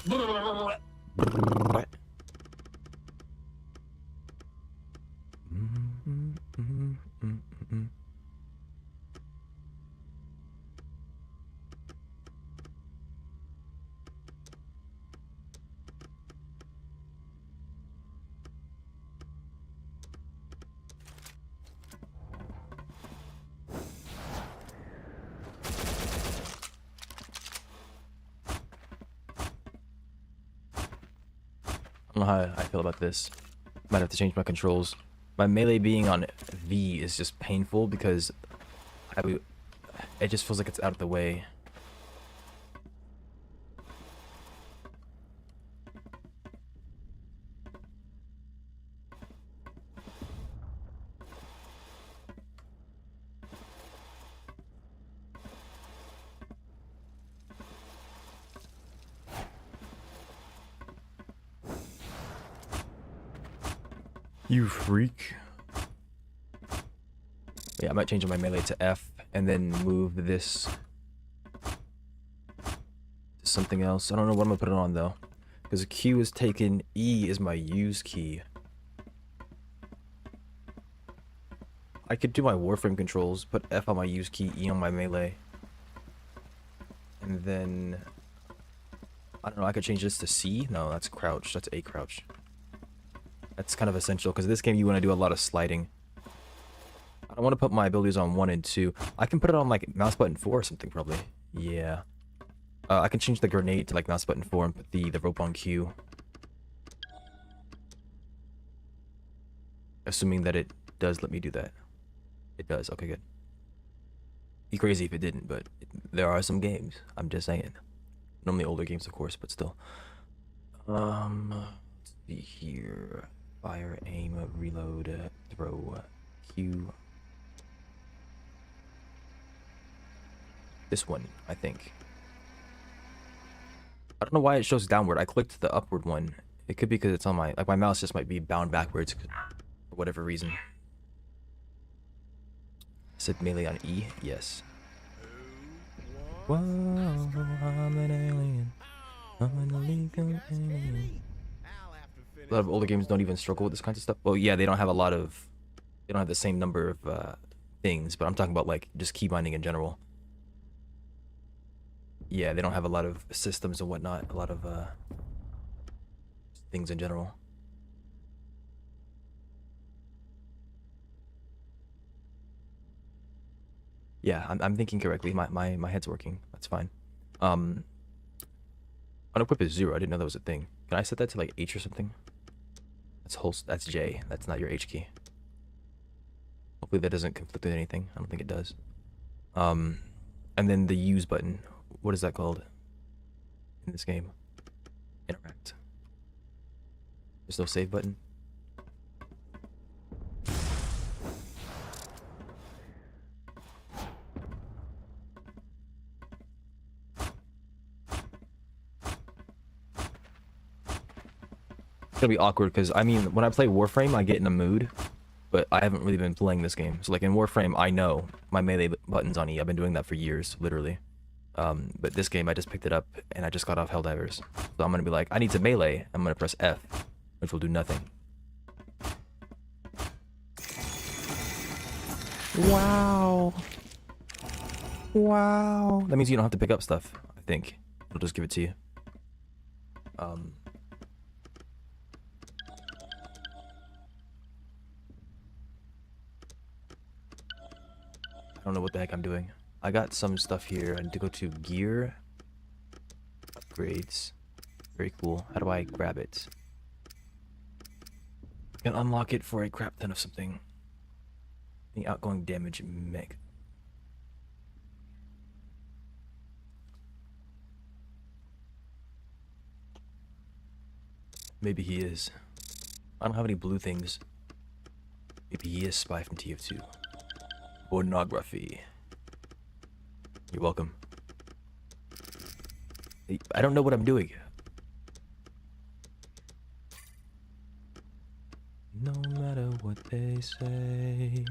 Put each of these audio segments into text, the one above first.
I don't know how I feel about this. Might have to change my controls. My melee being on V is just painful because it just feels like it's out of the way. You freak. Yeah, I might change my melee to F and then move this to something else. I don't know what I'm gonna put it on though, because Q is taken, E is my use key. I could do my Warframe controls, put F on my use key, E on my melee, and then I don't know. I could change this to C. No, that's crouch. That's A crouch. That's kind of essential because in this game you want to do a lot of sliding. I don't want to put my abilities on 1 and 2. I can put it on like mouse button 4 or something probably. Yeah. I can change the grenade to like mouse button 4 and put the rope on Q. Assuming that it does let me do that. It does. Okay, good. Be crazy if it didn't, but there are some games. I'm just saying. Normally older games, of course, but still. Let's see here. Fire, aim, reload, throw, Q. This one, I think. I don't know why it shows downward. I clicked the upward one. It could be because it's on my... Like, my mouse just might be bound backwards for whatever reason. Said melee on E? Yes. Whoa, I'm an alien. I'm an alien. A lot of older games don't even struggle with this kind of stuff. Well, yeah, they don't have a lot of... They don't have the same number of things, but I'm talking about, like, just key binding in general. Yeah, they don't have a lot of systems and whatnot. A lot of things in general. Yeah, I'm thinking correctly. My head's working. That's fine. Unequip is 0. I didn't know that was a thing. Can I set that to like H or something? That's J. That's not your H key. Hopefully that doesn't conflict with anything. I don't think it does. And then the use button. What is that called in this game? Interact. There's no save button. It's gonna be awkward because I mean when I play Warframe I get in a mood, but I haven't really been playing this game. So like in Warframe I know my melee buttons on E. I've been doing that for years, literally. But this game I just picked it up and I just got off Helldivers. So I'm gonna be like, I need to melee. I'm gonna press F, which will do nothing. Wow. Wow. That means you don't have to pick up stuff, I think. It'll just give it to you. I don't know what the heck I'm doing. I got some stuff here. I need to go to gear. Upgrades. Very cool. How do I grab it? I can unlock it for a crap ton of something. The outgoing damage mech. Maybe he is. I don't have any blue things. Maybe he is Spy from TF2. Pornography. You're welcome. I don't know what I'm doing. No matter what they say.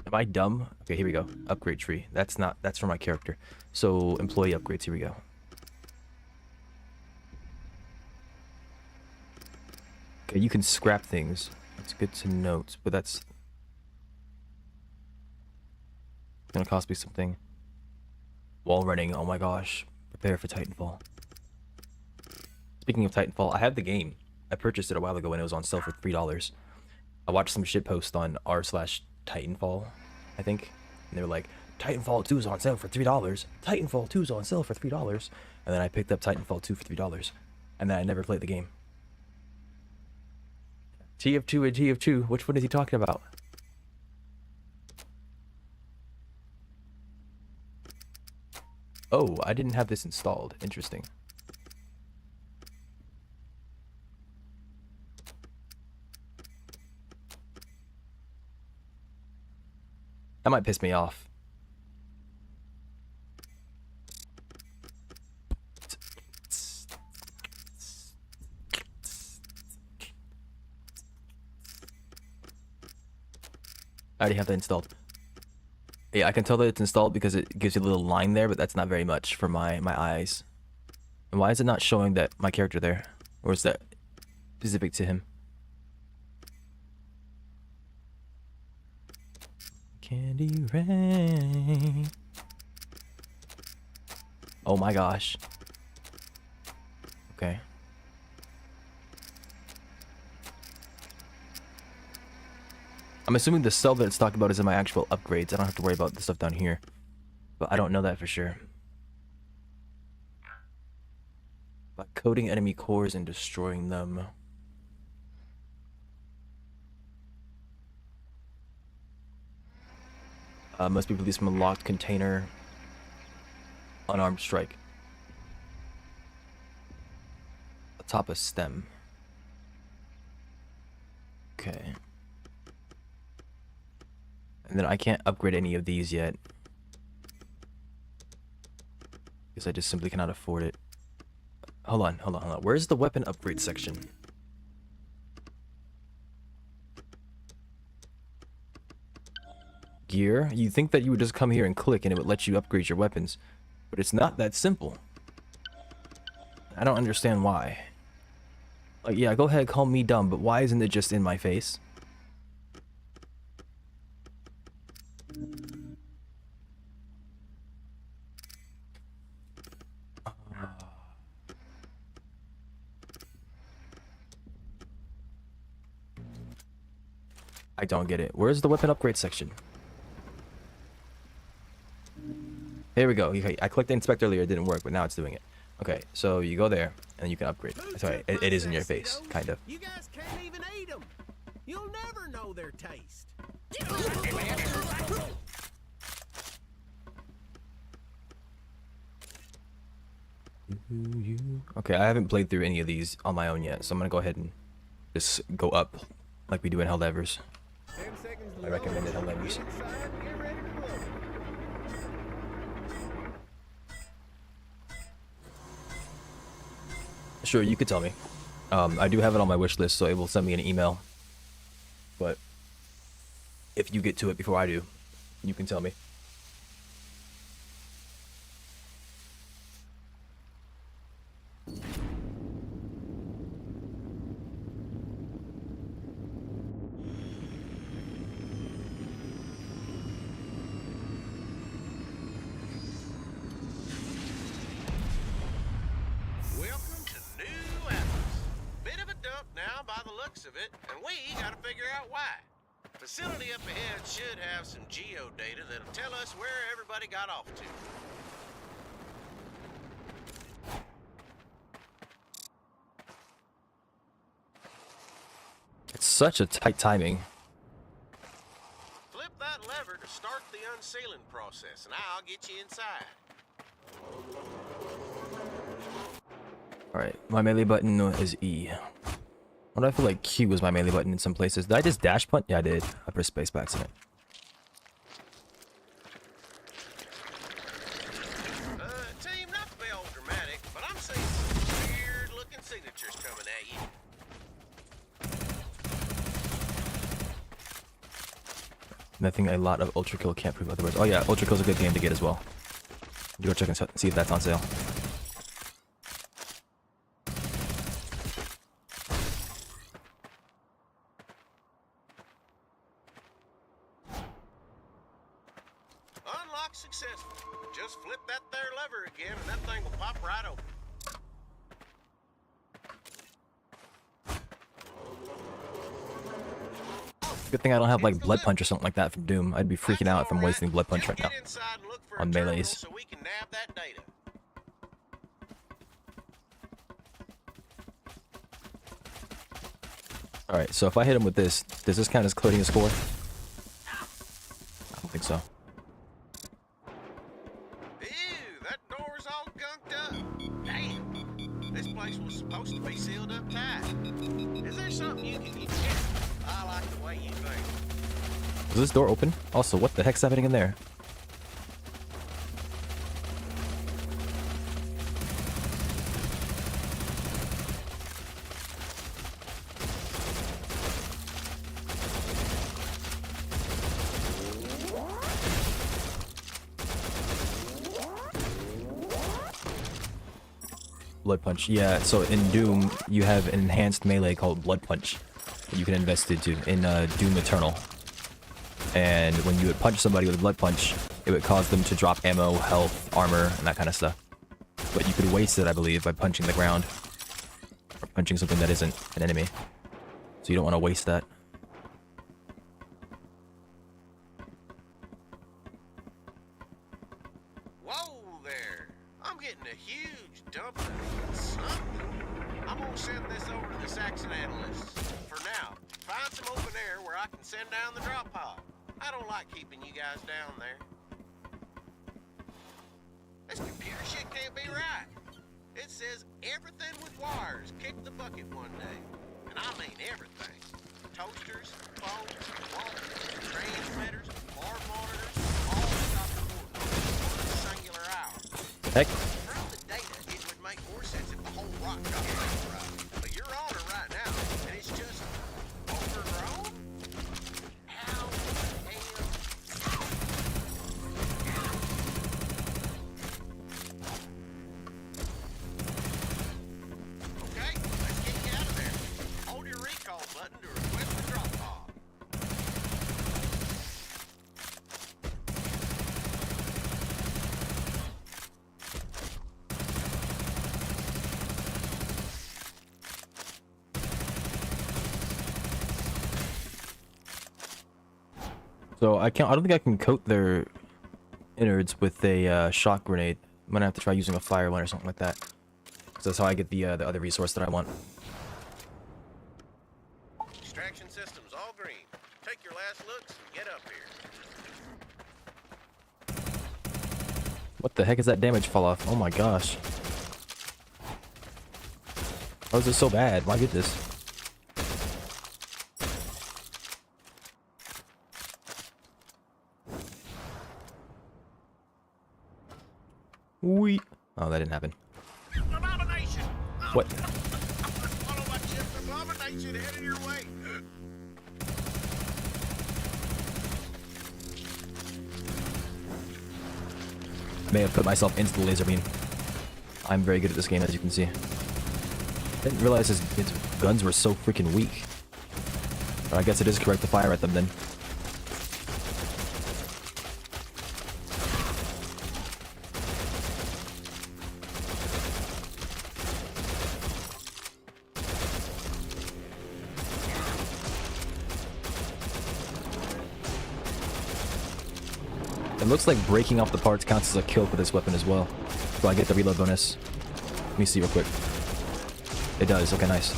Am I dumb? Okay, here we go. Upgrade tree. That's for my character. So employee upgrades, here we go. Okay, you can scrap things. That's good to note, but that's gonna cost me something. Wall running, oh my gosh. Prepare for Titanfall. Speaking of Titanfall, I have the game. I purchased it a while ago when it was on sale for $3. I watched some shit post on r/Titanfall, I think. And they were like, Titanfall 2 is on sale for $3. Titanfall 2 is on sale for $3. And then I picked up Titanfall 2 for $3. And then I never played the game. TF2 and TF2, which one is he talking about? Oh, I didn't have this installed. Interesting. That might piss me off. I already have that installed. Yeah, I can tell that it's installed because it gives you a little line there, but that's not very much for my eyes. And why is it not showing that my character there? Or is that specific to him? Candy rain. Oh my gosh. Okay. I'm assuming the cell that it's talking about is in my actual upgrades. I don't have to worry about the stuff down here. But I don't know that for sure. By coating enemy cores and destroying them. Must be released from a locked container. Unarmed strike. Atop a stem. Okay. And then I can't upgrade any of these yet. Because I just simply cannot afford it. Hold on. Where's the weapon upgrade section? Gear? You think that you would just come here and click and it would let you upgrade your weapons. But it's not that simple. I don't understand why. Like, yeah, go ahead, call me dumb, but why isn't it just in my face? I don't get it. Where's the weapon upgrade section? Here we go. Okay, I clicked inspect earlier, it didn't work, but now it's doing it. Okay, so you go there, and you can upgrade. Sorry, it is in your face, kind of. You guys can't even eat them. You'll never know their taste. Okay, I haven't played through any of these on my own yet, so I'm gonna go ahead and just go up like we do in Helldivers. I recommend it, Helldivers. Sure, you could tell me. I do have it on my wish list, so it will send me an email. But if you get to it before I do, you can tell me. Of it, and we gotta figure out why. Facility up ahead should have some geo data that'll tell us where everybody got off to. It's such a tight timing. Flip that lever to start the unsealing process, and I'll get you inside. Alright, my melee button is E. Why do I feel like Q was my melee button in some places? Did I just dash punt? Yeah, I did. I pressed space by accident. Team, not to be all dramatic, but I'm seeing some weird-looking signatures coming at you. Nothing a lot of Ultra Kill can't prove otherwise. Oh yeah, Ultra Kill's a good game to get as well. You go check and see if that's on sale. lock successful. Just flip that there lever again and that thing will pop right open. Good thing I don't have like blood punch or something like that from Doom. I'd be freaking out if I'm wasting blood punch right now on melees. So we can nab that data. Alright, so if I hit him with this, does this count as clearing a score? I don't think so. Ew, that door's all gunked up. Damn. This place was supposed to be sealed up tight. Is there something you can use? I like the way you think. Is this door open? Also, what the heck's happening in there? Blood punch. Yeah, so in Doom, you have an enhanced melee called Blood Punch that you can invest into in Doom Eternal. And when you would punch somebody with a Blood Punch, it would cause them to drop ammo, health, armor, and that kind of stuff. But you could waste it, I believe, by punching the ground. Or punching something that isn't an enemy. So you don't want to waste that. Whoa there! I'm getting a huge dump of something. I'm gonna send this over to the Saxon analysts. For now, find some open air where I can send down the drop pod. I don't like keeping you guys down there. This computer shit can't be right. It says everything with wires kicked the bucket one day. And I mean everything. Toasters, phones, walkers, transmitters, board monitors, all stop the board on a singular hour. Heck. From the data, it would make more sense if the whole rock got right. But you're on it right now, and it's just overgrown? How the hell? Okay, let's get you out of there. Hold your recall button to request the drop pod. So I don't think I can coat their innards with a shock grenade. I'm gonna have to try using a fire one or something like that. 'Cause that's how I get the other resource that I want. Extraction system's all green. Take your last looks and get up here. What the heck is that damage fall off? Oh my gosh. How is this so bad? Why get this? Wee. Oh, that didn't happen. Abomination! What? Follow my chip, abomination headed your way. I may have put myself into the laser beam. I'm very good at this game, as you can see. Didn't realize his guns were so freaking weak. But I guess it is correct to fire at them then. It looks like breaking off the parts counts as a kill for this weapon as well. So I get the reload bonus. Let me see real quick. It does. Okay, nice.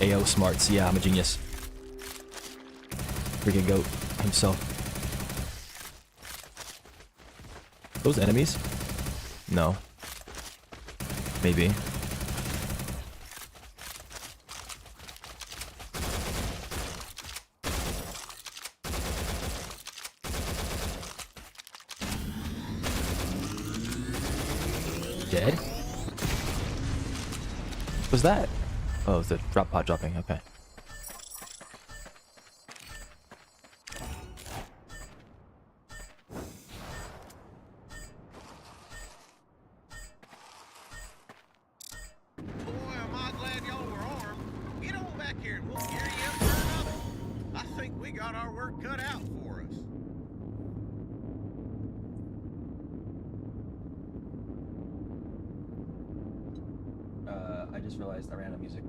AO smarts. Yeah, I'm a genius. Freaking goat himself. Those enemies? No. Maybe. Dead? What was that? Oh, it's the drop pod dropping. Okay. our work cut out for us. I just realized I ran out of music.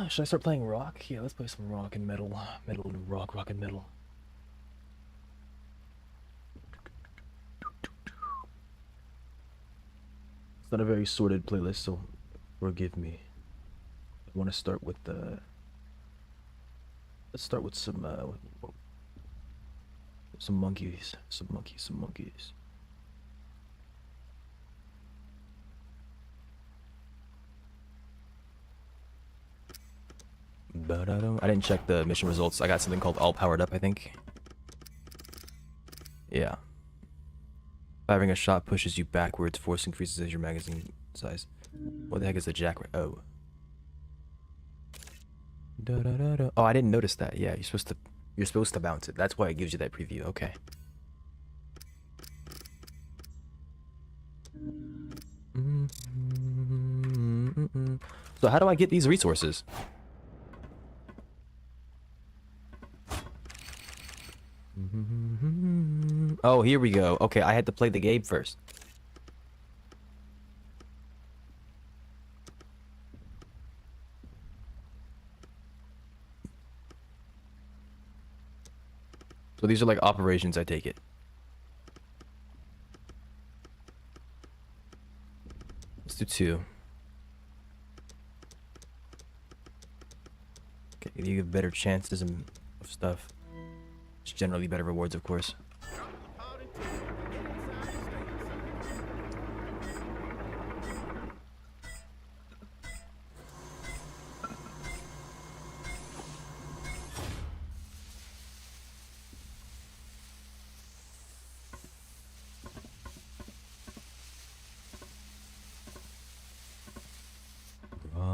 Should I start playing rock? Yeah, let's play some rock and metal. Metal and rock, rock and metal. It's not a very sorted playlist, so forgive me. I want to start with the... Let's start with some monkeys. Some monkeys. But I didn't check the mission results. I got something called all powered up, I think. Yeah. Firing a shot pushes you backwards, force increases your magazine size. What the heck is the jack? Oh. Oh, I didn't notice that. Yeah, you're supposed to bounce it. That's why it gives you that preview. Okay. So how do I get these resources? Oh, here we go. Okay, I had to play the game first. So these are like operations, I take it. Let's do 2. Okay, you give better chances of stuff. It's generally better rewards, of course.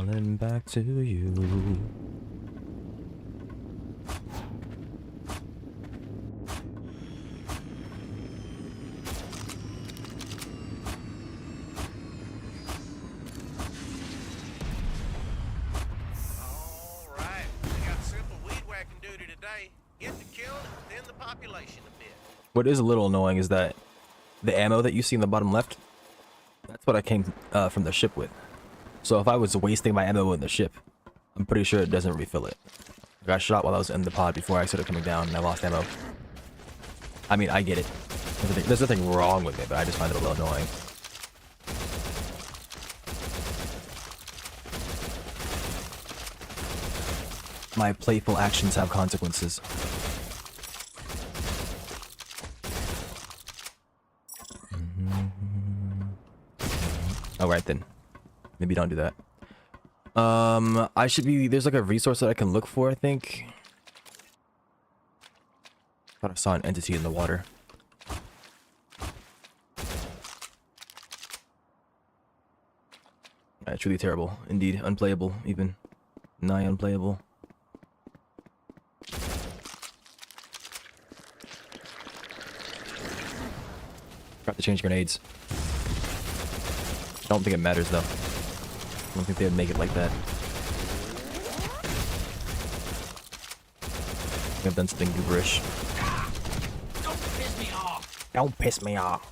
Crawling back to you. What is a little annoying is that the ammo that you see in the bottom left, that's what I came from the ship with. So if I was wasting my ammo in the ship, I'm pretty sure it doesn't refill it. I got shot while I was in the pod before I started coming down and I lost ammo. I mean, I get it. There's nothing wrong with it, but I just find it a little annoying. My playful actions have consequences. Alright then. Maybe don't do that. I should be... There's like a resource that I can look for, I think. Thought I saw an entity in the water. Yeah, truly terrible. Indeed. Unplayable, even. Nigh unplayable. Forgot to change grenades. I don't think it matters though. I don't think they would make it like that. I've done something gooberish. Don't piss me off! Don't piss me off.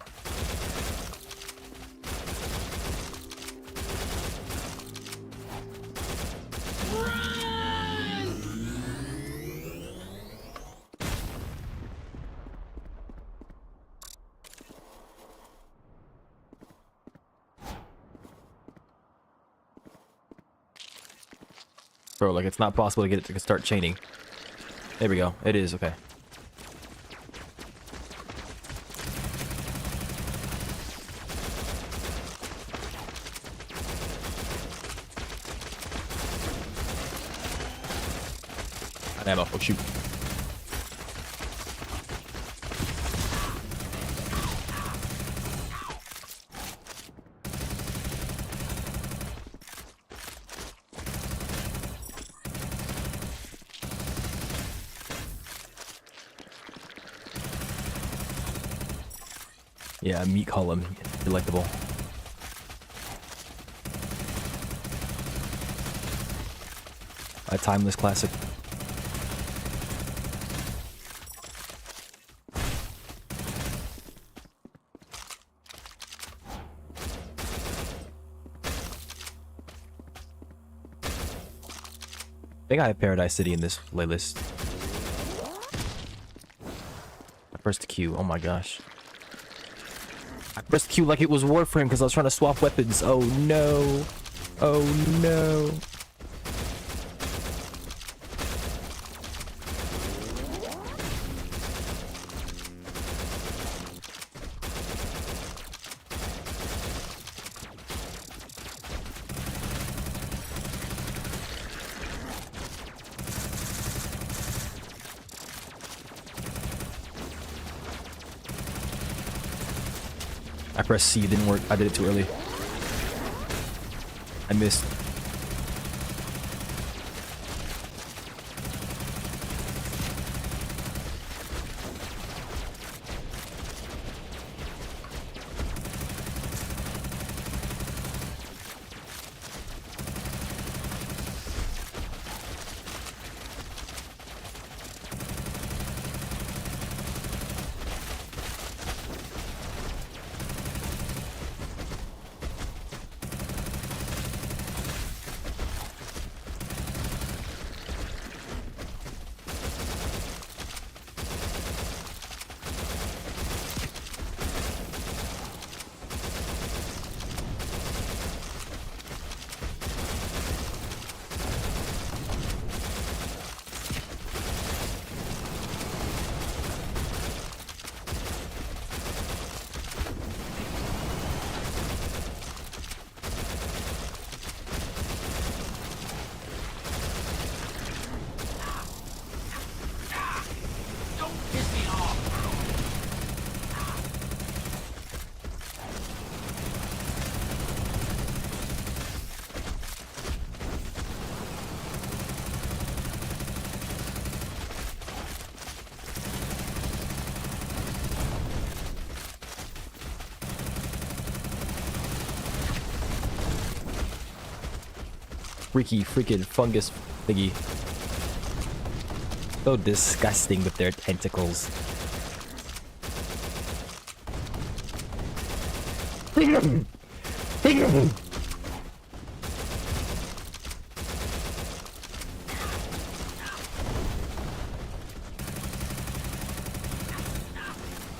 Bro, like it's not possible to get it to start chaining. There we go. It is, okay. Got ammo. Oh shoot. Yeah, meat column. Delectable. A timeless classic. I think I have Paradise City in this playlist. I pressed Q. Oh my gosh. I pressed Q like it was Warframe because I was trying to swap weapons. Oh no. Oh no. I pressed C, it didn't work. I did it too early. I missed. Freaky freaking fungus thingy. So disgusting with their tentacles.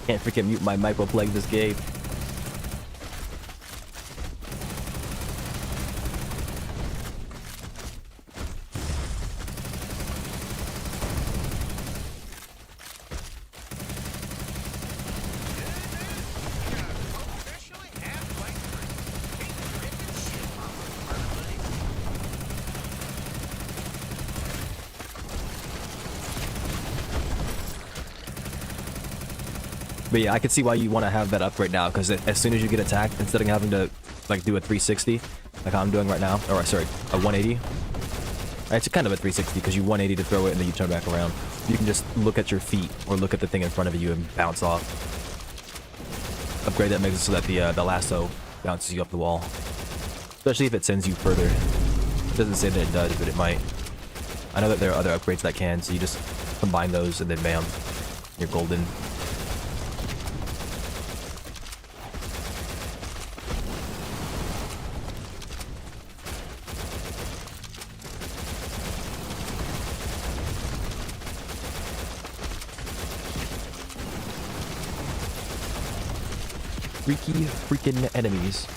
Can't freaking mute my MYCOPUNK this game. But yeah, I can see why you want to have that up right now, because as soon as you get attacked, instead of having to like do a 360, like I'm doing right now, or sorry, a 180. It's kind of a 360 because you 180 to throw it and then you turn back around. You can just look at your feet or look at the thing in front of you and bounce off. Upgrade that makes it so that the lasso bounces you up the wall, especially if it sends you further. It doesn't say that it does, but it might. I know that there are other upgrades that can, so you just combine those and then bam, you're golden. Freaky freaking enemies.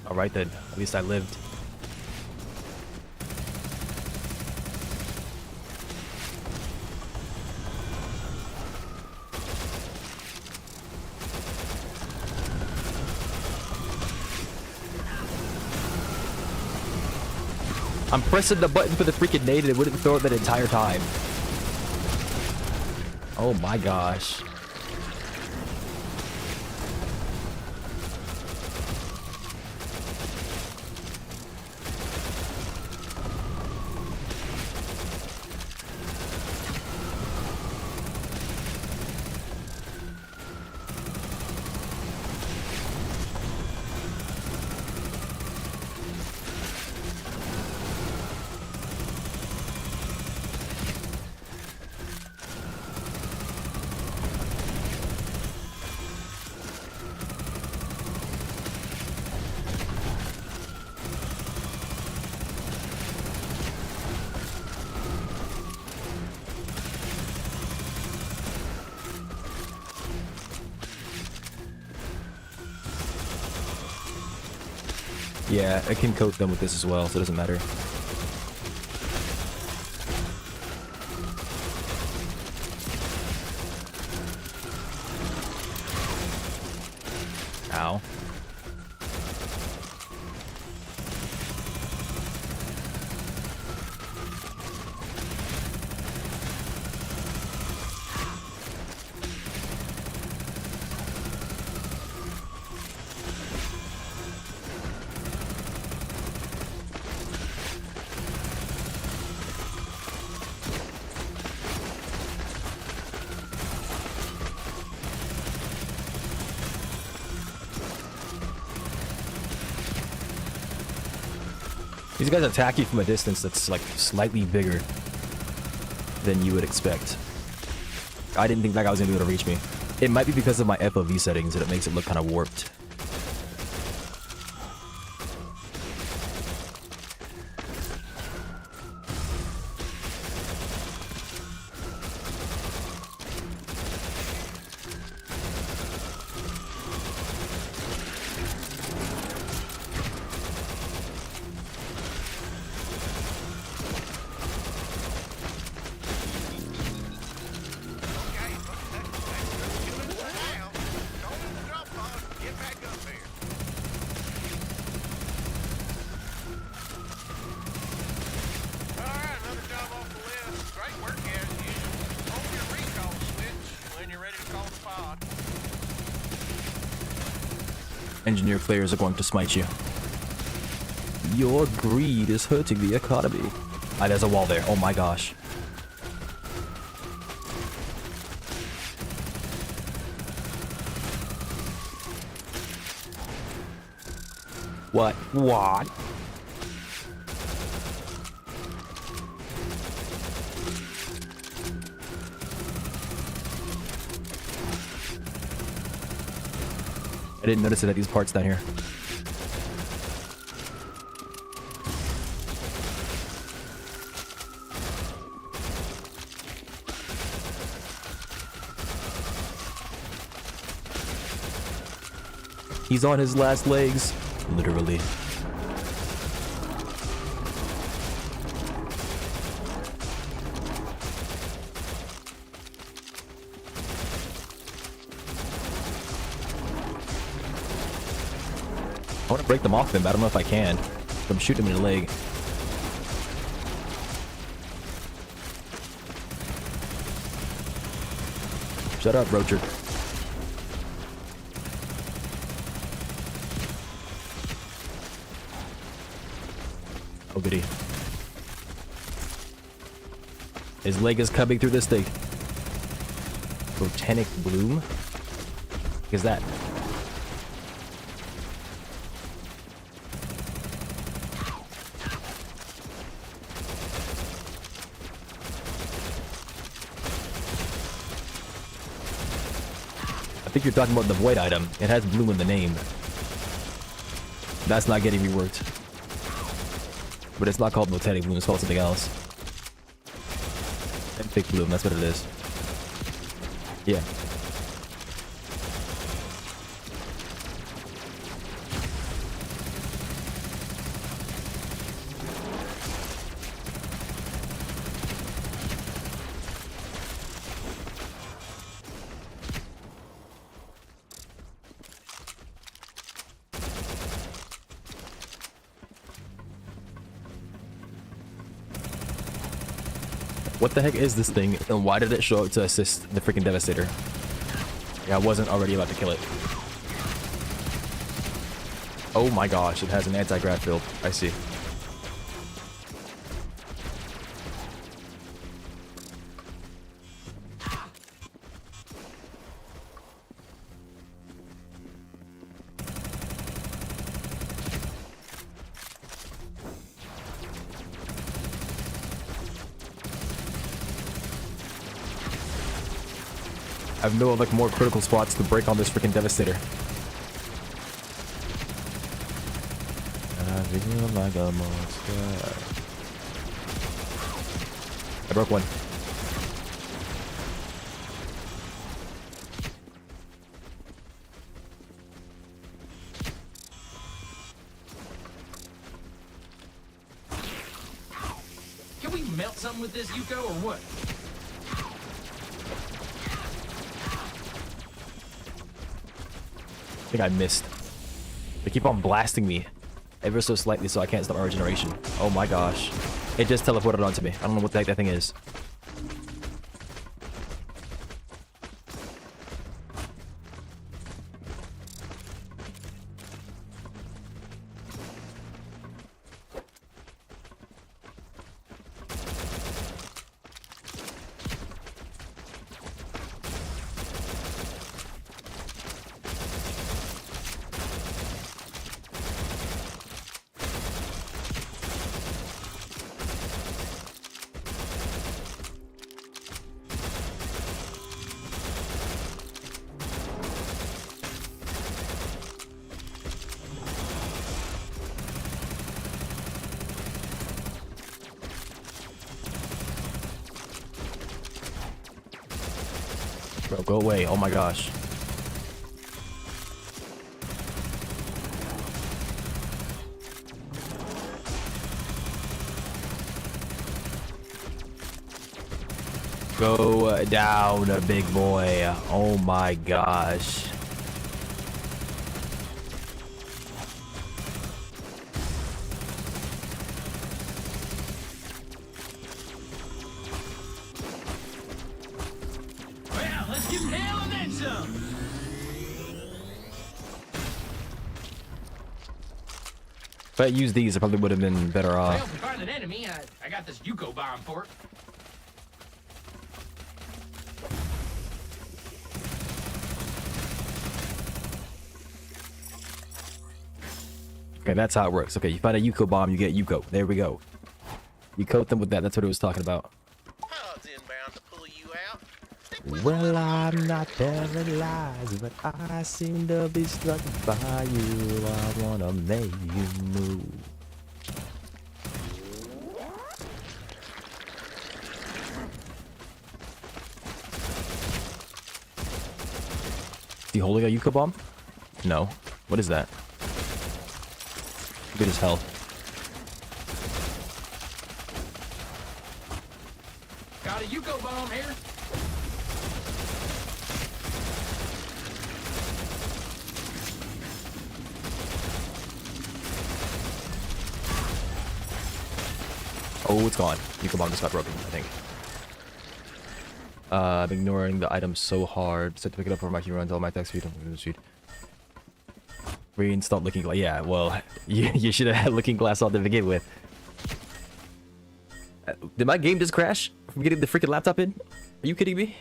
Alright then. At least I lived. I'm pressing the button for the freaking nade and it wouldn't throw it that entire time. Oh my gosh. Yeah, I can coat them with this as well, so it doesn't matter. Ow. These guys attack you from a distance that's like slightly bigger than you would expect. I didn't think that guy was gonna be able to reach me. It might be because of my FOV settings that it makes it look kind of warped. Engineer players are going to smite you. Your greed is hurting the economy. Ah, there's a wall there. Oh my gosh. What? What? I didn't notice it at these parts down here. He's on his last legs, literally. I want to break them off him, but I don't know if I can. I'm shooting him in the leg. Shut up, Roger. Oh, goody. His leg is coming through this thing. Botanic bloom? What is that? I think you're talking about the void item. It has bloom in the name. That's not getting reworked. But it's not called botanic bloom, it's called something else. Epic bloom, that's what it is. Yeah. What the heck is this thing, and why did it show up to assist the freaking Devastator? Yeah, I wasn't already about to kill it. Oh my gosh, it has an anti-grav field. I see. I have no like more critical spots to break on this freaking Devastator. I feel like a monster. I broke one. Can we melt something with this Yuko or what? I think I missed. They keep on blasting me ever so slightly so I can't stop my regeneration. Oh my gosh. It just teleported onto me. I don't know what the heck that thing is. Bro, go away. Oh my gosh. Go down, big boy. Oh my gosh. Well, let's give him hell and then some. If I used these, I probably would have been better Well, off. if we find an enemy, I got this Yuko bomb for it. Okay, that's how it works. Okay, you find a Yuko bomb, you get Yuko. There we go. You coat them with that. That's what it was talking about. Pods inbound to pull you out. Stick with Well, I'm not paralyzed, but I seem to be struck by you. I wanna make you move. Is he holding a Yuko bomb? No. What is that? Good as hell. Got a Yuko bomb here. Oh, it's gone. Yuko bomb just got broken, I think. I'm ignoring the item so hard. Set to pick it up for my key runs all my text speed. Reinstall looking glass. Yeah, well, you should have had looking glass on to begin with. Did my game just crash from getting the freaking laptop in? Are you kidding me?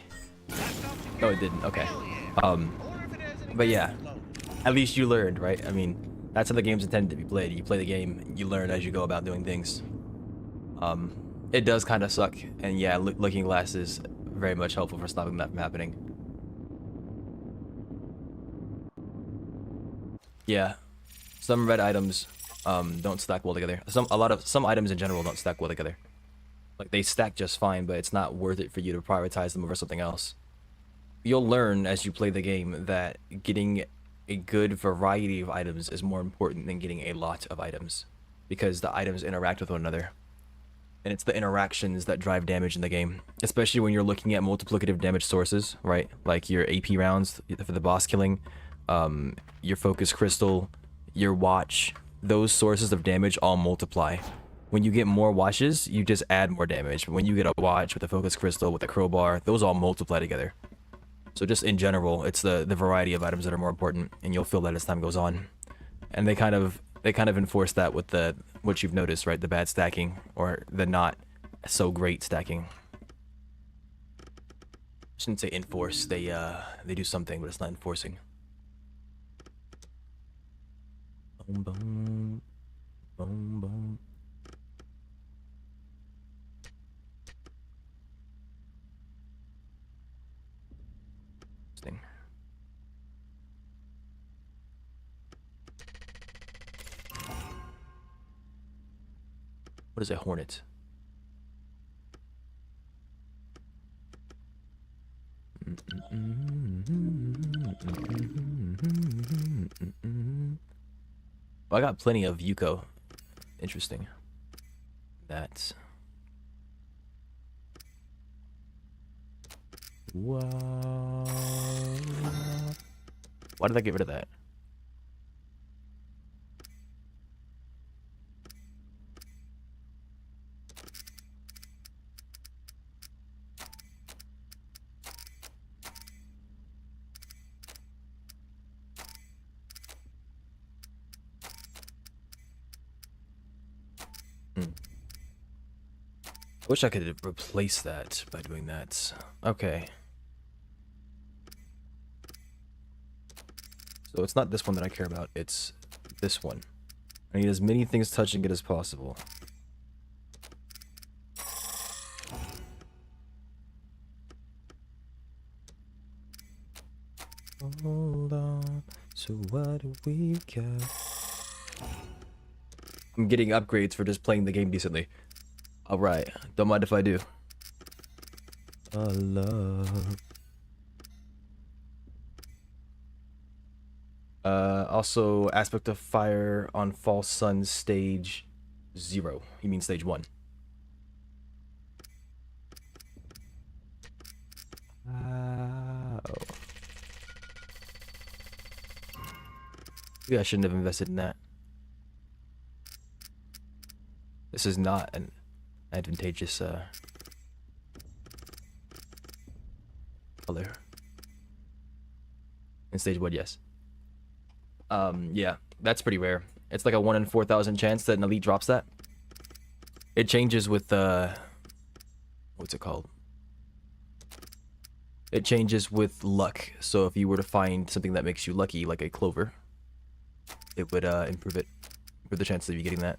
No, it didn't. Okay. But yeah, at least you learned, right? I mean, that's how the game's intended to be played. You play the game, you learn as you go about doing things. It does kind of suck, and yeah, looking glass is very much helpful for stopping that from happening. Yeah, some red items don't stack well together. Some items in general don't stack well together. Like they stack just fine, but it's not worth it for you to prioritize them over something else. You'll learn as you play the game that getting a good variety of items is more important than getting a lot of items, because the items interact with one another. And it's the interactions that drive damage in the game, especially when you're looking at multiplicative damage sources, right? Like your AP rounds for the boss killing, your focus crystal, your watch. Those sources of damage all multiply. when you get more watches, you just add more damage. When you get a watch with a focus crystal, with a crowbar, those all multiply together. So just in general, it's the variety of items that are more important, and you'll feel that as time goes on. And they kind of enforce that with the what you've noticed, right? The bad stacking or the not so great stacking. I shouldn't say enforce. They do something, but it's not enforcing. Boom boom boom boom. Interesting. What is a hornet? Well, I got plenty of Yuko. Interesting. That's... Wow. Why did I get rid of that? I wish I could replace that by doing that. Okay. So it's not this one that I care about, it's this one. I need as many things touching it as possible. Hold on, so what do we got? I'm getting upgrades for just playing the game decently. Alright, don't mind if I do. Love. Also, aspect of fire on false sun stage 0. You mean stage 1. Oh. Maybe I shouldn't have invested in that. This is not an advantageous color. In stage 1, yes. Yeah, that's pretty rare. It's like a 1 in 4,000 chance that an elite drops that. It changes with what's it called? It changes with luck. So if you were to find something that makes you lucky, like a clover, it would improve the chances of you getting that.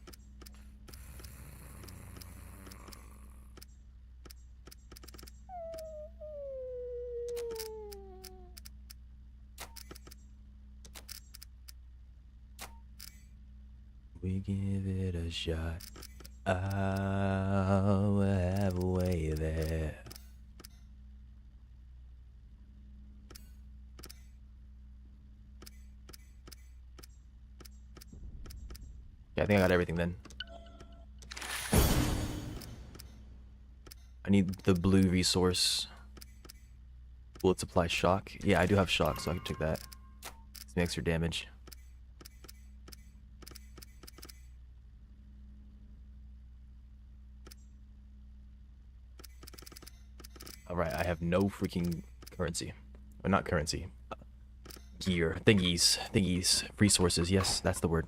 We give it a shot. Oh, halfway there. Yeah, I think I got everything then. I need the blue resource. Bullet supply shock. Yeah, I do have shock, so I can take that. Some extra damage. Alright, I have no freaking currency. Or not currency. Gear. Thingies. Resources. Yes, that's the word.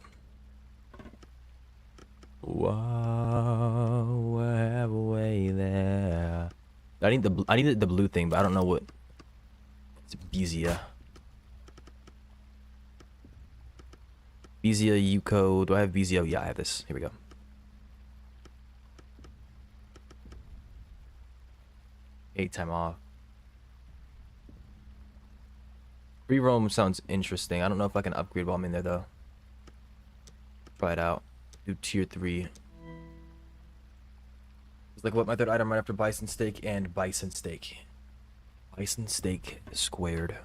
Whoa, halfway there. I need the blue thing, but I don't know what. It's Bezia. Bezia, Yuko. Do I have Bezia? Yeah, I have this. Here we go. Time off. Free roam sounds interesting. I don't know if I can upgrade while I'm in there though. Try it out. Do tier 3. It's like what my third item right after bison steak and bison steak. Bison steak squared.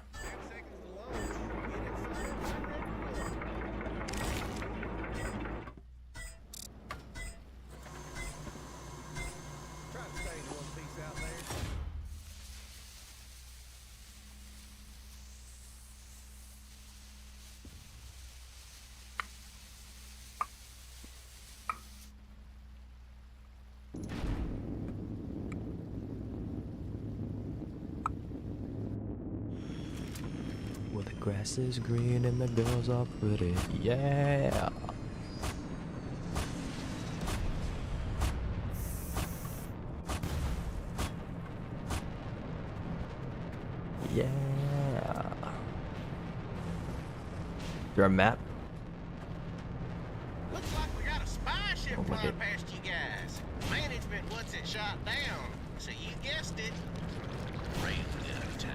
Well, the grass is green and the girls are pretty. Yeah. Yeah. Is there a map? Looks like we got a spy ship Oh, look flying it. past you guys. Management wants it shot down, so you guessed it. Railgun time.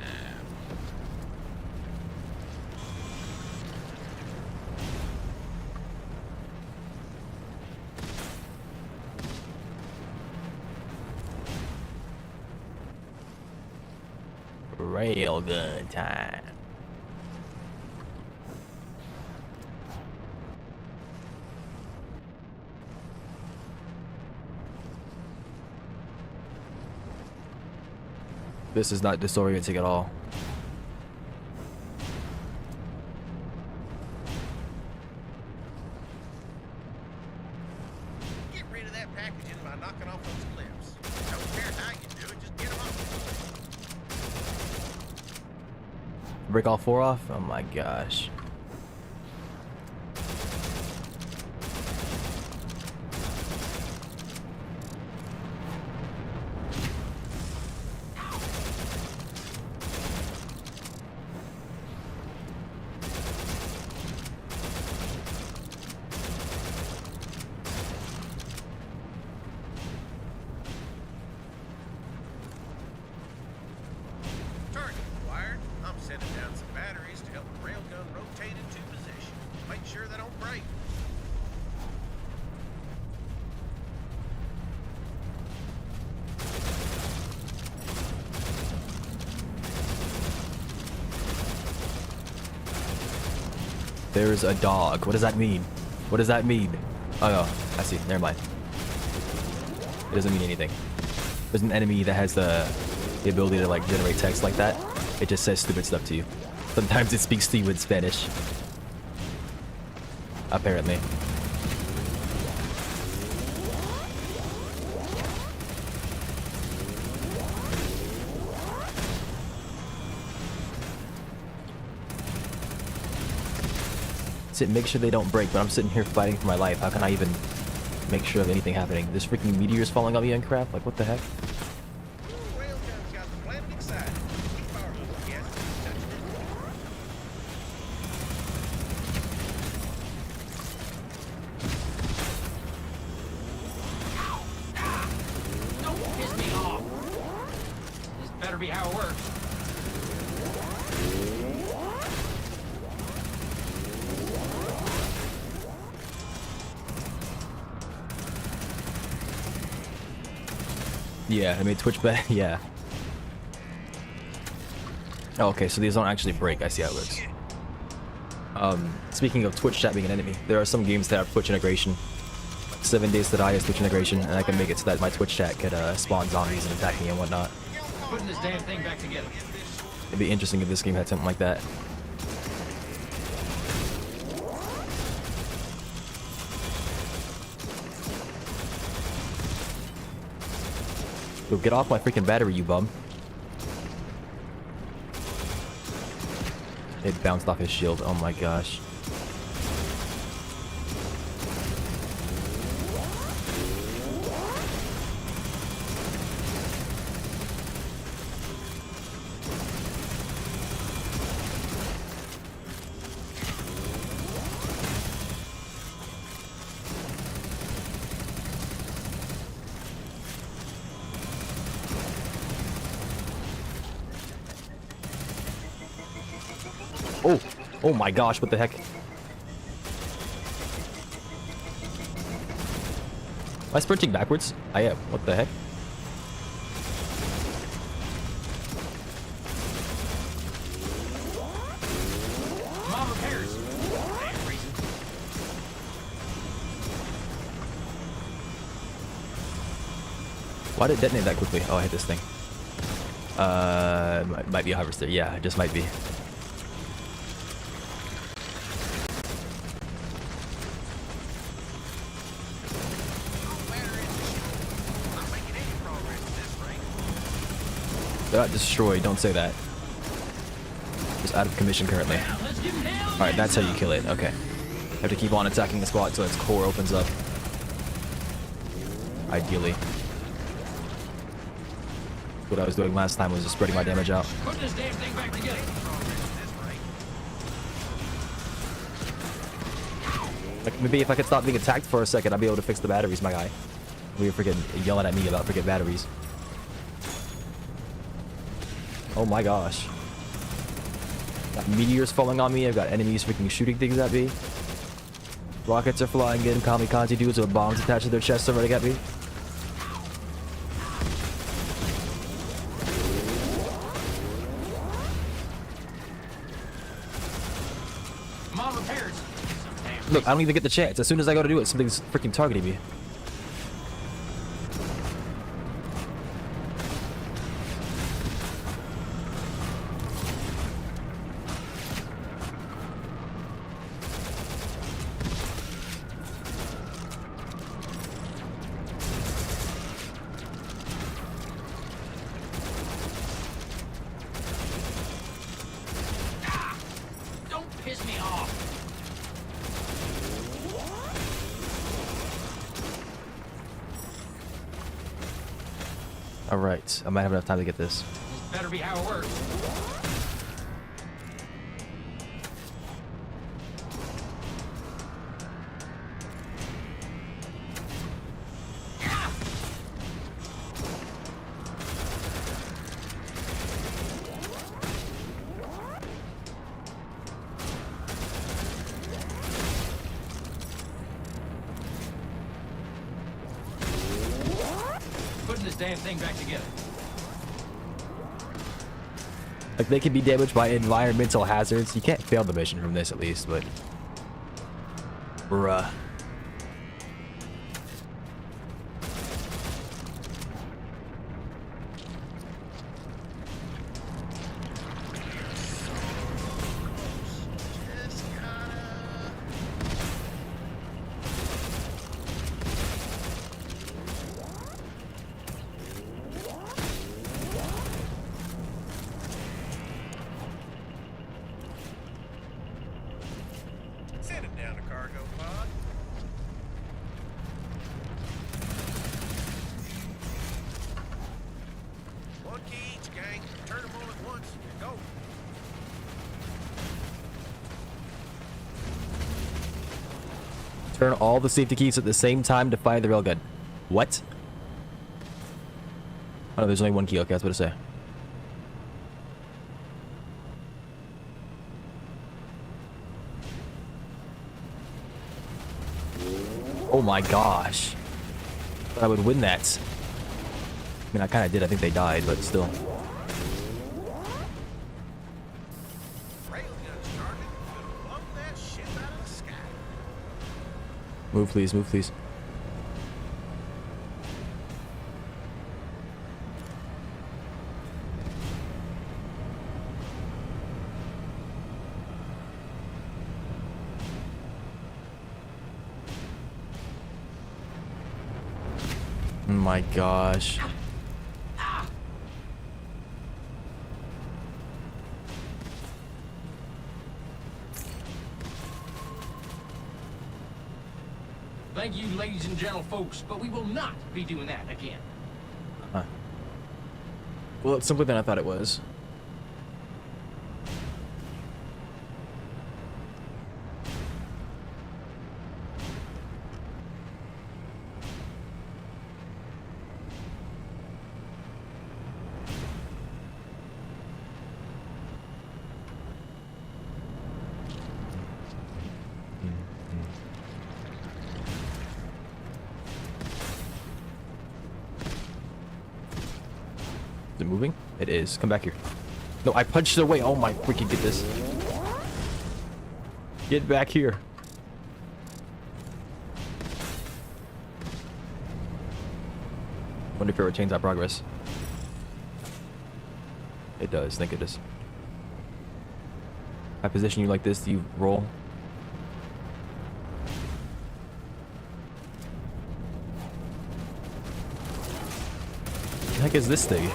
Railgun time. This is not disorienting at all. Get rid of that packaging by knocking off those clips. Don't care how you do it, just get them off. Break all 4 off? Oh my gosh. Target acquired. I'm sending down some batteries to help the railgun rotate into position. Make sure they don't break. There's a dog. What does that mean? What does that mean? Oh no, I see. Never mind. It doesn't mean anything. There's an enemy that has the ability to like generate text like that. It just says stupid stuff to you. Sometimes it speaks to you in Spanish. Apparently. Make sure they don't break, but I'm sitting here fighting for my life. How can I even make sure of anything happening? There's freaking meteors falling on me and crap. Like, what the heck? Railgun's got the planet excited. Keep our little guest touching it. Don't piss me off. This better be how it works. Yeah, I mean, Twitch bet. Yeah. Oh, okay, so these don't actually break. I see how it works. Speaking of Twitch chat being an enemy, there are some games that have Twitch integration. 7 Days to Die is Twitch integration, and I can make it so that my Twitch chat could spawn zombies and attack me and whatnot. Putting this damn thing back together. It'd be interesting if this game had something like that. Yo, get off my freaking battery, you bum. It bounced off his shield. Oh my gosh. Oh, oh my gosh, what the heck? Am I sprinting backwards? I am. What the heck? Mom repairs. Damn reason. Why did it detonate that quickly? Oh, I hit this thing. Might be a harvester. Yeah, it just might be. They're not destroyed, don't say that. Just out of commission currently. Let's give him hell. Alright, that's how you kill it. Okay. Have to keep on attacking the spot until its core opens up. Ideally. What I was doing last time was just spreading my damage out. Put this damn thing back together. Like, maybe if I could stop being attacked for a second, I'd be able to fix the batteries, my guy. We were freaking yelling at me about freaking batteries. Oh my gosh. Got meteors falling on me. I've got enemies freaking shooting things at me. Rockets are flying in. Kamikaze dudes with bombs attached to their chests are running at me. I'm on repairs. Some damn Look, I don't even get the chance. As soon as I go to do it, something's freaking targeting me. Don't piss me off. Alright, I might have enough time to get this. This better be how it works. Putting this damn thing back together. Like, they can be damaged by environmental hazards. You can't fail the mission from this, at least, but... Bruh. Just gotta... Send him down to cargo pod. One key each, gang. Turn them on at once. Go. Turn all the safety keys at the same time to fire the railgun. What? Oh, there's only one key. Okay, I was about to say. Oh my gosh. Thought I would win that. I mean, I kind of did. I think they died, but still. Railgun started. Gonna blow that shit out of the sky. Move, please. Move, please. Oh my gosh. Thank you, ladies and gentle folks, but we will not be doing that again. Huh. Well, it's simpler than I thought it was. Is it moving? It is. Come back here. No, I punched it away. Oh my freaking goodness. Get back here. Wonder if it retains our progress. It does. Thank goodness. I position you like this, do you roll? What the heck is this thing?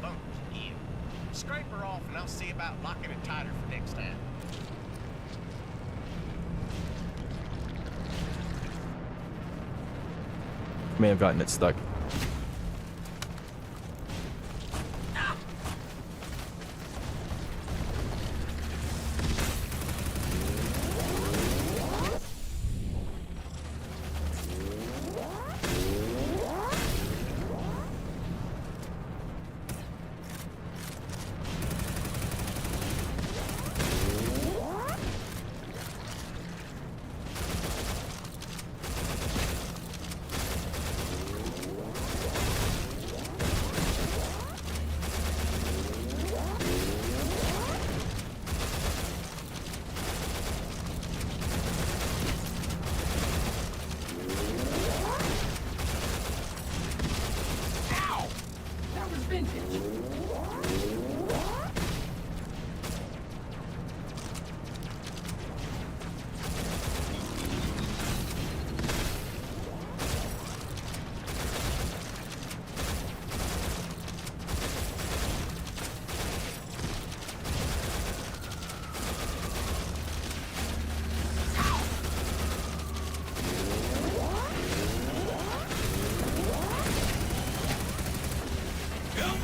bunkers again. Scrape her off and I'll see about locking it tighter for next time. May have gotten it stuck.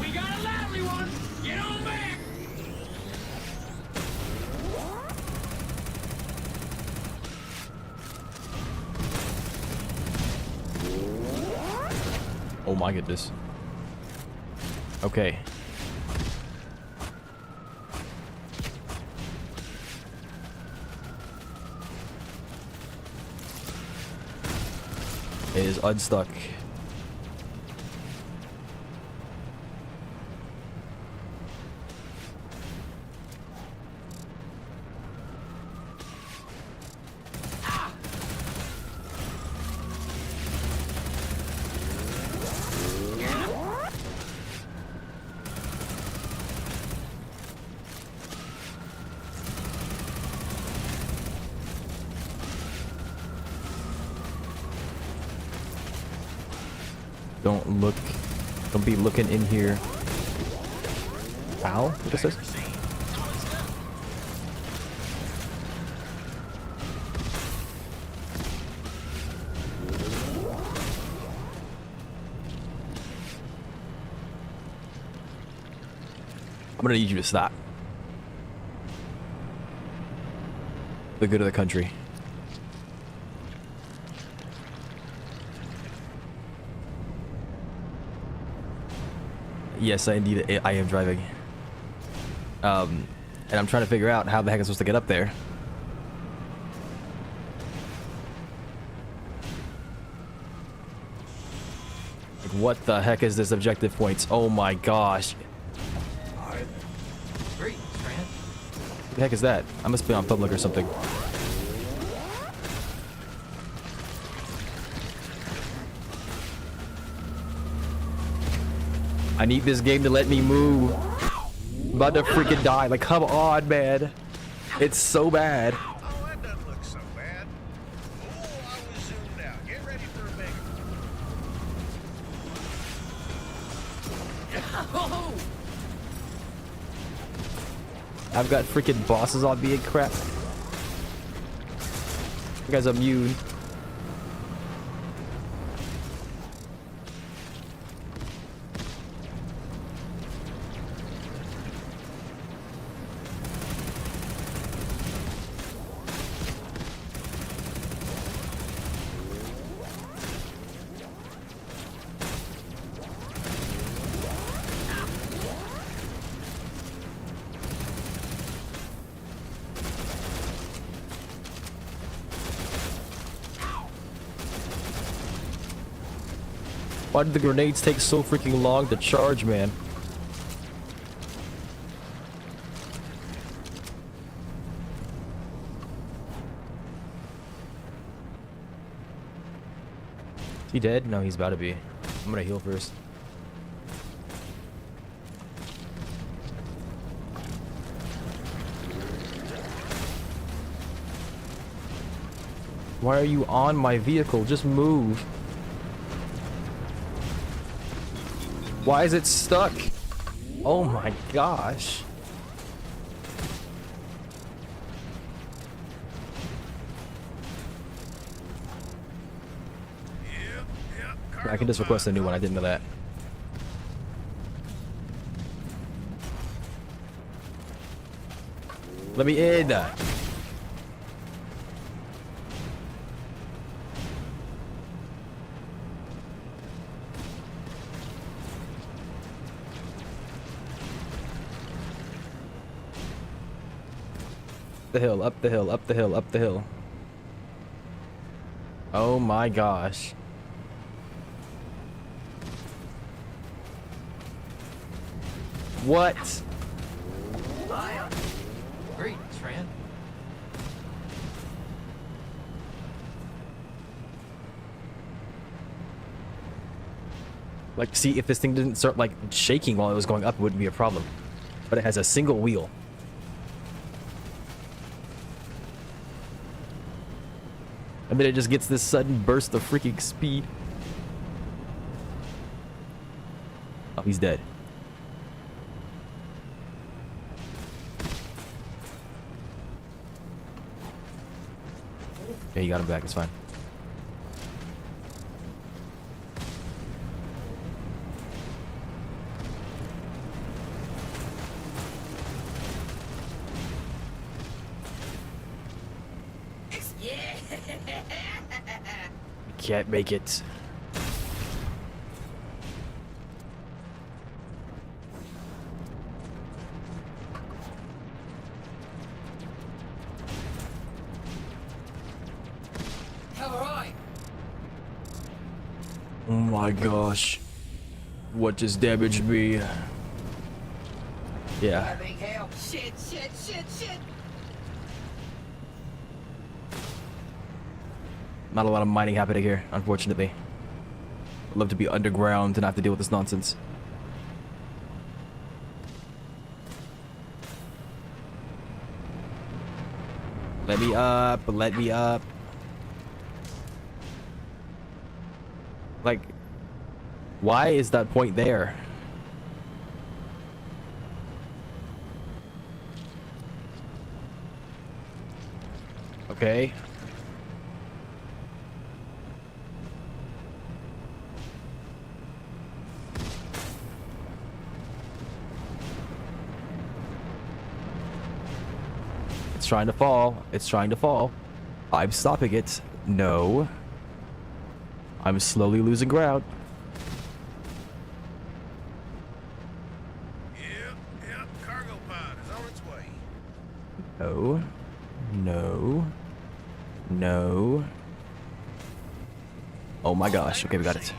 We got a lively one! Get on back! Oh my goodness. Okay. It is unstuck. Don't be looking in here. Ow? What is this? I'm gonna need you to stop. The good of the country. Yes, indeed, I am driving. And I'm trying to figure out how the heck I'm supposed to get up there. Like, what the heck is this objective points? Oh my gosh. Great, Strand. What the heck is that? I must be on public or something. I need this game to let me move. I'm about to freaking die. Like, come on, man. It's so bad. Oh, that doesn't look so bad. Oh, I was zoomed out. Get ready for a big Oh! I've got freaking bosses on me and crap. You guys are immune. Why did the grenades take so freaking long to charge, man? Is he dead? No, he's about to be. I'm gonna heal first. Why are you on my vehicle? Just move. Why is it stuck? Oh my gosh. I can just request a new one. I didn't know that. Let me in. The hill, up the hill, up the hill, up the hill. Oh my gosh. What? Great, Tran. Like, see, if this thing didn't start, like, shaking while it was going up, it wouldn't be a problem. But it has a single wheel. And then it just gets this sudden burst of freaking speed. Oh, he's dead. Yeah, you got him back. It's fine. Can't make it. Oh my gosh. What just damaged me? Yeah. Shit, shit, shit, shit. Not a lot of mining happening here, unfortunately. I'd love to be underground and not have to deal with this nonsense. Let me up, let me up. Like, why is that point there? Okay. It's trying to fall. It's trying to fall. I'm stopping it. No. I'm slowly losing ground. Yep, cargo pod is on its way. No. No. No. Oh my gosh. Okay, we got it.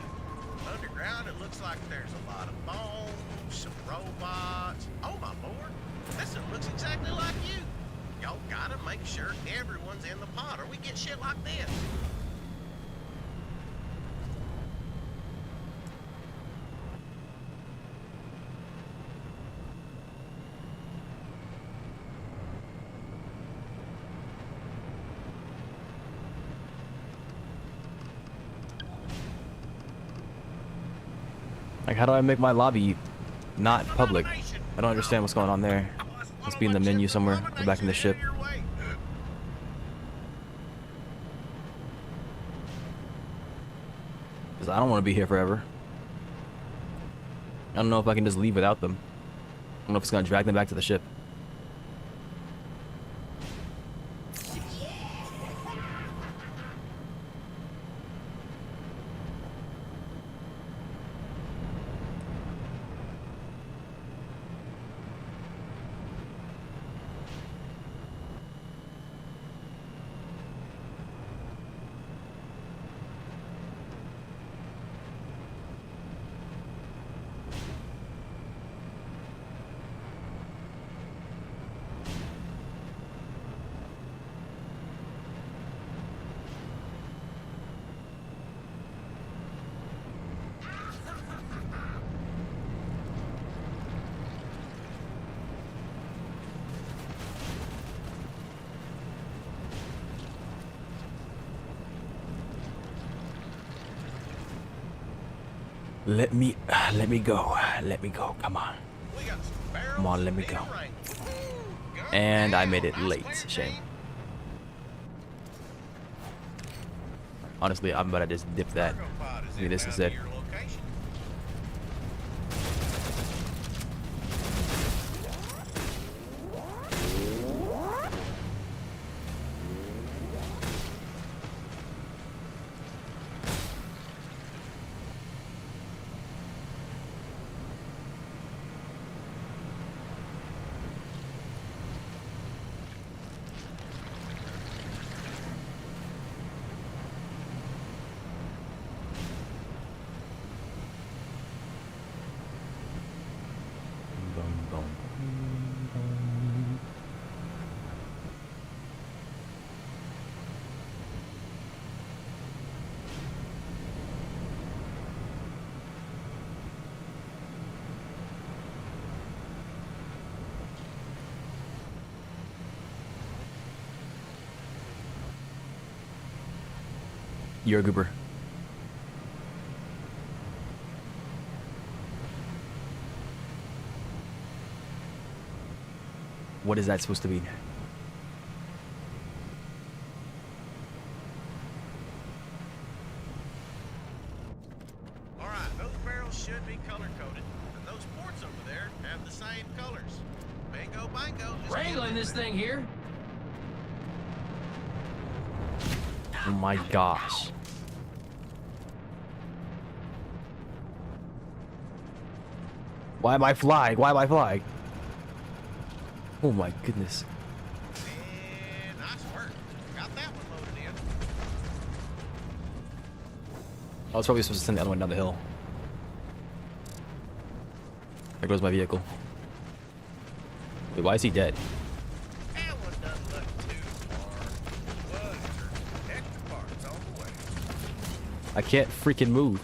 Underground, it looks like there's a lot of bones, some robots. Oh my lord, this one looks exactly like you. Y'all gotta make sure everyone's in the pod or we get shit like this. Like, how do I make my lobby not public? I don't understand what's going on there. Must be in the menu somewhere. Go back in the ship. Because I don't want to be here forever. I don't know if I can just leave without them. I don't know if it's going to drag them back to the ship. Let me go. Let me go. Come on. We got some barrels. Come on, let me and go. a ring. Good And I deal. made it Nice late. clear, Shame. team. Honestly, I'm about to just dip that. Cargo pod is Do this inbound instead. to your location. You're a goober. What is that supposed to be? All right, those barrels should be color-coded, and those ports over there have the same colors. Bingo, bango. Just Wrangling get this moving. thing here. Oh my gosh. Why am I flying? Why am I flying? Oh my goodness. And nice work. Got that one loaded in. I was probably supposed to send the other one down the hill. There goes my vehicle. Wait, why is he dead? That one doesn't look too far. Woods or extra parts on the way. I can't freaking move.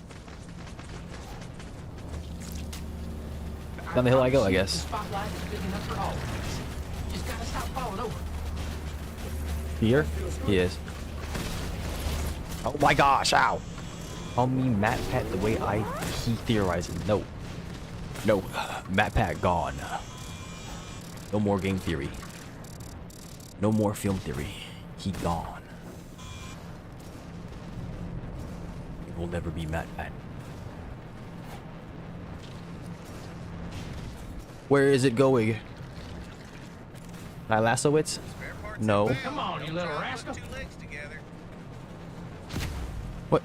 Down the hill I go, I The guess. spotlight is big enough for all of us. Just gotta stop falling over. Here? He is. Oh my gosh, ow! Call me Matt Pat the way he theorizes. No. No. Matt Pat gone. No more game theory. No more film theory. He gone. It will never be Matt Pat. Where is it going? Can I lasso it? Spare parts No. inbound. Come on, you Don't little try to rascal. put two legs together. What?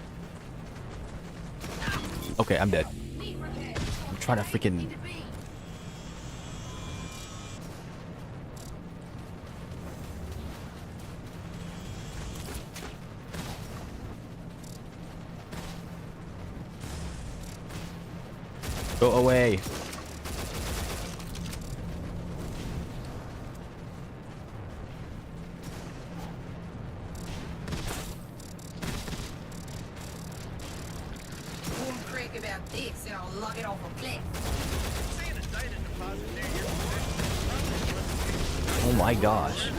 Okay, I'm dead. I'm trying to freaking... Go away. Warm creek about this and I'll lug it off a cliff. Seeing a data deposit near your Oh my gosh.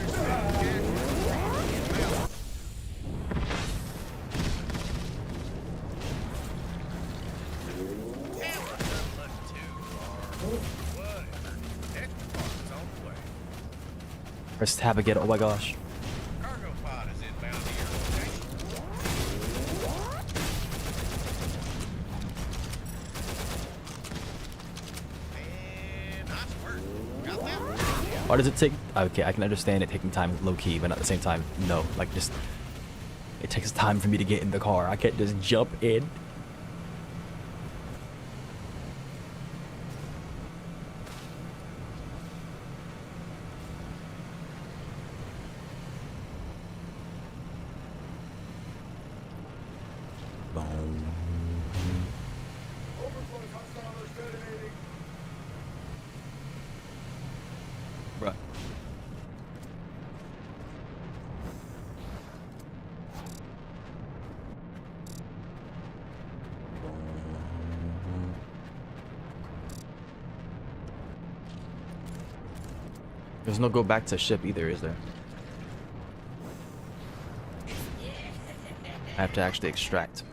camera doesn't look too far. Woods or extra parts on the way. Press tab again. Oh my gosh. Cargo pod is inbound to your location. And nice work. Got that one. Why does it take... Okay, I can understand it taking time low-key, but at the same time, no. Like, just... It takes time for me to get in the car. I can't just jump in. Boom. Bruh. There's no go back to ship either, is there? I have to actually extract.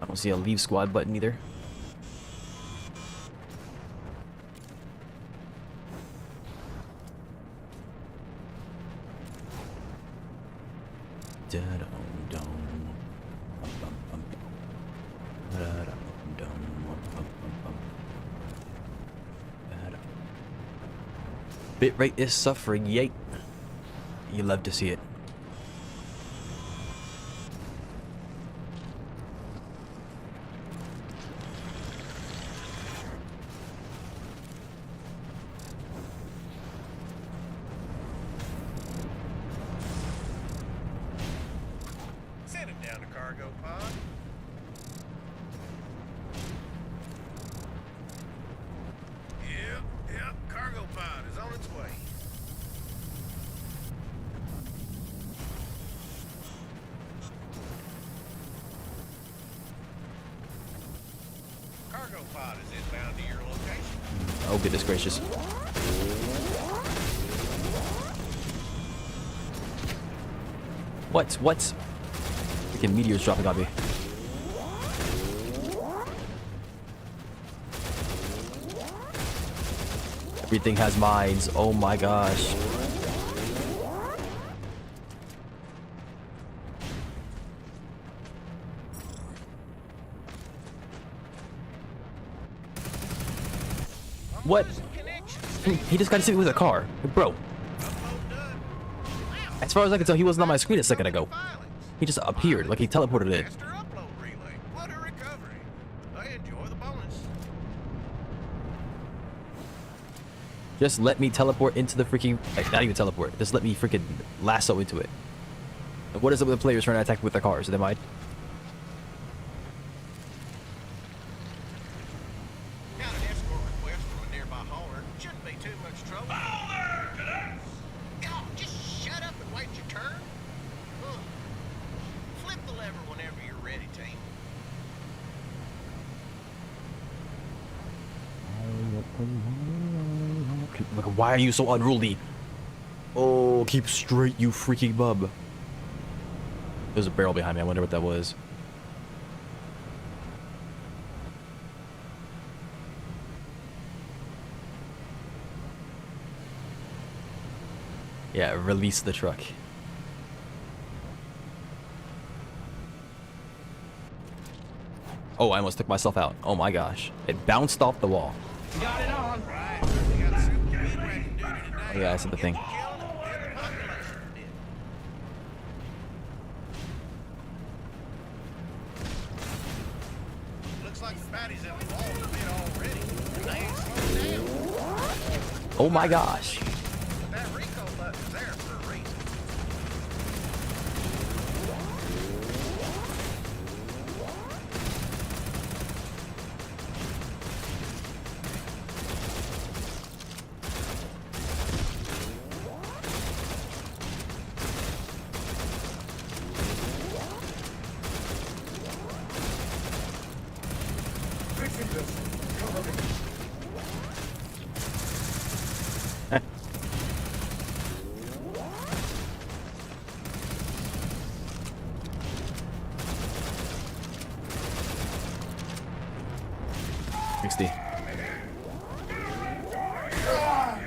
I don't see a leave squad button either. Bitrate is suffering, yay. You love to see it. Send him down to cargo pod. Yep, cargo pod is on its way. Cargo pod is inbound to your location. Oh, goodness gracious. What? Freaking meteors dropping on me. Everything has mines. Oh my gosh. What? He just got to see me with a car. Bro, as far as I can tell, he wasn't on my screen a second ago. He just appeared, like he teleported in. Master upload relay. What a recovery. I enjoy the bonus. Just let me teleport into the freaking... Like, not even teleport. Just let me freaking lasso into it. And what is it with the players trying to attack with their cars? They might. Got an escort request from a nearby hauler. Shouldn't be too much trouble. Y'all, just shut up and wait your turn. Flip the lever whenever you're ready, team. Like, why are you so unruly? Oh, keep straight, you freaking bub. There's a barrel behind me. I wonder what that was. Yeah, release the truck. Oh, I almost took myself out. Oh my gosh. It bounced off the wall. Got it on. Right, we got super speed wagon duty today. Oh yeah, I said the thing. Killing them, and the population did. Looks like the baddies have evolved a bit already. They ain't slowed down. Oh my gosh. But that Rico button's there for a reason.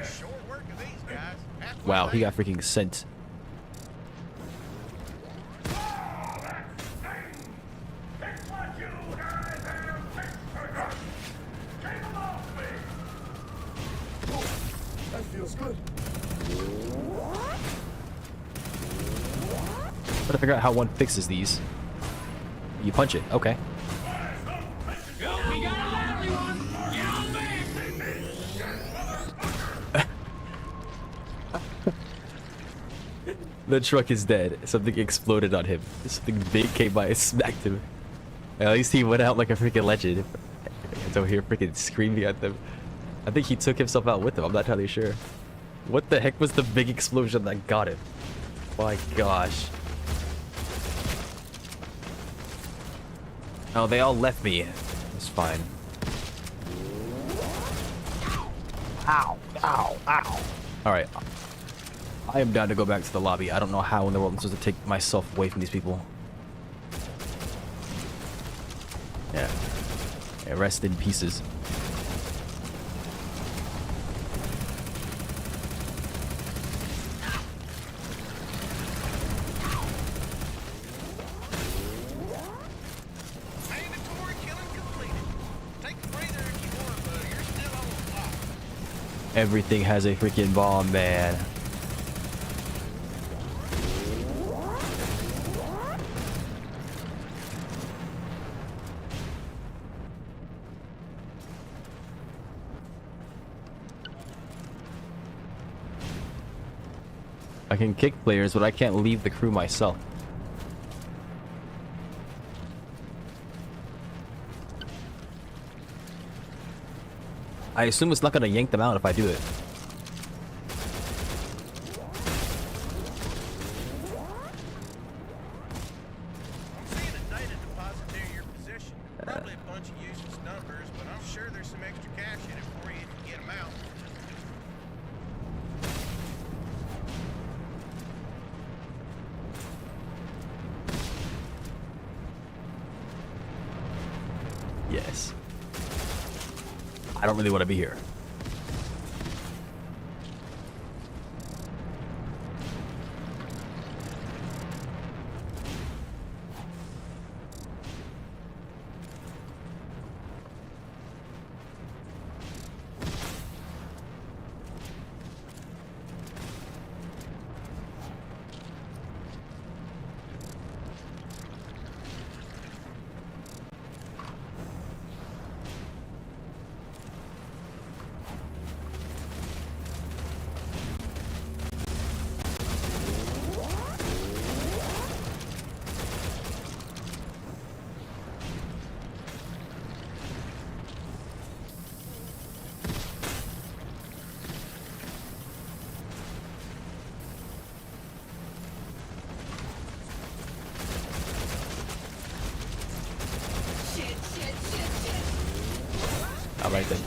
Short work of these guys. Halfway Wow, he there. got freaking sent. That feels good. Gotta figure out how one fixes these. You punch it. Okay. Yo, we got a lively one. Get on back. The truck is dead. Something exploded on him. Something big came by and smacked him. At least he went out like a freaking legend. So here freaking screaming at them. I think he took himself out with him. I'm not entirely sure. What the heck was the big explosion that got him? My gosh. Oh, they all left me. It's fine. Ow, ow, ow. Alright. I am down to go back to the lobby. I don't know how in the world I'm supposed to take myself away from these people. Yeah. Yeah, rest in pieces. Everything has a freaking bomb, man. I can kick players, but I can't leave the crew myself. I assume it's not gonna yank them out if I do it. Seeing a data deposit near your position. Probably a bunch of useless numbers, but I'm sure there's some extra cash in it for you if you get them out. Yes. I don't really want to be here. All right then.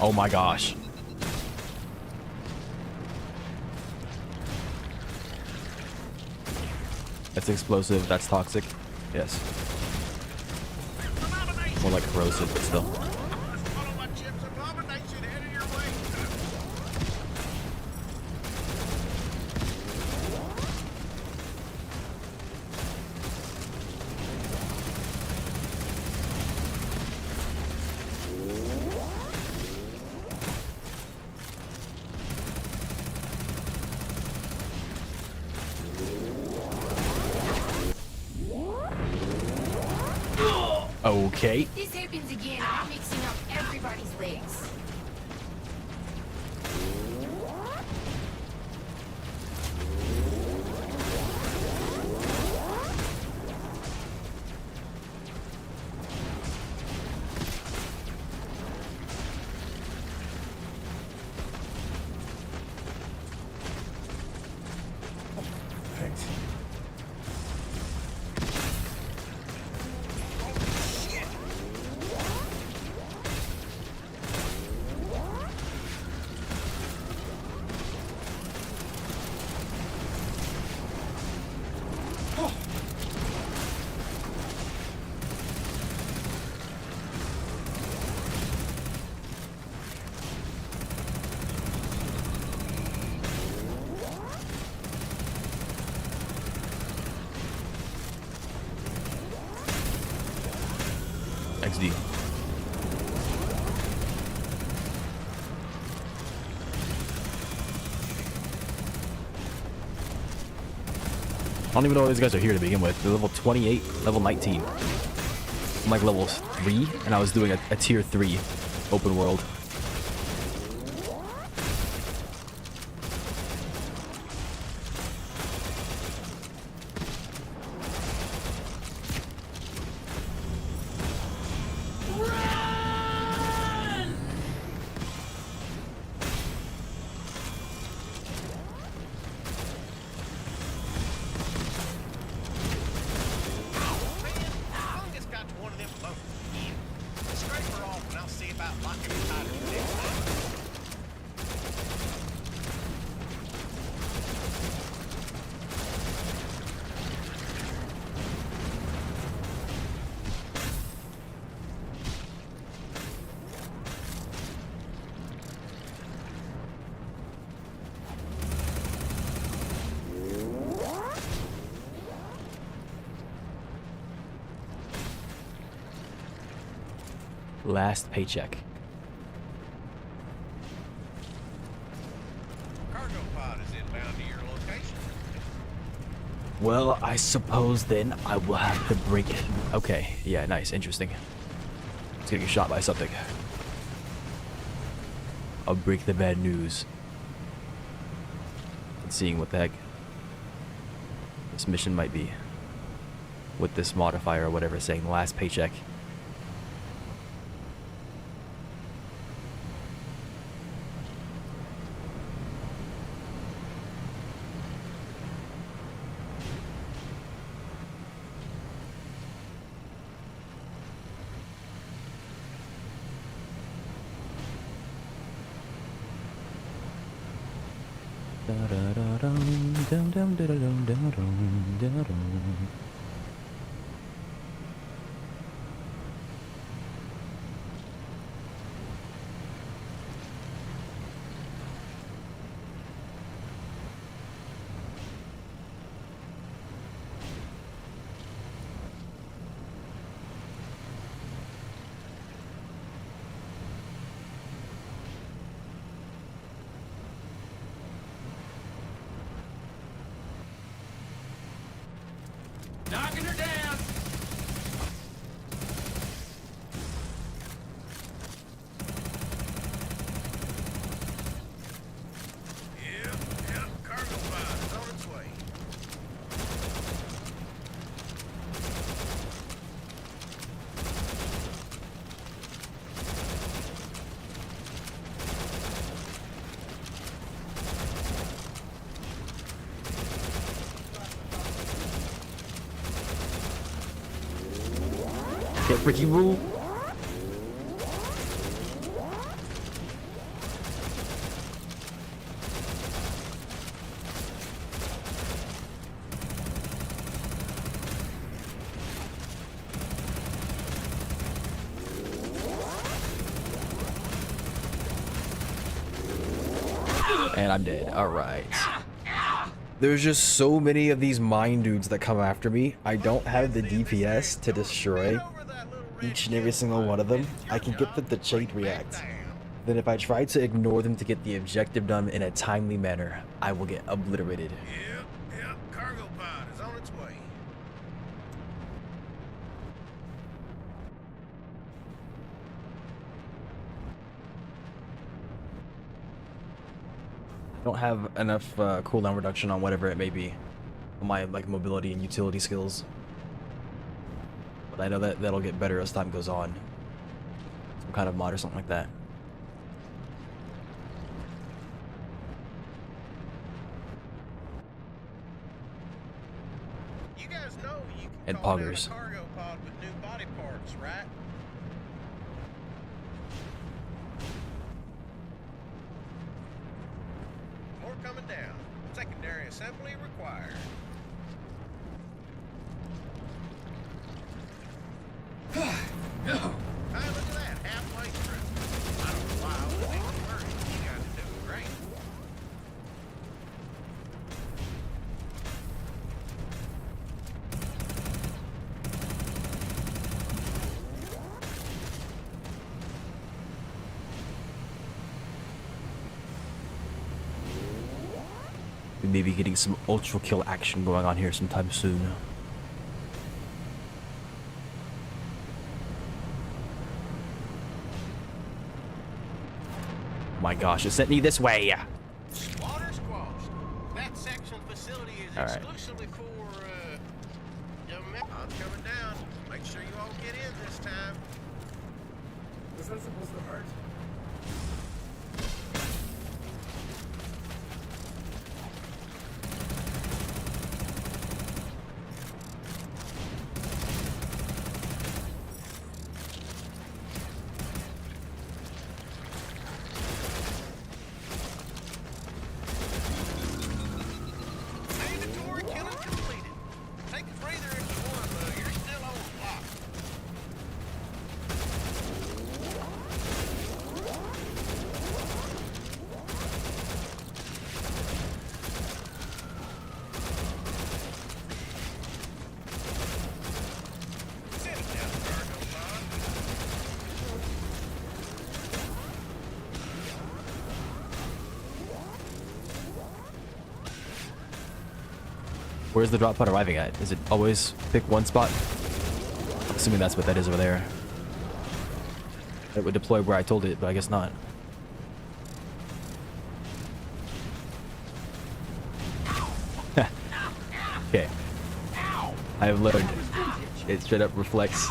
Oh my gosh. That's explosive. That's toxic. Yes. More like corrosive, but still. Follow my chips abomination headed your way. Okay. This happens again. I'm mixing up everybody's legs. XD. I don't even know why these guys are here to begin with. They're level 28, level 19. I'm like level 3, and I was doing a tier 3 open world. Last paycheck. Cargo pod is inbound to your location. Well, I suppose then I will have to break it. Okay, yeah, nice, interesting. It's getting shot by something. I'll break the bad news. And seeing what the heck this mission might be. With this modifier or whatever saying last paycheck. Knocking her down. Yep, cargo pod is on its way. Get Ricky Rule. And I'm dead. Alright. There's just so many of these mine dudes that come after me. I don't have the DPS to destroy each and every single one of them. I can get them to chain react. Then if I try to ignore them to get the objective done in a timely manner, I will get obliterated. Yep, cargo pod is on its way. I don't have enough cooldown reduction on whatever it may be. On my like mobility and utility skills. But I know that that'll get better as time goes on. Some kind of mod or something like that. You guys know you can And call down poggers. a cargo pod with new body parts, right? More coming down. Secondary assembly required. Hey, look at that, halfway through. I don't know why I was even worried. You guys are doing great. We may be getting some ultra kill action going on here sometime soon. My gosh, it sent me this way. Water squashed. That section facility is All right. exclusively for, young men. I'm coming down. Make sure you all get in this time. Was that supposed to hurt? Mandatory killing completed. Take a breather if you want, but you're still on the clock. Where's the drop pod arriving at? Is it always pick one spot? I'm assuming that's what that is over there. It would deploy where I told it, but I guess not. Okay. I have learned. It straight up reflects.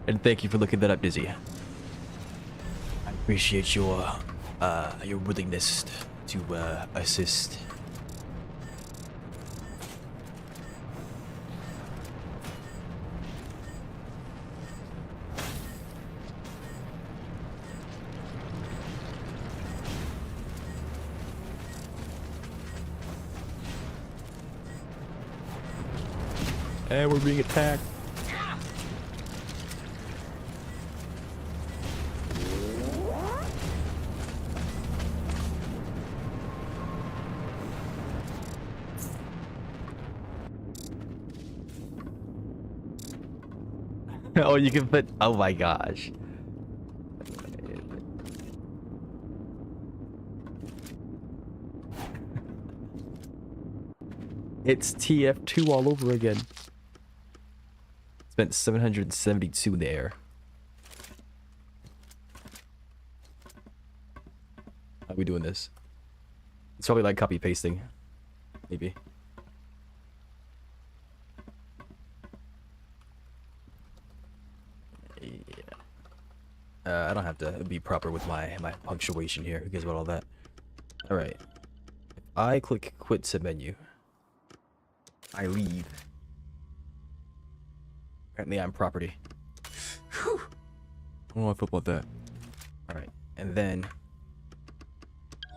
And thank you for looking that up, Dizzy. I appreciate your willingness to assist. And we're being attacked. Oh, you can put. Oh my gosh. It's TF2 all over again. Spent 772 there. How are we doing this? It's probably like copy pasting. Maybe. I don't have to be proper with my punctuation here. Who cares about all that? Alright. If I click quit submenu, I leave. Apparently I'm property. Whew. I don't know how I feel about that. Alright. And then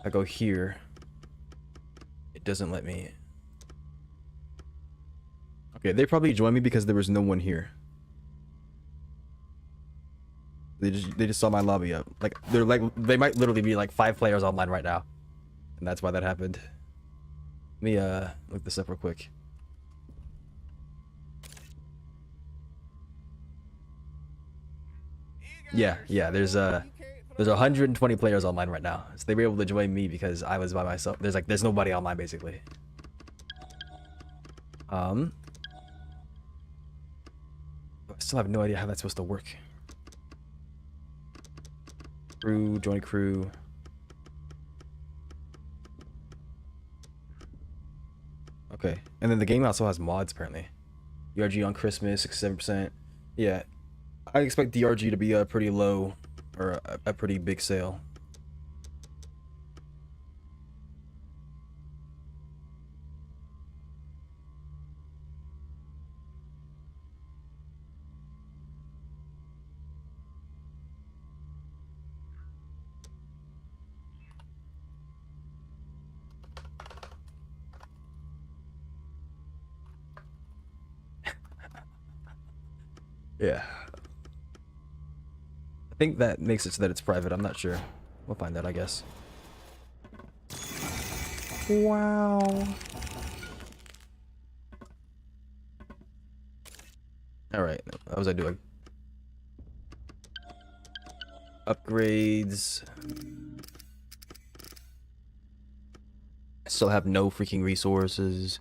I go here. It doesn't let me. Okay, they probably joined me because there was no one here. They just saw my lobby up. Like they might literally be like 5 players online right now. And that's why that happened. Let me look this up real quick. Yeah, there's 120 players online right now. So they were able to join me because I was by myself. There's nobody online basically. I still have no idea how that's supposed to work. Crew, join crew. Okay, and then the game also has mods apparently. DRG on Christmas, 67%. Yeah, I expect DRG to be a pretty low, or a pretty big sale. Yeah. I think that makes it so that it's private. I'm not sure. We'll find out, I guess. Wow. Alright. What was I doing? Upgrades. I still have no freaking resources.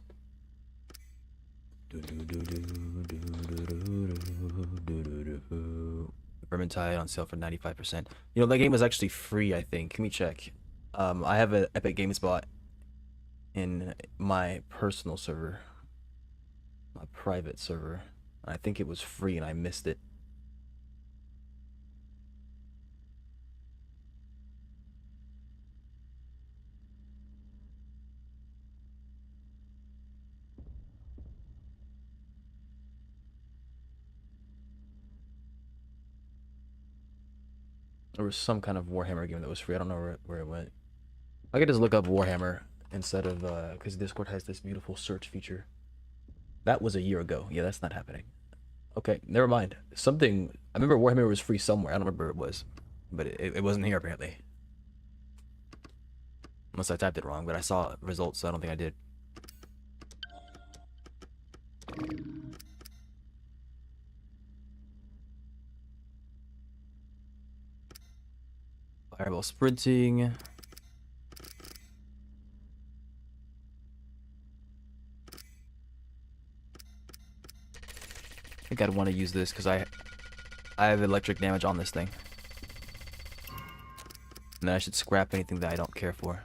Vermintide on sale for 95%. You know, that game was actually free, I think. Let me check. I have an Epic Games bot in my personal server. My private server. I think it was free and I missed it. There was some kind of Warhammer game that was free. I don't know where it went. I could just look up Warhammer instead of, because Discord has this beautiful search feature. That was a year ago. Yeah, that's not happening. Okay, never mind. Something, I remember Warhammer was free somewhere. I don't remember where it was. But it wasn't here, apparently. Unless I typed it wrong, but I saw results, so I don't think I did. Fireball sprinting. I think I'd want to use this because I have electric damage on this thing. And then I should scrap anything that I don't care for.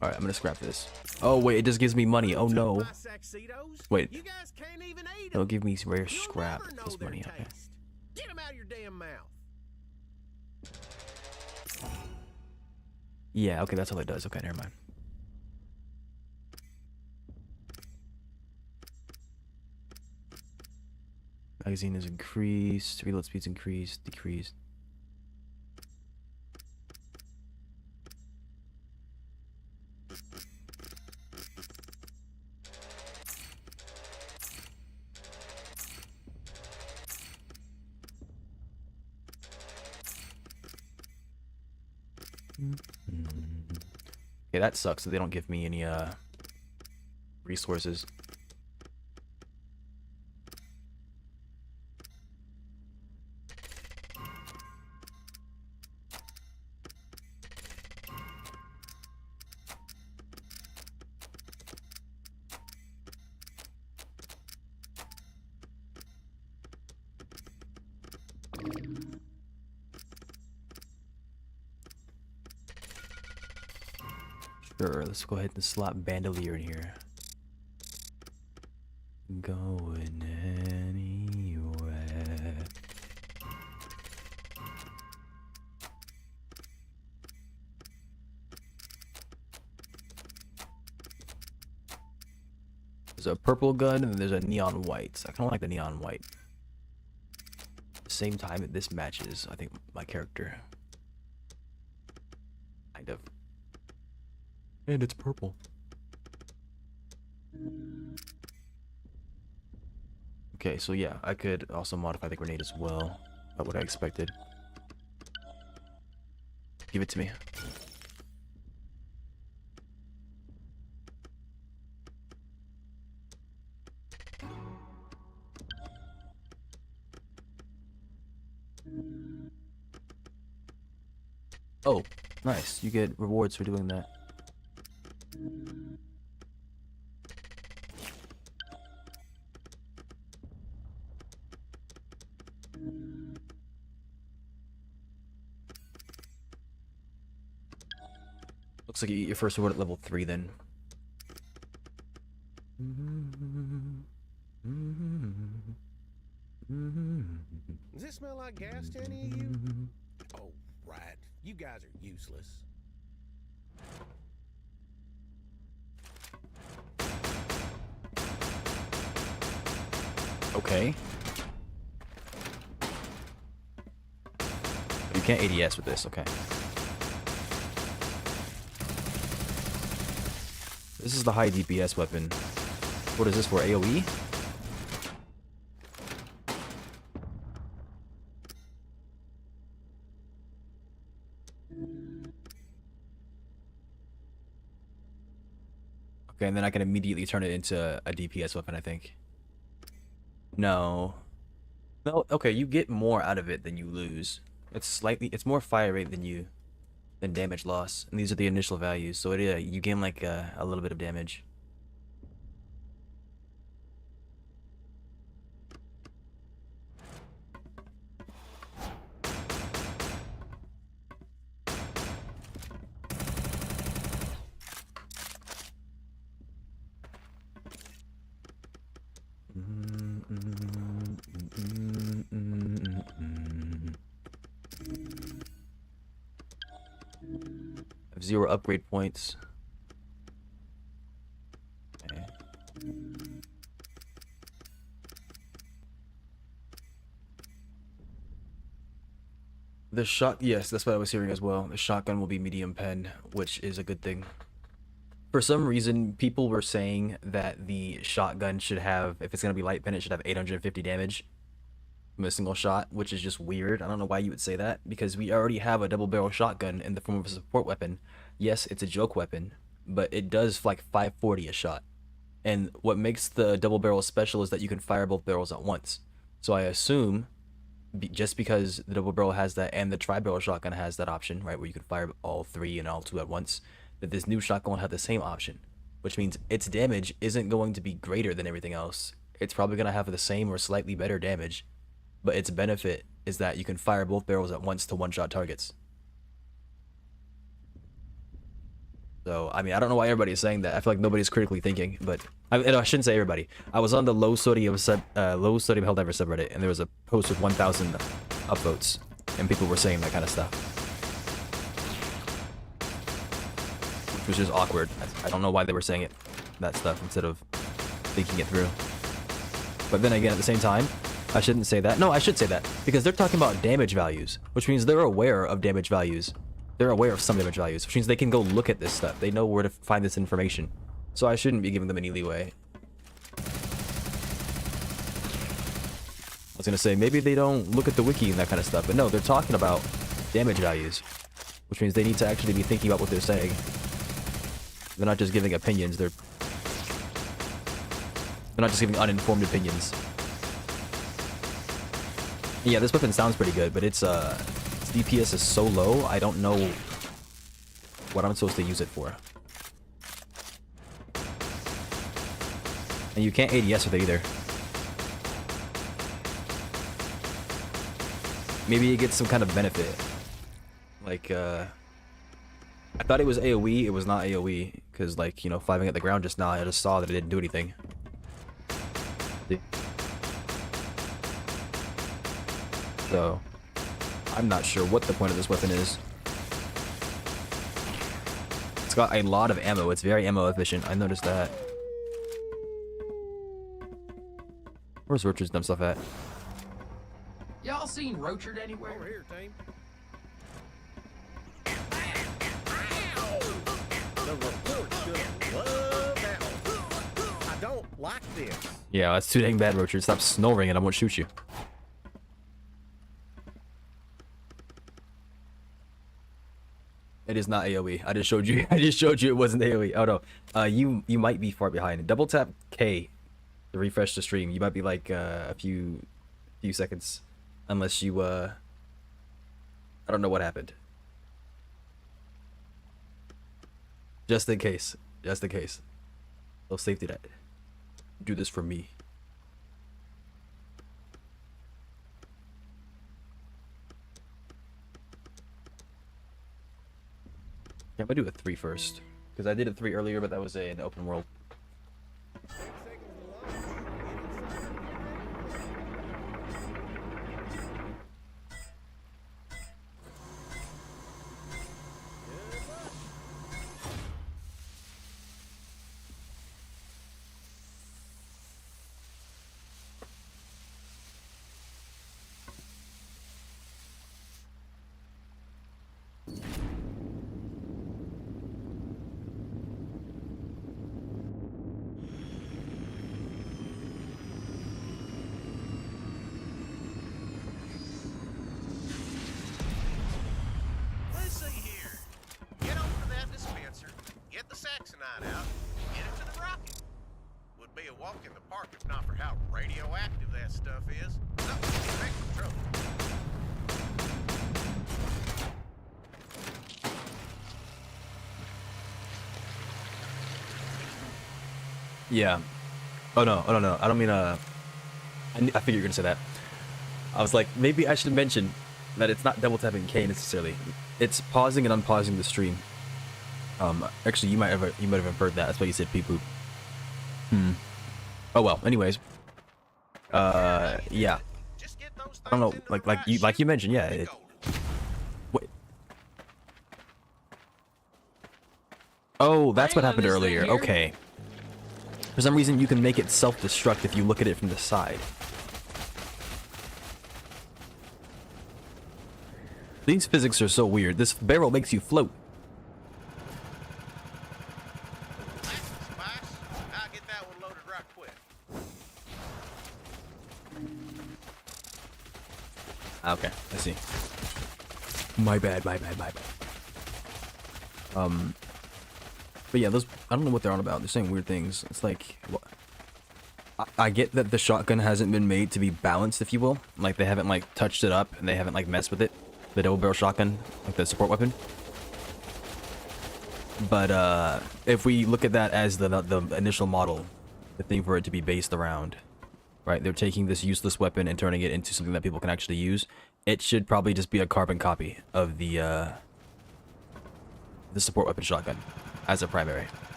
Alright, I'm gonna scrap this. Oh wait, it just gives me money. Oh no. Wait. You guys can't even eat 'em. It'll give me rare You'll scrap. never know This their money, okay. taste. Get 'em out of your damn mouth. Yeah, okay, that's all it does. Okay, never mind. Magazine is increased. Reload speed's increased. Decreased. Okay, that sucks that they don't give me any resources. Sure, let's go ahead and slot Bandolier in here. Going anywhere. There's a purple gun and there's a neon white. I kind of like the neon white. At the same time, this matches, I think, my character. Kind of. And it's purple. Okay, so yeah, I could also modify the grenade as well. About what I expected. Give it to me. Oh, nice. You get rewards for doing that. Looks like you get your first reward at level 3 then. Does it smell like gas to any of you? Oh, right. You guys are useless. Okay. You can't ADS with this, okay. This is the high DPS weapon. What is this for, AoE? Okay, and then I can immediately turn it into a DPS weapon, I think. No. No, okay, you get more out of it than you lose. It's more fire rate than damage loss. And these are the initial values, so you gain like a little bit of damage. I have 0 upgrade points. Okay. The yes, that's what I was hearing as well. The shotgun will be medium pen, which is a good thing. For some reason, people were saying that the shotgun should have, if it's gonna be light pen, it should have 850 damage. from a single shot, which is just weird. I don't know why you would say that, because we already have a double barrel shotgun in the form of a support weapon. Yes, it's a joke weapon, but it does like 540 a shot. And what makes the double barrel special is that you can fire both barrels at once. So I assume just because the double barrel has that and the tri-barrel shotgun has that option, right, where you can fire all three and all two at once, that this new shotgun will have the same option, which means its damage isn't going to be greater than everything else. It's probably going to have the same or slightly better damage, but its benefit is that you can fire both barrels at once to one-shot targets. So, I mean, I don't know why everybody's saying that. I feel like nobody's critically thinking, but I shouldn't say everybody. I was on the low sodium Helldiver subreddit, and there was a post with 1,000 upvotes, and people were saying that kind of stuff, which was just awkward. I don't know why they were saying that stuff instead of thinking it through. But then again, at the same time, I shouldn't say that. No, I should say that, because they're talking about damage values, which means they're aware of damage values. They're aware of some damage values, which means they can go look at this stuff. They know where to find this information. So I shouldn't be giving them any leeway. I was gonna say, maybe they don't look at the wiki and that kind of stuff, but no, they're talking about damage values, which means they need to actually be thinking about what they're saying. They're not just giving opinions, they're not just giving uninformed opinions. Yeah, this weapon sounds pretty good, but its DPS is so low, I don't know what I'm supposed to use it for. And you can't ADS with it either. Maybe it gets some kind of benefit. Like, I thought it was AoE, it was not AoE. Because, like, you know, 5ing at the ground just now, I just saw that it didn't do anything. See? So, I'm not sure what the point of this weapon is. It's got a lot of ammo. It's very ammo efficient. I noticed that. Where's Richard's dumb stuff at? Y'all seen Roachard anywhere? Over here, team. The report's gonna love that one. I don't like this. Yeah, that's too dang bad, Richard. Stop snoring and I won't shoot you. It is not AoE. I just showed you. I just showed you it wasn't AoE. Oh no. You might be far behind. Double tap K to refresh the stream. You might be like a few seconds, unless you I don't know what happened. Just in case. Just in case. So safety net. Do this for me. Yeah, I'm gonna do a 3 first, because I did a 3 earlier, but that was an open world. Let's see here. Get over to that dispenser, get the Saxonite out, get it to the rocket. Would be a walk in the park if not for how radioactive that stuff is. Not with the effect trouble. Yeah. Oh no. Oh no. I don't mean I figured you were gonna say that. I was like, maybe I should mention that it's not double tapping K necessarily. It's pausing and unpausing the stream. Actually, you might have inferred that. That's why you said peep poop. Oh well. Anyways. Yeah. Just get those I don't know. things into the right Like you shape mentioned. Yeah. and It, golden. wait. Oh, that's what Hang on, happened this earlier. thing here. Okay. For some reason, you can make it self-destruct if you look at it from the side. These physics are so weird. This barrel makes you float. That's the spice. I'll get that one loaded right quick. My bad. But yeah, those, I don't know what they're on about. They're saying weird things. It's like, what? I get that the shotgun hasn't been made to be balanced, if you will. Like, they haven't, like, touched it up, and they haven't, like, messed with it. The double barrel shotgun, like the support weapon. But, if we look at that as the initial model, the thing for it to be based around, right? They're taking this useless weapon and turning it into something that people can actually use. It should probably just be a carbon copy of the support weapon shotgun as a primary.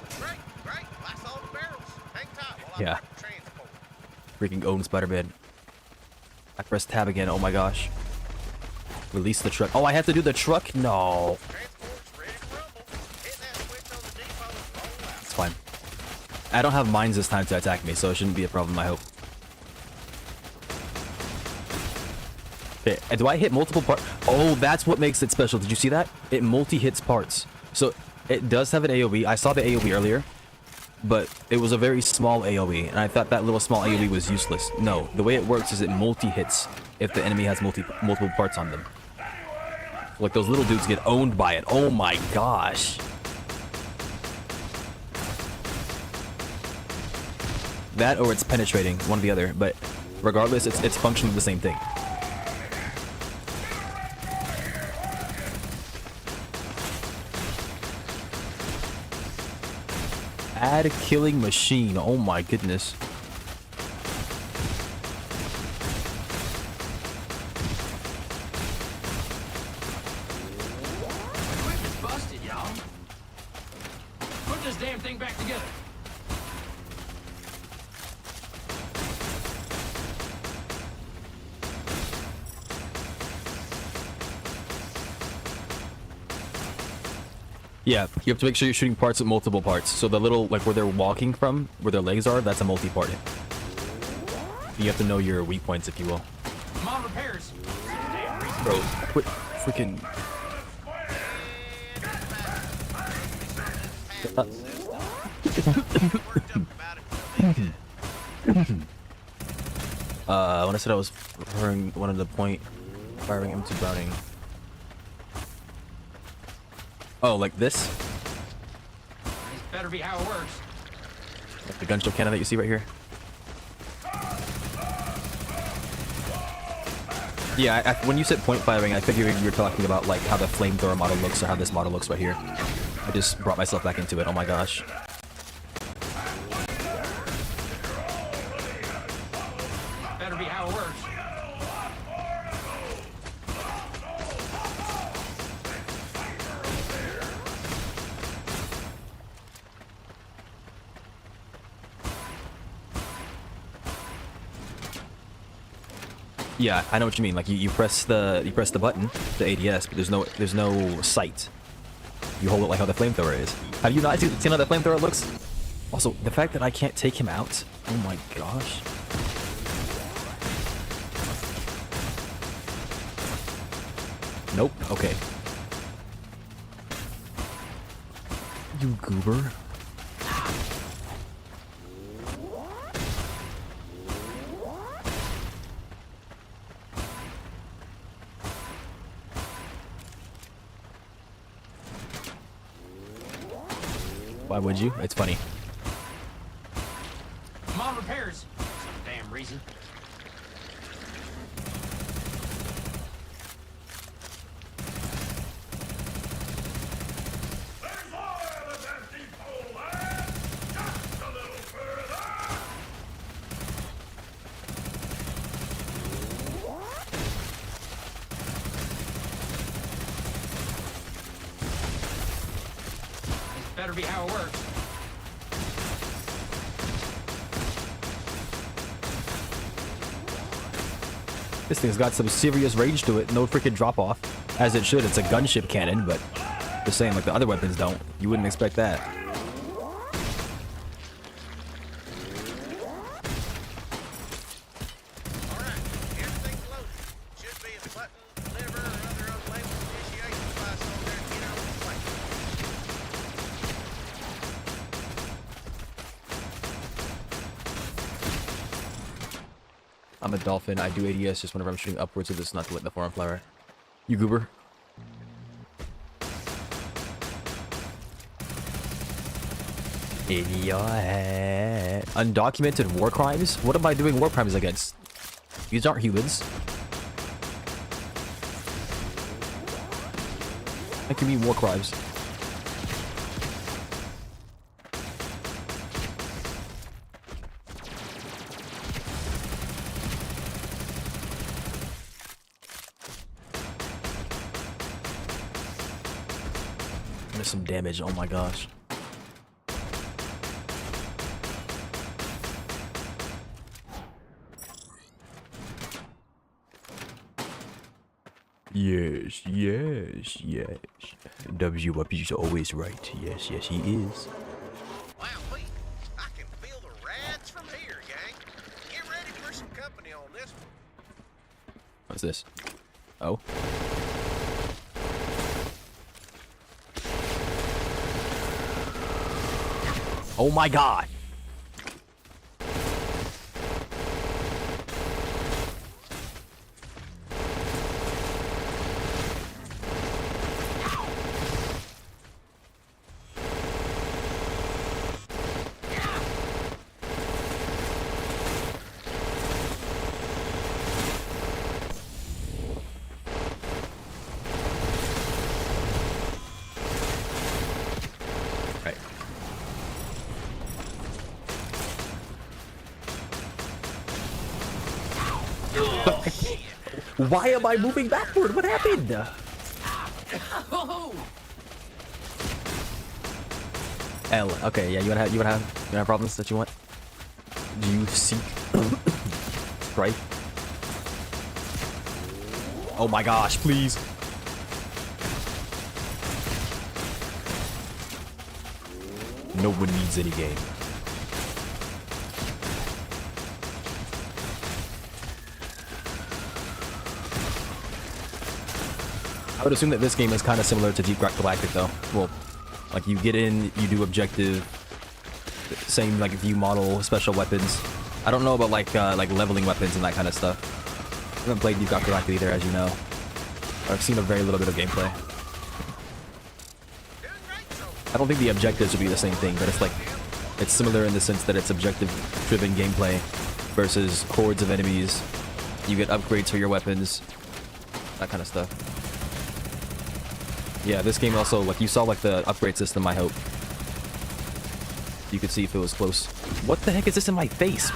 Great. That's all the barrels. Hang tight while I Yeah. mark the transport. Freaking own Spider-Man. I pressed tab again. Oh my gosh. Release the truck. Oh, I have to do the truck? No. Transport's ready to rumble. Hit that switch on the depot and roll out. It's fine. I don't have mines this time to attack me, so it shouldn't be a problem, I hope. Okay, and do I hit multiple parts? Oh, that's what makes it special. Did you see that? It multi-hits parts. So, it does have an AoE. I saw the AoE earlier, but it was a very small AoE, and I thought that little small AoE was useless. No, the way it works is it multi-hits if the enemy has multiple parts on them. Like, those little dudes get owned by it. Oh my gosh. That or it's penetrating, one or the other, but regardless, it's functioning the same thing. Add killing machine. Oh my goodness. Equipment's busted, y'all. Put this damn thing back together. Yeah, you have to make sure you're shooting parts with multiple parts. So the little, like where they're walking from, where their legs are, that's a multi-part hit. You have to know your weak points, if you will. Come on, repairs. Damn reason. Bro, quit freaking... when I said I was firing one of the point, firing M2 Browning. Oh, like this? This better be how it works. Like the gunship cannon that you see right here? Yeah, when you said point firing, I figured you were talking about like how the flamethrower model looks or how this model looks right here. I just brought myself back into it. Oh my gosh. Better be how it works. Yeah, I know what you mean. Like you press the button, the ADS, but there's no sight. You hold it like how the flamethrower is. Have you not seen how the flamethrower looks? Also, the fact that I can't take him out. Oh my gosh. Nope. Okay. You goober. Why would you? It's funny. Come on, repairs. Some damn reason. Better be how it works. This thing's got some serious range to it. No freaking drop off. As it should. It's a gunship cannon, but the same like the other weapons don't. You wouldn't expect that. Alright, everything's loaded. Should be a button, lever, or other unlabeled initiation device on there to get on the plane. I'm a dolphin. I do ADS just whenever I'm shooting upwards, so this is not to let the forearm flower. You goober. In your head. Undocumented war crimes? What am I doing war crimes against? These aren't humans. That can mean war crimes. There's some damage, oh my gosh. Yes, yes, yes. WW's always right. Yes, yes, he is. Wow, Pete, I can feel the rads from here, gang. Get ready for some company on this one. What's this? Oh. Oh my god. Right. Why am I moving backward? What happened? L. Okay, yeah, you wanna have problems that you want? Do you seek strife? Oh my gosh, please. No one needs any game. I would assume that this game is kind of similar to Deep Galactic, though. Well, like you get in, you do objective, same like view model, special weapons. I don't know about like leveling weapons and that kind of stuff. I haven't played Deep Galactic either, as you know. I've seen a very little bit of gameplay. I don't think the objectives would be the same thing, but it's similar in the sense that it's objective-driven gameplay versus hordes of enemies. You get upgrades for your weapons, that kind of stuff. Yeah, this game also, like, you saw, like, the upgrade system, I hope. You could see if it was close. What the heck is this in my face?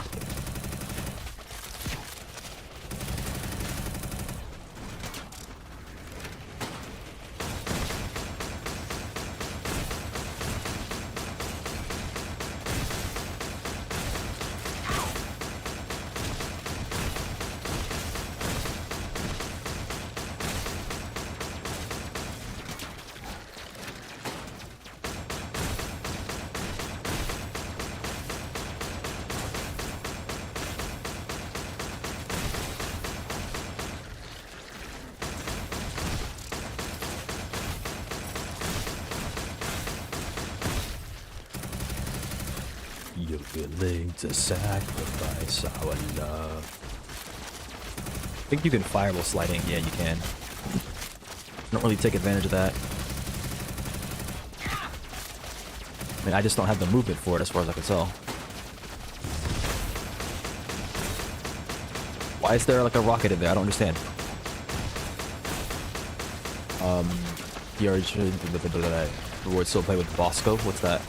You're willing to sacrifice our love. I think you can fireball sliding. Yeah, you can. Don't really take advantage of that. I mean, I just don't have the movement for it as far as I can tell. Why is there like a rocket in there? I don't understand. The origin, reward still play with Bosco. What's that?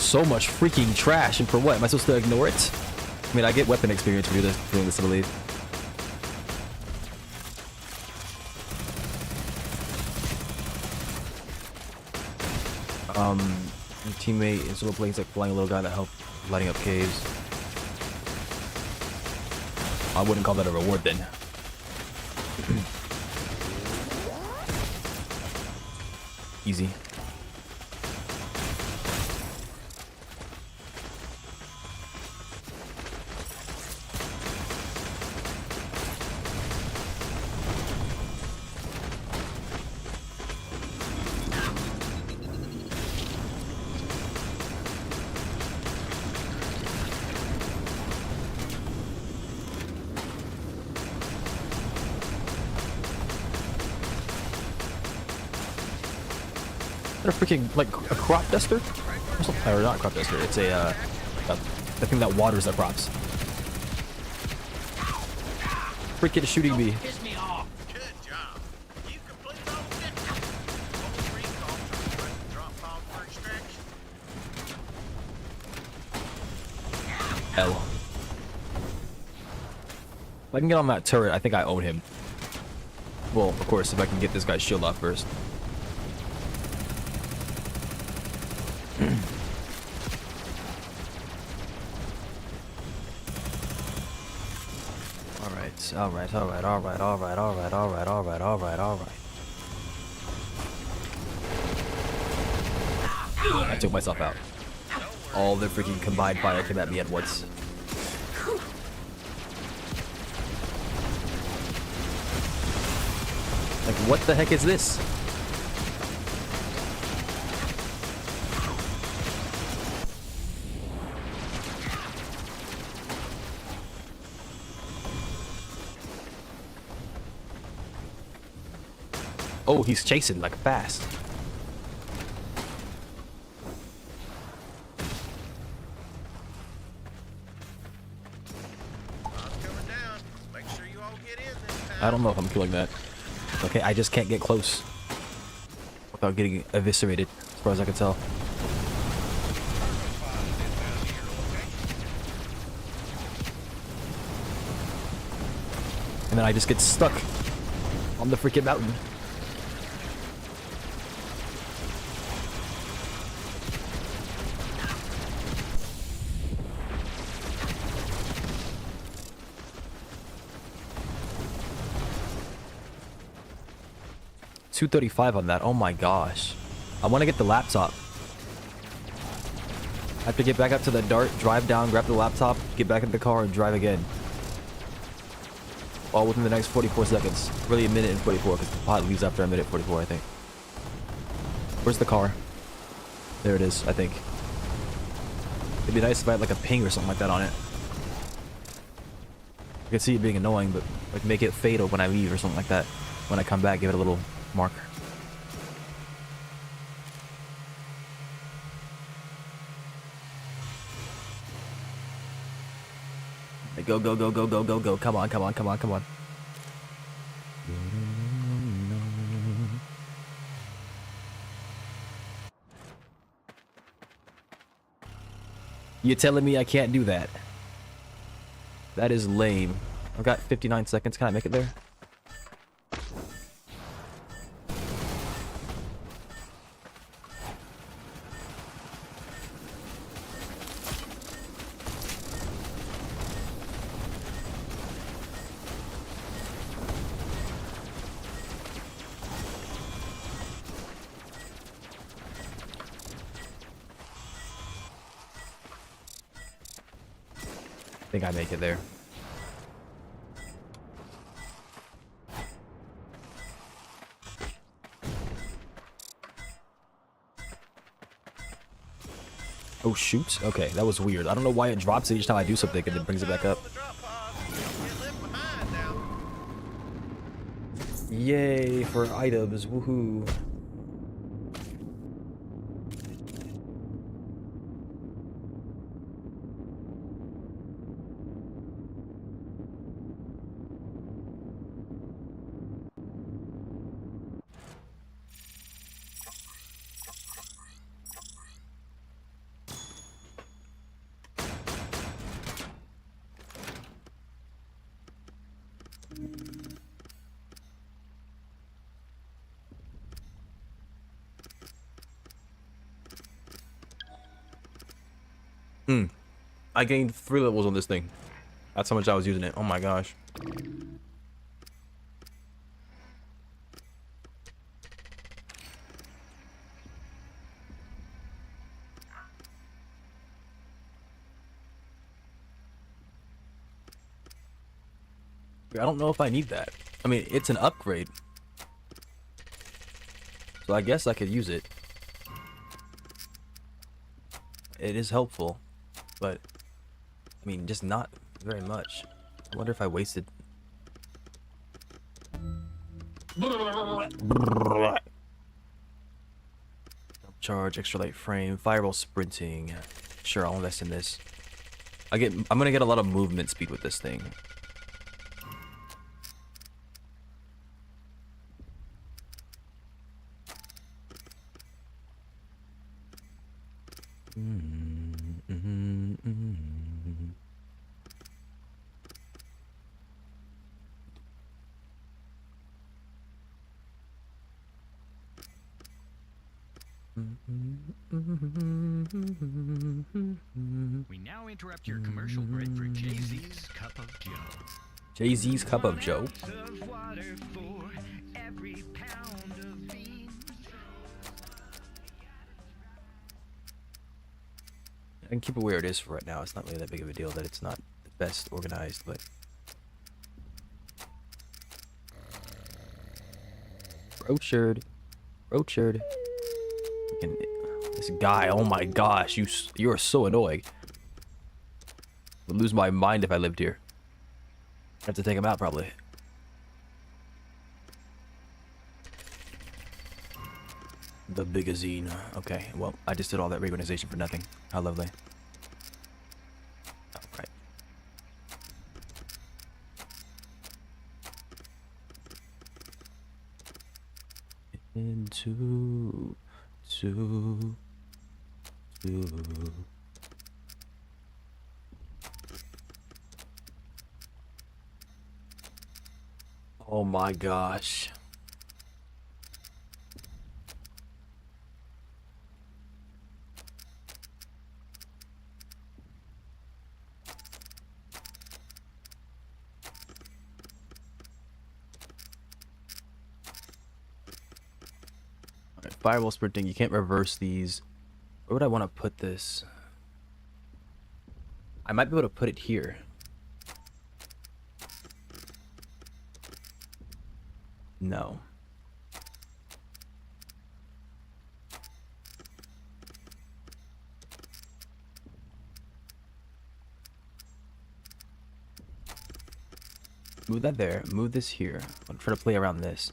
so much freaking trash, and for what? Am I supposed to ignore it? I mean, I get weapon experience for doing this, I believe. Your teammate in solo playing like flying a little guy that helped lighting up caves. I wouldn't call that a reward then. Easy. They're freaking like a crop duster, or something, or not a crop duster. It's the thing that waters the crops. Freaking shooting me. Piss me off. Good job. You completed all the objectives. All recalls are requested drop pod for extraction. L. If I can get on that turret, I think I own him. Well, of course, if I can get this guy's shield off first. Alright. I took myself out. All the freaking combined fire came at me at once. Like, what the heck is this? Oh, he's chasing like fast. I'm coming down. Make sure you all get in this time. I don't know if I'm killing that. Okay, I just can't get close without getting eviscerated, as far as I can tell. And then I just get stuck on the freaking mountain. $235 on that. Oh my gosh. I want to get the laptop. I have to get back up to the dart, drive down, grab the laptop, get back in the car, and drive again. All within the next 44 seconds. Really a minute and 44, because the pod leaves after a minute 44, I think. Where's the car? There it is, I think. It'd be nice if I had like a ping or something like that on it. I could see it being annoying, but like make it fatal when I leave or something like that. When I come back, give it a little marker. Go, go, go, go, go, go, go. Come on, come on, come on, come on. You telling me I can't do that? That is lame. I've got 59 seconds. Can I make it there? I think I make it there. Oh shoot. Okay, that was weird. I don't know why it drops it each time I do something and it brings it back up. The drop pod. Get left behind now. Yay for items. Woohoo. I gained 3 levels on this thing. That's how much I was using it. Oh my gosh. I don't know if I need that. I mean, it's an upgrade. So I guess I could use it. It is helpful. But, I mean, just not very much. I wonder if I wasted... Charge, extra light frame, fireball sprinting. Sure, I'll invest in this. I'm gonna get a lot of movement speed with this thing. We now interrupt your commercial break for Jay-Z's Cup of Joe. Jay-Z's Cup of Joe. Of water for every pound of beans. I can keep it where it is for right now. It's not really that big of a deal that it's not the best organized, but... Roachard. Roachard. This guy, oh my gosh, you're so annoying. Would lose my mind if I lived here. I have to take him out probably. The Bigazine. Okay, well, I just did all that reorganization for nothing. How lovely. Alright. Into... Two. Oh my gosh. Alright, fireball sprinting, you can't reverse these. Where would I want to put this? I might be able to put it here. No. Move that there. Move this here. I'll try to play around this.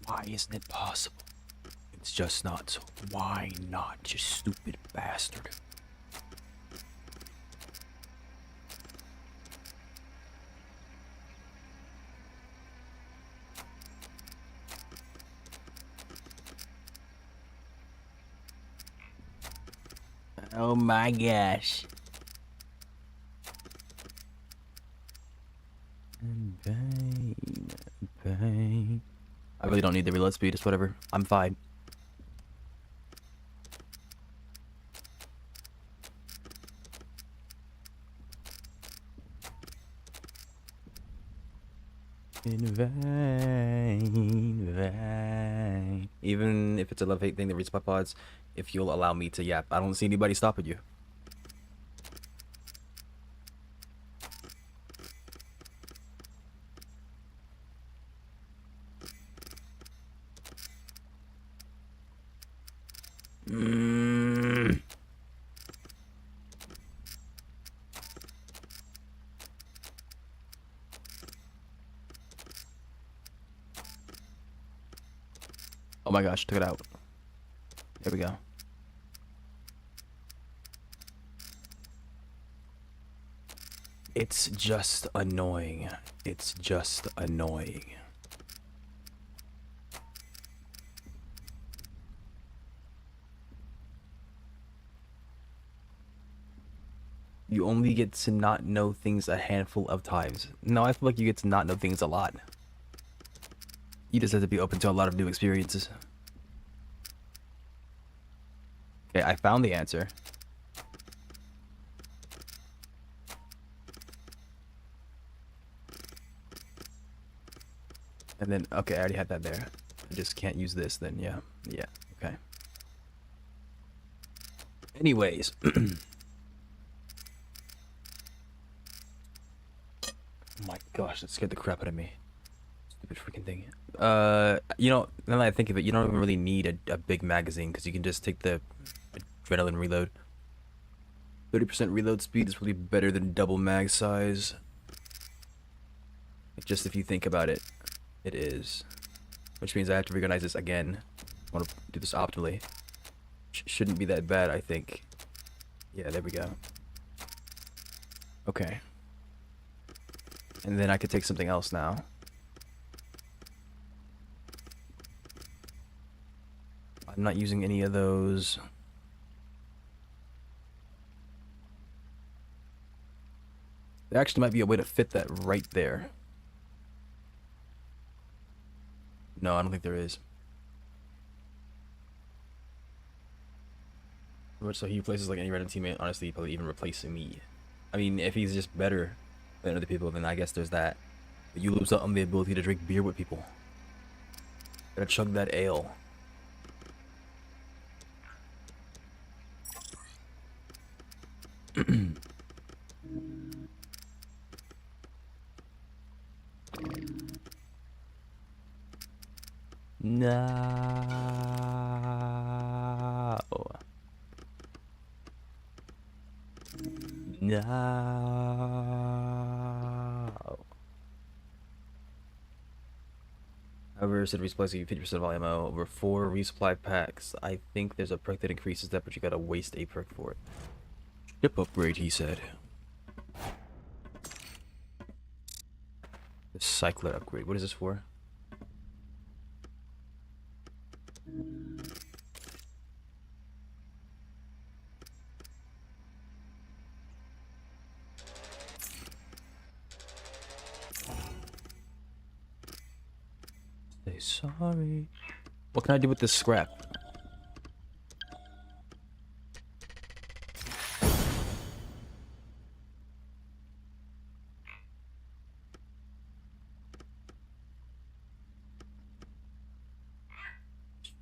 Why isn't it possible? It's just not, so why not, you stupid bastard? Oh my gosh. Bang. I really don't need the reload speed, it's whatever. I'm fine. In vain. Even if it's a love hate thing that reads my pods, if you'll allow me to yap, I don't see anybody stopping you. Oh my gosh, took it out. There we go. It's just annoying. It's just annoying. You only get to not know things a handful of times. No, I feel like you get to not know things a lot. You just have to be open to a lot of new experiences. Okay, I found the answer. And then, okay, I already had that there. I just can't use this then, yeah. Yeah, okay. Anyways. Oh my gosh, that scared the crap out of me. Stupid freaking thing. You know, now that I think of it, you don't even really need a big magazine because you can just take the adrenaline reload. 30% reload speed is really better than double mag size. Just if you think about it, it is. Which means I have to reorganize this again. I want to do this optimally. Shouldn't be that bad, I think. Yeah, there we go. Okay. And then I could take something else now. I'm not using any of those. There actually might be a way to fit that right there. No, I don't think there is. So he replaces like any random teammate, honestly, probably even replacing me. I mean, if he's just better than other people, then I guess there's that. But you lose out on the ability to drink beer with people. Gotta chug that ale. No. No. However, instead of resupplying 50% of all ammo over 4 resupply packs, I think there's a perk that increases that, but you gotta waste a perk for it. Ship upgrade, he said. The cycler upgrade. What is this for? Say sorry. What can I do with this scrap?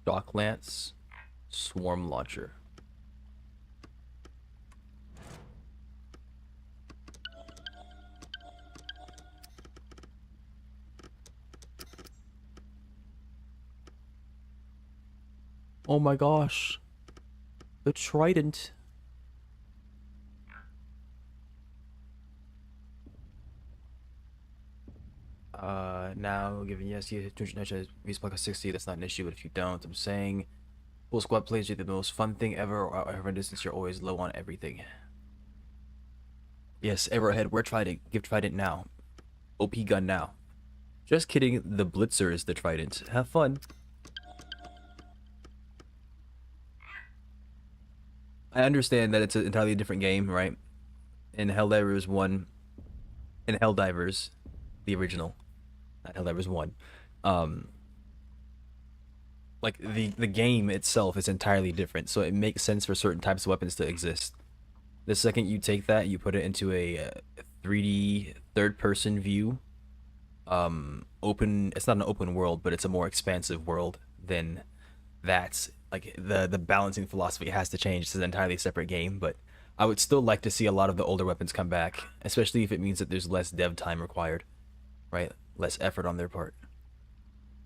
Shock lance, swarm launcher. Oh my gosh. The trident. Now given yes, you 200 respawn of 60, that's not an issue, but if you don't, I'm saying full squad plays you the most fun thing ever, or however distance you're always low on everything. Yes, Arrowhead, we're trident. Give trident now. OP gun now. Just kidding, the Blitzer is the trident. Have fun. I understand that it's an entirely different game, right? In Helldivers 1, in Helldivers, the original, not Helldivers 1, like the game itself is entirely different, so it makes sense for certain types of weapons to exist. The second you take that, you put it into a 3D third-person view, open. It's not an open world, but it's a more expansive world. Then that's like the balancing philosophy has to change. It's an entirely separate game, but I would still like to see a lot of the older weapons come back, especially if it means that there's less dev time required, right? Less effort on their part.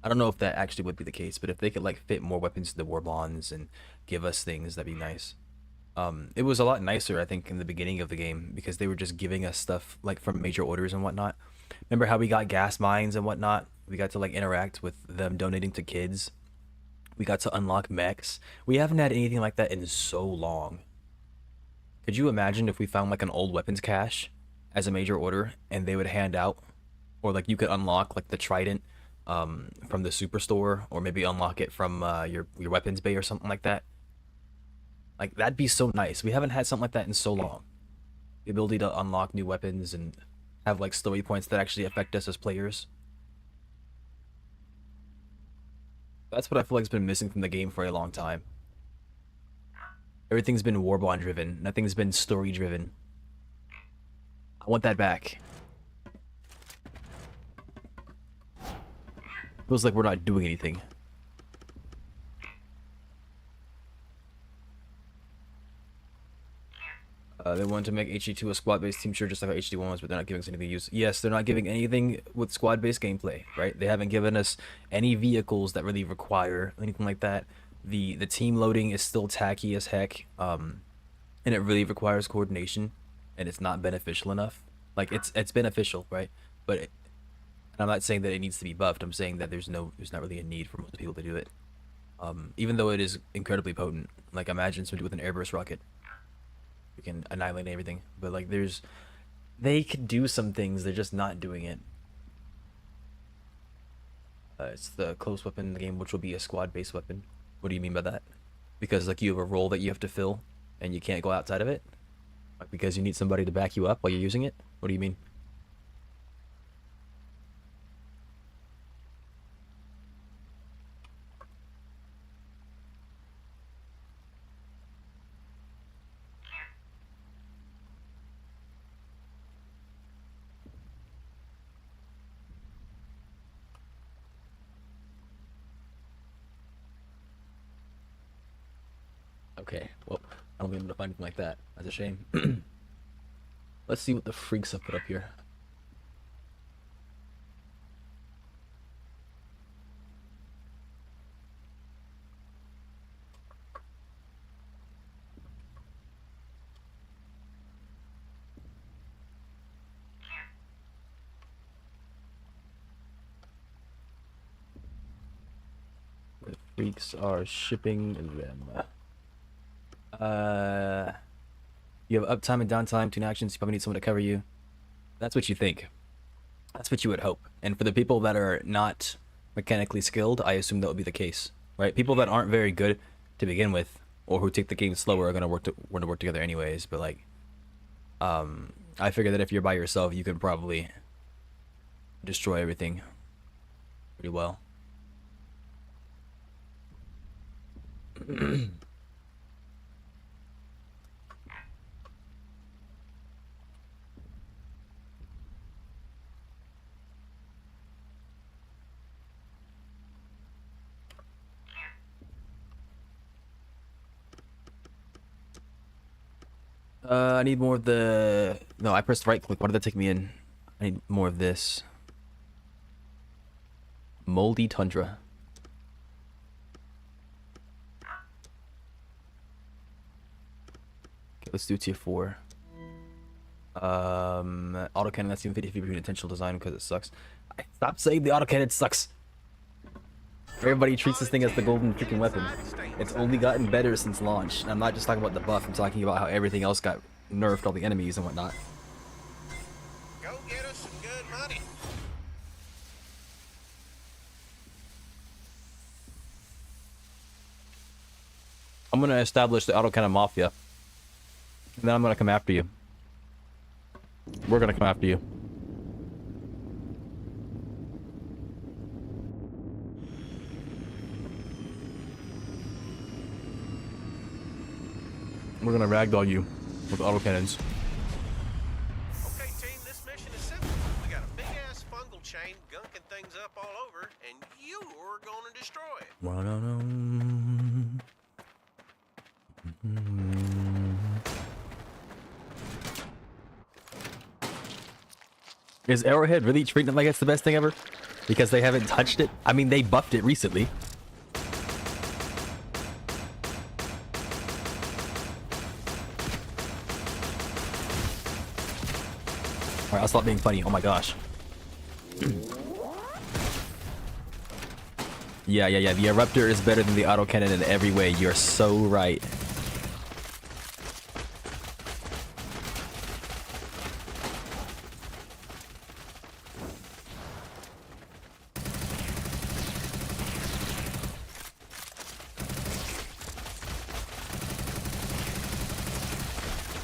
I don't know if that actually would be the case, but if they could like fit more weapons to the war bonds and give us things, that'd be nice. It was a lot nicer, I think, in the beginning of the game because they were just giving us stuff like from major orders and whatnot. Remember how we got gas mines and whatnot? We got to like interact with them donating to kids. We got to unlock mechs. We haven't had anything like that in so long. Could you imagine if we found like an old weapons cache as a major order and they would hand out, or like you could unlock like the trident from the superstore, or maybe unlock it from your weapons bay or something like that? Like that'd be so nice. We haven't had something like that in so long. The ability to unlock new weapons and have like story points that actually affect us as players. That's what I feel like has been missing from the game for a long time. Everything's been Warbond driven. Nothing's been story driven. I want that back. Feels like we're not doing anything. They want to make HD2 a squad-based team, sure, just like how HD1 was, but they're not giving us anything to use. Yes, they're not giving anything with squad-based gameplay, right? They haven't given us any vehicles that really require anything like that. The team loading is still tacky as heck, and it really requires coordination, and it's not beneficial enough. Like, it's beneficial, right? But and I'm not saying that it needs to be buffed. I'm saying that there's not really a need for most people to do it. Even though it is incredibly potent. Like, imagine somebody with an airburst rocket. We can annihilate everything, but like they could do some things, they're just not doing it. It's the close weapon in the game, which will be a squad based weapon. What do you mean by that? Because like you have a role that you have to fill and you can't go outside of it, like because you need somebody to back you up while you're using it? What do you mean? Okay, well, I don't think I'm gonna find anything like that. That's a shame. Let's see what the freaks have put up here. The freaks are shipping them. You have uptime and downtime between actions. You probably need someone to cover you. That's what you think. That's what you would hope. And for the people that are not mechanically skilled, I assume that would be the case, right? People that aren't very good to begin with, or who take the game slower, are gonna want to work together anyways. But like, I figure that if you're by yourself, you could probably destroy everything pretty well. I need more of the... No, I pressed right click. Why did that take me in? I need more of this. Moldy Tundra. Okay, let's do tier 4. Autocannon, that's even 50 between intentional design because it sucks. Stop saying the autocannon sucks. Everybody treats this thing as the golden freaking weapon. It's only gotten better since launch. And I'm not just talking about the buff, I'm talking about how everything else got nerfed, all the enemies and whatnot. Go get us some good money. I'm gonna establish the autocannon mafia. And then I'm gonna come after you. We're gonna come after you. We're gonna ragdoll you with autocannons. Okay, team, this mission is simple. We got a big-ass fungal chain gunking things up all over, and you're gonna destroy it. Is Arrowhead really treating it like it's the best thing ever? Because they haven't touched it? I mean, they buffed it recently. Alright, I'll stop being funny. Oh my gosh. Yeah. The Eruptor is better than the autocannon in every way. You're so right.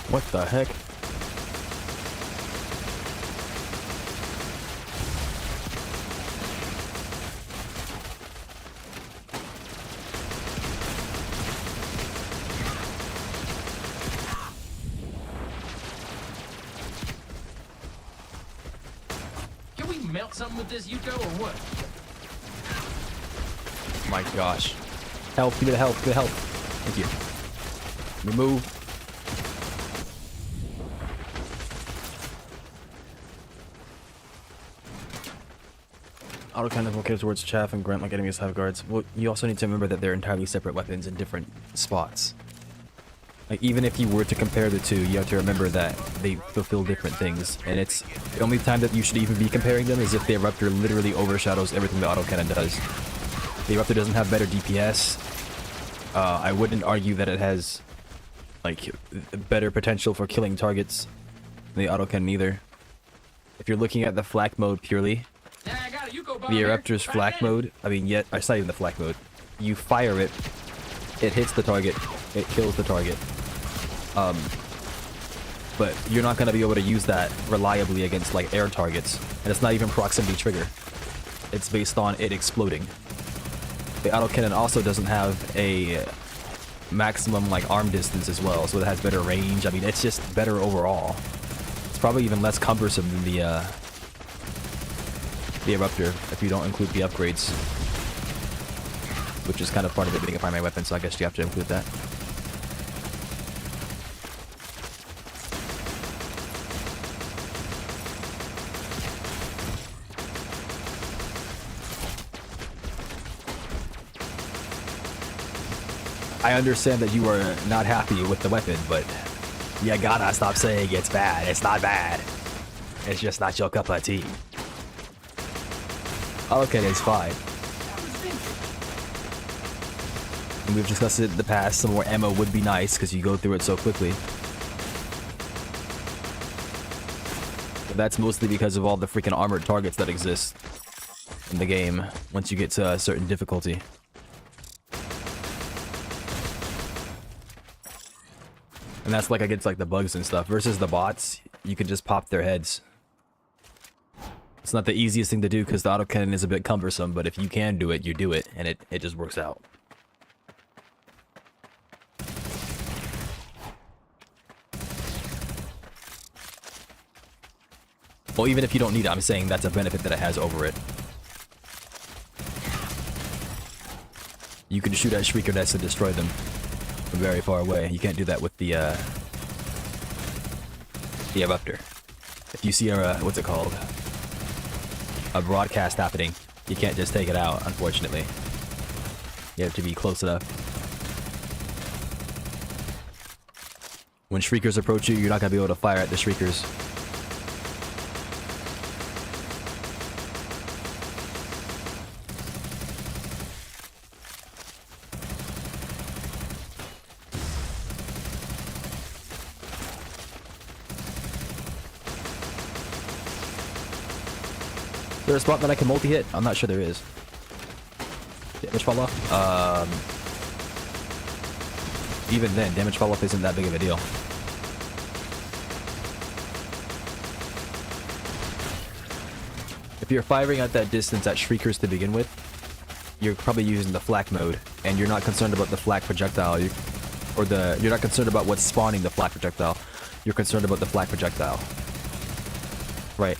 What the heck? something with this Yuko or what? My gosh. Help, give me the help, give me the help. Thank you. Let me move. Autocannon will carry towards chaff and grunt like enemies have guards. Well, you also need to remember that they're entirely separate weapons in different spots. Like, even if you were to compare the two, you have to remember that they fulfill different things. And it's the only time that you should even be comparing them is if the Eruptor literally overshadows everything the autocannon does. The Eruptor doesn't have better DPS. I wouldn't argue that it has, like, better potential for killing targets than the autocannon either. If you're looking at the flak mode purely, Yeah, I got a Yuko bomb the here. Eruptor's flak mode, I mean, yet, it's not even the flak mode. You fire it, it hits the target, it kills the target. But you're not going to be able to use that reliably against, like, air targets. And it's not even proximity trigger. It's based on it exploding. The autocannon also doesn't have a maximum, like, arm distance as well, so it has better range. I mean, it's just better overall. It's probably even less cumbersome than the Eruptor, if you don't include the upgrades. Which is kind of part of it being a primary weapon, so I guess you have to include that. I understand that you are not happy with the weapon, but you gotta stop saying it's bad. It's not bad. It's just not your cup of tea. Okay, it's fine. And we've discussed it in the past. Some more ammo would be nice because you go through it so quickly. But that's mostly because of all the freaking armored targets that exist in the game once you get to a certain difficulty. And that's like against like the bugs and stuff. Versus the bots, you can just pop their heads. It's not the easiest thing to do because the autocannon is a bit cumbersome, but if you can do it, you do it, and it just works out. Well, even if you don't need it, I'm saying that's a benefit that it has over it. You can shoot at Shrieker nests and destroy them from very far away. You can't do that with the Eruptor. If you see a, what's it called? A broadcast happening, you can't just take it out, unfortunately. You have to be close enough. When Shriekers approach you, you're not going to be able to fire at the Shriekers. Is there a spot that I can multi-hit? I'm not sure there is. Damage fall off? Even then, damage fall off isn't that big of a deal. If you're firing at that distance at Shriekers to begin with, you're probably using the flak mode, and you're not concerned about the flak projectile, you're not concerned about what's spawning the flak projectile. You're concerned about the flak projectile. Right.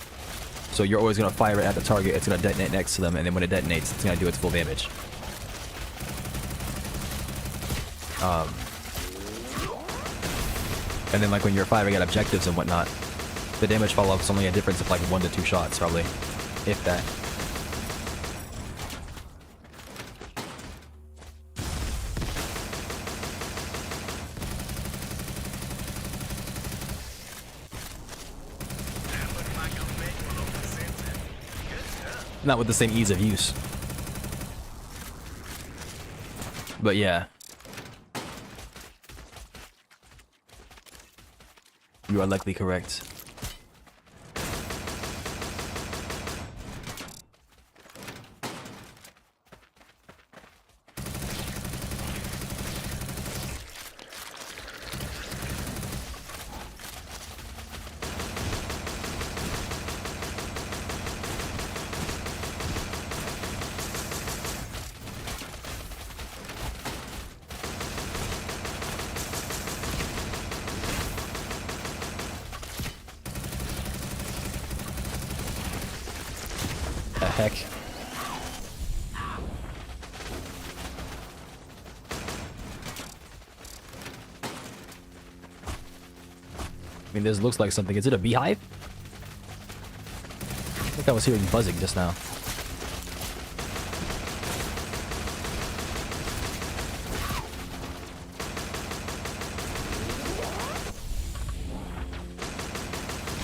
So you're always going to fire it at the target, it's going to detonate next to them, and then when it detonates, it's going to do its full damage. And then like when you're firing at objectives and whatnot, the damage fall-off is only a difference of like 1 to 2 shots, probably. If that. Not with the same ease of use. But yeah. You are likely correct. The heck? I mean, this looks like something. Is it a beehive? I think I was hearing buzzing just now.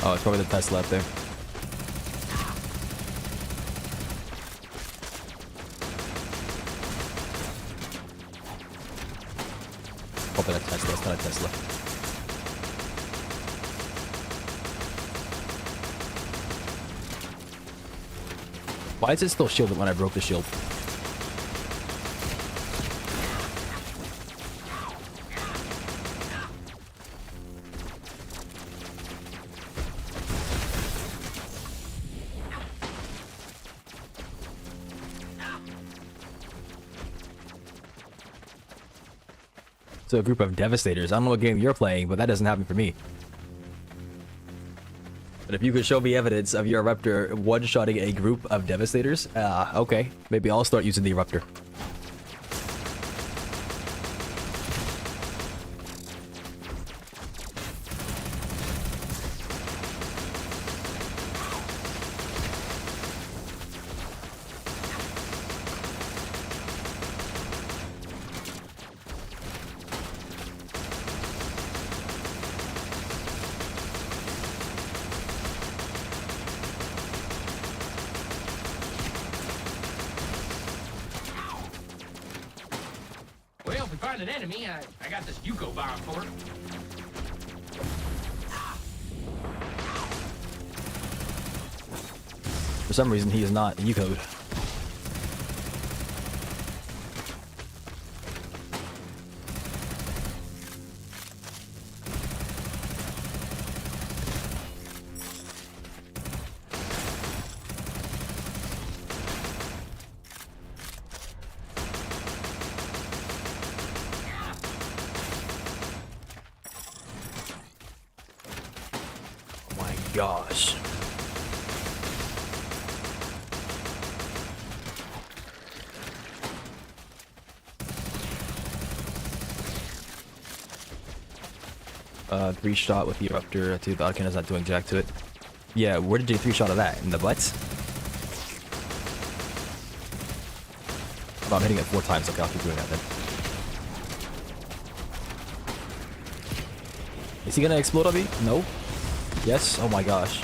Oh, it's probably the Tesla up there. Hoping a Tesla. It's not a Tesla. Why is it still shielded when I broke the shield? So a group of devastators. I don't know what game you're playing, but that doesn't happen for me. But if you could show me evidence of your Eruptor one-shotting a group of devastators, okay. Maybe I'll start using the Eruptor. Well, if we find an enemy, I got this Yuko bomb for it. For some reason, he is not U-code. Gosh. Three-shot with the Eruptor. Dude, the Autocannon is not doing jack to it. Yeah, where did you three-shot of that? In the butts? Oh, I'm hitting it 4 times. Okay, I'll keep doing that then. Is he gonna explode on me? No. Yes? Oh my gosh.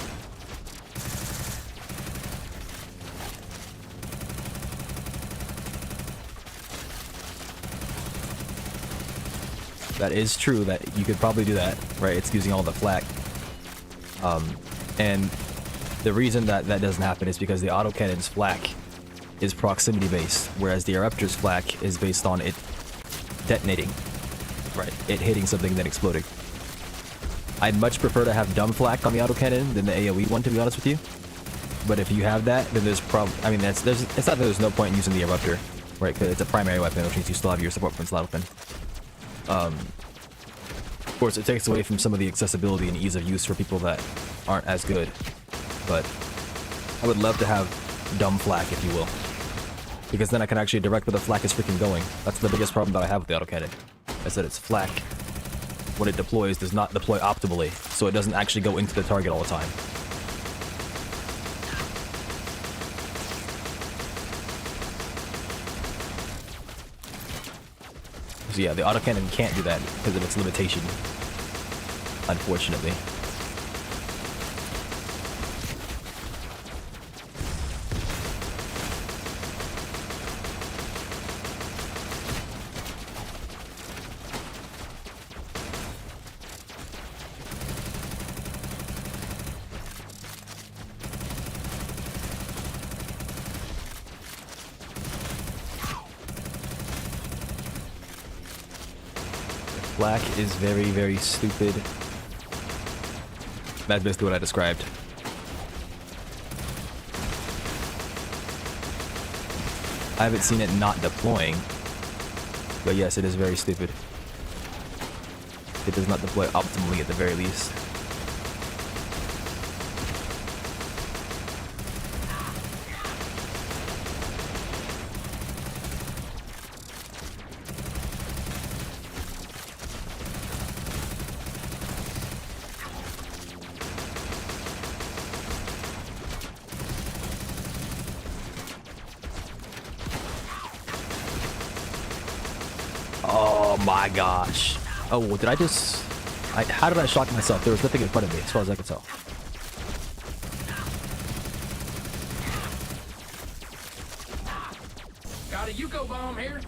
That is true that you could probably do that, right? It's using all the flak. And the reason that that doesn't happen is because the autocannon's flak is proximity based, whereas the Eruptor's flak is based on it detonating, right? It hitting something then exploding. I'd much prefer to have dumb flak on the autocannon than the AoE one, to be honest with you. But if you have that, then there's I mean, it's not that there's no point in using the Eruptor, right? Because it's a primary weapon, which means you still have your support points open. Of course, it takes away from some of the accessibility and ease of use for people that aren't as good. But I would love to have dumb flak, if you will. Because then I can actually direct where the flak is freaking going. That's the biggest problem that I have with the autocannon. I said it's flak. When it deploys, does not deploy optimally, so it doesn't actually go into the target all the time. So yeah, the autocannon can't do that because of its limitation, unfortunately. Black is very, very stupid. That's basically what I described. I haven't seen it not deploying, but yes, it is very stupid. It does not deploy optimally at the very least. my gosh. Oh, did I just... how did I shock myself? There was nothing in front of me, as far as I can tell. Got a Yuko bomb here.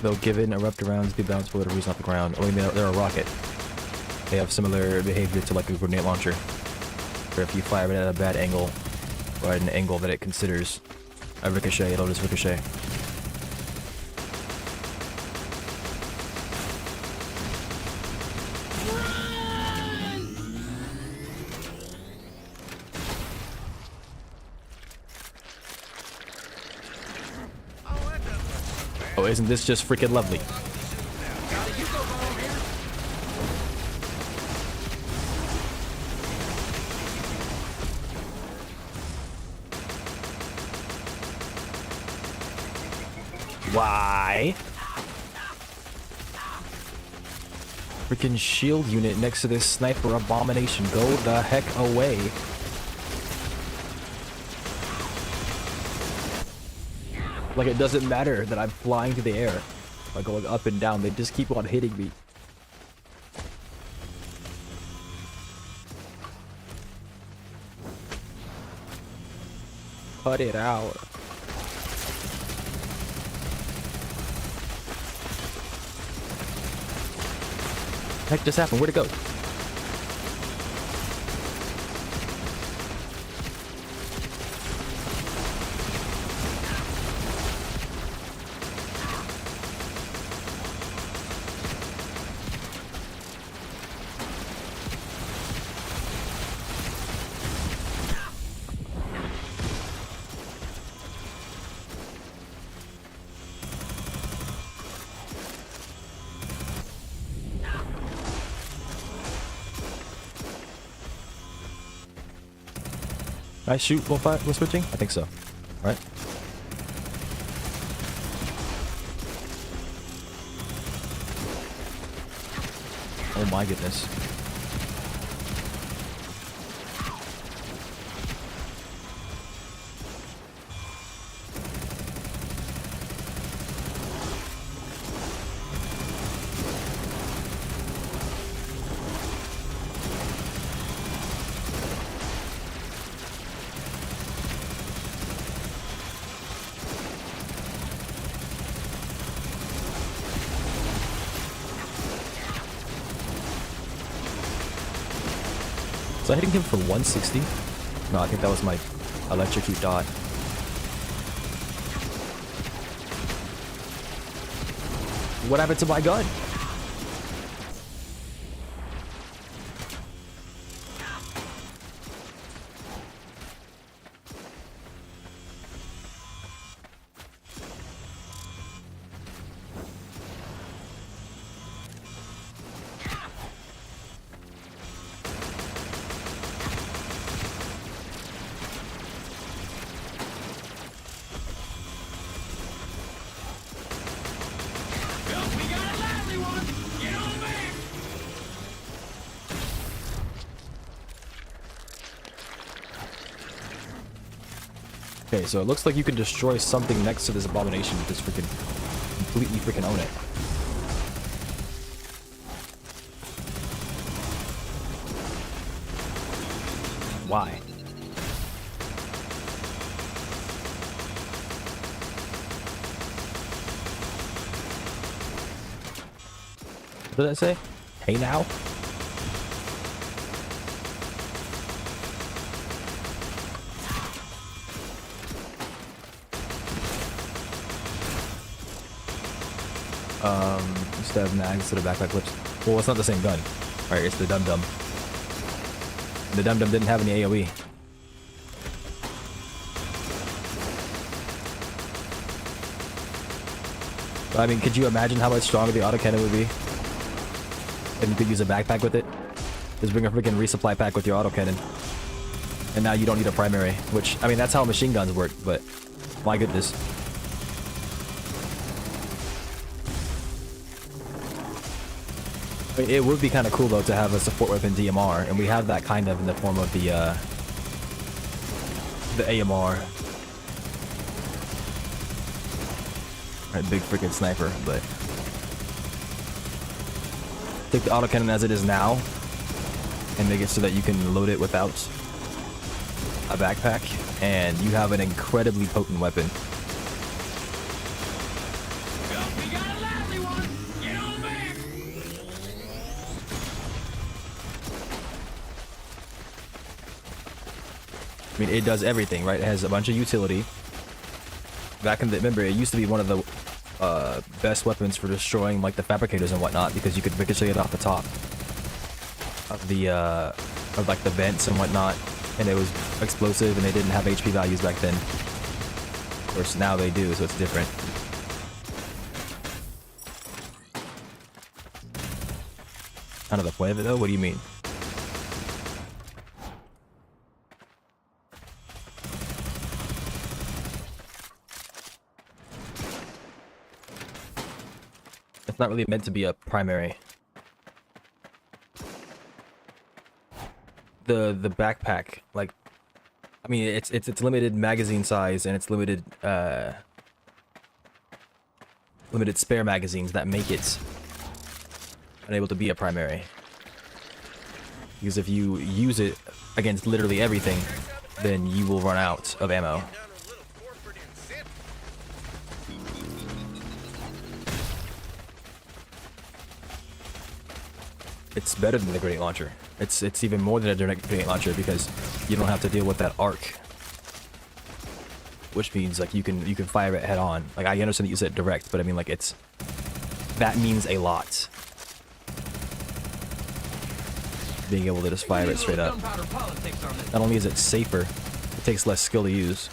They'll give in erupt rounds, be bounced for whatever reason off the ground. Oh, I mean, they're a rocket. They have similar behavior to like a grenade launcher. Where if you fire it at a bad angle, or at an angle that it considers a ricochet, it'll just ricochet. Oh, isn't this just freaking lovely? Got a Yuko bomb here. Why? Freaking shield unit next to this sniper abomination. Go the heck away. Like, it doesn't matter that I'm flying through the air by going up and down. They just keep on hitting me. Cut it out. Heck just happened? Where'd it go? Can I shoot while we're switching? I think so. Alright. Oh my goodness. Was I hitting him for 160? No, I think that was my electrocute dot. What happened to my gun? We got a lively one. Get on the back. Okay, so it looks like you can destroy something next to this abomination and just freaking completely freaking own it. Why? What did I say? Hey now? Instead of mags to the backpack clips. Well, it's not the same gun. Alright, it's the Dum Dum. The Dum Dum didn't have any AoE. But, I mean, could you imagine how much stronger the autocannon would be? If you could use a backpack with it? Just bring a freaking resupply pack with your autocannon. And now you don't need a primary, which, I mean, that's how machine guns work, but my goodness. I mean, it would be kind of cool, though, to have a support weapon DMR, and we have that kind of in the form of the AMR. Right, big freaking sniper, but... Take the autocannon as it is now, and make it so that you can load it without a backpack, and you have an incredibly potent weapon. We got a lively one. Get on back. I mean, it does everything, right? It has a bunch of utility. Back in the, remember, it used to be one of the best weapons for destroying like the fabricators and whatnot, because you could ricochet it off the top of the of like the vents and whatnot, and it was explosive, and they didn't have HP values back then. Of course, now they do, so it's different. Kind of the point of it, though. What do you mean? It's not really meant to be a primary. The backpack, like, I mean, it's limited magazine size, and it's limited limited spare magazines that make it unable to be a primary. Because if you use it against literally everything, then you will run out of ammo. It's better than the grenade launcher. It's even more than a direct grenade launcher, because you don't have to deal with that arc, which means like you can fire it head on. Like, I understand that you said direct, but I mean, like, that means a lot. Being able to just fire it straight up. Not only is it safer, it takes less skill to use.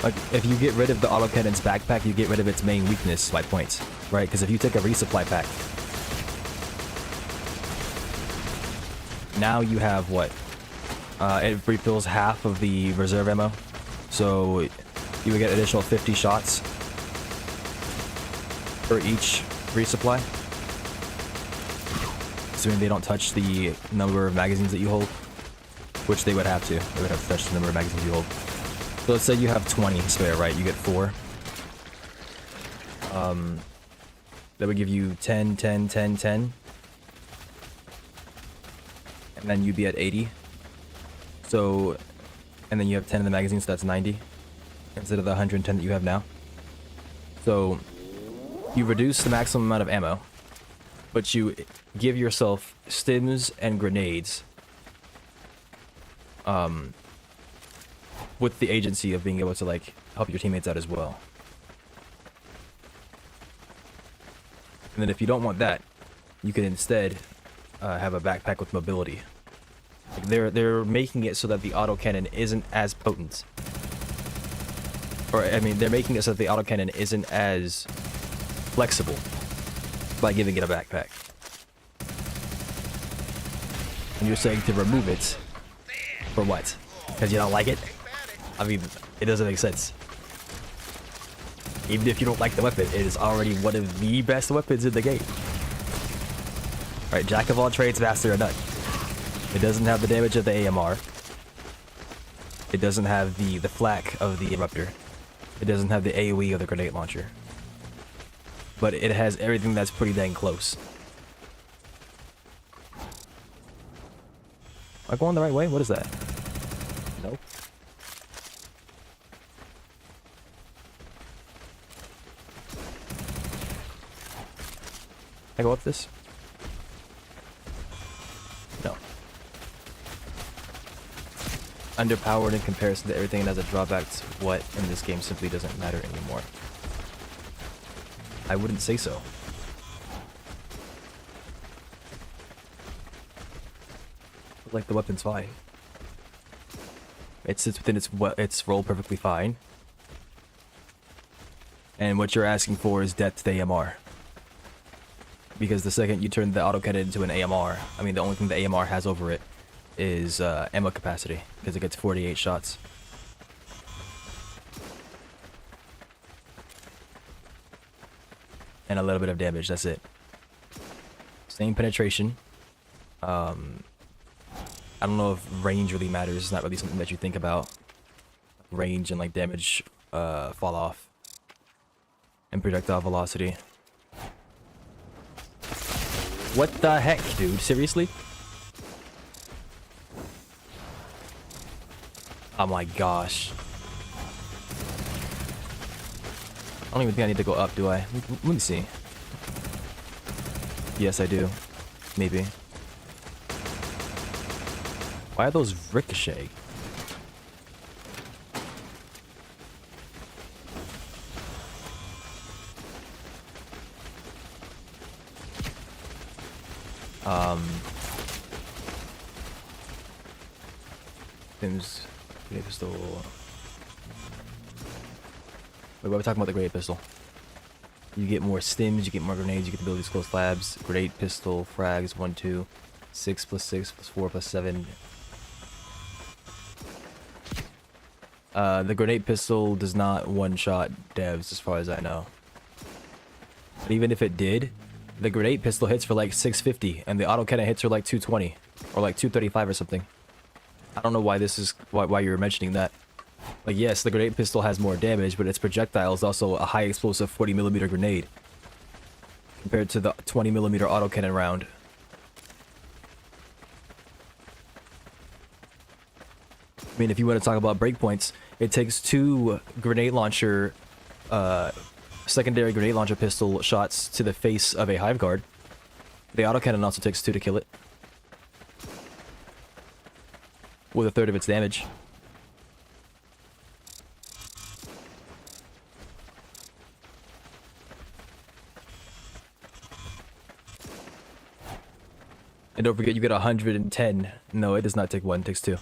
Like, if you get rid of the autocannon's backpack, you get rid of its main weakness by points, right? Because if you take a resupply pack, now you have what? It refills half of the reserve ammo, so you would get additional 50 shots for each resupply, assuming they don't touch the number of magazines that you hold, which they would have to. They would have to touch the number of magazines you hold. So let's say you have 20 spare, right? You get 4. That would give you 10, 10, 10, 10. And then you'd be at 80. So, and then you have 10 in the magazine, so that's 90. Instead of the 110 that you have now. So, you reduce the maximum amount of ammo, but you give yourself stims and grenades. With the agency of being able to, like, help your teammates out as well. And then if you don't want that, you can instead have a backpack with mobility. Like, they're making it so that the autocannon isn't as potent. Or, I mean, they're making it so that the autocannon isn't as flexible by giving it a backpack. And you're saying to remove it for what? Because you don't like it? I mean, it doesn't make sense. Even if you don't like the weapon, it is already one of the best weapons in the game. Alright, jack of all trades, master of none. It doesn't have the damage of the AMR. It doesn't have the flak of the eruptor. It doesn't have the AoE of the grenade launcher. But it has everything that's pretty dang close. I going the right way? What is that? Nope. I go up this? No. Underpowered in comparison to everything and has a drawback to what in this game simply doesn't matter anymore. I wouldn't say so. Like the weapon's fine. It sits within its role perfectly fine. And what you're asking for is death to the AMR. Because the second you turn the autocannon into an AMR, I mean the only thing the AMR has over it is ammo capacity, because it gets 48 shots. And a little bit of damage, that's it. Same penetration. I don't know if range really matters, it's not really something that you think about. Range and like damage fall off. And projectile velocity. What the heck, dude? Seriously? Oh my gosh. I don't even think I need to go up, do I? Let me see. Yes, I do. Maybe. Why are those ricochet? Sims, grenade pistol. Wait, we're talking about the grenade pistol. You get more stims, you get more grenades, you get the ability to close labs. Grenade pistol, frags, 1, 2, 6 plus 6 plus 4 plus 7. The grenade pistol does not one-shot devs as far as I know. But even if it did, the grenade pistol hits for like 650 and the autocannon hits for like 220 or like 235 or something. I don't know why this is why you're mentioning that. Like, yes, the grenade pistol has more damage, but its projectile is also a high explosive 40mm grenade compared to the 20mm autocannon round. I mean, if you want to talk about breakpoints, it takes 2 grenade launcher, secondary grenade launcher pistol shots to the face of a hive guard. The autocannon also takes 2 to kill it, with a third of its damage. And don't forget, you get 110. No, it does not take 1, it takes 2.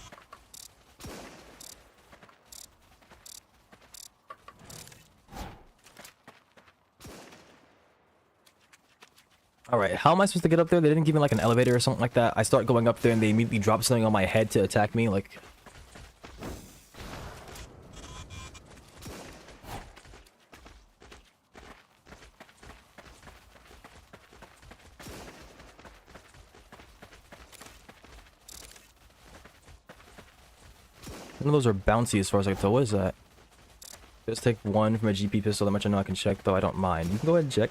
Alright, how am I supposed to get up there? They didn't give me like an elevator or something like that. I start going up there and they immediately drop something on my head to attack me, like... None of those are bouncy as far as I can tell. What is that? Just take 1 from a GP pistol. That much I know I can check, though I don't mind. You can go ahead and check.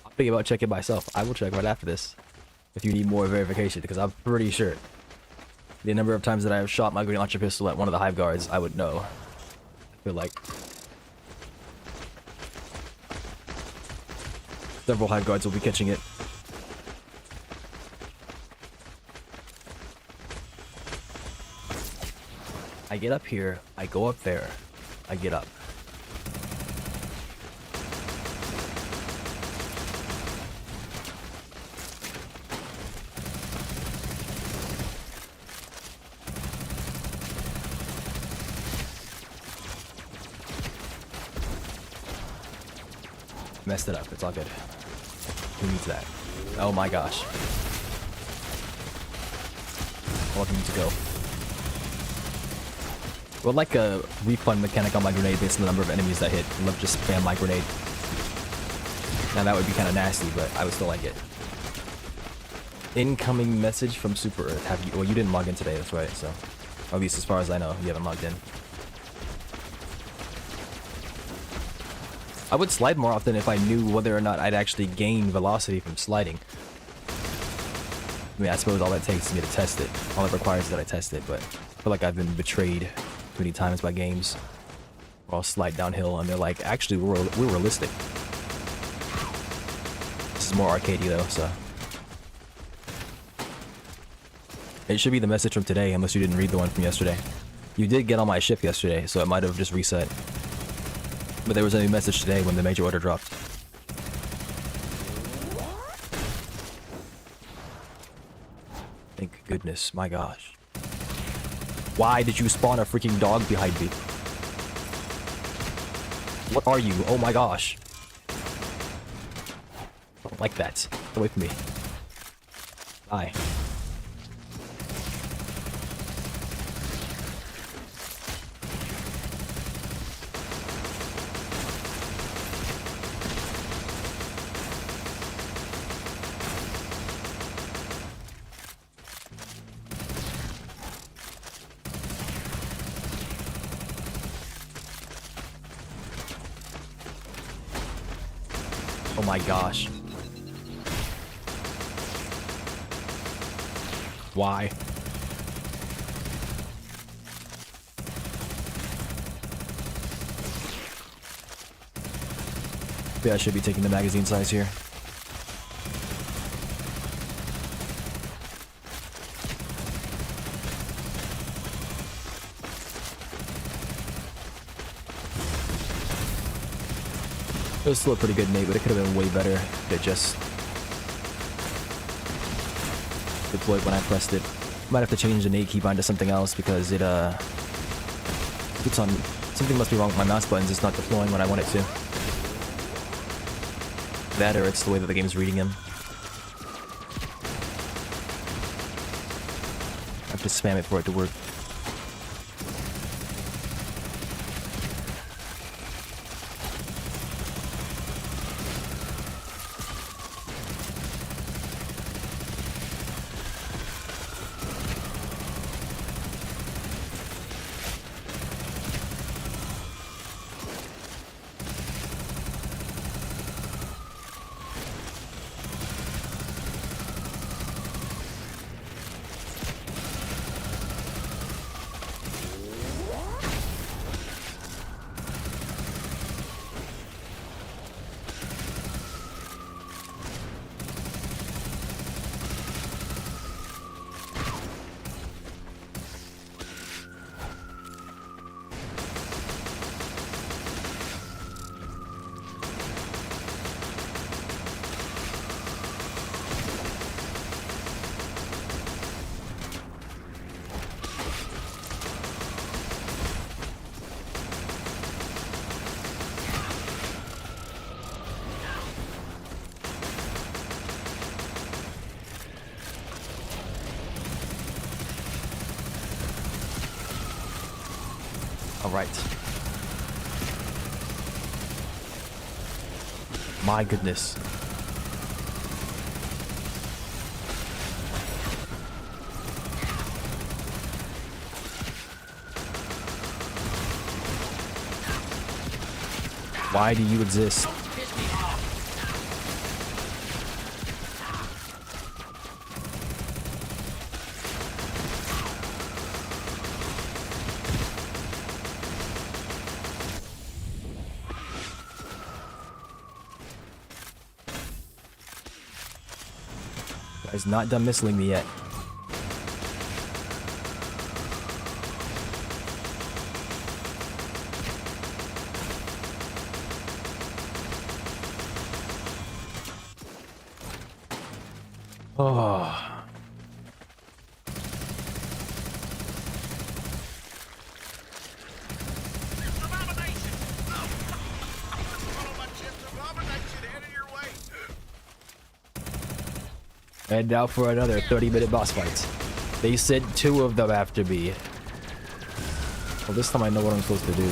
I'll think about checking myself. I will check right after this. If you need more verification, because I'm pretty sure the number of times that I have shot my grenade launcher pistol at one of the hive guards, I would know. I feel like several hive guards will be catching it. I get up here, I go up there, I get up. Messed it up, it's all good. Who needs that? Oh my gosh. How long need to go? Well, like a refund mechanic on my grenade based on the number of enemies that hit. I'd love to just spam my grenade. Now that would be kind of nasty, but I would still like it. Incoming message from Super Earth. Have you? Well, you didn't log in today, that's right. So, at least as far as I know, you haven't logged in. I would slide more often if I knew whether or not I'd actually gain velocity from sliding. I mean, I suppose all that takes is me to test it. All it requires is that I test it, but I feel like I've been betrayed too many times by games. We're all slide downhill, and they're like, actually, we're realistic. This is more arcadey though, so. It should be the message from today, unless you didn't read the one from yesterday. You did get on my ship yesterday, so it might have just reset. But there was a new message today when the major order dropped. Thank goodness, my gosh. Why did you spawn a freaking dog behind me? What are you? Oh my gosh. I don't like that. Get away from me. Bye. Oh my gosh. Why? Maybe I should be taking the magazine size here. It was still a pretty good nade, but it could have been way better if it just deployed when I pressed it. Might have to change the nade keybind to something else because it keeps on. Something must be wrong with my mouse buttons. It's not deploying when I want it to. That or it's the way that the game's reading him. I have to spam it for it to work. All right. My goodness. Why do you exist? Piss me off. Guy's not done missiling me yet. Oh. Abomination! One of my chips, abomination, headed your way. And now for another 30-minute boss fight. They sent 2 of them after me. Well, this time I know what I'm supposed to do.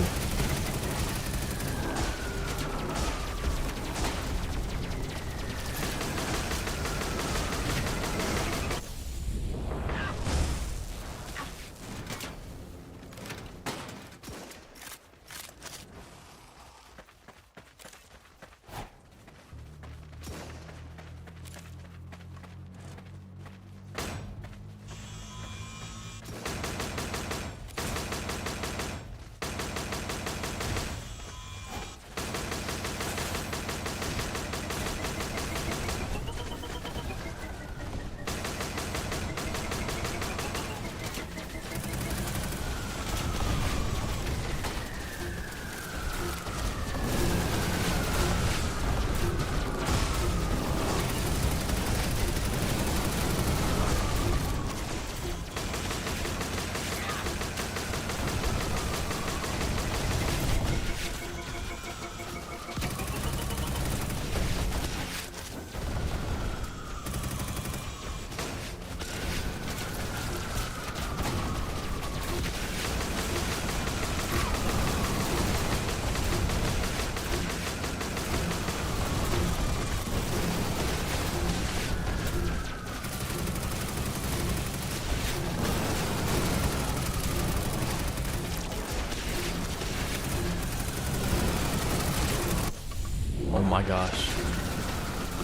my gosh.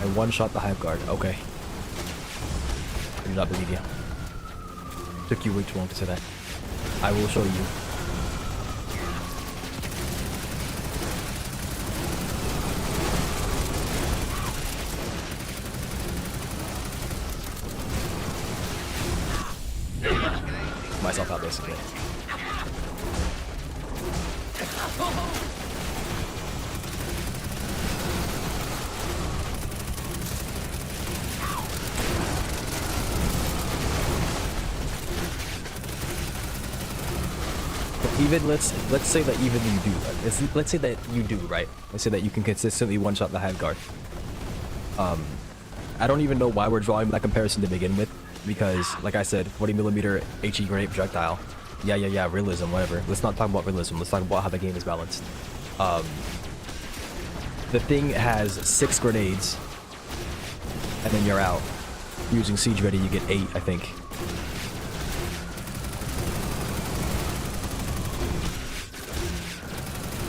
I one-shot the hive guard. Okay. I do not believe you. Took you way too long to say that. I will show you. Myself out basically. Even let's say that even you do. Let's say that you do, right? Let's say that you can consistently one-shot the hive guard. I don't even know why we're drawing that comparison to begin with, because, like I said, 40mm HE grenade projectile. Yeah, realism, whatever. Let's not talk about realism. Let's talk about how the game is balanced. The thing has 6 grenades, and then you're out. Using siege ready, you get 8, I think.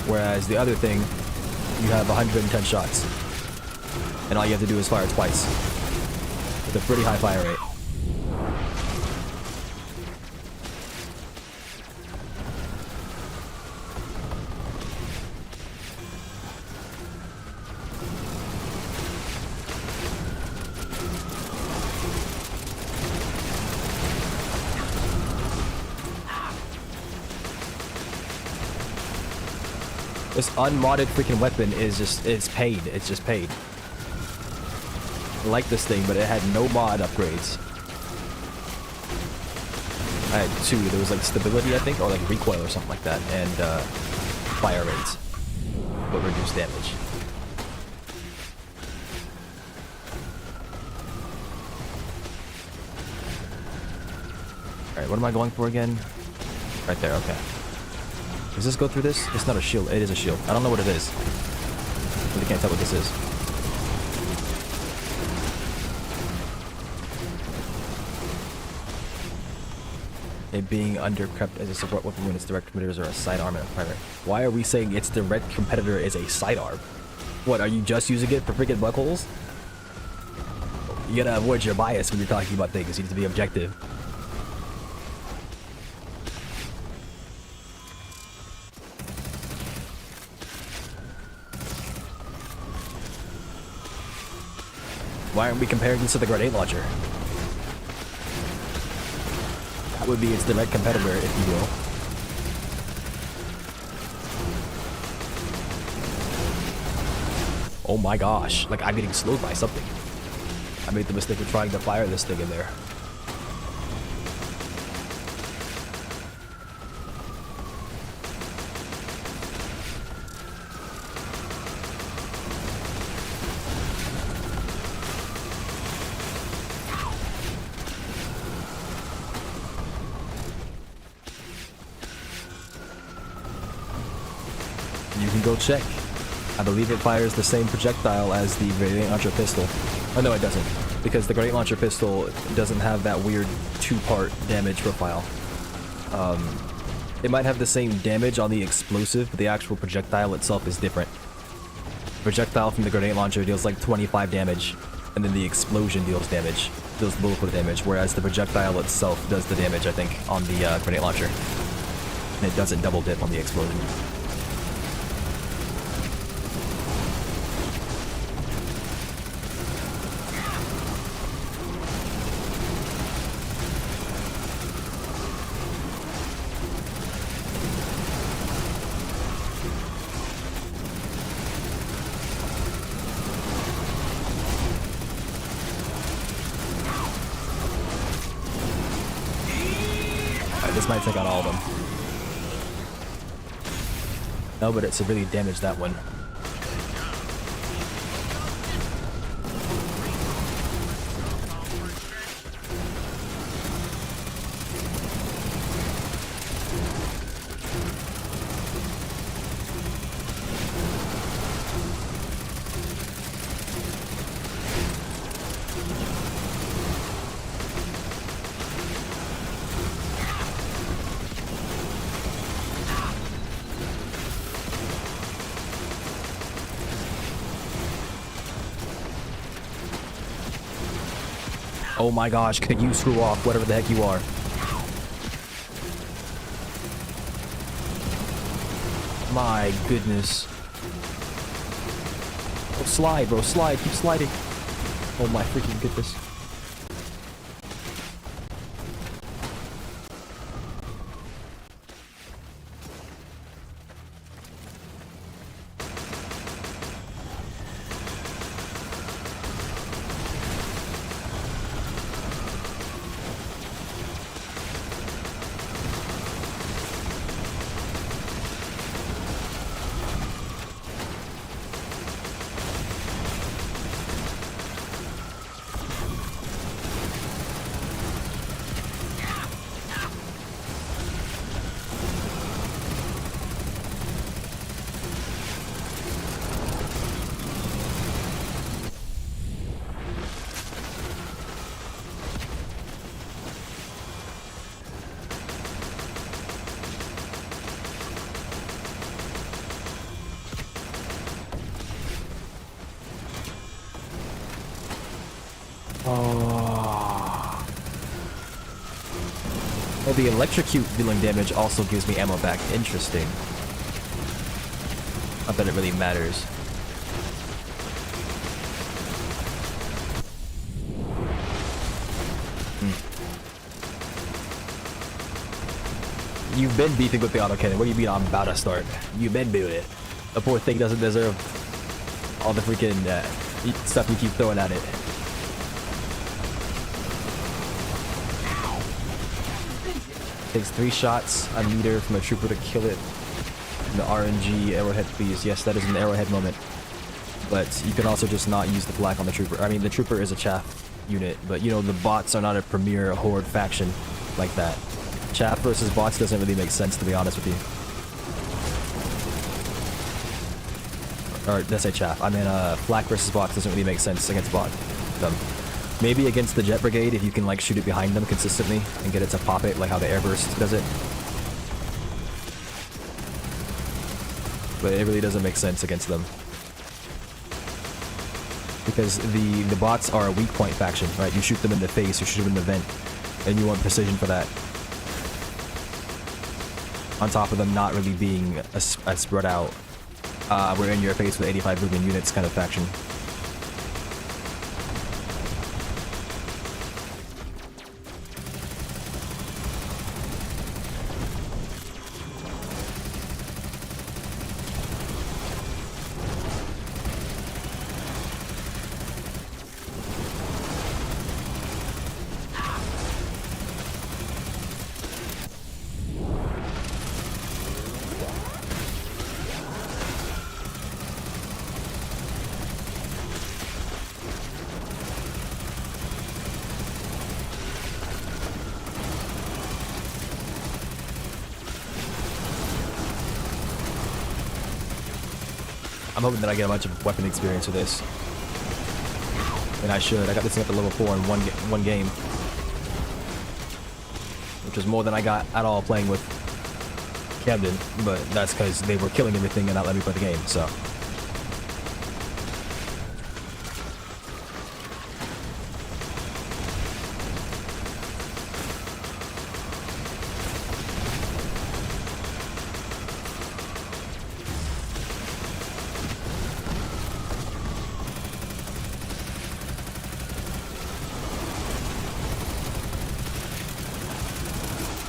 Whereas the other thing, you have 110 shots. And all you have to do is fire twice. With a pretty high fire rate. This unmodded freaking weapon is just, it's paid. It's just paid. I like this thing, but it had no mod upgrades. I had 2. There was like stability, I think, or like recoil or something like that, and fire rates, but reduced damage. Alright, what am I going for again? Right there, okay. Does this go through this? It's not a shield. It is a shield. I don't know what it is. Really can't tell what this is. It being undercrept as a support weapon when its direct competitors are a sidearm and a primary. Why are we saying its direct competitor is a sidearm? What, are you just using it for freaking buckholes? You gotta avoid your bias when you're talking about things. You need to be objective. Why aren't we comparing this to the grenade launcher? That would be its direct competitor, if you will. Oh my gosh, like I'm getting slowed by something. I made the mistake of trying to fire this thing in there. You can go check. I believe it fires the same projectile as the grenade launcher pistol. Oh no, it doesn't, because the grenade launcher pistol doesn't have that weird 2-part damage profile. It might have the same damage on the explosive, but the actual projectile itself is different. The projectile from the grenade launcher deals like 25 damage, and then the explosion deals multiple damage, whereas the projectile itself does the damage, I think, on the grenade launcher. And it doesn't double dip on the explosion. This might take out all of them. No, but it severely damaged that one. Oh my gosh, could you screw off, whatever the heck you are? My goodness. Oh, slide, bro, slide, keep sliding. Oh my freaking goodness. Oh, the electrocute dealing damage also gives me ammo back. Interesting. Not that it really matters. You've been beefing with the autocannon. What do you mean I'm about to start? You've been doing it. The poor thing doesn't deserve all the freaking stuff you keep throwing at it. Takes 3 shots a meter from a trooper to kill it. And the RNG arrowhead, please. Yes, that is an arrowhead moment. But you can also just not use the black on the trooper. I mean, the trooper is a chaff unit, but you know, the bots are not a premier horde faction like that. Chaff versus bots doesn't really make sense, to be honest with you. Or, did I say chaff? I mean, flak versus bots doesn't really make sense against them. Maybe against the jet brigade if you can like shoot it behind them consistently and get it to pop it like how the airburst does it. But it really doesn't make sense against them. Because the bots are a weak point faction, right? You shoot them in the face, you shoot them in the vent, and you want precision for that. On top of them not really being a spread out, we're in your face with 85 movement units kind of faction. I'm hoping that I get a bunch of weapon experience with this. And I should. I got this thing up to level 4 in one game. Which is more than I got at all playing with Camden. But that's because they were killing everything and not letting me play the game, so.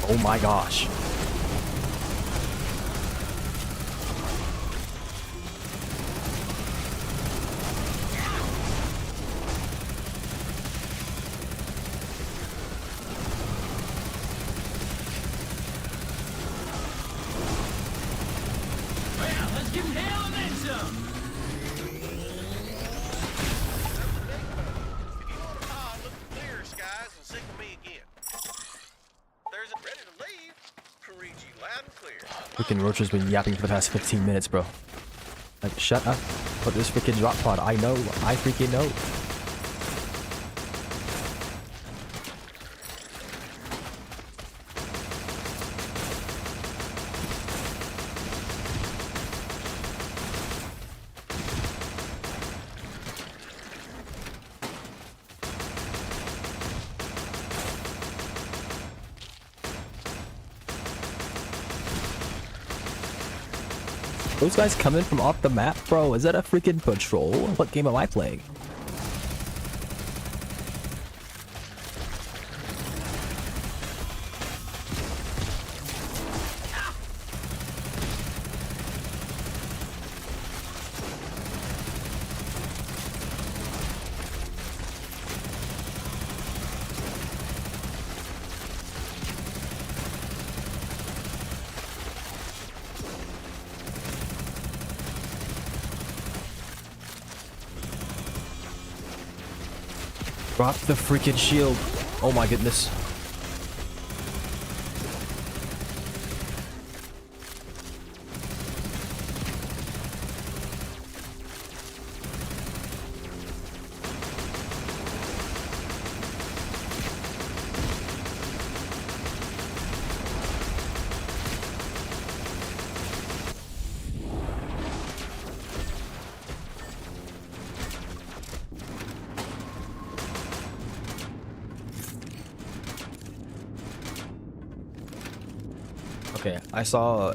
Oh my gosh. Well, let's give him hell and then some. If you want to pause, look at the clear skies and signal me again. There's a ready to leave. Can read you loud and clear. Freaking Rocher's been yapping for the past 15 minutes, bro. Like, shut up. But this freaking drop pod, I know. I freaking know. Those guys coming from off the map? Bro, is that a freaking patrol? What game am I playing? Drop the freaking shield. Oh my goodness. Okay, I saw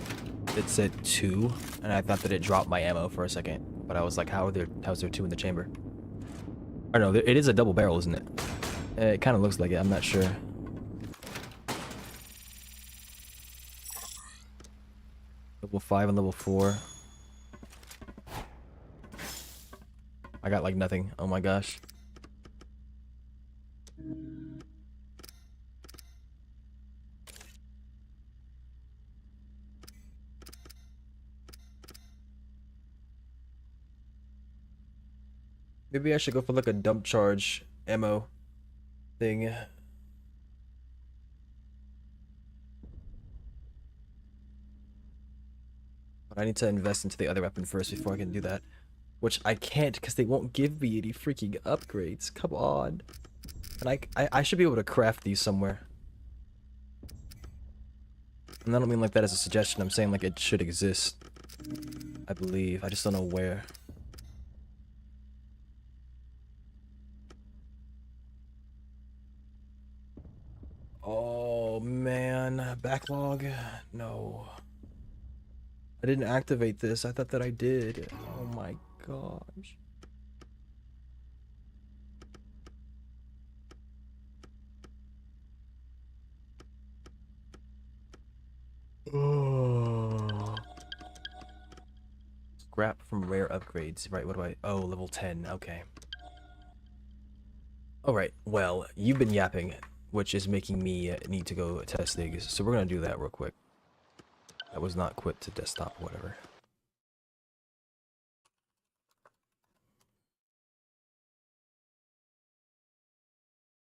it said 2, and I thought that it dropped my ammo for a second. But I was like, how's there 2 in the chamber? I don't know, it is a double barrel, isn't it? It kind of looks like it, I'm not sure. Level 5 and level 4. I got like nothing, oh my gosh. Maybe I should go for like a dump charge ammo thing. But I need to invest into the other weapon first before I can do that. Which I can't because they won't give me any freaking upgrades. Come on. And I should be able to craft these somewhere. And I don't mean like that as a suggestion. I'm saying like it should exist. I believe. I just don't know where. Oh man, backlog? No. I didn't activate this. I thought that I did. Oh my gosh. Oh. Scrap from rare upgrades. Right, what do I... Oh, level 10. Okay. Alright, well, you've been yapping, which is making me need to go test things. So we're gonna do that real quick. That was not quit to desktop or whatever.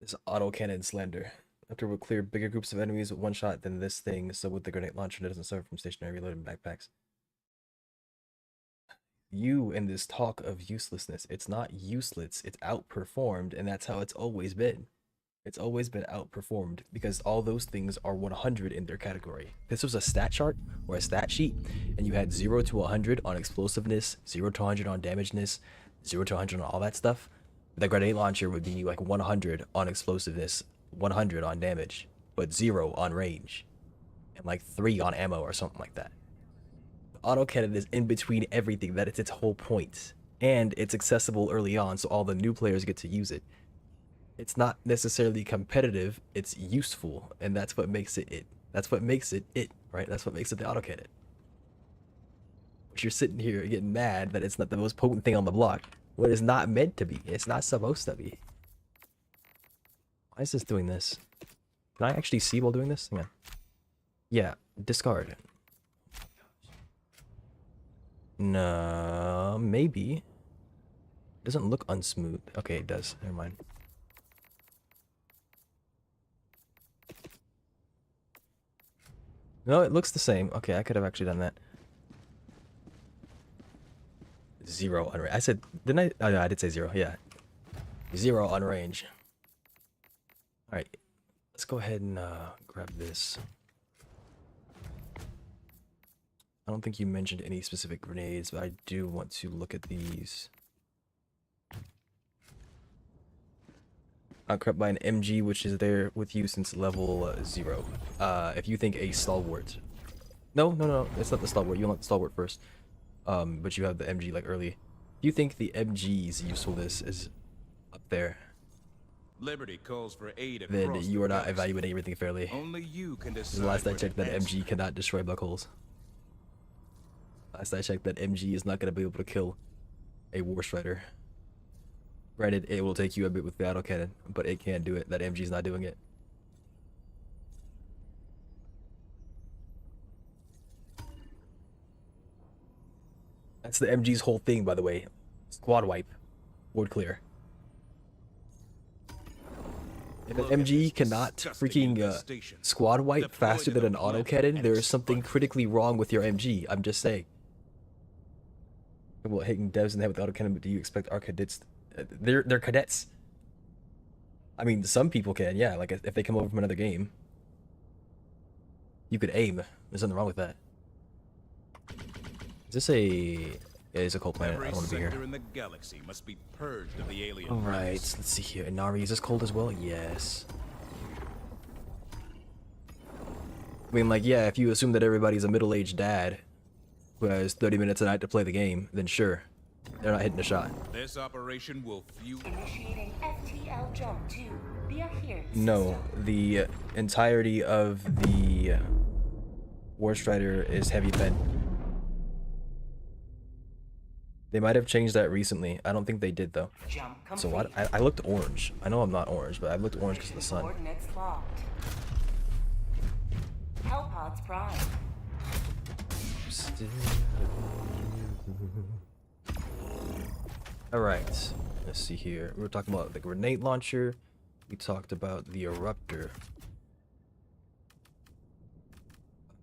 This autocannon slander. After we'll clear bigger groups of enemies with one shot than this thing, so with the grenade launcher it doesn't suffer from stationary reloading backpacks. You and this talk of uselessness. It's not useless, it's outperformed, and that's how it's always been. It's always been outperformed because all those things are 100 in their category. This was a stat chart or a stat sheet, and you had 0 to 100 on explosiveness, 0 to 100 on damageness, 0 to 100 on all that stuff. The grenade launcher would be like 100 on explosiveness, 100 on damage, but 0 on range, and like 3 on ammo or something like that. The autocannon is in between everything. That is its whole point, and it's accessible early on, so all the new players get to use it. It's not necessarily competitive, it's useful, and that's what makes it it. That's what makes it it, right? That's what makes it the autocannon. But you're sitting here getting mad that it's not the most potent thing on the block. What is not meant to be. It's not supposed to be. Why is this doing this? Can I actually see while doing this? Hang on. Yeah, discard. No, maybe. It doesn't look unsmooth. Okay, it does. Never mind. No, it looks the same. Okay, I could have actually done that. 0 on range. I said, didn't I? Oh, no, I did say 0. Yeah. 0 on range. Alright. Let's go ahead and grab this. I don't think you mentioned any specific grenades, but I do want to look at these. Outcrop by an MG, which is there with you since level 0. If you think a stalwart. No, it's not the stalwart. You want the stalwart first. but you have the MG like early. Do you think the MG's usefulness is up there? Liberty calls for aid Then across you the are not galaxy. evaluating everything fairly. Only you can decide. The last I where checked, to that answer. MG cannot destroy black holes. Last I checked, that MG is not going to be able to kill a War Strider. Granted, it will take you a bit with the autocannon, but it can do it. That MG is not doing it. That's the MG's whole thing, by the way. Squad wipe. Board clear. If an Look at MG this cannot disgusting freaking infestation. squad wipe Deployed faster to than the an planet autocannon, and there is its something sponge. critically wrong with your MG. I'm just saying. Well, hitting devs in the head with autocannon, but do you expect our cadets? They're cadets. I mean, some people can, yeah. Like if they come over from another game, you could aim. There's nothing wrong with that. Is this a? Yeah, it's a cold planet. I Every don't want to be here. sector in the galaxy must be purged of the alien All right, race. let's see here. Inari, is this cold as well? Yes. I mean, like, yeah, if you assume that everybody's a middle-aged dad who has 30 minutes a night to play the game, then sure, they're not hitting a shot. This operation will fuel. Initiating FTL jump to the adherence No, system. the entirety of the War Strider is heavy pen. They might have changed that recently. I don't think they did, though. Jump So complete. what? I looked orange. I know I'm not orange, but I looked orange because of the sun. Coordinates locked. Hellpods prime. Alright, let's see here. We were talking about the grenade launcher. We talked about the eruptor.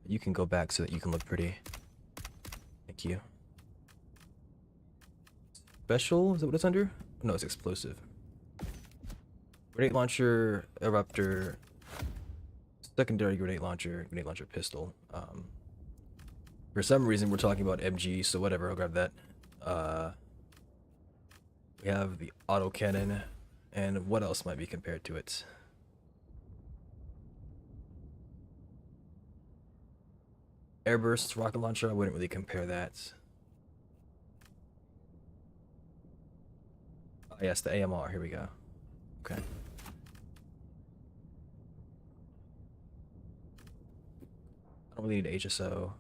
You can go back so that you can look pretty. Thank you. Special? Is that what it's under? No, it's explosive. Grenade launcher, eruptor, secondary grenade launcher pistol. For some reason we're talking about MG, so whatever, I'll grab that. We have the autocannon, and what else might be compared to it? Airburst rocket launcher, I wouldn't really compare that. Oh, yes, the AMR, here we go. Okay. I don't really need HSO.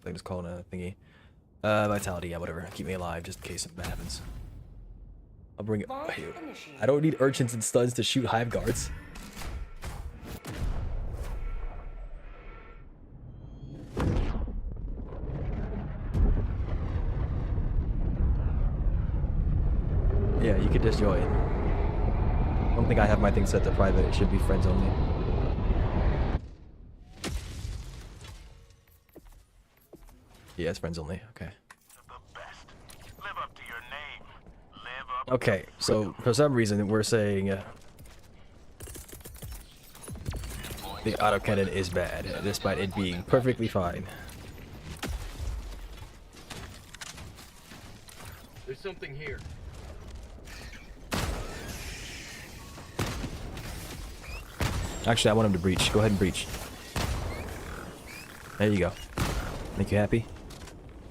I just call it a thingy. Vitality, yeah, whatever. Keep me alive just in case something happens. I'll bring it. Launch I initiated. don't need urchins and stuns to shoot hive guards. Yeah, you could just join. I don't think I have my thing set to private. It should be friends only. Yeah, it's friends only. Okay. Okay, so for some reason we're saying the autocannon is bad, despite it being perfectly fine. There's something here. Actually, I want him to breach. Go ahead and breach. There you go. Make you happy?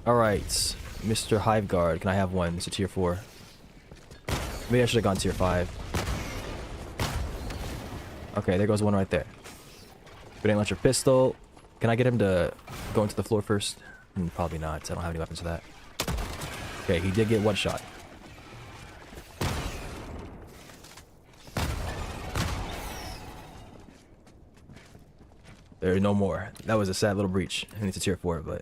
Alright, Mr. Hive Guard, can I have one? It's a tier 4. Maybe I should have gone tier 5. Okay, there goes one right there. Grenade launcher pistol. Can I get him to go into the floor first? Probably not. I don't have any weapons for that. Okay, he did get one shot. There are no more. That was a sad little breach. I need to tier 4, but...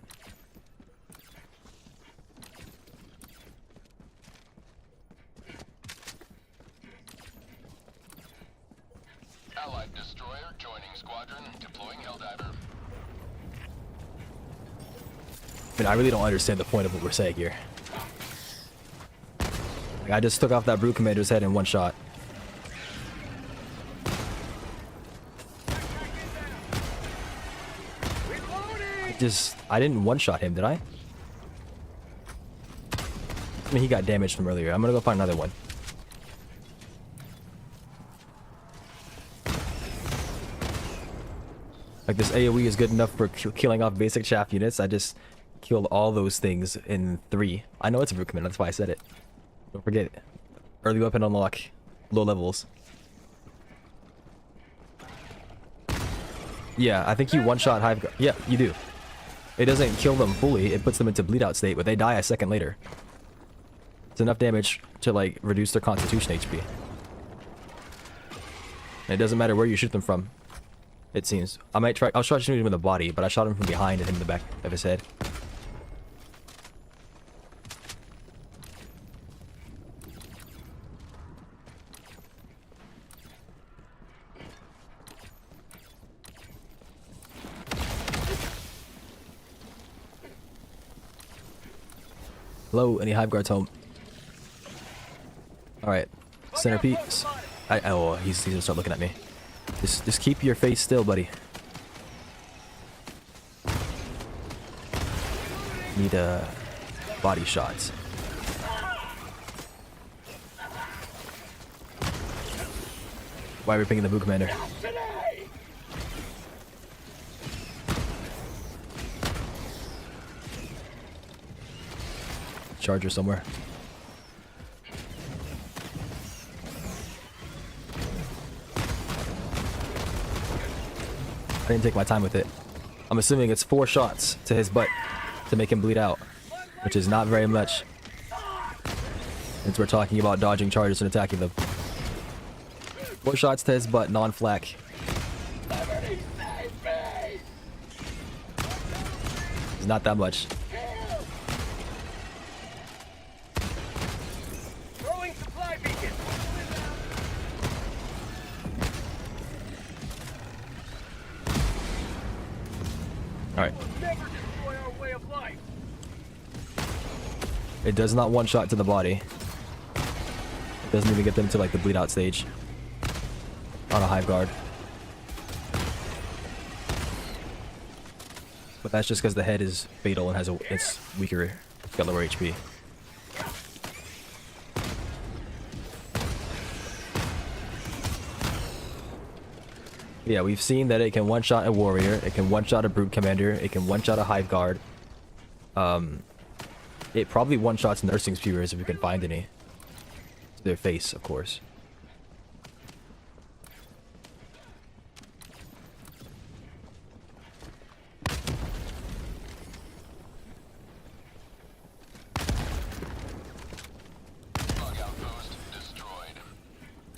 Allied destroyer joining squadron, deploying Helldiver. I mean, I really don't understand the point of what we're saying here. Like, I just took off that brute commander's head in one shot. I didn't one-shot him, did I? I mean, he got damaged from earlier. I'm gonna go find another one. Like, this AoE is good enough for killing off basic chaff units. I just killed all those things in 3. I know it's a root commander, that's why I said it. Don't forget it. Early weapon unlock, low levels. Yeah, I think you one-shot Hive Guard. Yeah, you do. It doesn't kill them fully, it puts them into bleed out state, but they die a second later. It's enough damage to like reduce their constitution HP. And it doesn't matter where you shoot them from. It seems. I'll try shooting him in the body, but I shot him from behind and him in the back of his head. Hello, any Hive Guards home? Alright. Centerpiece. Oh, he's gonna start looking at me. Just keep your face still, buddy. Need body shots. Why are we picking the Boo Commander? Charger somewhere. I didn't take my time with it. I'm assuming it's 4 shots to his butt to make him bleed out, which is not very much, since we're talking about dodging charges and attacking them. 4 shots to his butt, non-flak. It's not that much. Alright. It does not one-shot to the body. It doesn't even get them to like the bleed out stage on a Hive Guard. But that's just because the head is fatal and it's weaker, it's got lower HP. Yeah, we've seen that it can one-shot a warrior, it can one-shot a brute commander, it can one-shot a Hive Guard. It probably one-shots nursing spewers if we can find any. To their face, of course.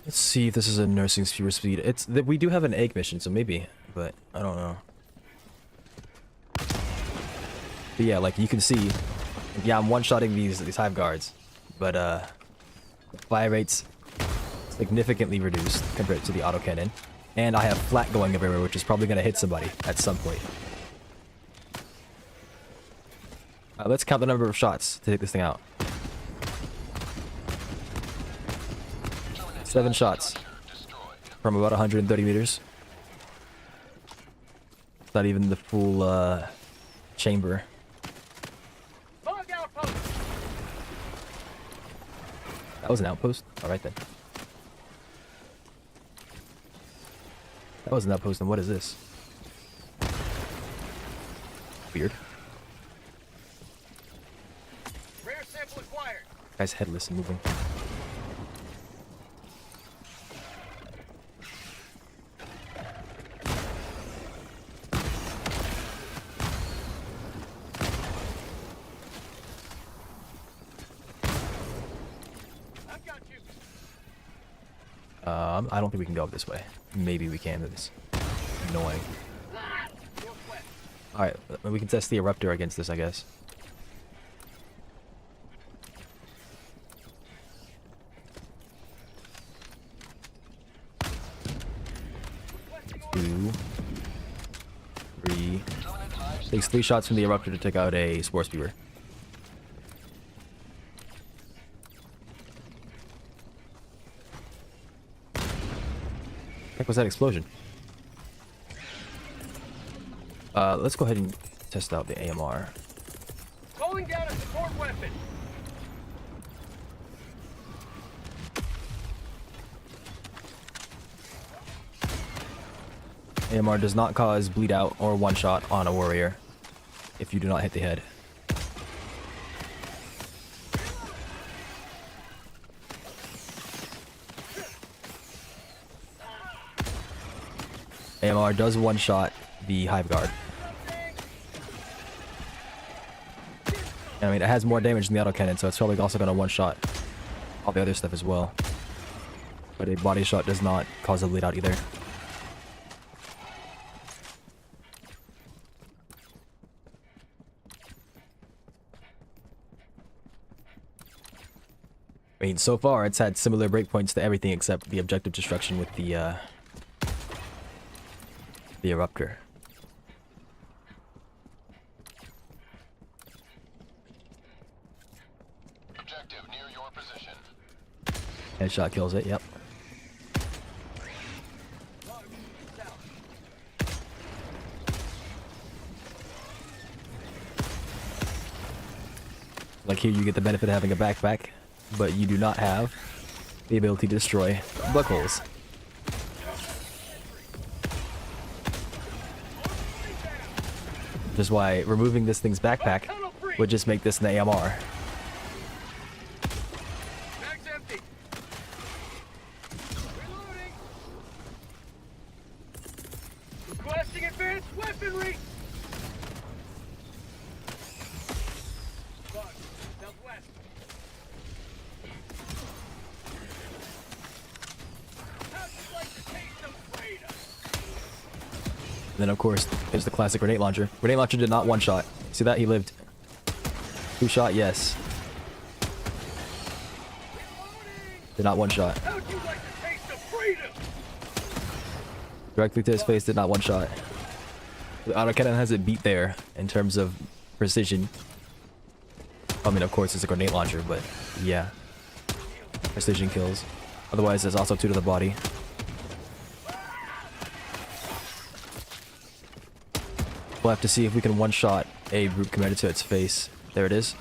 Let's see if this is a nursing spewer speed. It's that we do have an egg mission, so maybe, but I don't know. But yeah, like you can see, yeah, I'm one-shotting these Hive Guards, but fire rate's significantly reduced compared to the autocannon, and I have flak going everywhere, which is probably gonna hit somebody at some point. Let's count the number of shots to take this thing out. 7 shots from about 130 meters. It's not even the full chamber. That was an outpost? Alright then. That was an outpost, then what is this? Weird. Rare sample acquired. Guy's headless and moving. I don't think we can go up this way. Maybe we can, but it's annoying. Alright, we can test the Eruptor against this, I guess. Two. 3. Takes 3 shots from the Eruptor to take out a Spore Spewer. What was that explosion? Let's go ahead and test out the AMR. Calling down a support weapon. AMR does not cause bleed out or one shot on a warrior if you do not hit the head. AMR does one-shot the Hive Guard. And I mean, it has more damage than the autocannon, so it's probably also going to one-shot all the other stuff as well. But a body shot does not cause a bleed out either. I mean, so far it's had similar breakpoints to everything except the objective destruction with the eruptor. Objective near your position. Headshot kills it, yep. Like here you get the benefit of having a backpack, but you do not have the ability to destroy bug holes. Which is why removing this thing's backpack would just make this an AMR. Bag's empty. Reloading. Requesting advanced weaponry. Bug, southwest. How'd you like to taste some freedom? And then of course, there's the classic grenade launcher. Grenade launcher did not one-shot. See that? He lived. Two-shot, yes. Did not one-shot. How'd you like to taste some freedom? Directly to his face, did not one-shot. The autocannon has it beat there in terms of precision. I mean, of course, it's a grenade launcher, but yeah. Precision kills. Otherwise, there's also 2 to the body. We'll have to see if we can one-shot a brute commander to its face. There it is.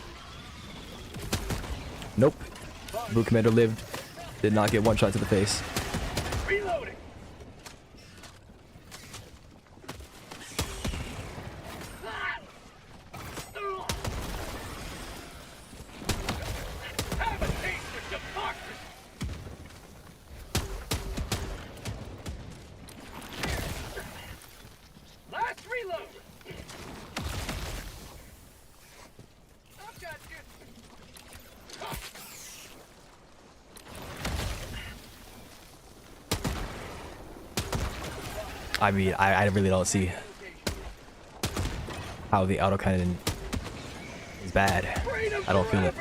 Nope. Brute commander lived. Did not get one shot to the face. Reloading. Have a taste of democracy. Last reload. I've got you. I mean, I really don't see how the autocannon is bad. I don't feel it.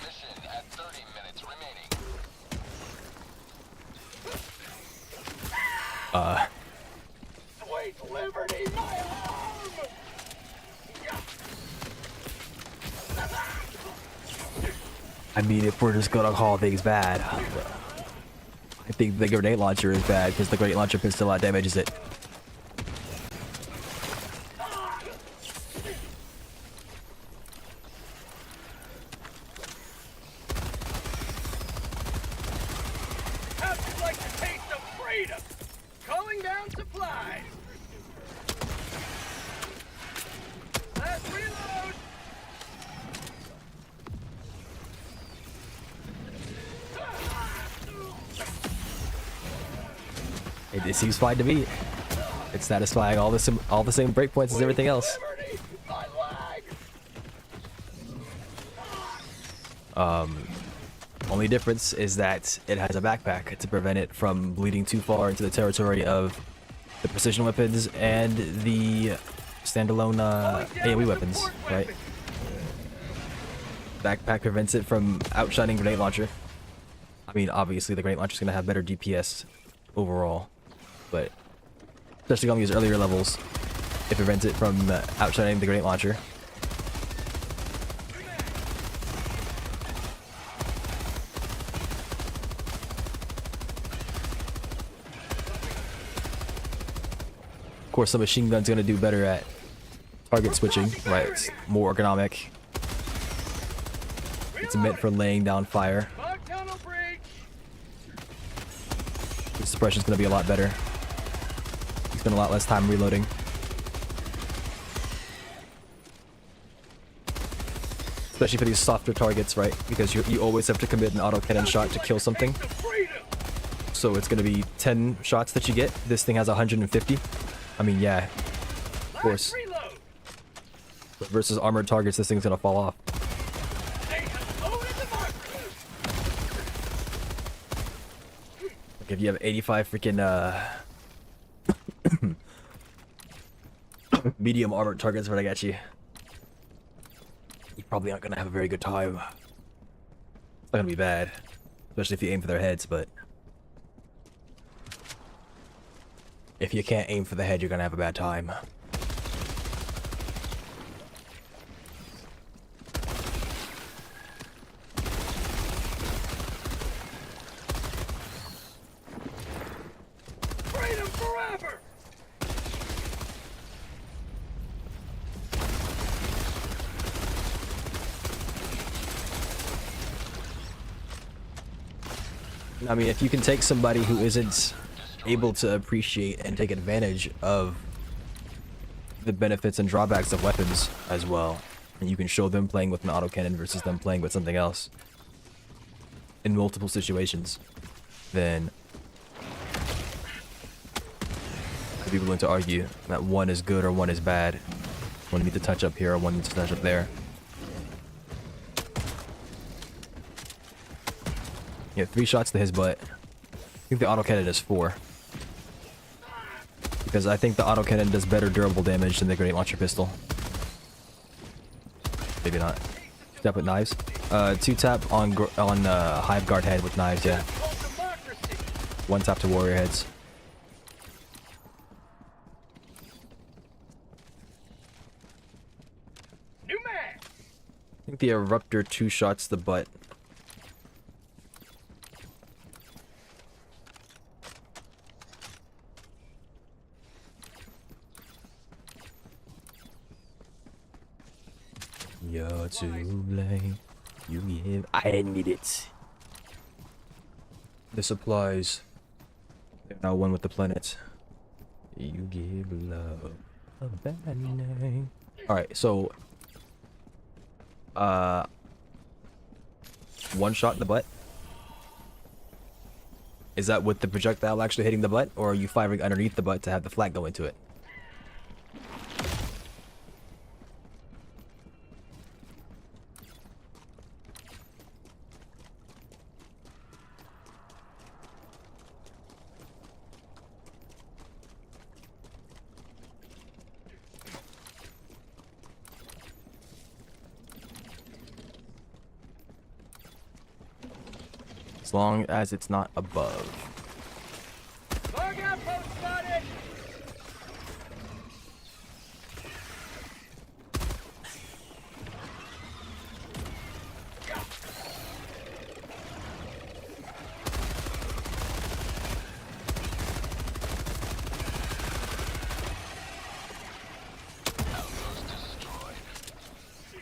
Mission at 30 minutes remaining. Sweet liberty, my arm! I mean, if we're just gonna call things bad, I think the grenade launcher is bad because the grenade launcher still out damages it. How'd you like to taste of freedom? Calling down supplies. Last reload. It seems fine to me. It's satisfying all the same breakpoints as everything else. Liberty, my leg. Only difference is that it has a backpack to prevent it from bleeding too far into the territory of the precision weapons and the standalone AoE weapons, right? Backpack prevents it from outshining grenade launcher. I mean, obviously the grenade launcher is going to have better DPS overall, but especially on these earlier levels, it prevents it from outshining the grenade launcher. Of course, the machine gun's gonna do better at target switching, right? It's more ergonomic. It's meant for laying down fire. Bug tunnel breach. The suppression's gonna be a lot better. You spend a lot less time reloading. Especially for these softer targets, right? Because you always have to commit an auto cannon shot to kill something. Taste of freedom. so it's gonna be 10 shots that you get. This thing has 150. I mean, yeah, of course. Reload. But versus armored targets, this thing's gonna fall off. They have loaded the marker. Like if you have 85 freaking medium armored targets right at you, you probably aren't gonna have a very good time. It's not gonna be bad, especially if you aim for their heads, but if you can't aim for the head, you're gonna have a bad time. Freedom forever. I mean, if you can take somebody who isn't able to appreciate and take advantage of the benefits and drawbacks of weapons as well, and you can show them playing with an autocannon versus them playing with something else in multiple situations, then I'd be willing to argue that one is good or one is bad. One needs to touch up here or one needs to touch up there. Yeah, 3 shots to his butt. I think the autocannon does 4. Because I think the autocannon does better durable damage than the grenade launcher pistol. Maybe not. Tap with knives. 2 tap on hive guard head with knives, yeah. 1 tap to warrior heads. New man. I think the eruptor 2 shots the butt. You're too late. You give. I need it. The supplies. They're now one with the planet. You give love a bad name. Alright, so 1 shot in the butt. Is that with the projectile actually hitting the butt, or are you firing underneath the butt to have the flak go into it? As long as it's not above. Log outpost spotted.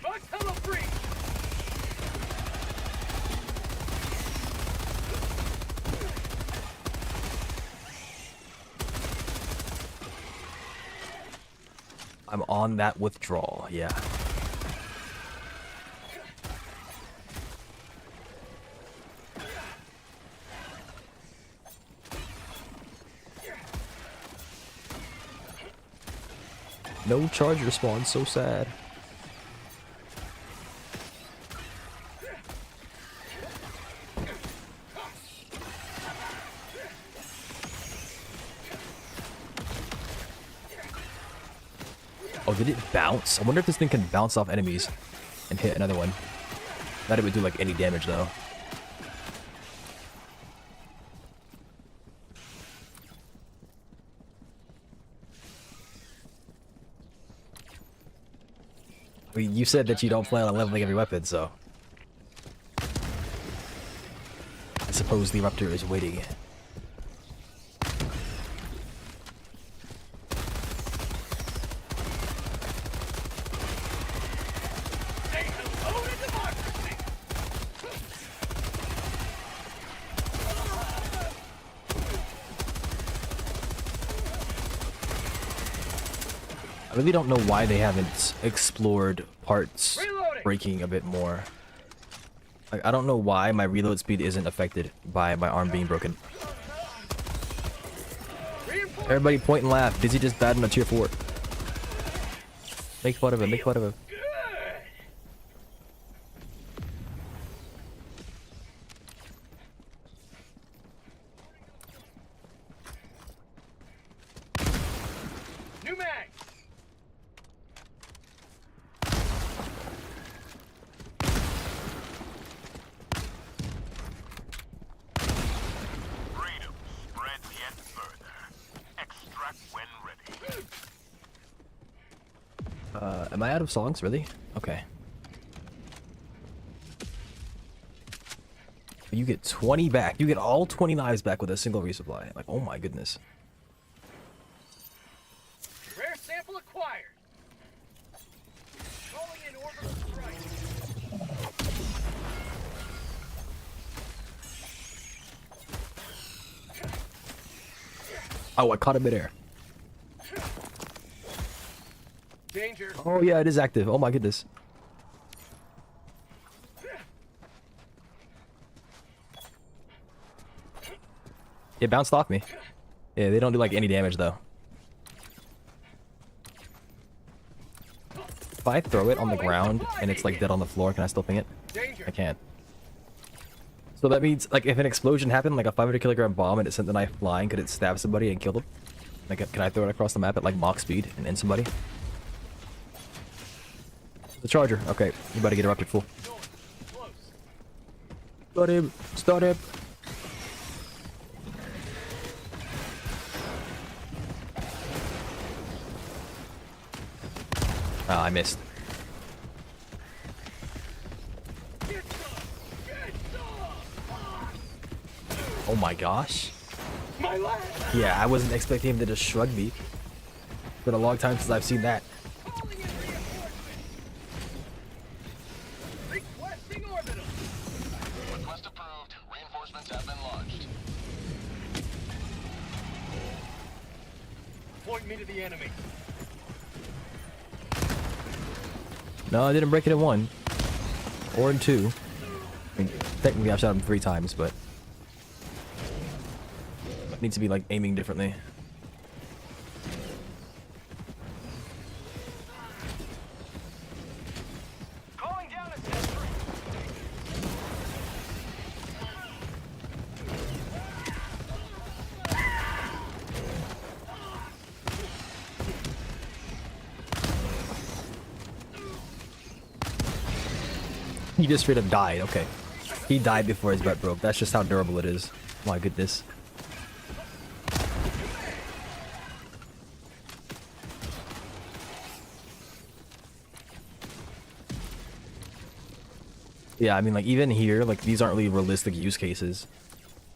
Box hello free. I'm on that withdrawal, yeah. No charge respawn, so sad. Oh, did it bounce? I wonder if this thing can bounce off enemies and hit another one. That it would do like any damage though. I mean, you said that you don't plan on leveling every weapon, so I suppose the Eruptor is waiting. I really don't know why they haven't explored parts breaking a bit more. Like, I don't know why my reload speed isn't affected by my arm being broken. Everybody point and laugh. Dizzy just bad on a tier 4. Make fun of him. Make fun of him. New mag. Freedom spreads yet further. Extract when ready. Am I out of songs? Really? Okay. You get 20 back. You get all 20 lives back with a single resupply. Like, oh my goodness. Rare sample acquired. Calling in orbital strike. Oh, I caught him midair. Danger. Oh yeah, it is active. Oh my goodness. It bounced off me. Yeah, they don't do like any damage though. If I throw it on the ground and it's like dead on the floor, can I still ping it? Danger. I can't. So that means like if an explosion happened, like a 500 kg bomb, and it sent the knife flying, could it stab somebody and kill them? Like, can I throw it across the map at like Mach speed and end somebody? The charger. Okay, you better get erupted full. Start him. Start him. Ah, I missed. Oh my gosh. My lad. Yeah, I wasn't expecting him to just shrug me. It's been a long time since I've seen that. Calling in reinforcements. Requesting orbital. Request approved. Reinforcements have been launched. Point me to the enemy. No, I didn't break it in 1. Or in 2. I mean, technically I shot him 3 times, but... needs to be like aiming differently. Calling down a sentry. He just straight up died. Okay. He died before his butt broke. That's just how durable it is. My goodness. Yeah, I mean, like, even here, like, these aren't really realistic use cases.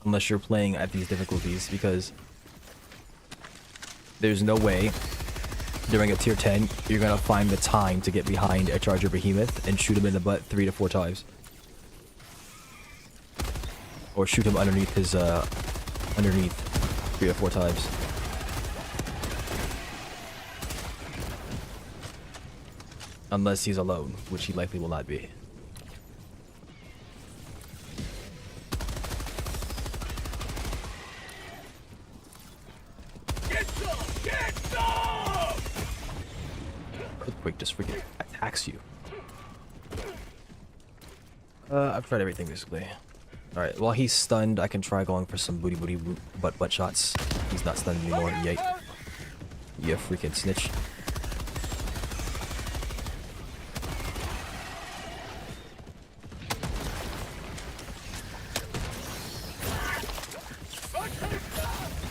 Unless you're playing at these difficulties, because... there's no way, during a tier 10, you're gonna find the time to get behind a Charger Behemoth and shoot him in the butt 3 to 4 times. Or shoot him underneath his, underneath 3 to 4 times. Unless he's alone, which he likely will not be. Earthquake just freaking attacks you. I've tried everything basically. Alright, while he's stunned, I can try going for some booty butt shots. He's not stunned anymore, yet. You freaking snitch.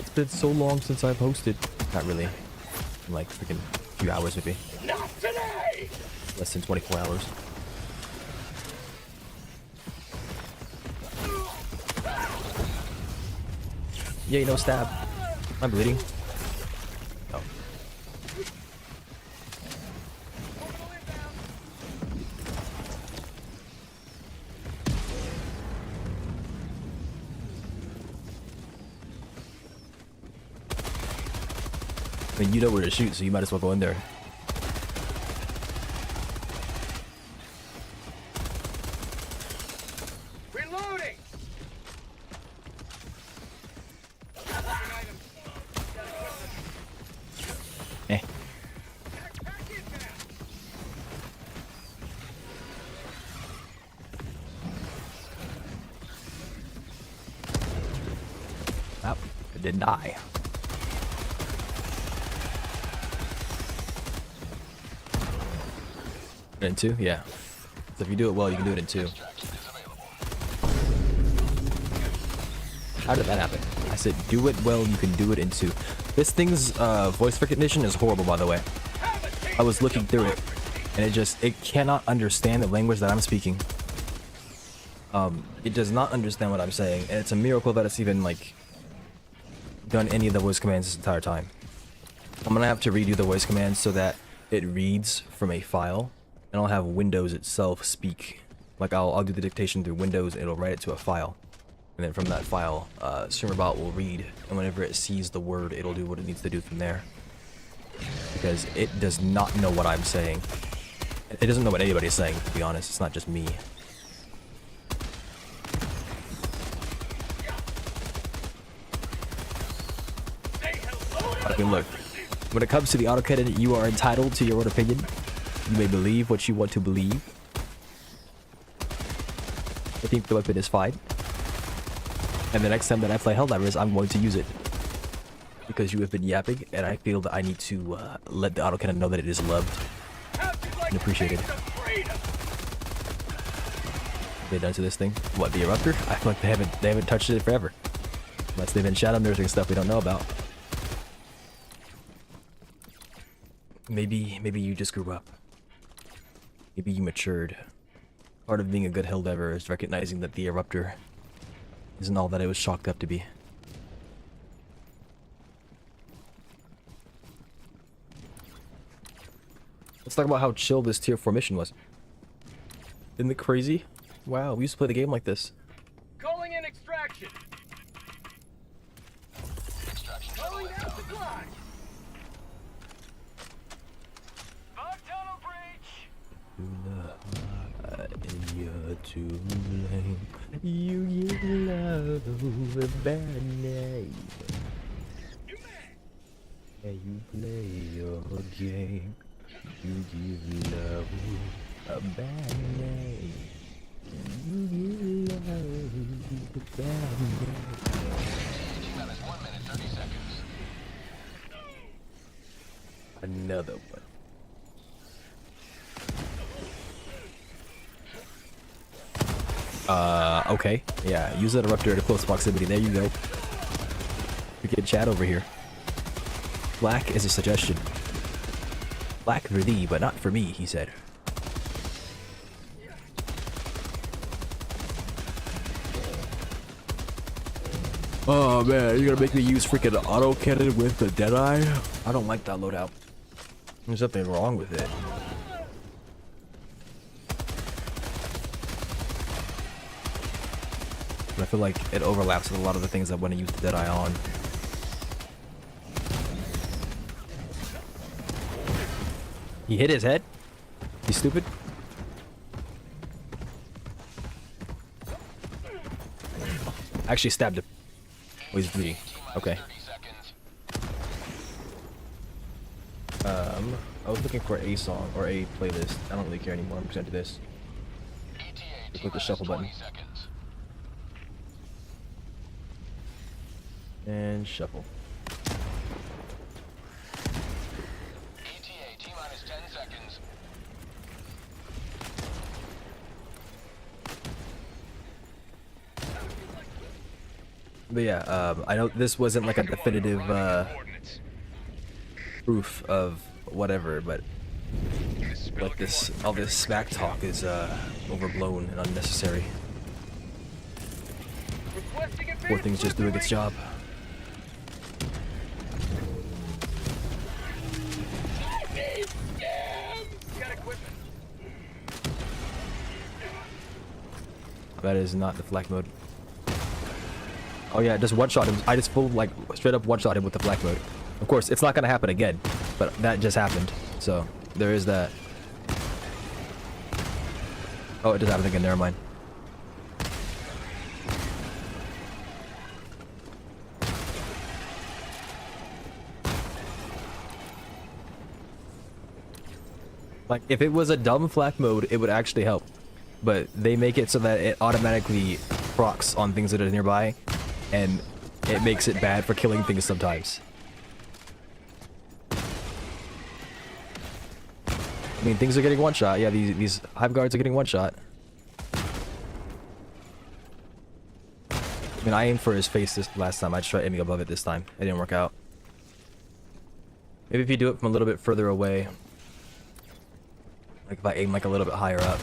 It's been so long since I've hosted. Not really. Like freaking few hours maybe. Not today. Less than 24 hours. Yay, no stab. I'm bleeding. Oh. I mean, you know where to shoot, so you might as well go in there. Reloading. Deny. In 2? Yeah. So if you do it well, you can do it in 2. How did that happen? I said do it well, you can do it in 2. This thing's voice recognition is horrible, by the way. I was looking through it, and it cannot understand the language that I'm speaking. It does not understand what I'm saying, and it's a miracle that it's even, like, done any of the voice commands this entire time. I'm gonna have to redo the voice commands so that it reads from a file, and I'll have Windows itself speak. Like, I'll do the dictation through Windows, and it'll write it to a file. And then from that file, StreamerBot will read, and whenever it sees the word, it'll do what it needs to do from there. Because it does not know what I'm saying. It doesn't know what anybody's saying, to be honest. It's not just me. I mean, look, when it comes to the autocannon, you are entitled to your own opinion. You may believe what you want to believe. I think the weapon is fine. And the next time that I play Helldivers, I'm going to use it. Because you have been yapping, and I feel that I need to let the autocannon know that it is loved and appreciated. They done to this thing? What, the eruptor? I feel like they haven't touched it forever. Unless they've been shadow nursing stuff we don't know about. Maybe you just grew up. Maybe you matured. Part of being a good Helldiver is recognizing that the eruptor isn't all that it was chalked up to be. Let's talk about how chill this tier 4 mission was. Isn't it crazy? Wow, we used to play the game like this. Calling in extraction. Calling out supply. Bug tunnel breach. You're to blame. You give love a bad name. And you play your game. You give love a bad name. You give love a bad name. 1 minute, 30 seconds. Another one. Okay. Yeah, use that eruptor at close proximity. There you go. We get chat over here. Black is a suggestion. Black for thee, but not for me, he said. Oh man, you're gonna make me use freaking autocannon with the Deadeye? I don't like that loadout. There's something wrong with it. But I feel like it overlaps with a lot of the things I want to use the Deadeye on. He hit his head? He's stupid? I actually stabbed him. Oh, he's bleeding. Okay. I was looking for a song or a playlist. I don't really care anymore. I'm just gonna do this. Just click the shuffle button. And shuffle. ETA T-minus 10 seconds. But yeah, I know this wasn't like a definitive proof of whatever, but like this, all this smack talk is overblown and unnecessary. Poor thing's just doing its job. That is not the flak mode. Oh yeah, just one-shot him. I just full, like, straight up one-shot him with the flak mode. Of course, it's not gonna happen again, but that just happened. So, there is that. Oh, it does happen again, never mind. Like, if it was a dumb flak mode, it would actually help. But they make it so that it automatically procs on things that are nearby. And it makes it bad for killing things sometimes. I mean, things are getting one shot. Yeah, these hive guards are getting one shot. I mean, I aimed for his face this last time. I just tried aiming above it this time. It didn't work out. Maybe if you do it from a little bit further away, like if I aim like a little bit higher up,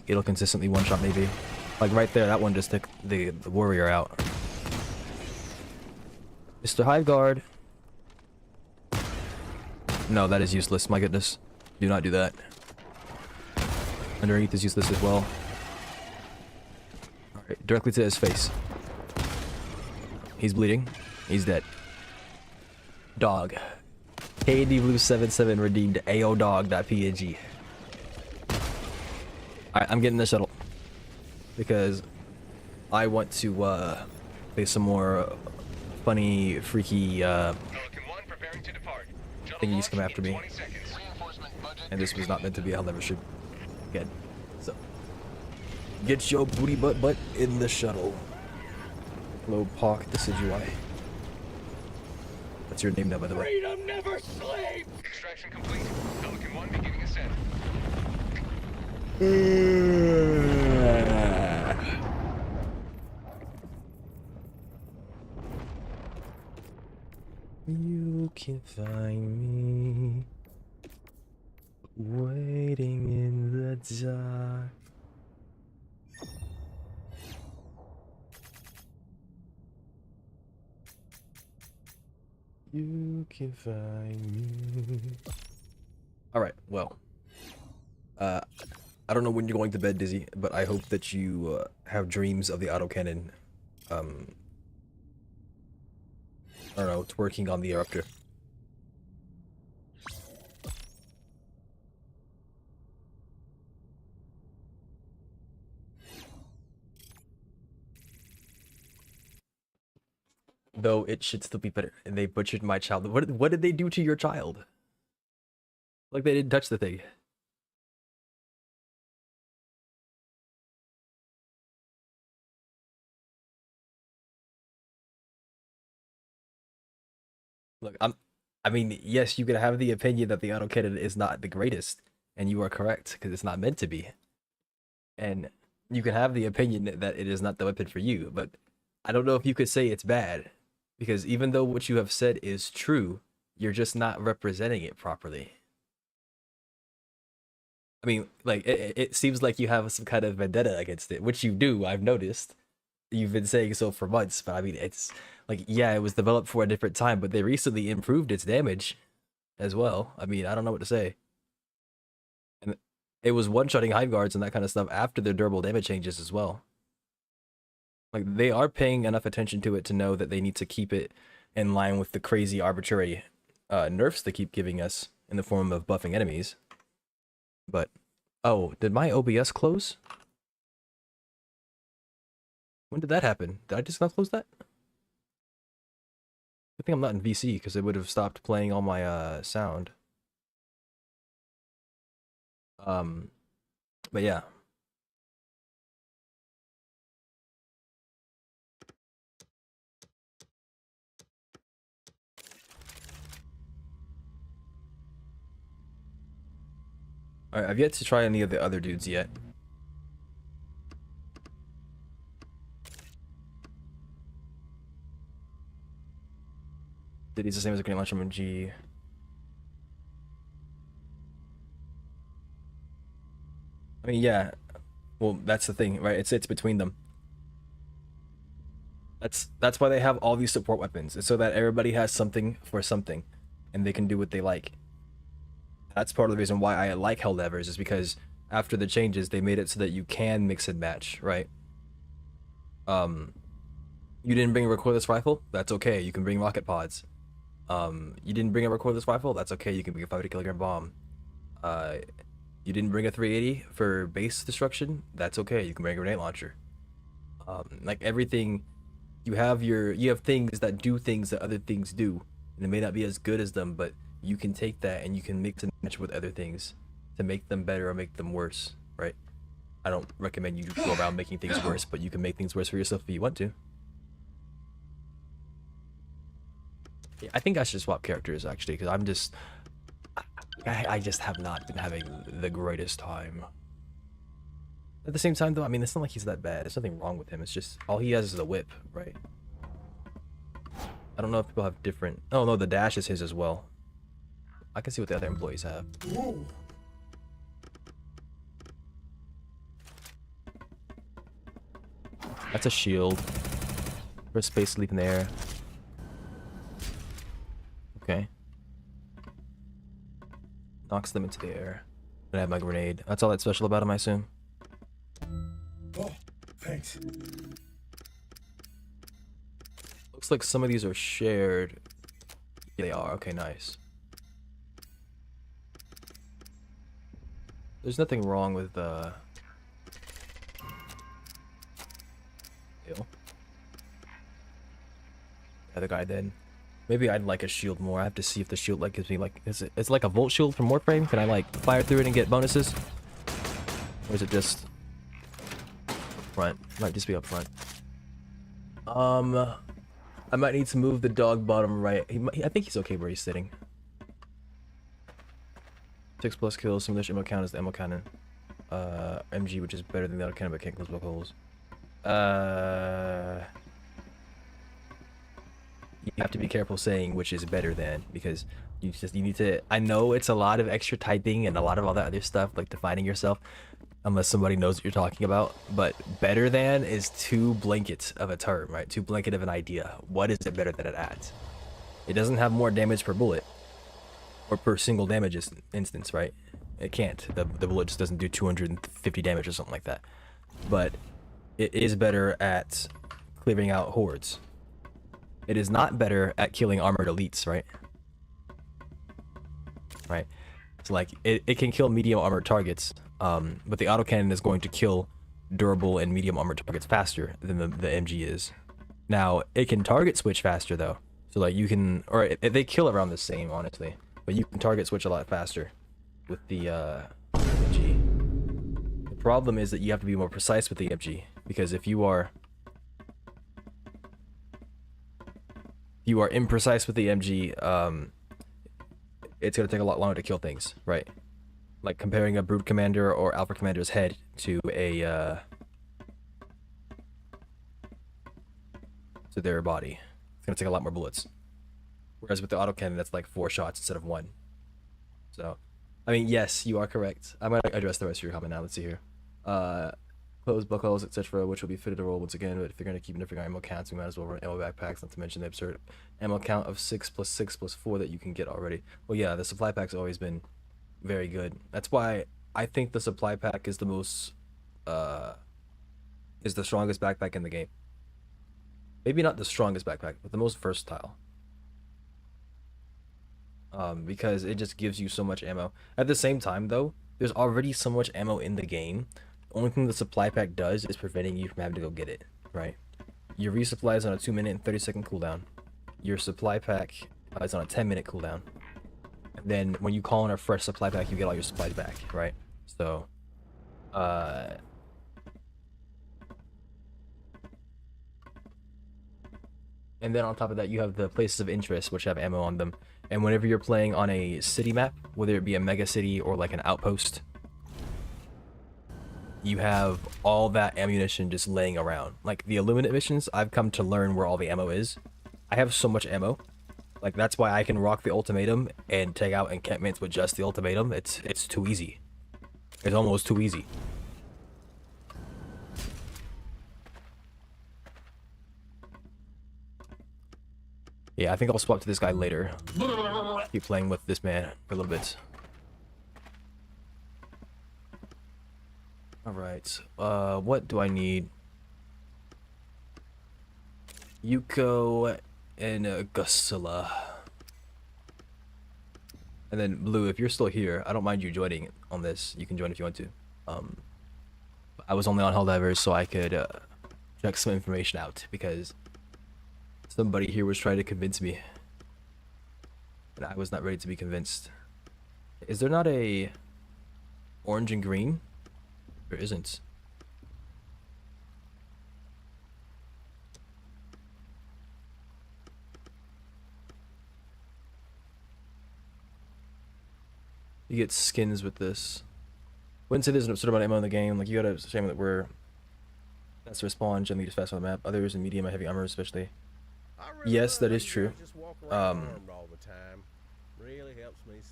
it'll consistently one shot maybe. Like right there, that one just took the warrior out. Mr. Hive Guard. No, that is useless. My goodness, do not do that. Underneath is useless as well. All right, directly to his face. He's bleeding. He's dead. Dog. KD Blue 77 redeemed AODog.png. Alright, I'm getting the shuttle. Because I want to play some more funny, freaky thingies come after me. And this was not meant to be a hell ever should again. So get your booty butt in the shuttle. Hello, Park, this is UI. What's your name now, by the way? Freedom never sleeps! Extraction complete. Pelican 1 beginning ascent. You can find me waiting in the dark. You can find me. Alright, well. I don't know when you're going to bed, Dizzy, but I hope that you have dreams of the autocannon. I don't know, twerking on the eruptor. Though it should still be better. And they butchered my child. What did they do to your child? Like they didn't touch the thing. Look, I mean, yes, you could have the opinion that the autocannon is not the greatest, and you are correct, because it's not meant to be. And you can have the opinion that it is not the weapon for you, but I don't know if you could say it's bad, because even though what you have said is true, you're just not representing it properly. I mean, like, it seems like you have some kind of vendetta against it, which you do, I've noticed. You've been saying so for months, but I mean, it's like, yeah, it was developed for a different time, but they recently improved its damage as well. I mean, I don't know what to say. And it was one-shotting hive guards and that kind of stuff after their durable damage changes as well. Like, they are paying enough attention to it to know that they need to keep it in line with the crazy arbitrary nerfs they keep giving us in the form of buffing enemies. But, oh, did my OBS close? When did that happen? Did I just not close that? I think I'm not in VC because it would have stopped playing all my sound. But yeah. Alright, I've yet to try any of the other dudes yet. He's the same as a Green Launcher MG. I mean, yeah. Well, that's the thing, right? It's between them. That's why they have all these support weapons. It's so that everybody has something for something, and they can do what they like. That's part of the reason why I like Helldivers, is because after the changes, they made it so that you can mix and match, right? You didn't bring a recoilless rifle? That's okay. You can bring rocket pods. You didn't bring a recoilless rifle? That's okay, you can bring a 500 kilogram bomb. You didn't bring a 380 for base destruction? That's okay, you can bring a grenade launcher. Like everything, you have things that do things that other things do, and it may not be as good as them, but you can take that and you can mix and match with other things to make them better or make them worse, right? I don't recommend you go around making things worse, but you can make things worse for yourself if you want to. Yeah, I think I should swap characters actually, because I'm just I just have not been having the greatest time. At the same time though, I mean, it's not like he's that bad. There's nothing wrong with him. It's just all he has is the whip, right? I don't know if people have different. Oh no, the dash is his as well. I can see what the other employees have. That's a shield. For space leap in the air. Okay. Knocks them into the air. I have my grenade. That's all that's special about him, I assume. Oh, thanks. Looks like some of these are shared. Yeah, they are. Okay, nice. There's nothing wrong with the other guy then. Maybe I'd like a shield more. I have to see if the shield like gives me like it's like a volt shield from Warframe. Can I like fire through it and get bonuses? Or is it just front? It might just be up front. I might need to move the dog bottom right. I think he's okay where he's sitting. 6+ kills, simulation ammo count is the ammo cannon. MG, which is better than the other cannon but can't close both holes. You have to be careful saying which is better than, because you need to. I know it's a lot of extra typing and a lot of all that other stuff, like defining yourself, unless somebody knows what you're talking about. But better than is too blanket of a term, right? Too blanket of an idea. What is it better than it adds? It doesn't have more damage per bullet or per single damage instance, right? It can't. The bullet just doesn't do 250 damage or something like that. But it is better at clearing out hordes. It is not better at killing armored elites, right? Right. So like it can kill medium armored targets, but the autocannon is going to kill durable and medium armored targets faster than the MG is. Now it can target switch faster though, so like you can, or they kill around the same honestly, but you can target switch a lot faster with the MG. The problem is that you have to be more precise with the MG, because if you are imprecise with the MG, it's gonna take a lot longer to kill things, right? Like comparing a Brood Commander or Alpha Commander's head to a to their body. It's gonna take a lot more bullets. Whereas with the autocannon, that's like 4 shots instead of 1. So, I mean, yes, you are correct. I'm gonna address the rest of your comment now. Let's see here. Clothes, buckles, etc., which will be fitted to roll once again, but if you're going to keep nerfing our ammo counts, we might as well run ammo backpacks, not to mention the absurd ammo count of 6 + 6 + 4 that you can get already. Well, yeah, the supply pack's always been very good. That's why I think the supply pack is the most, is the strongest backpack in the game. Maybe not the strongest backpack, but the most versatile. Because it just gives you so much ammo. At the same time, though, there's already so much ammo in the game. The only thing the supply pack does is preventing you from having to go get it, right? Your resupply is on a 2-minute and 30-second cooldown. Your supply pack is on a 10-minute cooldown. And then when you call in a fresh supply pack, you get all your supplies back, right? So, and then on top of that, you have the places of interest, which have ammo on them. And whenever you're playing on a city map, whether it be a mega city or like an outpost, you have all that ammunition just laying around. Like the Illuminate missions, I've come to learn where all the ammo is. I have so much ammo. Like that's why I can rock the ultimatum and take out encampments with just the ultimatum. It's too easy. It's almost too easy. Yeah, I think I'll swap to this guy later. Keep playing with this man for a little bit. Alright, what do I need? Yuko and Gusula. And then Blue, if you're still here, I don't mind you joining on this. You can join if you want to. I was only on Helldivers so I could check some information out because somebody here was trying to convince me. And I was not ready to be convinced. Is there not a orange and green? There isn't. You get skins with this. Wouldn't say there's an absurd amount of ammo in the game. Like, you gotta shame that we're that's respawn generally just fast on the map. Others in medium and heavy armor especially. Yes, that is true.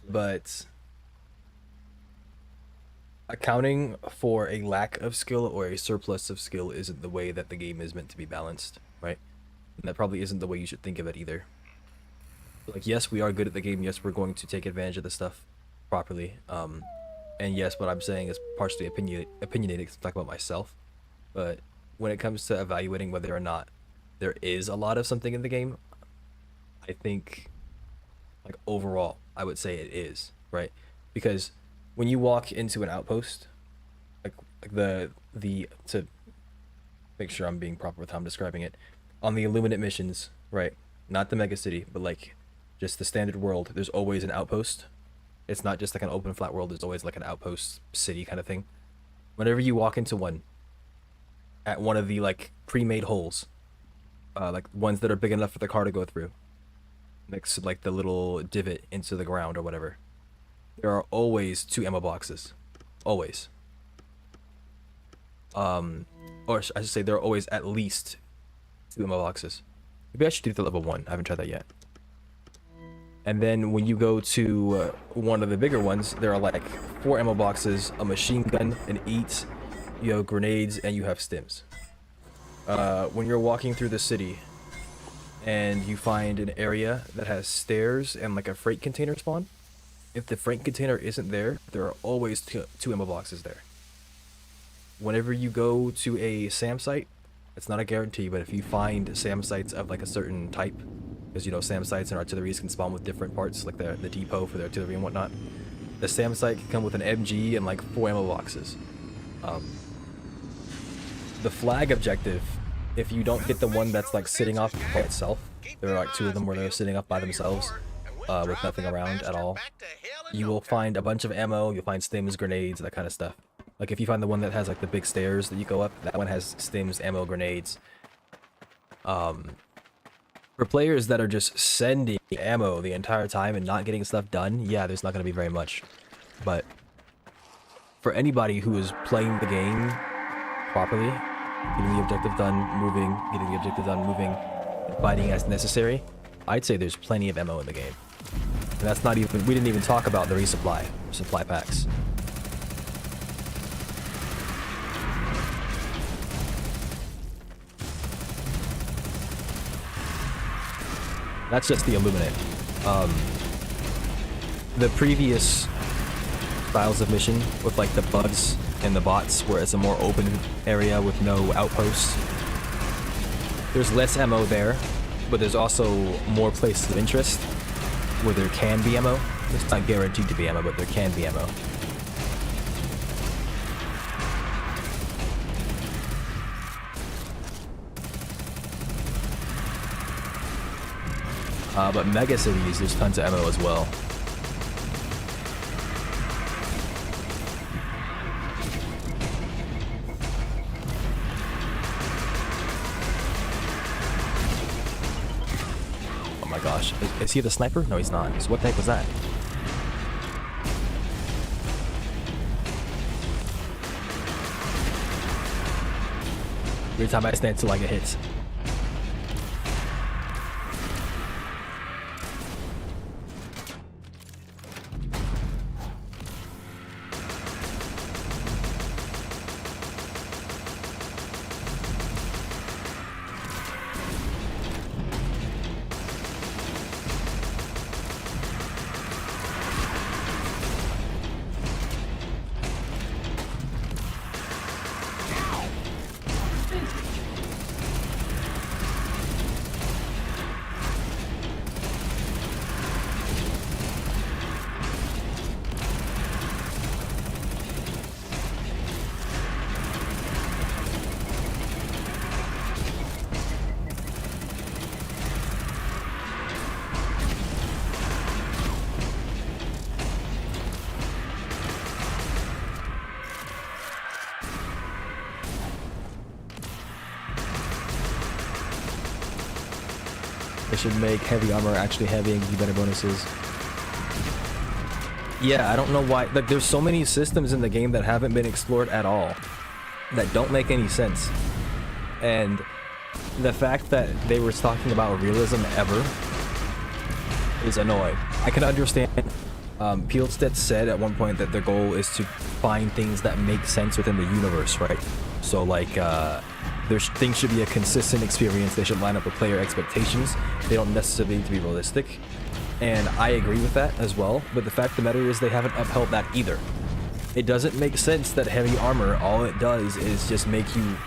But accounting for a lack of skill or a surplus of skill isn't the way that the game is meant to be balanced, right? And that probably isn't the way you should think of it either. Like, yes, we are good at the game. Yes, we're going to take advantage of the stuff properly. And yes, what I'm saying is partially opinionated to talk about myself. But when it comes to evaluating whether or not there is a lot of something in the game, I think, like, overall, I would say it is, right? Because when you walk into an outpost, like the to make sure I'm being proper with how I'm describing it, on the Illuminate missions, right? Not the mega city, but like just the standard world, there's always an outpost. It's not just like an open flat world, there's always like an outpost city kind of thing. Whenever you walk into one, at one of the like pre-made holes, like ones that are big enough for the car to go through, next to like the little divot into the ground or whatever, there are always 2 ammo boxes. Always. Or I should say there are always at least 2 ammo boxes. Maybe I should do the level 1. I haven't tried that yet. And then when you go to one of the bigger ones, there are like 4 ammo boxes, a machine gun, an EAT, you have grenades, and you have stims. When you're walking through the city and you find an area that has stairs and like a freight container spawn, if the freight container isn't there, there are always 2 ammo boxes there. Whenever you go to a SAM site, it's not a guarantee, but if you find SAM sites of like a certain type, because you know SAM sites and artilleries can spawn with different parts, like the depot for the artillery and whatnot, the SAM site can come with an MG and like 4 ammo boxes. The flag objective, if you don't get the one that's like sitting off by itself, there are like 2 of them where they're sitting up by themselves, with nothing around at all, you will find a bunch of ammo, you'll find stims, grenades, that kind of stuff. Like if you find the one that has like the big stairs that you go up, that one has stims, ammo, grenades. For players that are just sending ammo the entire time and not getting stuff done, yeah, there's not going to be very much. But for anybody who is playing the game properly, getting the objective done, moving, getting the objective done, moving, and fighting as necessary, I'd say there's plenty of ammo in the game. And that's not even, we didn't even talk about the resupply, supply packs. That's just the Illuminate. The previous styles of mission with like the bugs and the bots, where it's a more open area with no outposts, there's less ammo there, but there's also more places of interest where there can be ammo. It's not guaranteed to be ammo, but there can be ammo. But mega cities, there's tons of ammo as well. Oh my gosh, is he the sniper? No, he's not. So what type was that? Every time I stand still, I get hits. They should make heavy armor actually heavy and give you better bonuses. Yeah, I don't know why. Like, there's so many systems in the game that haven't been explored at all, that don't make any sense. And the fact that they were talking about realism ever is annoying. I can understand. Pielstedt said at one point that their goal is to find things that make sense within the universe, right? So like, things should be a consistent experience. They should line up with player expectations. They don't necessarily need to be realistic. And I agree with that as well. But the fact of the matter is they haven't upheld that either. It doesn't make sense that heavy armor, all it does is just make you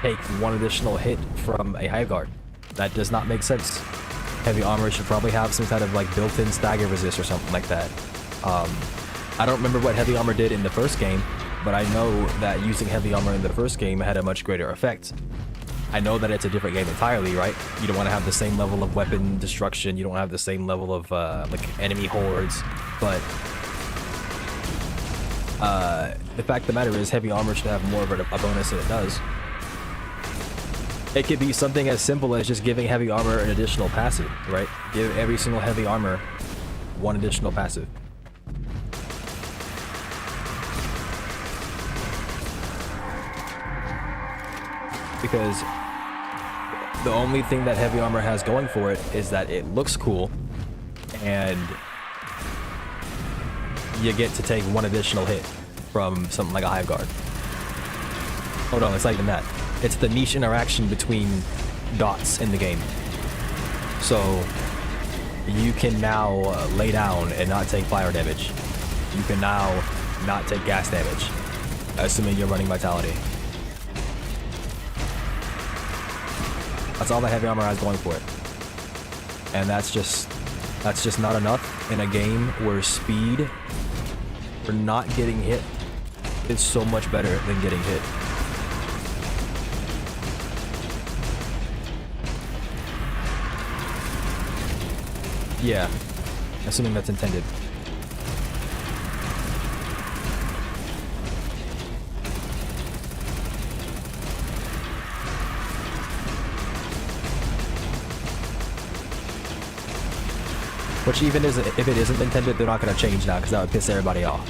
take one additional hit from a hive guard. That does not make sense. Heavy armor should probably have some kind of like built-in stagger resist or something like that. I don't remember what heavy armor did in the first game, but I know that using heavy armor in the first game had a much greater effect. I know that it's a different game entirely, right? You don't want to have the same level of weapon destruction, you don't have the same level of like enemy hordes, but the fact of the matter is heavy armor should have more of a bonus than it does. It could be something as simple as just giving heavy armor an additional passive, right? Give every single heavy armor one additional passive. Because the only thing that heavy armor has going for it is that it looks cool, and you get to take one additional hit from something like a hive guard. Oh no, it's not even that. It's the niche interaction between dots in the game. So you can now lay down and not take fire damage. You can now not take gas damage, assuming you're running vitality. That's all the heavy armor has going for it. And that's just not enough in a game where speed for not getting hit is so much better than getting hit. Yeah, assuming that's intended. Which even is, if it isn't intended, they're not going to change now because that would piss everybody off.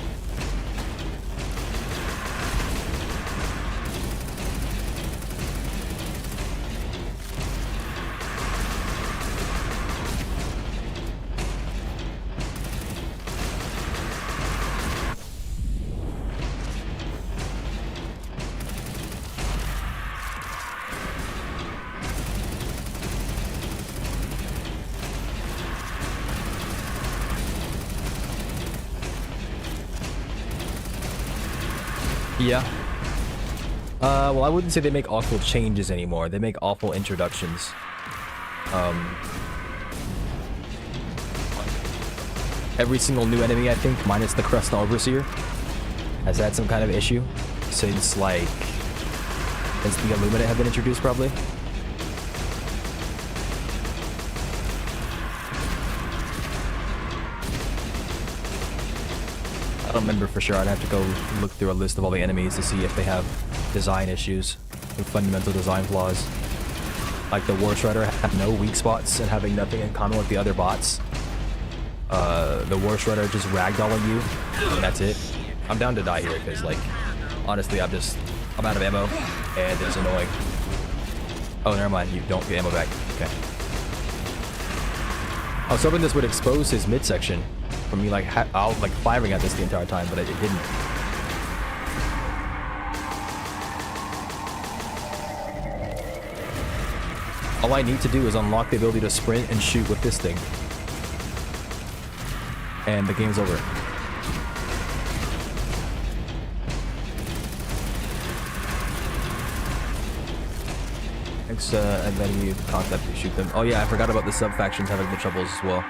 Yeah. Well, I wouldn't say they make awful changes anymore. They make awful introductions. Every single new enemy, I think, minus the Crest Overseer, has had some kind of issue since, like, since the Illuminate have been introduced, probably. I don't remember for sure. I'd have to go look through a list of all the enemies to see if they have design issues and fundamental design flaws. Like the War Shredder had no weak spots and having nothing in common with the other bots. The War Shredder just ragdolling you, and that's it. I'm down to die here because, like, honestly, I'm out of ammo, and it's annoying. Oh, never mind. You don't get ammo back. Okay. I was hoping this would expose his midsection from me, like, firing at this the entire time, but it didn't. All I need to do is unlock the ability to sprint and shoot with this thing. And the game's over. Thanks, and then you contact to shoot them. Oh yeah, I forgot about the sub-factions having the troubles as well.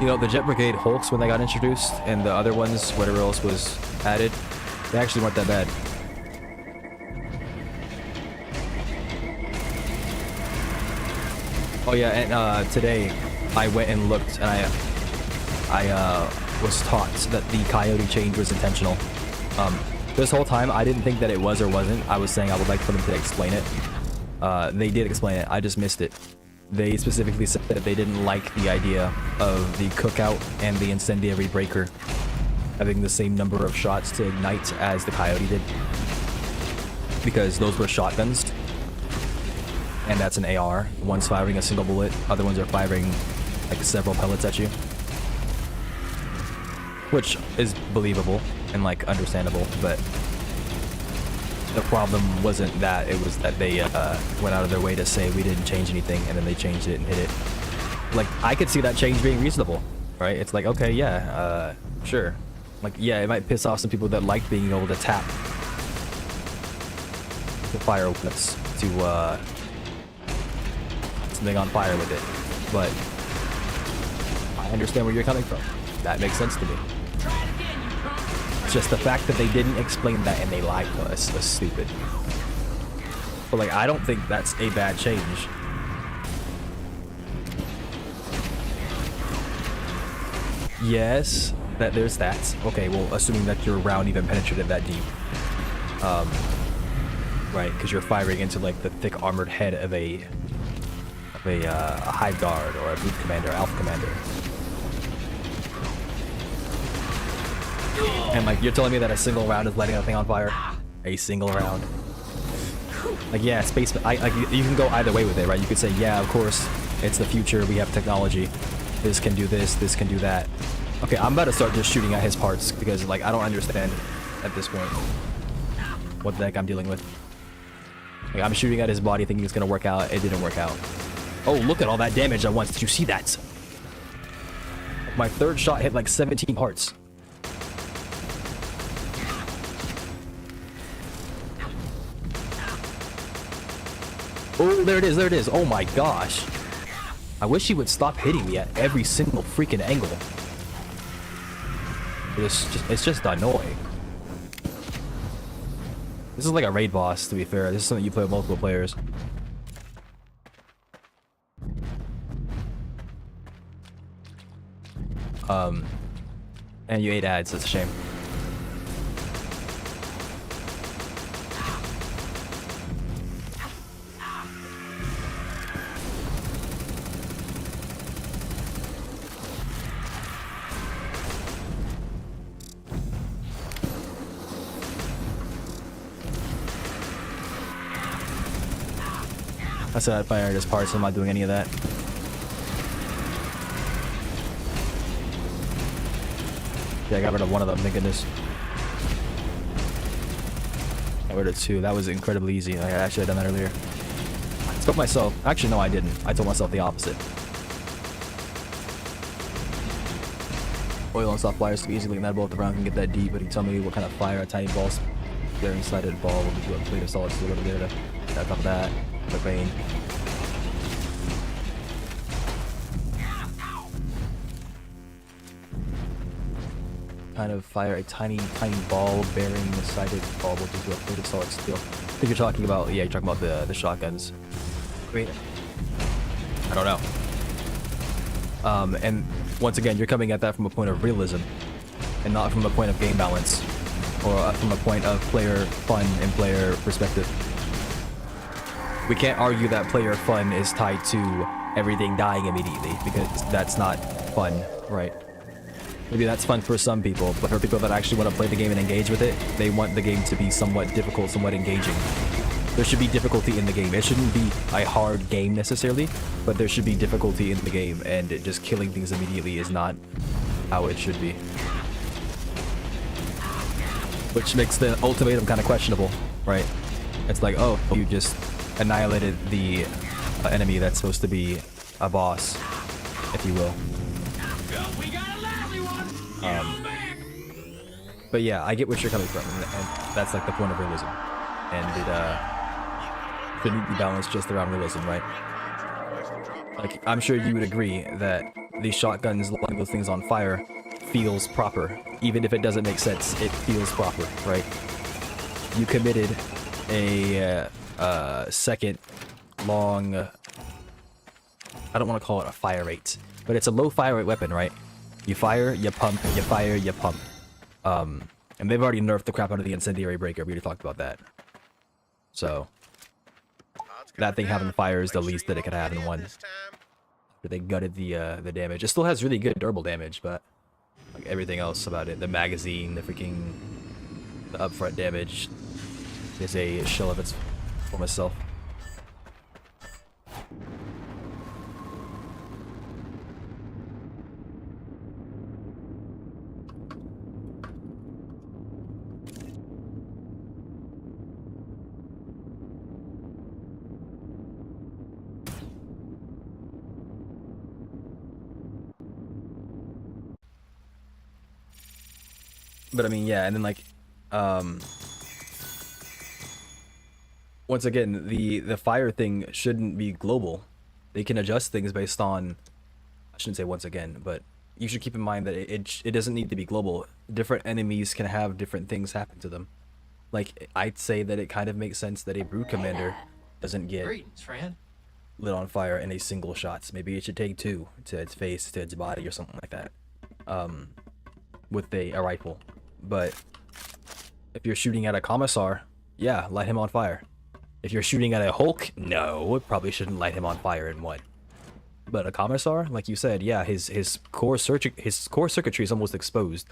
You know, the Jet Brigade Hulks, when they got introduced, and the other ones, whatever else was added, they actually weren't that bad. Oh yeah, and today I went and looked, and I was taught that the Coyote change was intentional. This whole time, I didn't think that it was or wasn't. I was saying I would like for them to explain it. They did explain it, I just missed it. They specifically said that they didn't like the idea of the cookout and the incendiary breaker having the same number of shots to ignite as the Coyote did, because those were shotguns, and that's an AR. One's firing a single bullet, other ones are firing like several pellets at you, which is believable and like understandable, but the problem wasn't that, it was that they went out of their way to say we didn't change anything, and then they changed it and hit it. Like, I could see that change being reasonable, right? It's like, okay, yeah, sure. Like, yeah, it might piss off some people that like being able to tap the fire weapons to something on fire with it, but I understand where you're coming from. That makes sense to me. It's just the fact that they didn't explain that and they lied to us was stupid. But like, I don't think that's a bad change. Yes, that there's that. Okay, well, assuming that your round even penetrated that deep. Right, because you're firing into like the thick armored head of a hive guard or a boot commander, alpha commander. And like, you're telling me that a single round is lighting a thing on fire? A single round. Like, yeah, space. You can go either way with it, right? You could say, yeah, of course, it's the future. We have technology. This can do this. This can do that. Okay, I'm about to start just shooting at his parts because, like, I don't understand at this point what the heck I'm dealing with. Like, I'm shooting at his body thinking it's gonna work out. It didn't work out. Oh, look at all that damage at once. Did you see that? My third shot hit like 17 parts. Oh, there it is, there it is. Oh my gosh. I wish he would stop hitting me at every single freaking angle. It's just annoying. This is like a raid boss, to be fair. This is something you play with multiple players. And you ate ads, that's a shame. I said I'd fire his parts, I'm not doing any of that. Yeah, I got rid of one of them, thank goodness. Got rid of two, that was incredibly easy. I actually had done that earlier. I told myself, actually no I didn't. I told myself the opposite. Oil and soft flyers to be easily ignitable if the round can get that deep, but he told me what kind of fire a tiny ball there inside of the ball will be a plate of solid steel to get it up. On top of that, the vein. Kind of fire a tiny ball bearing the sided ball will do a plate of solid steel. I think you're talking about, yeah, you're talking about the shotguns. Wait, I don't know. And once again, you're coming at that from a point of realism and not from a point of game balance or from a point of player fun and player perspective. We can't argue that player fun is tied to everything dying immediately because that's not fun, right? Maybe that's fun for some people, but for people that actually want to play the game and engage with it, they want the game to be somewhat difficult, somewhat engaging. There should be difficulty in the game. It shouldn't be a hard game necessarily, but there should be difficulty in the game, and just killing things immediately is not how it should be. Which makes the ultimatum kind of questionable, right? It's like, oh, you just annihilated the enemy that's supposed to be a boss, if you will. But yeah, I get what you're coming from, and that's like the point of realism, and it shouldn't be balanced just around realism, right? Like, I'm sure you would agree that these shotguns lighting those things on fire feels proper, even if it doesn't make sense. It feels proper, right? You committed a second long, I don't want to call it a fire rate, but it's a low fire rate weapon, right? You fire, you pump, you fire, you pump. And they've already nerfed the crap out of the incendiary breaker. We already talked about that. So that thing having fire is the least that it could have in one. They gutted the damage. It still has really good durable damage, but Like everything else about it, the magazine, the upfront damage is a shell of its former self. But I mean, yeah, and then like, once again, the fire thing shouldn't be global. They can adjust things based on, I shouldn't say once again, but you should keep in mind that it doesn't need to be global. Different enemies can have different things happen to them. Like, I'd say that it kind of makes sense that a brood commander doesn't get Greetings, friend. lit on fire in a single shot. Maybe it should take 2 to its face, to its body, or something like that. With a rifle. But if you're shooting at a commissar, yeah, light him on fire. If you're shooting at a Hulk, no, it probably shouldn't light him on fire in one. But a commissar, like you said, yeah, his core circuitry is almost exposed,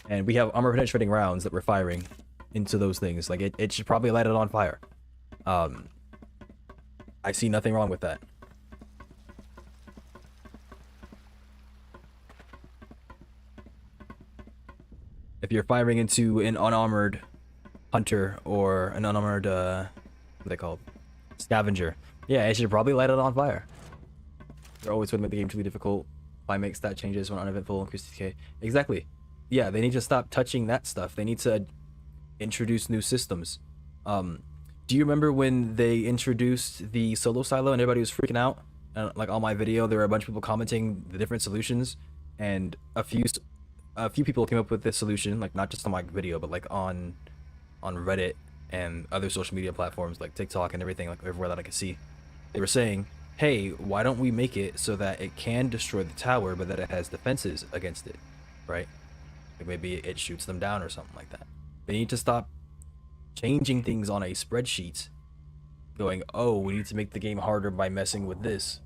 and we have armor penetrating rounds that we're firing into those things. Like it should probably light it on fire. I see nothing wrong with that. If you're firing into an unarmored hunter or an unarmored, what are they called? Scavenger. Yeah, it should probably light it on fire. They're always going to make the game truly difficult. Why make stat changes when uneventful, increase TK? Exactly. Yeah, they need to stop touching that stuff. They need to introduce new systems. Do you remember when they introduced the solo silo and everybody was freaking out? Like on my video, there were a bunch of people commenting the different solutions, and a few people came up with this solution, like not just on my video, but like on Reddit and other social media platforms like TikTok and everything, like everywhere that I could see. They were saying, hey, why don't we make it so that it can destroy the tower, but that it has defenses against it, right? Like maybe it shoots them down or something like that. They need to stop changing things on a spreadsheet, going, oh, we need to make the game harder by messing with this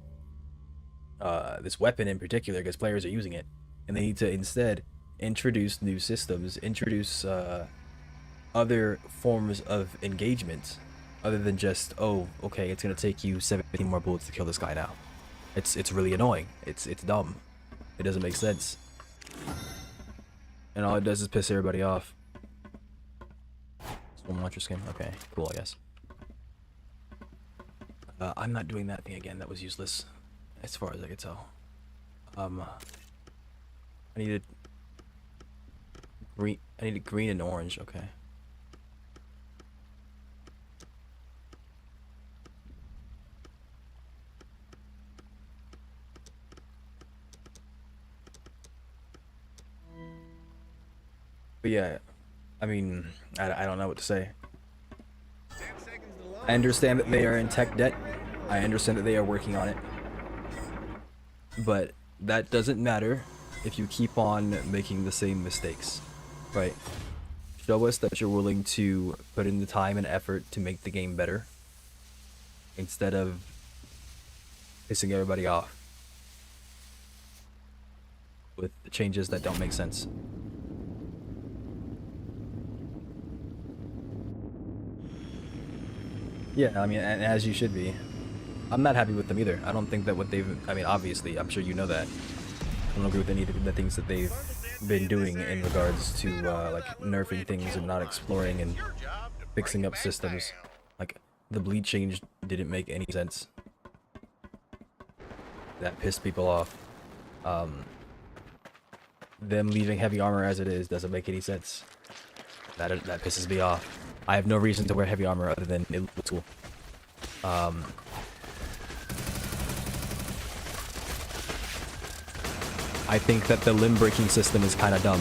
weapon in particular because players are using it. And they need to instead introduce new systems, introduce other forms of engagement other than just, oh, okay, it's gonna take you 17 more bullets to kill this guy now. It's really annoying. It's dumb. It doesn't make sense. And all it does is piss everybody off. Storm launcher skin. Okay, cool, I guess. I'm not doing that thing again. That was useless, as far as I could tell. I needed green. I needed green and orange. Okay. But yeah, I mean, I don't know what to say. I understand that they are in tech debt. I understand that they are working on it. But that doesn't matter if you keep on making the same mistakes, right? Show us that you're willing to put in the time and effort to make the game better instead of pissing everybody off with changes that don't make sense. Yeah, I mean, and as you should be. I'm not happy with them either. I don't think that what they've... I mean, obviously, I'm sure you know that. I don't agree with any of the things that they've been doing in regards to, like, nerfing things and not exploring and fixing up systems. Like, the bleed change didn't make any sense. That pissed people off. Them leaving heavy armor as it is doesn't make any sense. That pisses me off. I have no reason to wear heavy armor other than it looks cool. I think that the limb breaking system is kind of dumb.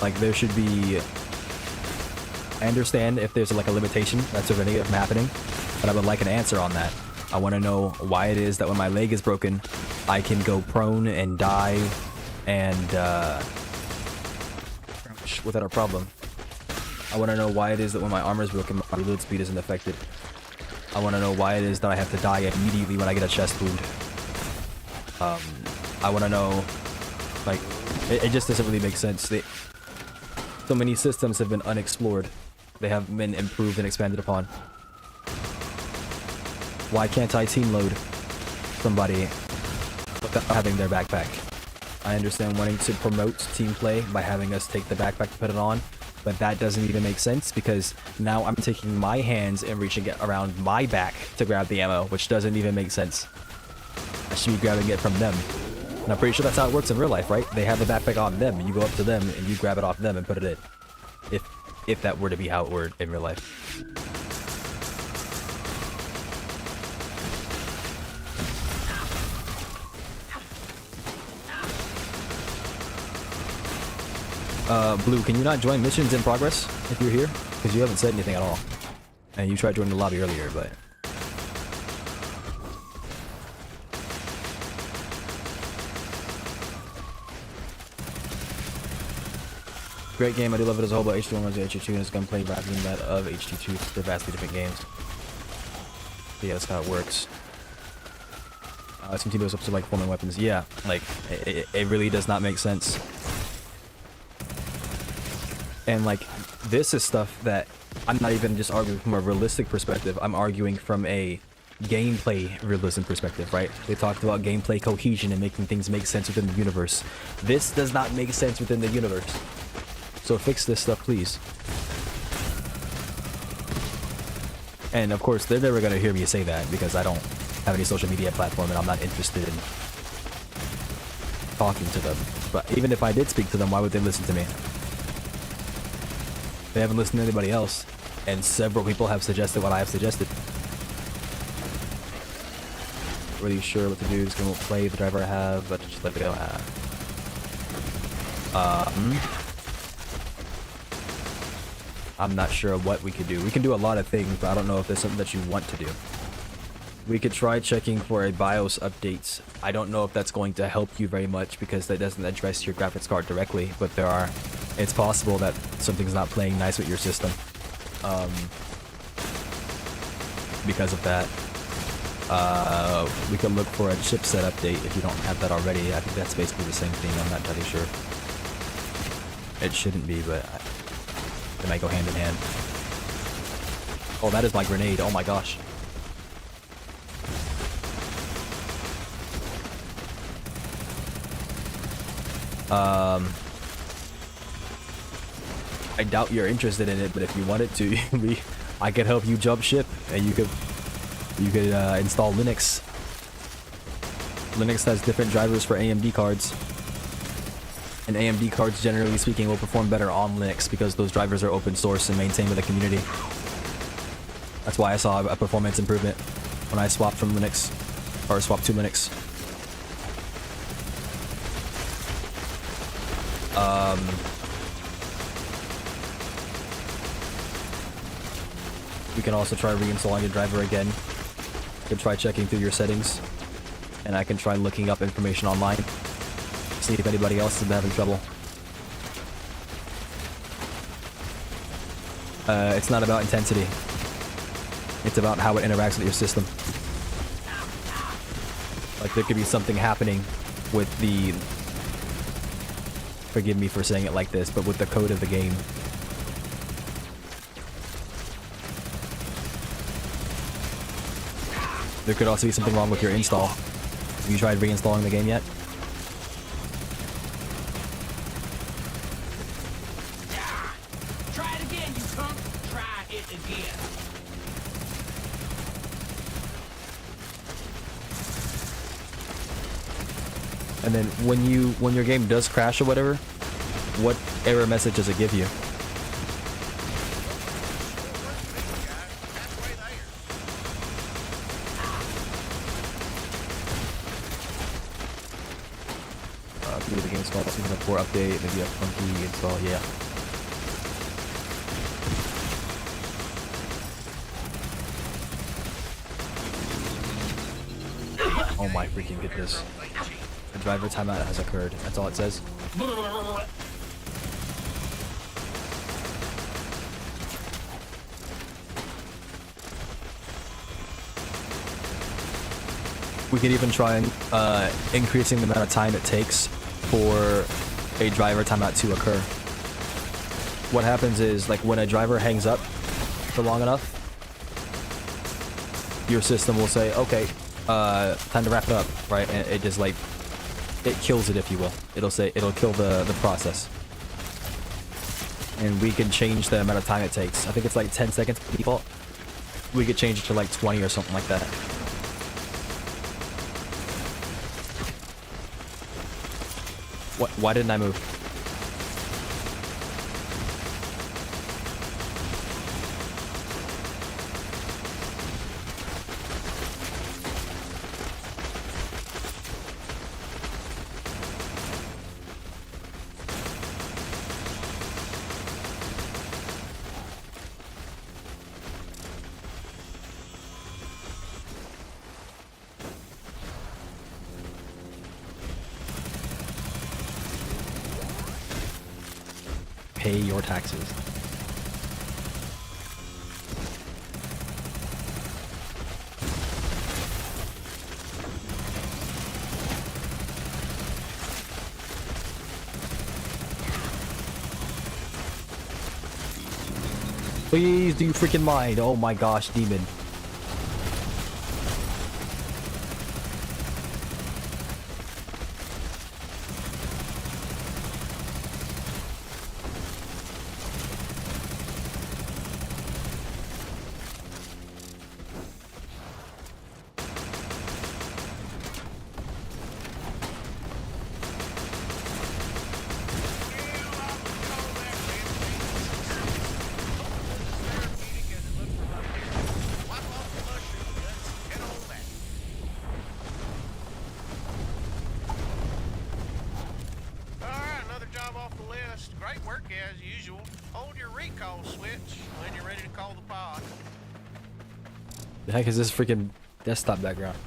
Like, there should be... I understand if there's like a limitation that's preventing it from happening, but I would like an answer on that. I want to know why it is that when my leg is broken, I can go prone and die and without a problem. I want to know why it is that when my armor is broken, my reload speed isn't affected. I want to know why it is that I have to die immediately when I get a chest wound. I want to know, like, it just doesn't really make sense. So many systems have been unexplored. They haven't been improved and expanded upon. Why can't I team load somebody without having their backpack? I understand wanting to promote team play by having us take the backpack to put it on, but that doesn't even make sense because now I'm taking my hands and reaching it around my back to grab the ammo, which doesn't even make sense. I should be grabbing it from them. And I'm pretty sure that's how it works in real life, right? They have the backpack on them, and you go up to them and you grab it off them and put it in. If that were to be how it were in real life. Blue, can you not join missions in progress if you're here? Because you haven't said anything at all. And you tried joining the lobby earlier, but... Great game, I do love it as a whole, but H2 was H2 and its gunplay rather than that of H2. They're vastly different games. But yeah, that's how it works. Some team goes up to like forming weapons. Yeah, like, it really does not make sense. And like, this is stuff that I'm not even just arguing from a realistic perspective, I'm arguing from a gameplay realism perspective, right? They talked about gameplay cohesion and making things make sense within the universe. This does not make sense within the universe. So fix this stuff, please. And of course, they're never gonna hear me say that because I don't have any social media platform and I'm not interested in talking to them. But even if I did speak to them, why would they listen to me? They haven't listened to anybody else, and several people have suggested what I have suggested. Really sure what to do, just gonna play the driver I have, but just let it go. I'm not sure what we could do. We can do a lot of things, but I don't know if there's something that you want to do. We could try checking for a BIOS updates. I don't know if that's going to help you very much because that doesn't address your graphics card directly, but it's possible that something's not playing nice with your system. Because of that. We can look for a chipset update if you don't have that already. I think that's basically the same thing. I'm not entirely sure. It shouldn't be, but they might go hand in hand. Oh, that is my grenade. Oh my gosh. I doubt you're interested in it, but if you wanted to, I could help you jump ship, and you could install Linux. Linux has different drivers for AMD cards, and AMD cards, generally speaking, will perform better on Linux because those drivers are open source and maintained by the community. That's why I saw a performance improvement when I swapped from Linux, or swapped to Linux. We can also try reinstalling the driver again. You can try checking through your settings, and I can try looking up information online, see if anybody else is having trouble. It's not about intensity. It's about how it interacts with your system. Like, there could be something happening with the... Forgive me for saying it like this, but with the code of the game. There could also be something wrong with your install. Have you tried reinstalling the game yet? Try it again, you punk. Try it again. And then when your game does crash or whatever, what error message does it give you? The game install, season 4 update, maybe a funky install, yeah. Oh my freaking goodness. The driver timeout has occurred. That's all it says. We could even try increasing the amount of time it takes for a driver timeout to occur. What happens is, like, when a driver hangs up for long enough, your system will say, okay, time to wrap it up, right? And it just, like, it kills it, if you will. It'll say, it'll kill the process. And we can change the amount of time it takes. I think it's like 10 seconds by default. We could change it to like 20 or something like that. What? Why didn't I move? Pay your taxes. Please do you freaking mind? Oh my gosh, demon. Great work as usual. Hold your recall switch when you're ready to call the pod. The heck is this freaking desktop background?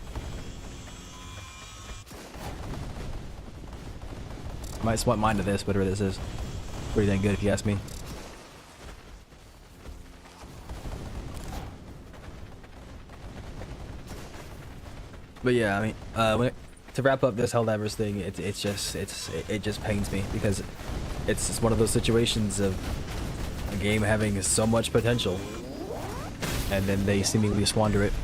Might swap mine to this, whatever this is. Pretty dang good if you ask me. But yeah, I mean, to wrap up this Helldivers thing, it just pains me because it's just one of those situations of a game having so much potential, and then they seemingly squander it.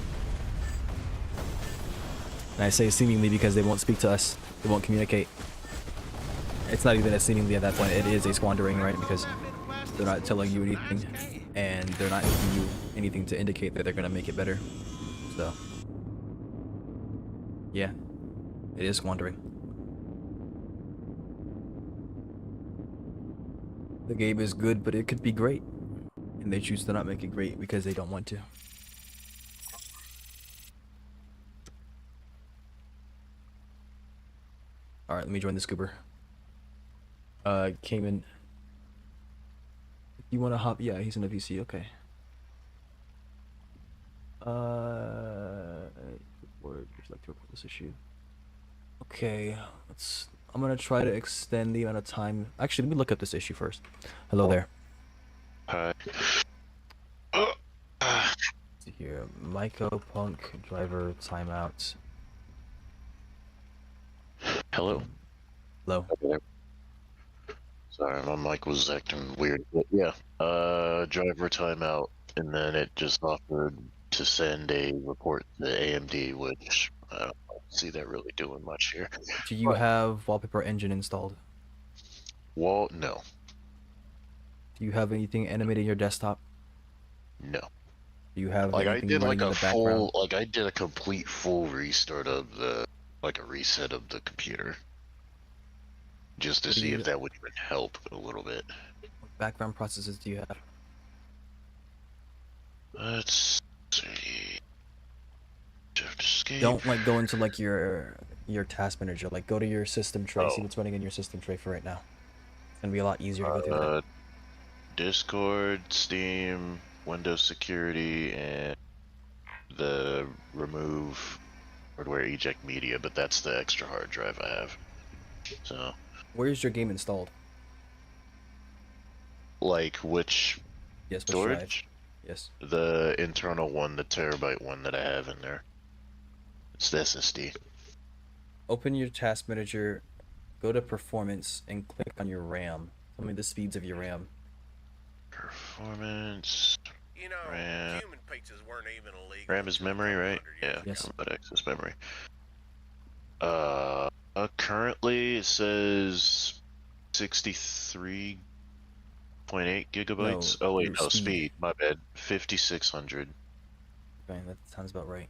And I say seemingly because they won't speak to us, they won't communicate. It's not even a seemingly at that point, it is a squandering, right? Because they're not telling you anything, and they're not giving you anything to indicate that they're gonna make it better. So, yeah, it is squandering. The game is good, but it could be great. And they choose to not make it great because they don't want to. Alright, let me join the scooper. Cayman. You wanna hop? Yeah, he's in a VC, okay. Would you like to report this issue? Okay, I'm gonna try to extend the amount of time. Actually, let me look up this issue first. Hello there. Hi. Let's see here. MYCOPUNK driver timeout. Hello. Hello. Okay. Sorry, my mic was acting weird. But yeah, driver timeout, and then it just offered to send a report to AMD, which I don't see that really doing much here. Do you have Wallpaper Engine installed? No. Do you have anything animated in your desktop? No. Do you have Like I anything did running like in a the background? I did a complete full restart of the, like a reset of the computer. Just to see if that would even help a little bit. What background processes do you have? Let's see. Escape. Don't like go into like your task manager. Like go to your system tray. See what's running in your system tray for right now. It's gonna be a lot easier to go through that. Discord, Steam, Windows Security, and the remove hardware eject media, but that's the extra hard drive I have. So. Where's your game installed? Like which storage? Yes. The internal one, the terabyte one that I have in there. It's the SSD. Open your task manager, go to performance, and click on your RAM. Tell me the speeds of your RAM. Performance. You know, RAM. human pizzas weren't even illegal. RAM is memory, right? Yeah. Yes. But access memory. Currently it says 63.8 gigabytes. No, Oh wait, your no, speed. speed. My bad. 5600. Okay, that sounds about right.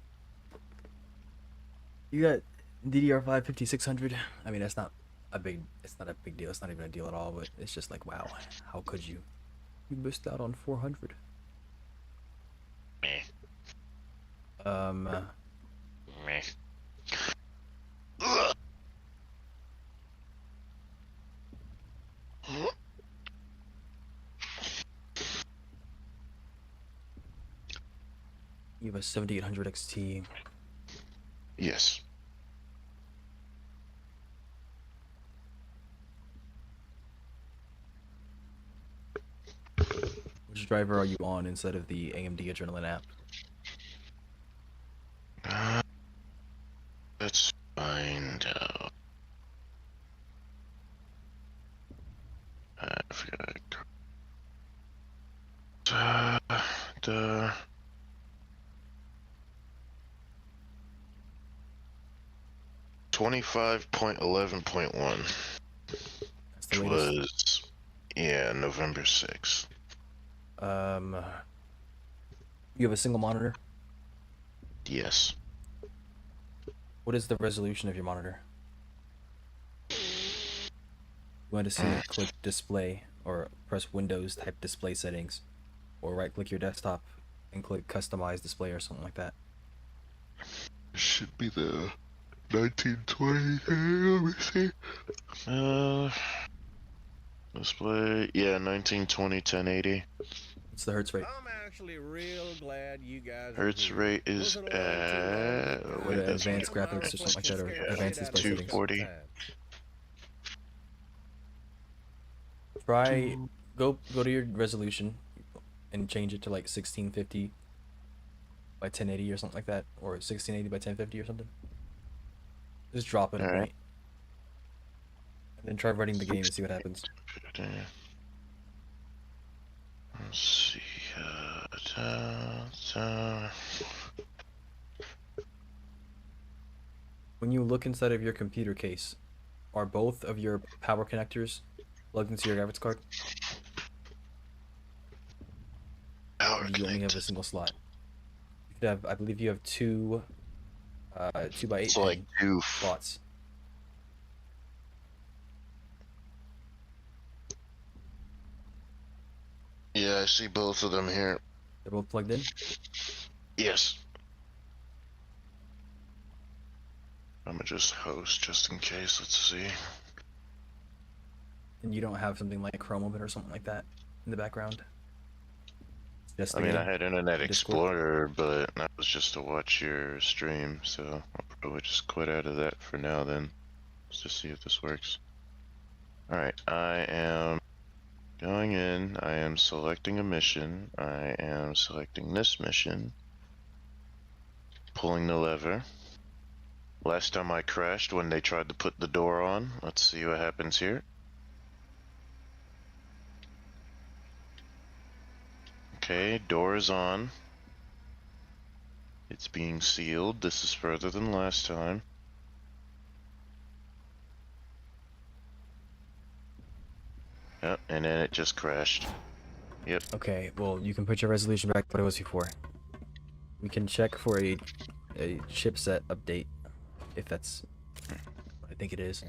You got DDR5 5600. I mean, it's not a big deal. It's not even a deal at all, but it's just like, wow, how could you? You missed out on 400. Meh. Meh. Ugh. You have a 7800 XT. Yes. Which driver are you on instead of the AMD Adrenaline app? Let's find out. I forgot. The 25.11.1, That's the which latest. was, yeah, November 6th. You have a single monitor? Yes. What is the resolution of your monitor? You want to see it, click display, or press Windows, type display settings, or right click your desktop and click customize display or something like that. It should be the 1920. Let me see. Display. Yeah, 1920 1080. What's the hertz rate? I'm actually real glad you guys Hertz are here. rate is Wasn't around too long to at. get Or Wait, tired. that's advanced My graphics or something like that, or reflection advanced scared the display shit settings. out of me 240. sometimes. Try go to your resolution and change it to like 1650 by 1080 or something like that, or 1680 by 1050 or something. Just drop it, Alright. right? And then try running the game and see what happens. Let's see. When you look inside of your computer case, are both of your power connectors plugged into your graphics card? Or do you only have a single slot? You should have, I believe you have two 2x8 It's like two. slots. Yeah, I see both of them here. They're both plugged in? Yes. I'm gonna just host just in case. Let's see. And you don't have something like Chrome open or something like that in the background? Just I the mean, game? I had Internet Discord? Explorer, but that was just to watch your stream, so I'll probably just quit out of that for now then. Let's just see if this works. Alright, I am going in, I am selecting a mission, I am selecting this mission, pulling the lever. Last time I crashed when they tried to put the door on. Let's see what happens here. Okay, door is on. It's being sealed. This is further than last time. Yep, and then it just crashed. Yep. Okay, well, you can put your resolution back to what it was before. We can check for a chipset update, if that's what I think it is.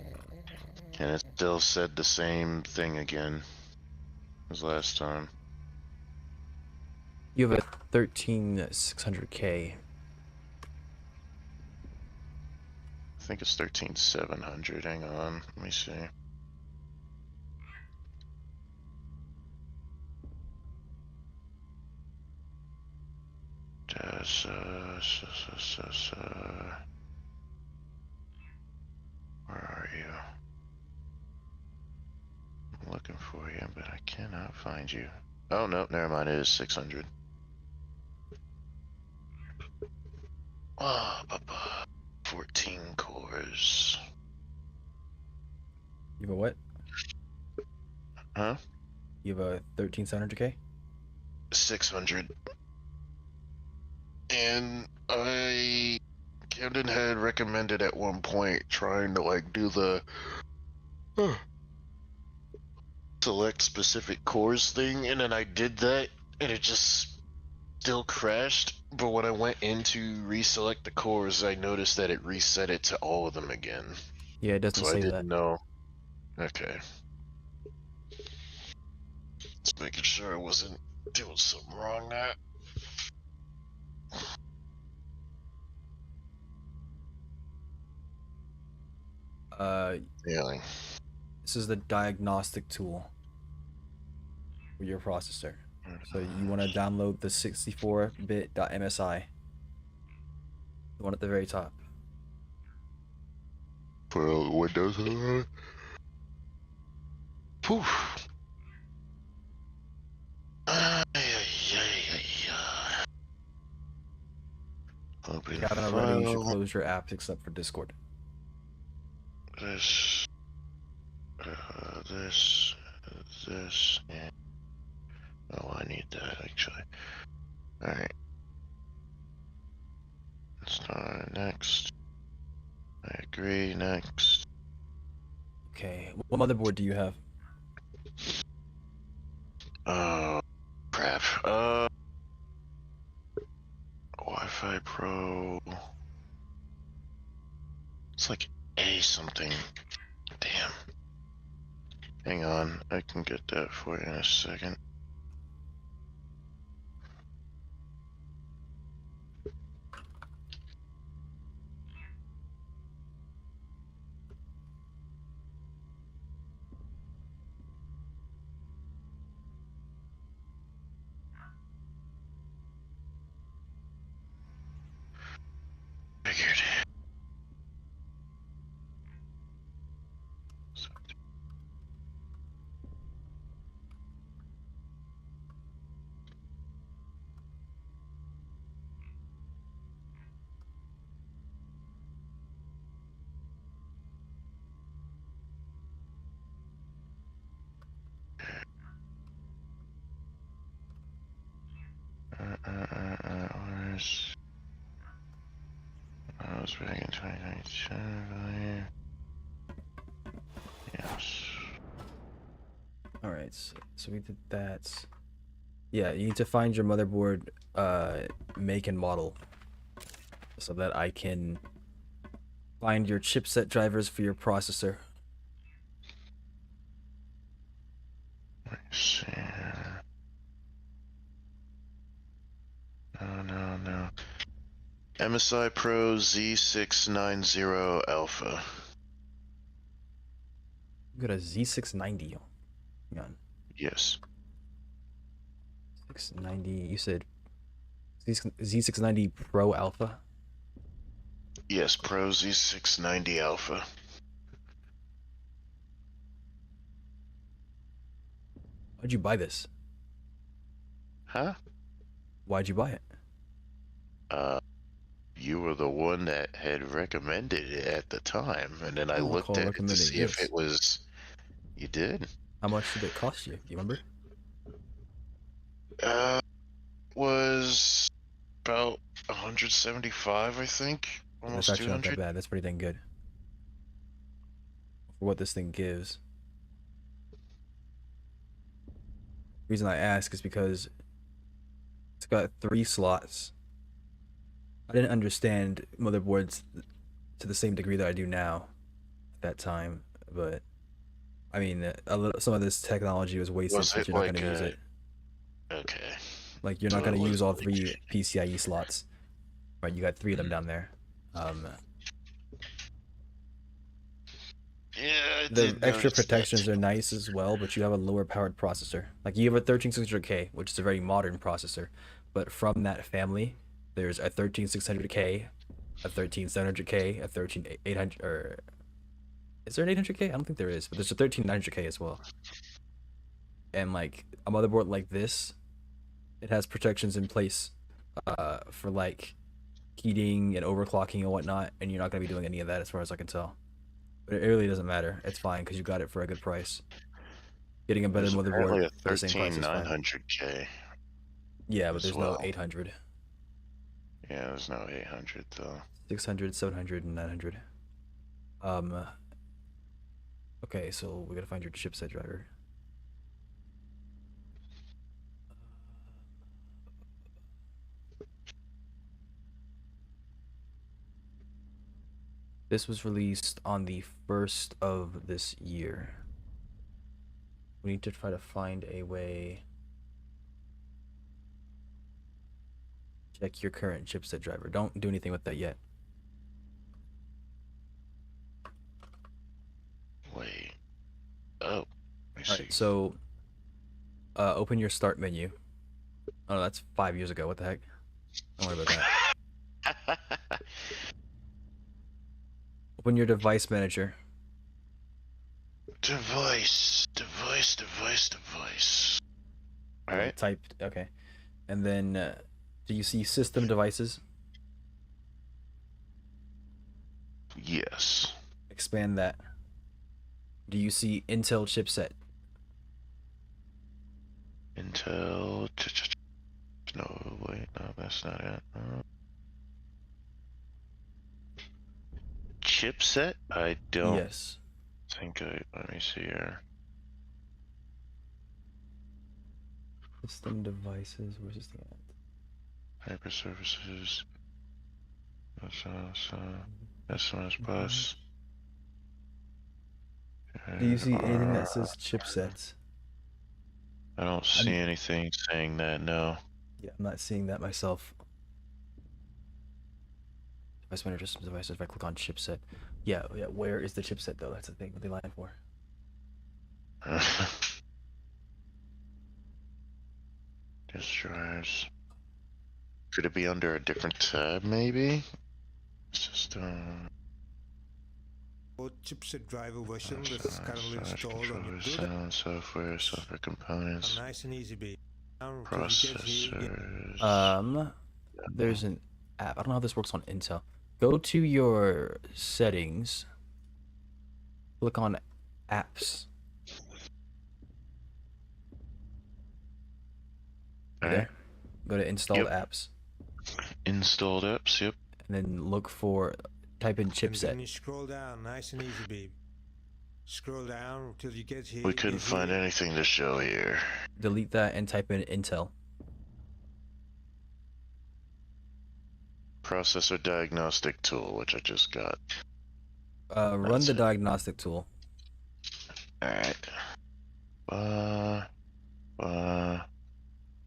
And it still said the same thing again as last time. You have a 13600K. I think it's 13700. Hang on, let me see. Where are you? I'm looking for you, but I cannot find you. Oh no, never mind. It is 600. Oh, papa. drivers. You have a what? Huh? You have a 13700K? 600. And Camden had recommended at one point trying to like do the select specific cores thing, and then I did that, and it just still crashed. But when I went in to reselect the cores, I noticed that it reset it to all of them again. Yeah, it doesn't So I say didn't that. know. Okay. Just making sure I wasn't doing something wrong there. Yeah. This is the diagnostic tool for your processor. So you want to download the 64-bit.msi. The one at the very top. For Windows. Poof. Open If you haven't already, you should close your apps except for Discord. This, this, and oh, I need that actually. All right. Start next. I agree. Next. Okay, what motherboard do you have? Oh, crap. Wi-Fi Pro. It's like A something. Damn. Hang on, I can get that for you in a second. Figured. Where's... I was back in 2022, I believe. Yes. Alright, so we did that. Yeah, you need to find your motherboard make and model so that I can find your chipset drivers for your processor. Let's see here. No. MSI Pro Z690 Alpha. You got a Z690. Hang on. Yes. 690. You said Z690 Pro Alpha? Yes, Pro Z690 Alpha. Why'd you buy this? Huh? Why'd you buy it? You were the one that had recommended it at the time, and then I don't looked recall at it to recommending see if this. it was... You did? How much did it cost you? Do you remember? Was about 175, I think. That's Almost actually not that 200. bad. That's pretty dang good. For what this thing gives. The reason I ask is because it's got 3 slots. I didn't understand motherboards to the same degree that I do now at that time, but I mean, some of this technology was wasted since you're not going to use it. Okay. Like, you're not going to use all 3 PCIe slots. Right, you got 3 of them down there. Yeah, the extra protections are nice as well, but you have a lower powered processor. Like, you have a 13600K, which is a very modern processor, but from that family, there's a 13600K, a 13700K, a 13800, or is there an 800K? I don't think there is, but there's a 13900K as well. And like a motherboard like this, it has protections in place for like heating and overclocking and whatnot, and you're not gonna be doing any of that as far as I can tell. But it really doesn't matter. It's fine because you got it for a good price. Getting a better There's motherboard apparently a for the same price is fine. 13900K Yeah, but as there's well. no 800. Yeah, there's no 800 though. 600, 700, and 900. Okay, so we gotta find your chipset driver. This was released on the 1st of this year. We need to try to find a way. Check your current chipset driver. Don't do anything with that yet. Wait. Oh. Let me All see. right, so open your start menu. Oh, that's 5 years ago. What the heck? Don't worry about that. Open your device manager. Device. Alright. Type, okay. And then, do you see system devices? Yes. Expand that. Do you see Intel chipset? Intel. No, wait, no, that's not it. Chipset? I don't Yes. think let me see here. System devices. Where's this thing at? Hyperservices. SMS bus. Do you see anything that says chipsets? I don't see anything saying that, no. Yeah, I'm not seeing that myself. Device manager, system devices. If I click on chipset, yeah. Where is the chipset though? That's the thing. What they lying for? Disk drives. Could it be under a different tab, maybe? System. Chipset driver version that is currently installed on your software components. Nice and easy, baby. Processors. There's an app. I don't know how this works on Intel. Go to your settings. Click on apps. Alright. Go to installed apps. Installed apps, yep. And then look for, type in chipset. And then you scroll down, nice and easy, babe. Scroll down till you get here. We couldn't find anything to show here. Delete that and type in Intel. Processor diagnostic tool, which I just got. Run the diagnostic tool. Alright.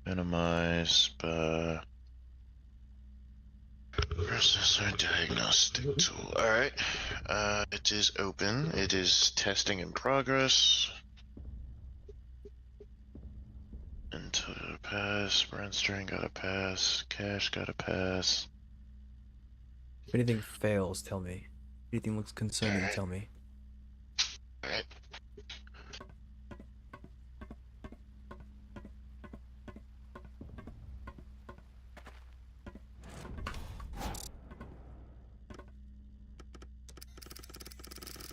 Minimize, processor diagnostic tool. Alright. It is open. It is testing in progress. Enter pass. Brand string got a pass. Cache got a pass. If anything fails, tell me. If anything looks concerning, tell me. Alright.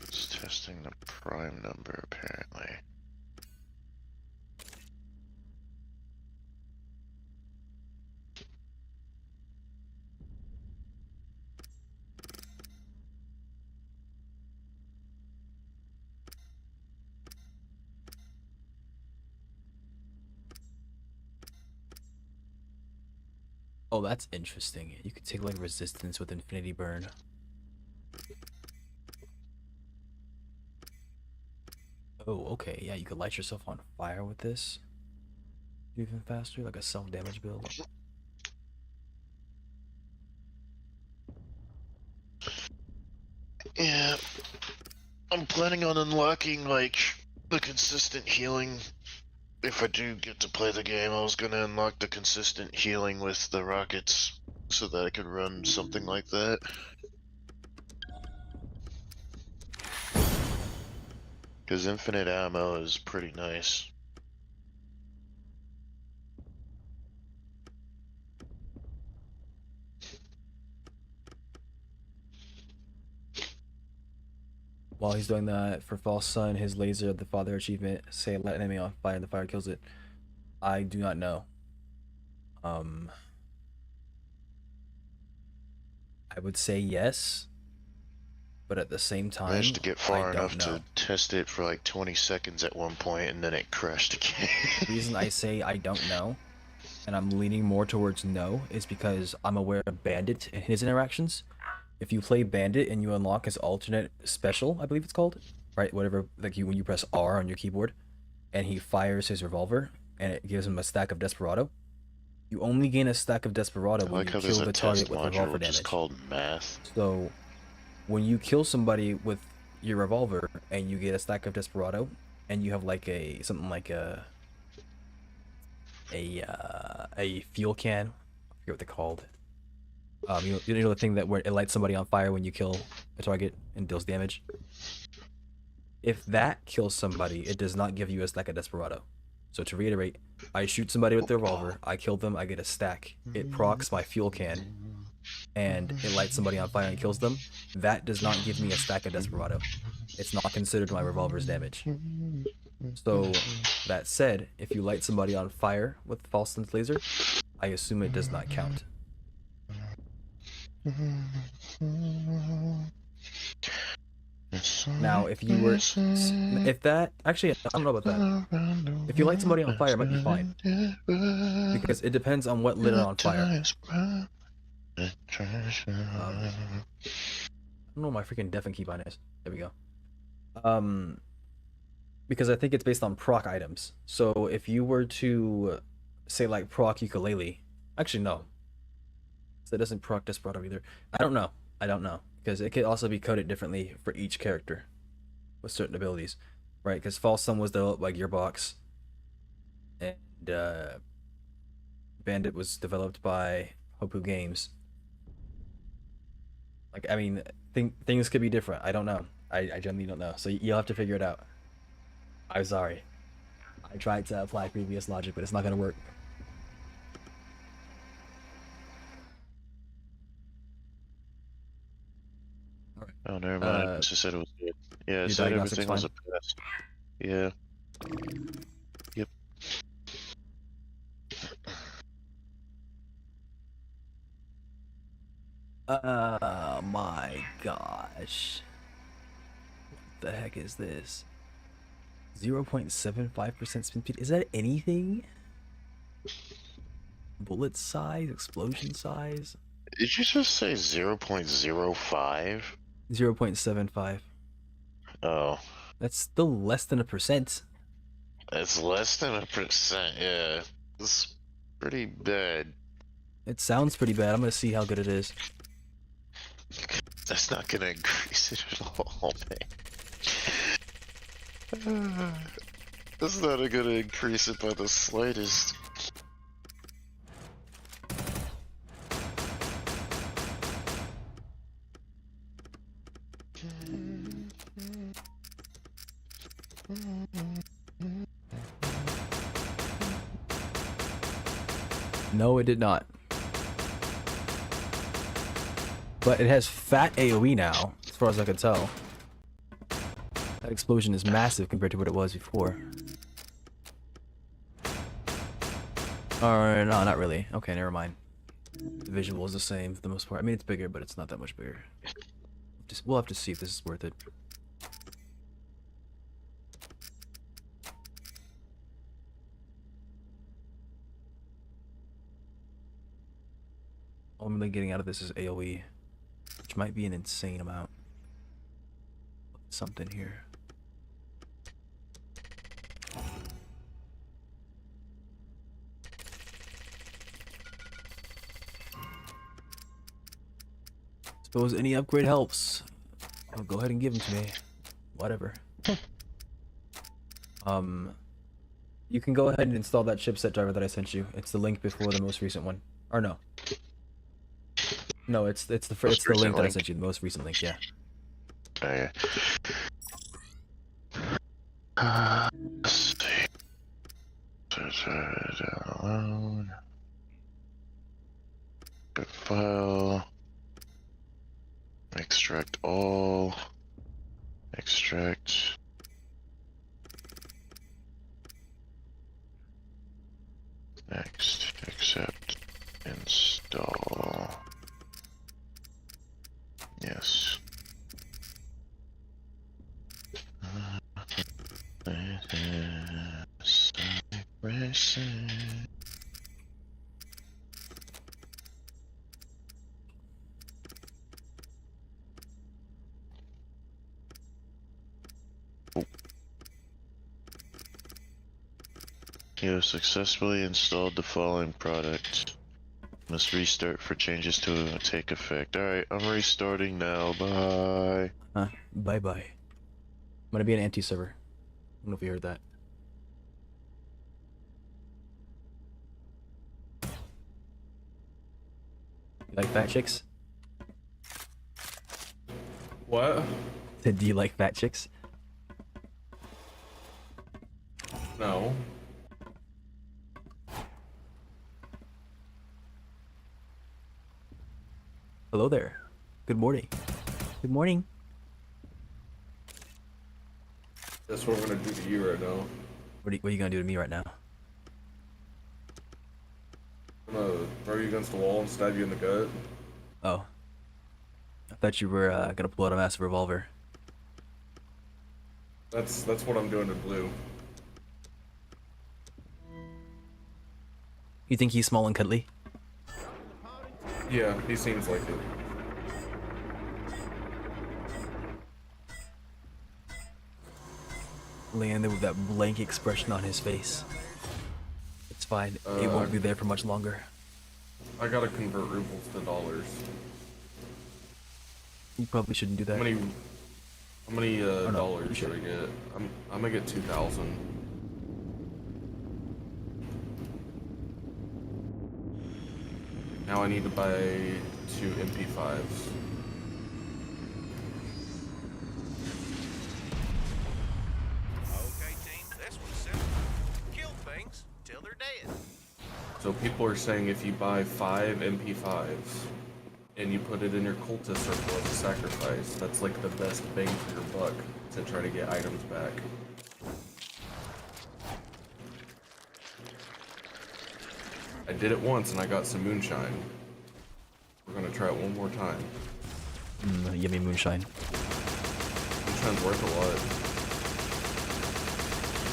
It's testing the prime number, apparently. Oh, that's interesting. You could take like resistance with infinity burn. Oh, okay. Yeah, you could light yourself on fire with this. Even faster, like a self-damage build. Yeah. I'm planning on unlocking, like, the consistent healing. If I do get to play the game, I was gonna unlock the consistent healing with the rockets so that I could run something like that. Because infinite ammo is pretty nice. While he's doing that, for False Son, his laser, the father achievement, say let enemy on fire and the fire kills it. I do not know. I would say yes, but at the same I time, managed to get far I enough don't know. to test it for like 20 seconds at one point, and then it crashed again. The reason I say I don't know, and I'm leaning more towards no, is because I'm aware of Bandit and his interactions. If you play Bandit and you unlock his alternate special, I believe it's called, right? Whatever, like when you press R on your keyboard, and he fires his revolver, and it gives him a stack of Desperado. You only gain a stack of Desperado I when like you how there's kill a the target test with module revolver which is damage. called math. So, when you kill somebody with your revolver and you get a stack of Desperado, and you have like a something like a fuel can, I forget what they're called. You know the thing that where it lights somebody on fire when you kill a target and deals damage. If that kills somebody, it does not give you a stack of Desperado. So to reiterate, I shoot somebody with the revolver, I kill them, I get a stack. It procs my fuel can, and it lights somebody on fire and kills them. That does not give me a stack of Desperado. It's not considered my revolver's damage. So, that said, if you light somebody on fire with Falston's laser, I assume it does not count. Now, if you were, if that, actually, I don't know about that. If you light somebody on fire, it might be fine. Because it depends on what lit it on fire. I don't know what my freaking deafen keybind is. There we go. Because I think it's based on proc items. So if you were to say like proc ukulele, actually no. So it doesn't proc Desperado either. I don't know. Because it could also be coded differently for each character with certain abilities, right? Because False Sun was developed by Gearbox, and Bandit was developed by Hopu Games. Like, I mean, things could be different. I don't know. I genuinely don't know. So you'll have to figure it out. I'm sorry. I tried to apply previous logic, but it's not gonna work. Oh, never mind. It just said it was good. Yeah, it said everything was a pass. Yeah. Yep. My gosh. What the heck is this? 0.75% spin speed? Is that anything? Bullet size? Explosion size? Did you just say 0.05? 0.75. Oh. That's still less than 1%. It's less than 1%, yeah. It's pretty bad. It sounds pretty bad. I'm gonna see how good it is. That's not gonna increase it at all, man. That's not gonna increase it by the slightest. No, it did not. But it has fat AoE now, as far as I can tell. That explosion is massive compared to what it was before. Or no, not really. Okay, never mind. The visual is the same for the most part. I mean, it's bigger, but it's not that much bigger. We'll have to see if this is worth it. All I'm really getting out of this is AoE, which might be an insane amount. Something here. Suppose any upgrade helps. I'll go ahead and give them to me. Whatever. You can go ahead and install that chipset driver that I sent you. It's the link before the most recent one. Or no. No, it's the link that I sent you, the most recent link, yeah. Oh, yeah. Let's see. Download. Good file. Extract all. Extract. Next, accept, install. Yes. You have successfully installed the following product. Must restart for changes to take effect. Alright, I'm restarting now. Bye. Bye bye. I'm gonna be an anti-server. I don't know if you heard that. You like fat chicks? What? Do you like fat chicks? No. Hello there. Good morning. Good morning. That's what I'm gonna do to you right now. What are you gonna do to me right now? I'm gonna throw you against the wall and stab you in the gut. Oh. I thought you were gonna pull out a massive revolver. That's what I'm doing to Blue. You think he's small and cuddly? Yeah, he seems like it. Laying there with that blank expression on his face. It's fine. It won't be there for much longer. I gotta convert rubles to dollars. You probably shouldn't do that. How many dollars should I get? I'm gonna get 2,000. Now I need to buy 2 MP5s. Okay, team, this one's simple. Kill things till they're dead. So people are saying if you buy 5 MP5s and you put it in your cultist circle as a sacrifice, that's like the best bang for your buck to try to get items back. I did it once and I got some moonshine. We're gonna try it one more time. Yummy moonshine. Moonshine's worth a lot.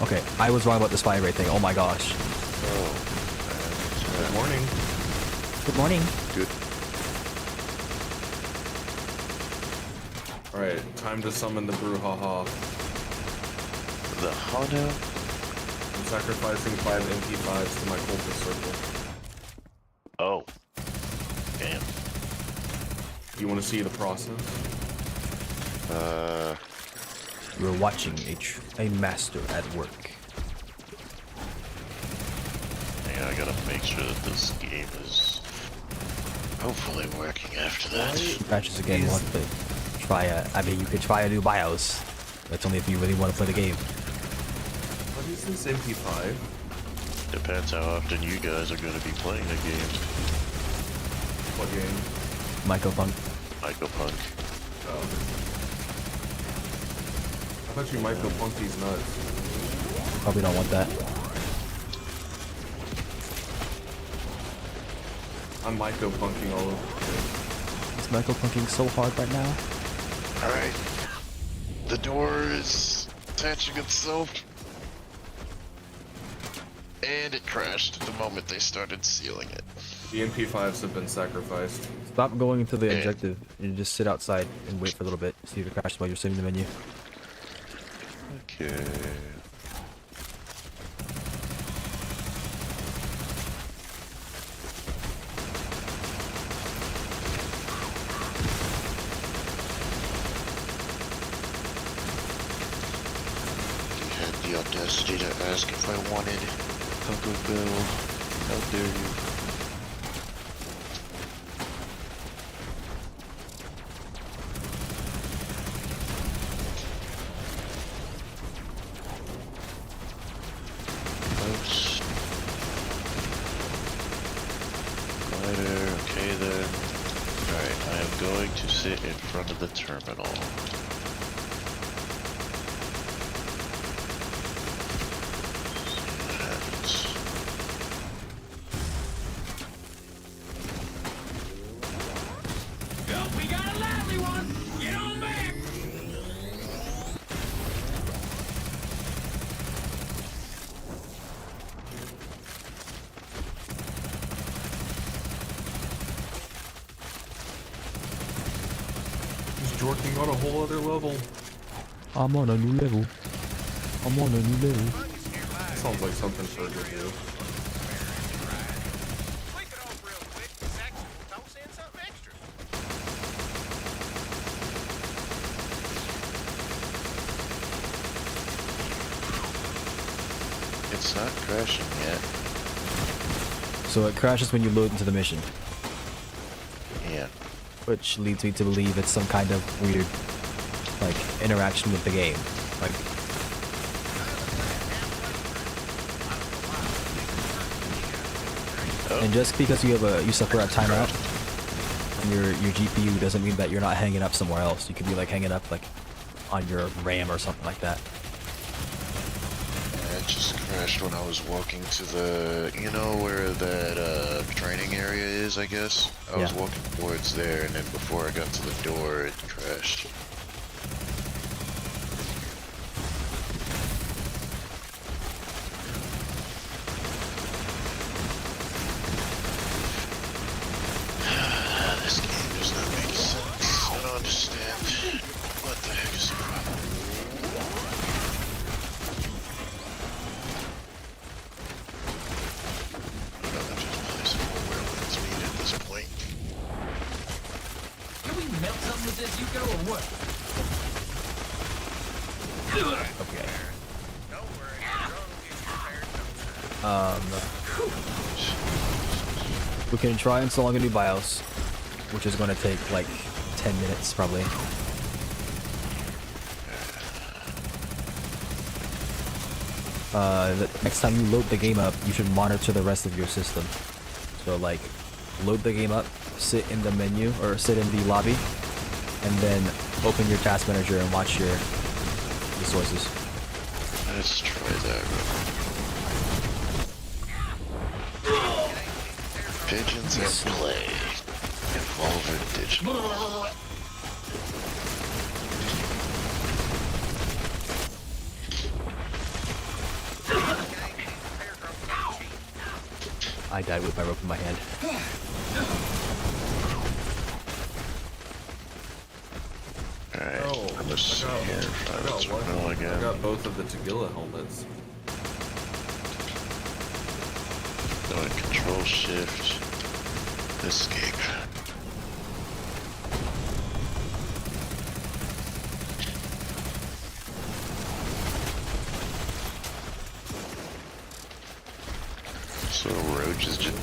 Okay, I was wrong about this fire rate thing. Oh my gosh. Good morning. Good morning. Good. Alright, time to summon the brouhaha. The Hano? I'm sacrificing 5 MP5s to my cultist circle. Oh. Damn. You wanna see the process? You're watching a master at work. Yeah, I gotta make sure that this game is hopefully working after that. Crashes again. We'll have to try I mean, you could try a new BIOS. That's only if you really want to play the game. What is this MP5? Depends how often you guys are gonna be playing the game. What game? MYCOPUNK. MYCOPUNK. Oh. I thought you might go punk these nuts. Probably don't want that. I'm MYCOPUNKing all over. Is MYCOPUNKing so hard right now? Alright. The door is attaching itself. And it crashed the moment they started sealing it. The MP5s have been sacrificed. Stop going into the objective and just sit outside and wait for a little bit. See if it crashes while you're sitting in the menu. Okay. You had the audacity to ask if I wanted Taco Bell. How dare you? Glider, okay then. Alright, I am going to sit in front of the terminal. jorking on a whole other level. I'm on a new level. I'm on a new level. Sounds like something for to do. Click it off real quick. Section will toss in something extra. It's not crashing yet. So it crashes when you load into the mission. Yeah. Which leads me to believe it's some kind of weird, like, interaction with the game. Like, and just because you have you suffer a timeout on your GPU doesn't mean that you're not hanging up somewhere else. You could be like hanging up like on your RAM or something like that. It just crashed when I was walking to the, you know where that training area is, I guess? I was walking towards there, and then before I got to the door, it crashed. This game does not make sense. I don't understand. What the heck is the problem? Can we melt something with this Yuko or what? Okay. We can try installing a new BIOS, which is going to take like 10 minutes probably. The next time you load the game up, you should monitor the rest of your system. So like, load the game up, sit in the menu, or sit in the lobby, and then open your task manager and watch your resources. Let's try that. Pigeons at play. Evolver Digital. I died with my rope in my hand. Alright, I'm just sit here I got both of the Tagilla helmets. Doing Control Shift. Escape. So Roach is just...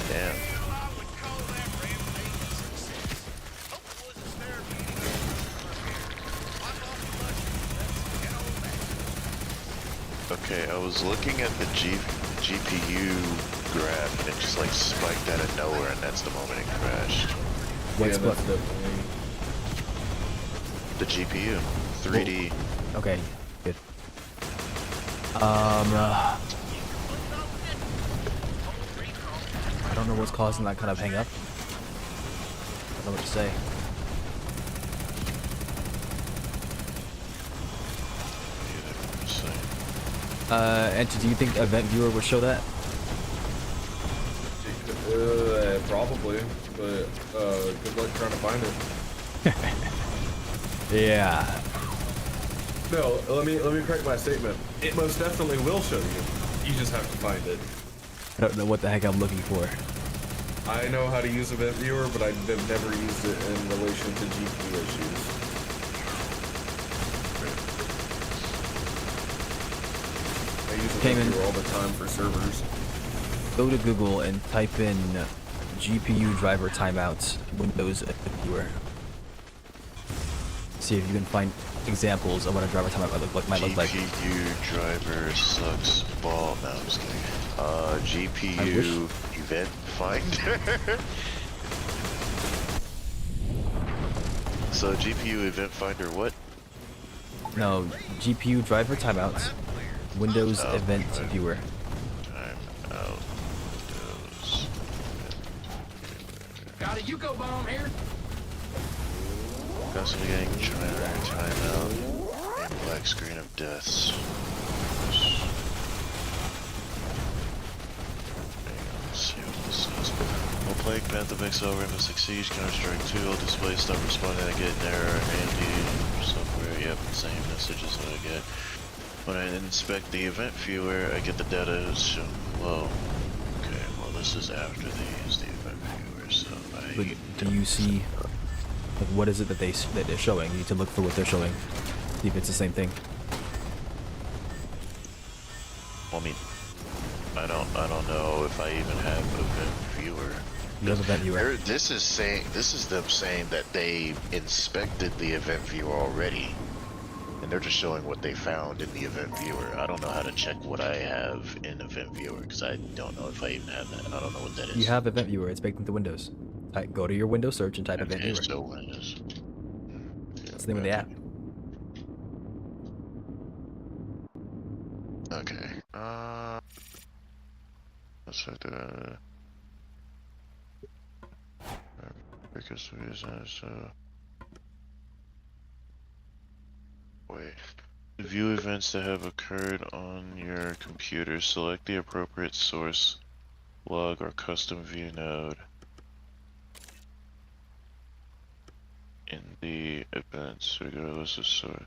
Damn. Okay, I was looking at the GPU graph and it just like spiked out of nowhere, and that's the moment it crashed. What's what? The GPU. 3D. Okay, good. I don't know what's causing that kind of hang up. I don't know what to say. And do you think Event Viewer would show that? Probably, but good luck trying to find it. Yeah. No, let me correct my statement. It most definitely will show you. You just have to find it. I don't know what the heck I'm looking for. I know how to use Event Viewer, but I've never used it in relation to GPU issues. I use Event Viewer all the time for servers. Go to Google and type in GPU driver timeouts Windows Viewer. See if you can find examples of what a driver timeout might look like. GPU driver sucks ball. No, I'm just kidding. GPU event finder. So GPU event finder what? No, GPU driver timeouts Windows Event Viewer. Timeout Windows. Got a Yuko bomb here. Constantly getting timeout and black screen of deaths. Let's see what this is. Plank, Panther Pixel, Rainbow Six Siege, Counter-Strike 2, all display stop responding, I get an error, AMD software, yep, the same message is what I get. When I inspect the event viewer, I get the data is shown below. Okay, well this is after they use the event viewer, so But do you see, like, what is it that they're showing? You need to look for what they're showing, see if it's the same thing. I mean, I don't know if I even have event viewer. You have event viewer. This is them saying that they inspected the event viewer already, and they're just showing what they found in the event viewer. I don't know how to check what I have in event viewer because I don't know if I even have that. I don't know what that is. You have event viewer. It's baked into Windows. Go to your Windows search and type event Okay, viewer. so Windows. That's the name of the app. Okay. Let's check that. Because reasons. Wait. To view events that have occurred on your computer, select the appropriate source, log, or custom view node in the events, regardless of source.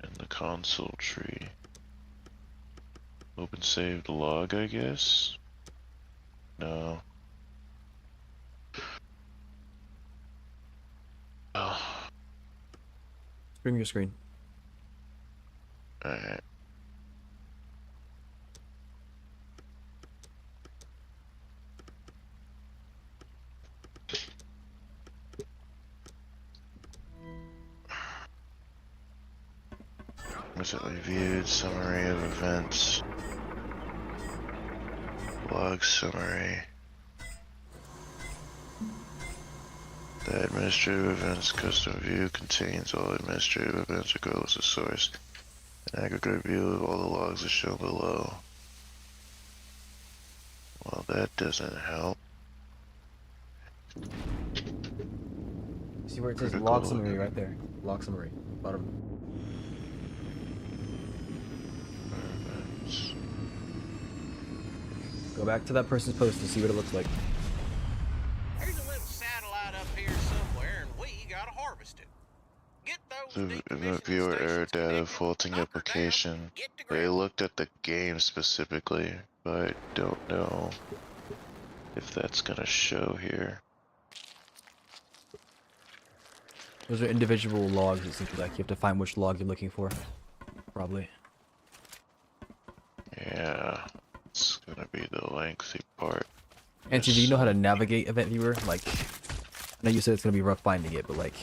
In the console tree. Open saved log, I guess? No. Oh. Stream your screen. Alright. Recently viewed, summary of events, log summary. The administrative events custom view contains all administrative events regardless of source. An aggregate view of all the logs is shown below. Well, that doesn't help. See where it says log summary right there. Log summary. Bottom. Go back to that person's post to see what it looks like. There's a little satellite up here somewhere, and we gotta harvest it. Get those Event viewer error data faulting application. They looked at the game specifically, but I don't know if that's gonna show here. Those are individual logs, it seems like. You have to find which log you're looking for. Probably. Yeah, it's gonna be the lengthy part. Angie, do you know how to navigate event viewer? Like, I know you said it's gonna be rough finding it, but like...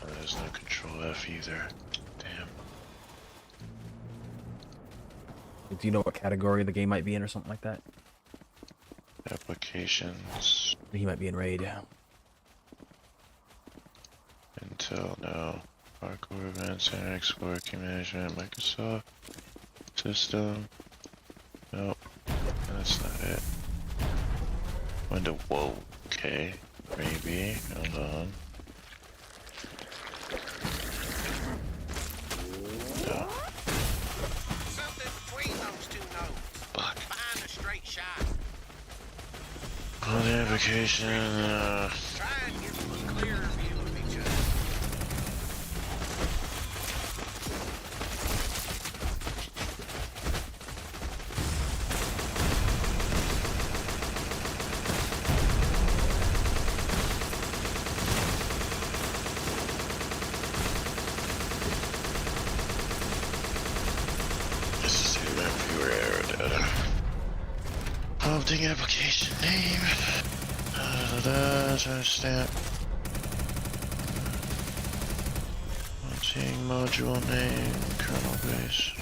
There's no control F either. Damn. Do you know what category the game might be in or something like that? Applications. He might be in Raid. Intel, no. Hardcore events, Internet Explorer, key management, Microsoft. System. Nope. That's not it. Window, whoa. Okay. Maybe. Hold on. No. something between those two nodes. Fuck. Find a straight shot. On the application, Try and get a clearer view of each other. this is the event viewer error data. Prompting application name. Timestamp. Launching module name, kernel base.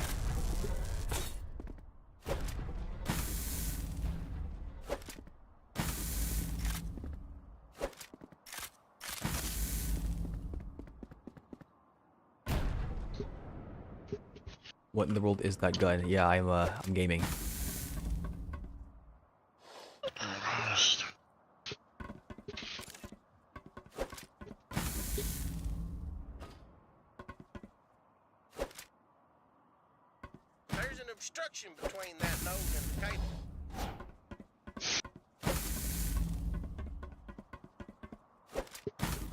What in the world is that gun? Yeah, I'm gaming. There's an obstruction between that node and the cable.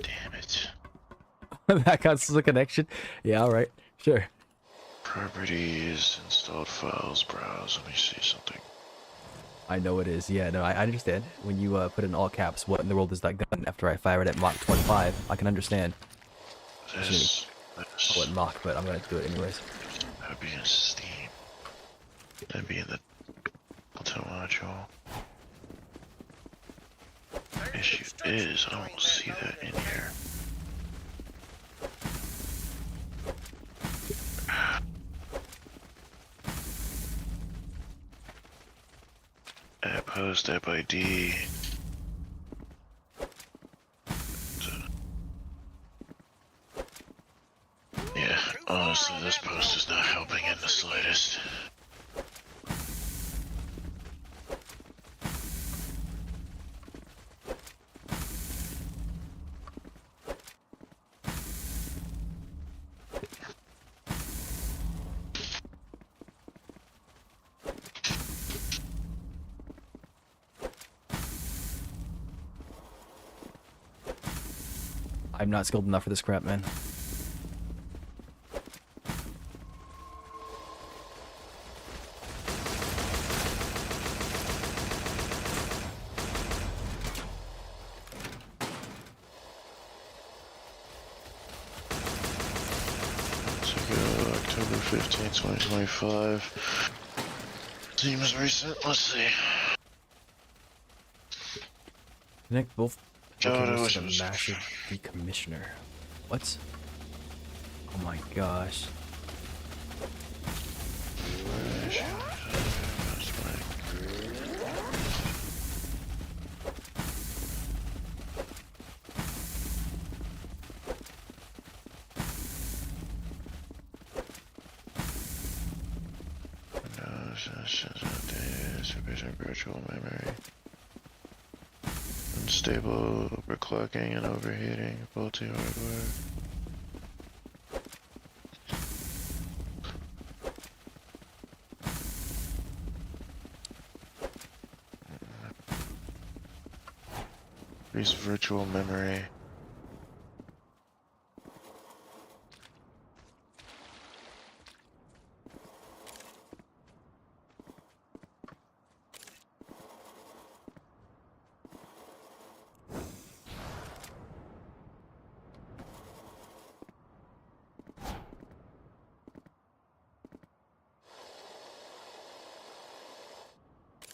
Damn it. That counts as a connection. Yeah, all right, sure. Properties, installed files, browse. Let me see something. I know it is. Yeah, no, I understand. When you put in all caps, what in the world is that gun? After I fire it at Mach 25, I can understand. This. Call it Mach, but I'm gonna do it anyways. That'd be in Steam. That'd be in the auto module. Issue is, I don't see that in here. App host, app ID. Yeah, honestly, this post is not helping in the slightest. I'm not skilled enough for this crap, man. October 15th, 2025. Seems recent. Let's see. Connect both God, I locators to wish the it was- massive decommissioner. What? Oh my gosh. Virtual memory. Unstable overclocking and overheating. Faulty hardware. Increase virtual memory.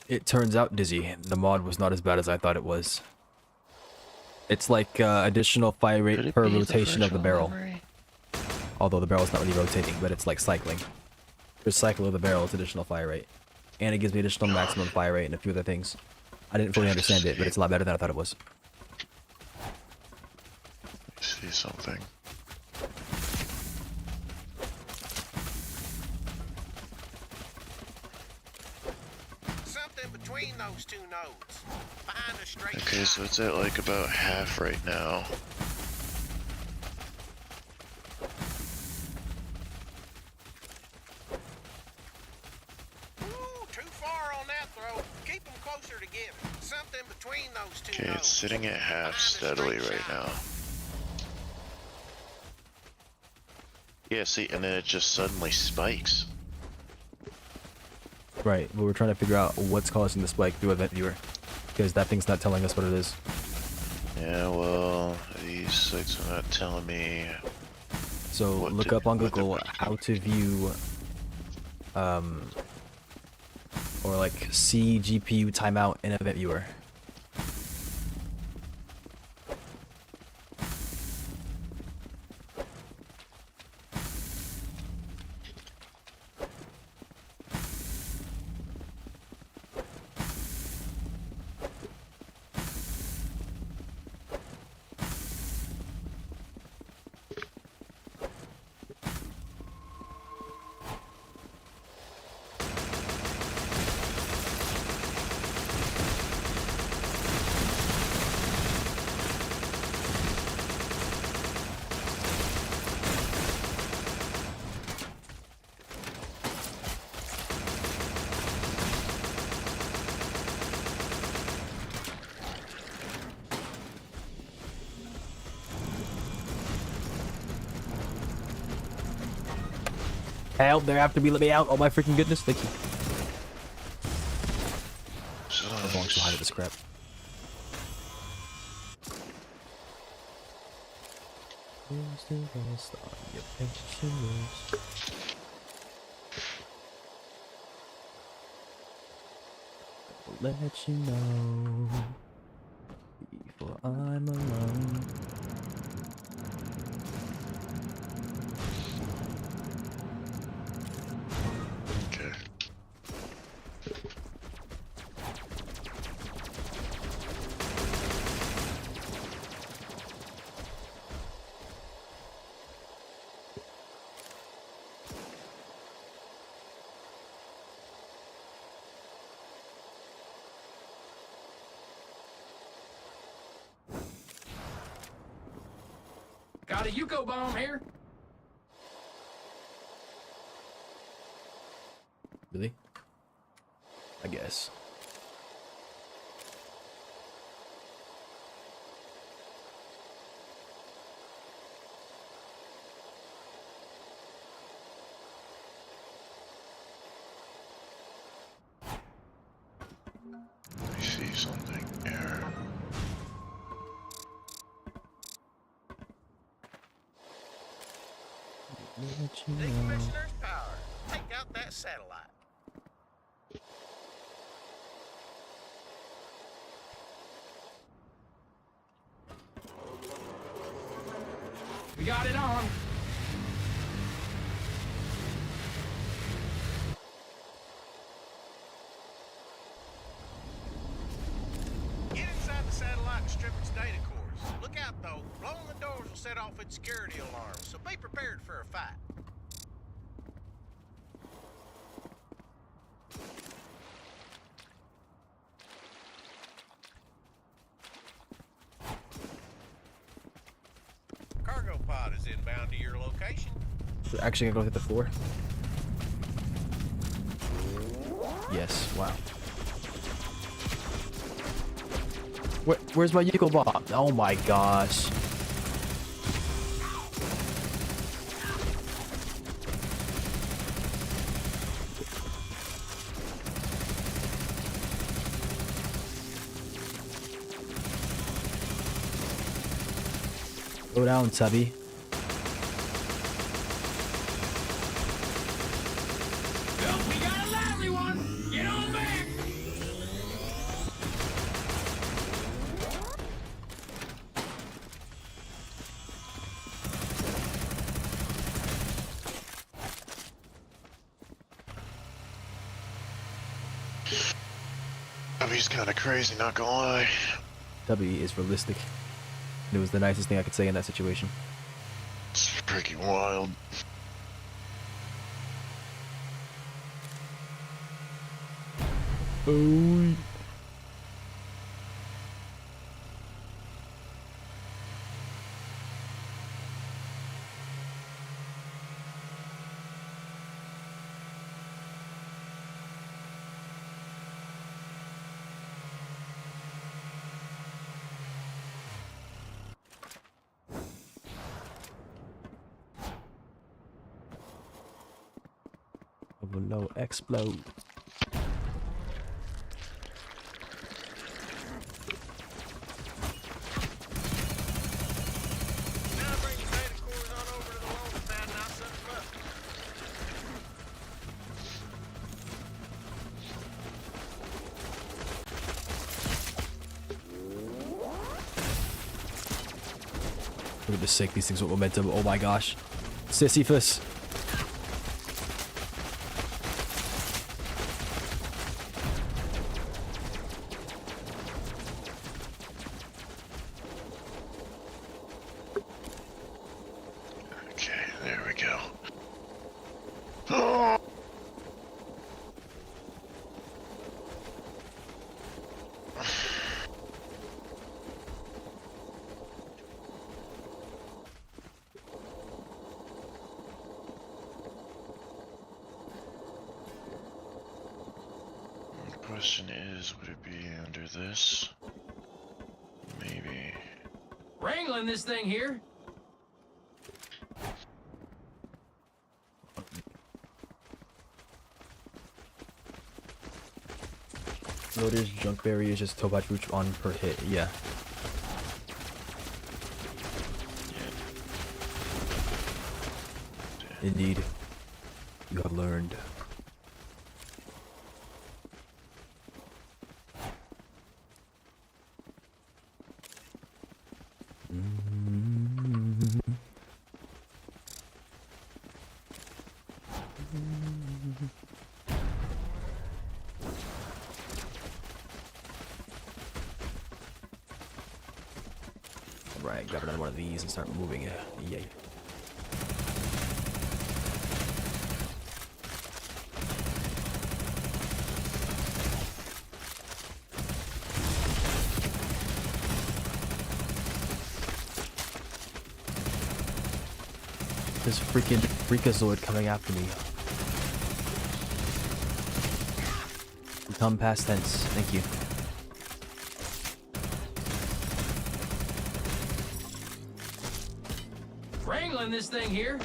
It turns out, Dizzy, the mod was not as bad as I thought it was. It's like additional fire rate per rotation of the barrel. Although the barrel's not really rotating, but it's like cycling. Per cycle of the barrel, it's additional fire rate. And it gives me additional maximum fire rate and a few other things. I didn't fully understand it, but it's a lot better than I thought it was. See something. Something between those two nodes. Find a straight Okay, so it's at like about half right now. Ooh, too far on that throw. Keep them closer together. Something between those two Okay, nodes. it's sitting at half steadily right now. Yeah, see, and then it just suddenly spikes. Right, but we're trying to figure out what's causing the spike through Event Viewer. Because that thing's not telling us what it is. Yeah, well, these sites are not telling me. So look up on Google how to view, or like see GPU timeout in Event Viewer. Help, they're after me, let me out. Oh my freaking goodness, thank you. I'm going so high to this crap. Who's the best on your pensioners? I'll let you know before I'm alone. Okay. Got a Yuko bomb here. Really? I guess. Let me see something here. Decommissioner's power. Take out that satellite. We got it on. Get inside the satellite and strip its data cores. Look out though, blowing the doors will set off its security alarm, so be prepared for a fight. Cargo pod is inbound to your location. We're actually gonna go hit the floor. Yes, wow. Where's my Yuko bomb? Oh my gosh. Go down, Tubby. Well, we got a lively one. Get on back. He's kind of crazy, not gonna lie. Tubby is realistic. It was the nicest thing I could say in that situation. It's freaking wild. Oh. Overload, explode. Now bring your data cores on over to the launch pad and I'll set them up. For goodness sake, these things with momentum. Oh my gosh. Sisyphus. Okay, there we go. Oh! The question is, would it be under this? Maybe. Wrangling this thing here. Loader's junk berry is just Topaz Root on per hit. Yeah. Indeed. You have learned. Alright, grab another one of these and start moving it. Yay. This freaking Freakazoid coming after me. Become past tense. Thank you. Wrangling this thing here.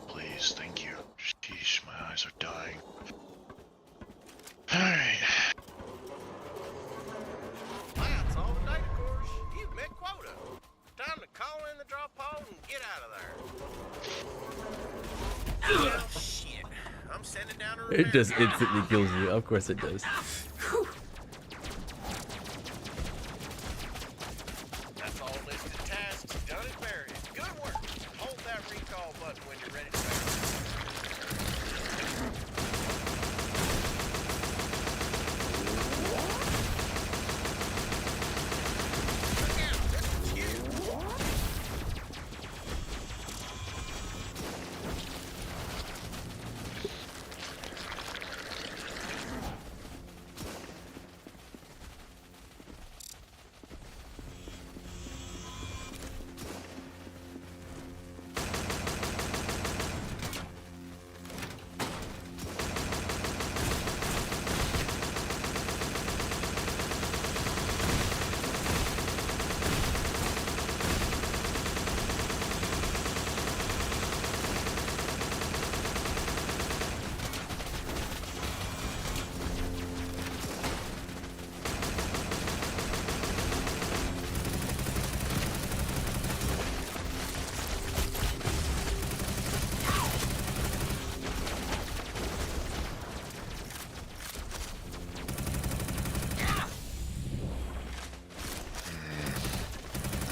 Please, thank you. Sheesh, my eyes are dying. Alright. That's all the data cores. You've met quota. Time to call in the drop pod and get out of there. Oh, shit. I'm sending down a repair It just guy. instantly kills you. Of course it does. That's all listed tasks done and buried. Good work. Hold that recall button when you're ready to back. Look out, this one's huge.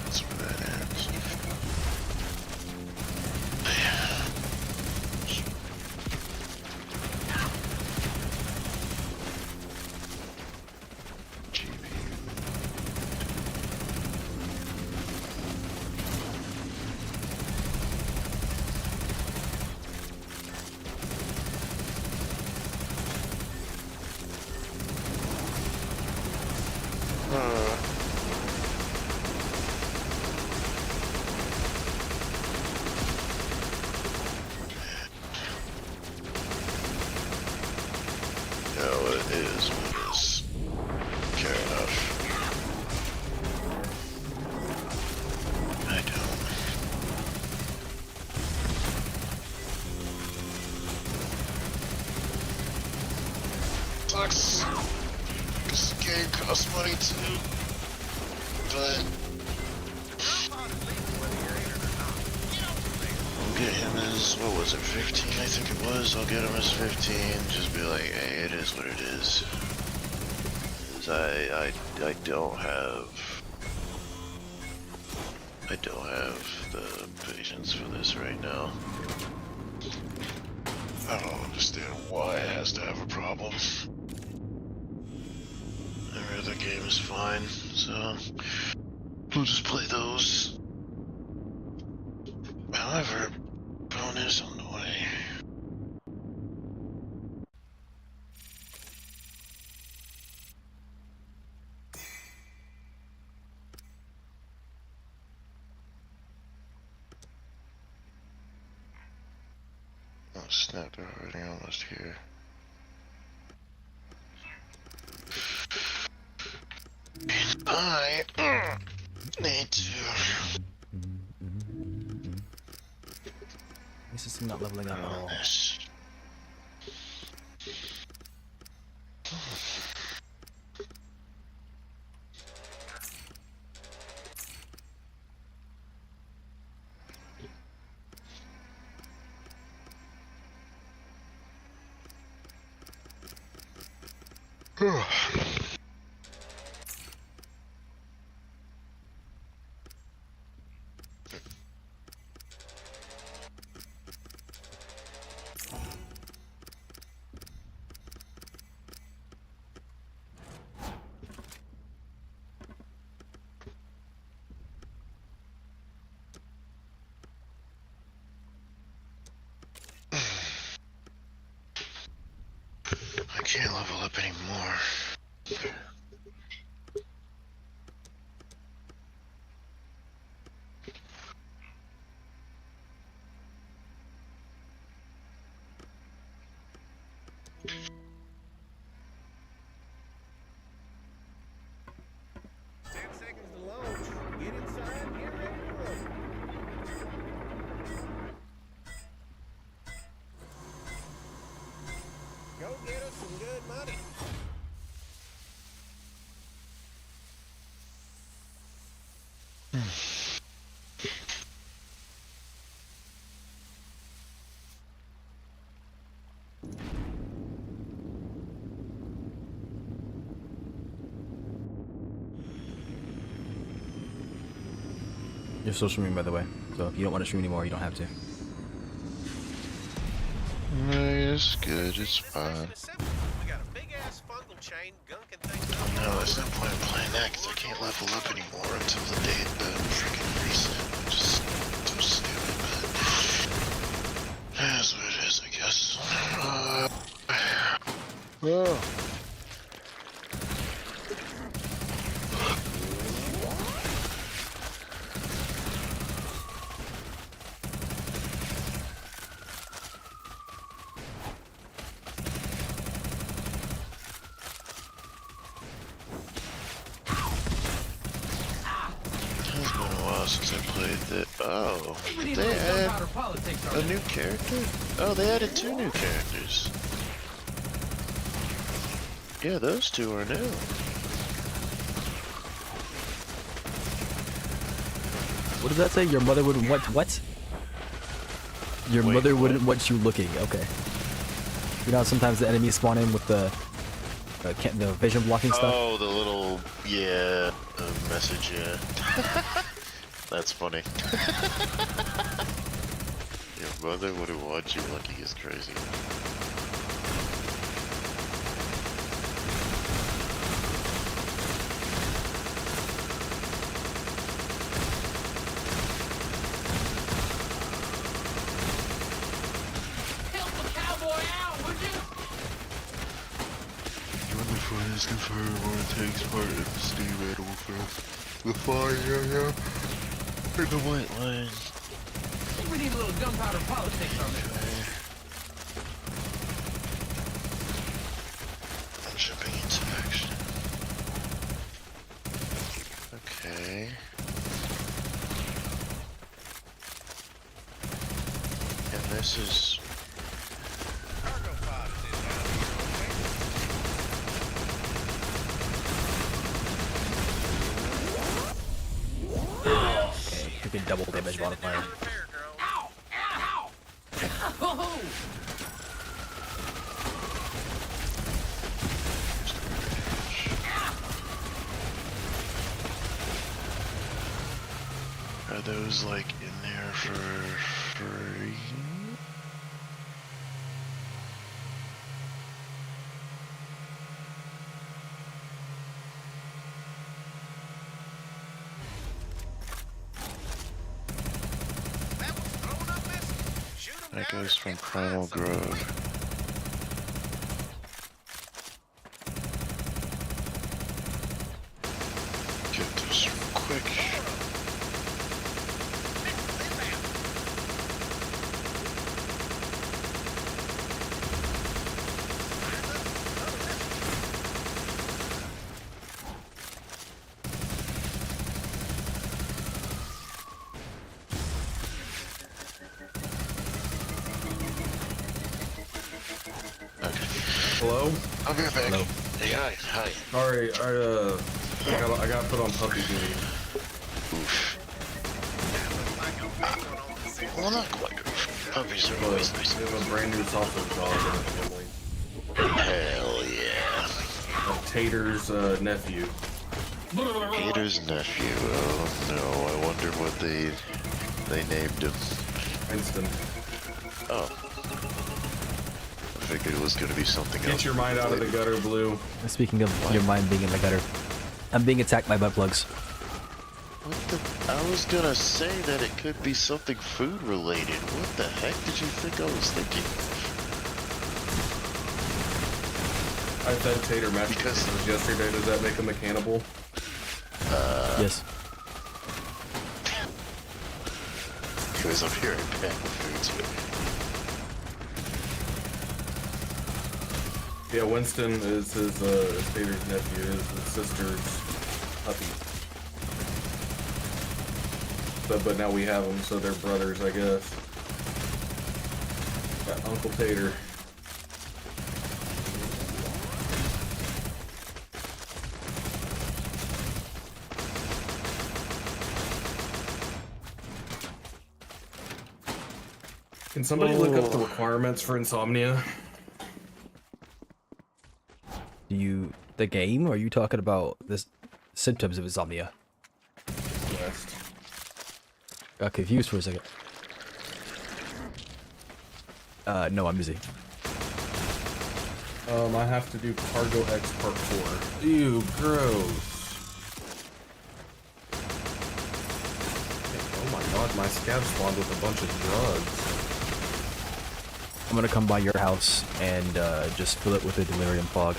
That's where that ends. No, it is what it is. Fair enough. I don't. Sucks. This game costs money too. But I'll get him as, what was it, 15 I think it was. I'll get him as 15, just be like, hey, it is what it is. 'Cause I don't have the patience for this right now. I don't understand why it has to have a problem. Every other game is fine, so we'll just play those. However, bonus on the way. Oh snap, they're already almost here. I need to. This is not leveling up at all. I can't level up anymore. Go get us some good money. You're still streaming, by the way. So if you don't want to stream anymore, you don't have to. It's good, it's fine. We got a big ass fungal chain gunking things up. No, there's no point in playing that because I can't level up anymore until the day the freaking reset. Just so stupid, but that's what it is, I guess. Oh. Since I played that. Oh, did they add a new character? Oh, they added 2 new characters. Yeah, those 2 are new. What does that say? Your mother wouldn't want what? Your mother wouldn't want you looking. Okay. You know, sometimes the enemies spawn in with the vision blocking stuff. Oh, the little message. Yeah. That's funny. Your mother wouldn't want you looking is crazy. Help the cowboy out, would you? Join the friends confirm or takes part in the Steam Animal Fest. The fire area. The white line. I think we need a little gunpowder politics on this. I'm jumping into action. Okay. And this is... Cargo pod is Freaking double damage modifier. Ow! Ow! Oh! Are those like in there for free? That goes from Primal Grove. Get this real quick. Hello? I'll be right back. Hello. Hey, hi. Sorry, I got put on puppy duty. Oof. Well, not quite. Puppies are always nice. We have a brand new sausage dog in the family. Hell yeah. Tater's nephew. Tater's nephew. Oh no, I wonder what they named him. Winston. Oh. I figured it was gonna be something else. Get your mind out of the gutter, Blue. Speaking of your mind being in the gutter, I'm being attacked by butt plugs. What the? I was gonna say that it could be something food related. What the heck did you think I was thinking? I fed Tater mashed potatoes yesterday. Does that make him a cannibal? Yes. Because I'm here in pack with foods with me. Yeah, Winston is his Tater's nephew, is his sister's puppy. But now we have them, so they're brothers, I guess. Got Uncle Tater. Can somebody look up the requirements for insomnia? The game, or are you talking about the symptoms of insomnia? West. Got confused for a second. No, I'm busy. I have to do Cargo X Part 4. Ew, gross. Oh my god, my scab spawned with a bunch of drugs. I'm gonna come by your house and just fill it with a delirium fog.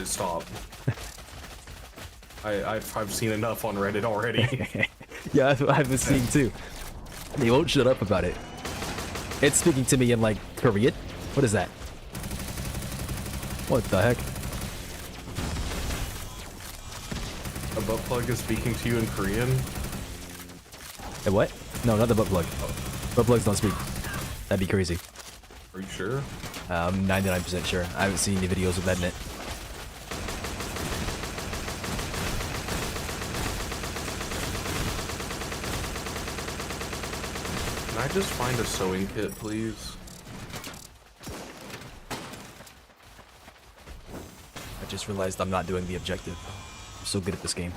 Stop. I've seen enough on Reddit already. Yeah, that's what I've been seeing too. They won't shut up about it. It's speaking to me in like Korean? What is that? What the heck? A butt plug is speaking to you in Korean? A what? No, not the butt plug. Butt plugs don't speak. That'd be crazy. Are you sure? I'm 99% sure. I haven't seen any videos of that in it. Can I just find a sewing kit, please? I just realized I'm not doing the objective. I'm so good at this game.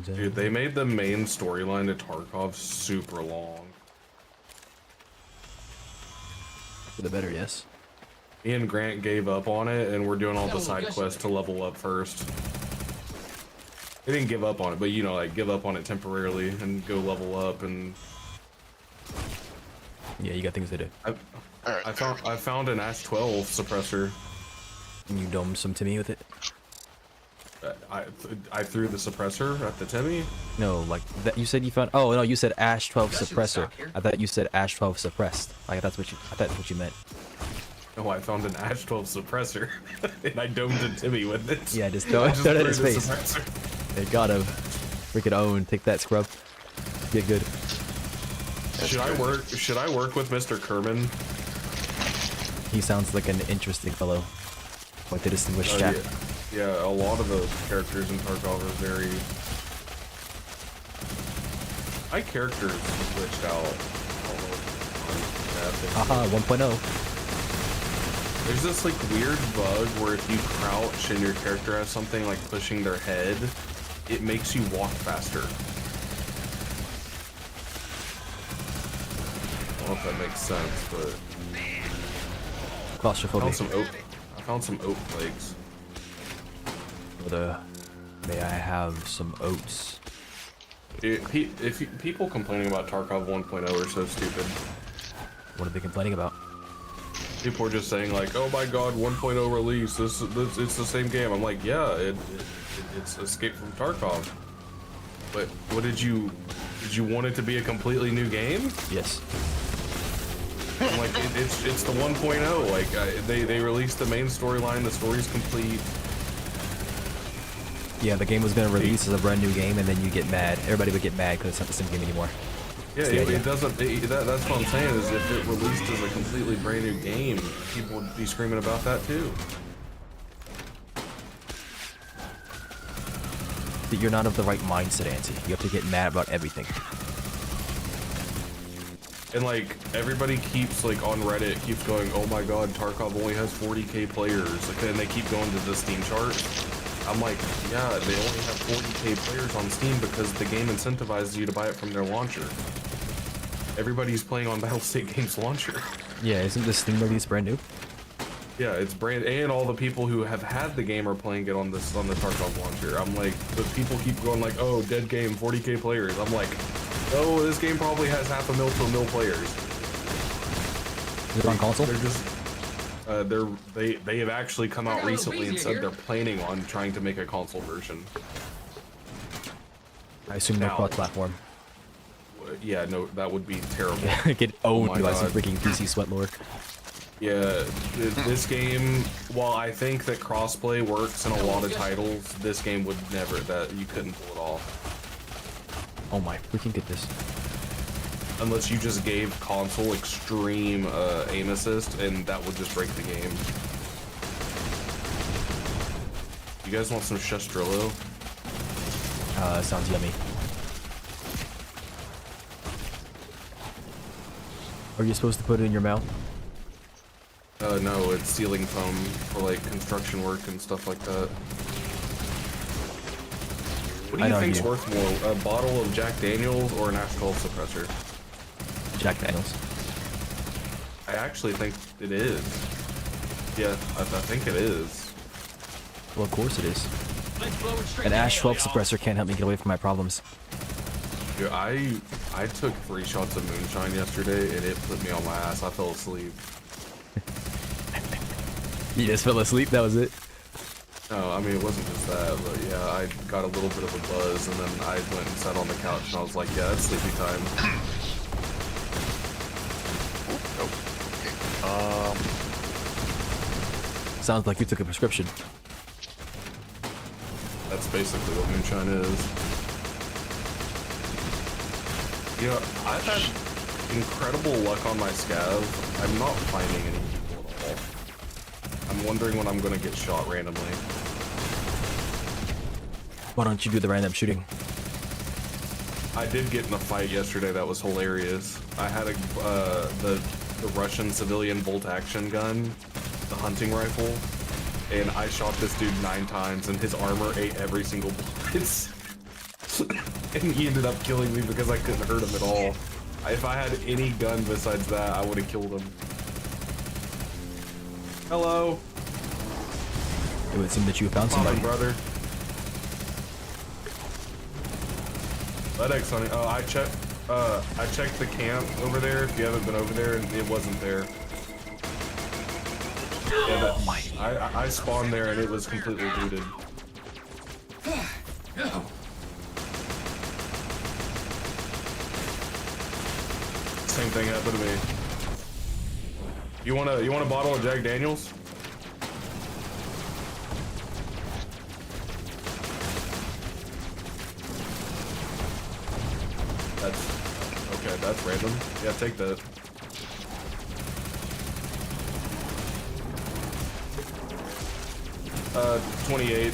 Dude, they made the main storyline to Tarkov super long. For the better, yes. Me and Grant gave up on it, and we're doing all the side quests to level up first. They didn't give up on it, but you know, like give up on it temporarily and go level up and. Yeah, you got things to do. I found an Ash 12 suppressor. And you domed some Timmy with it? I threw the suppressor at the Timmy. No, like that. You said you found. Oh no, you said Ash 12 suppressor. I thought you said Ash 12 suppressed. Like that's what you. I thought that's what you meant. No, I found an Ash 12 suppressor, and I domed a Timmy with it. Yeah, just throw it at his face. Suppressor. They got him. Freaking own. Take that, scrub. Get good. Should I work with Mr. Kerman? He sounds like an interesting fellow. Quite the distinguished chap. Yeah, a lot of the characters in Tarkov are very. My character is glitched out. Haha, 1.0. There's this like weird bug where if you crouch and your character has something like pushing their head, it makes you walk faster. I don't know if that makes sense, but Claustrophobic. I found some oat flakes. May I have some oats? People complaining about Tarkov 1.0 are so stupid. What are they complaining about? People are just saying like, "Oh my God, 1.0 release. It's the same game." I'm like, yeah, it's Escape from Tarkov. But what did you want it to be a completely new game? Yes. I'm like, it's the 1.0. Like they released the main storyline. The story's complete. Yeah, the game was gonna release as a brand new game, and then you get mad. Everybody would get mad because it's not the same game anymore. Yeah, it doesn't. That's what I'm saying. Is if it released as a completely brand new game, people would be screaming about that too. That you're not of the right mindset, Ansi. You have to get mad about everything. And like everybody keeps like on Reddit keeps going, oh my god, Tarkov only has 40k players. Like, and they keep going to the Steam chart. I'm like, yeah, they only have 40k players on Steam because the game incentivizes you to buy it from their launcher. Everybody's playing on Battlestate Games launcher. Yeah, isn't the Steam release brand new? Yeah, it's brand, and all the people who have had the game are playing it on the Tarkov launcher. I'm like, but people keep going like, oh, dead game, 40k players. I'm like, oh, this game probably has 500,000 to 1 million players. Is it on console? They're just, they have actually come out recently and said they're planning on trying to make a console version. I assume no cross-platform. Yeah, no, that would be terrible. Get owned Oh my by some God. freaking PC sweatlord. Yeah, this game, while I think that crossplay works in a lot of titles, this game would never, you couldn't pull it off. Oh my freaking goodness. Unless you just gave console extreme aim assist, and that would just break the game. You guys want some Shestrillo? Sounds yummy. Are you supposed to put it in your mouth? No, it's ceiling foam for like construction work and stuff like that. What do you think's worth more, a bottle of Jack Daniels or an Ash 12 suppressor? Jack Daniels. I actually think it is. Yeah, I think it is. Well, of course it is. An Ash 12 suppressor can't help me get away from my problems. Dude, I took 3 shots of moonshine yesterday and it put me on my ass. I fell asleep. You just fell asleep? That was it? No, I mean, it wasn't just that, but yeah, I got a little bit of a buzz and then I went and sat on the couch and I was like, yeah, it's sleepy time. Sounds like you took a prescription. That's basically what moonshine is. You know, I've had incredible luck on my scav. I'm not finding any people at all. I'm wondering when I'm gonna get shot randomly. Why don't you do the random shooting? I did get in a fight yesterday that was hilarious. I had the Russian civilian bolt action gun, the hunting rifle, and I shot this dude 9 times and his armor ate every single bullet. And he ended up killing me because I couldn't hurt him at all. If I had any gun besides that, I would have killed him. Hello. It would seem that you found Come on, somebody. brother. FedEx, honey. Oh, I checked the camp over there. If you haven't been over there, and it wasn't there. Yeah, I spawned there and it was completely looted. Same thing happened to me. You want a bottle of Jack Daniels? That's random. Yeah, take that. Uh, 28.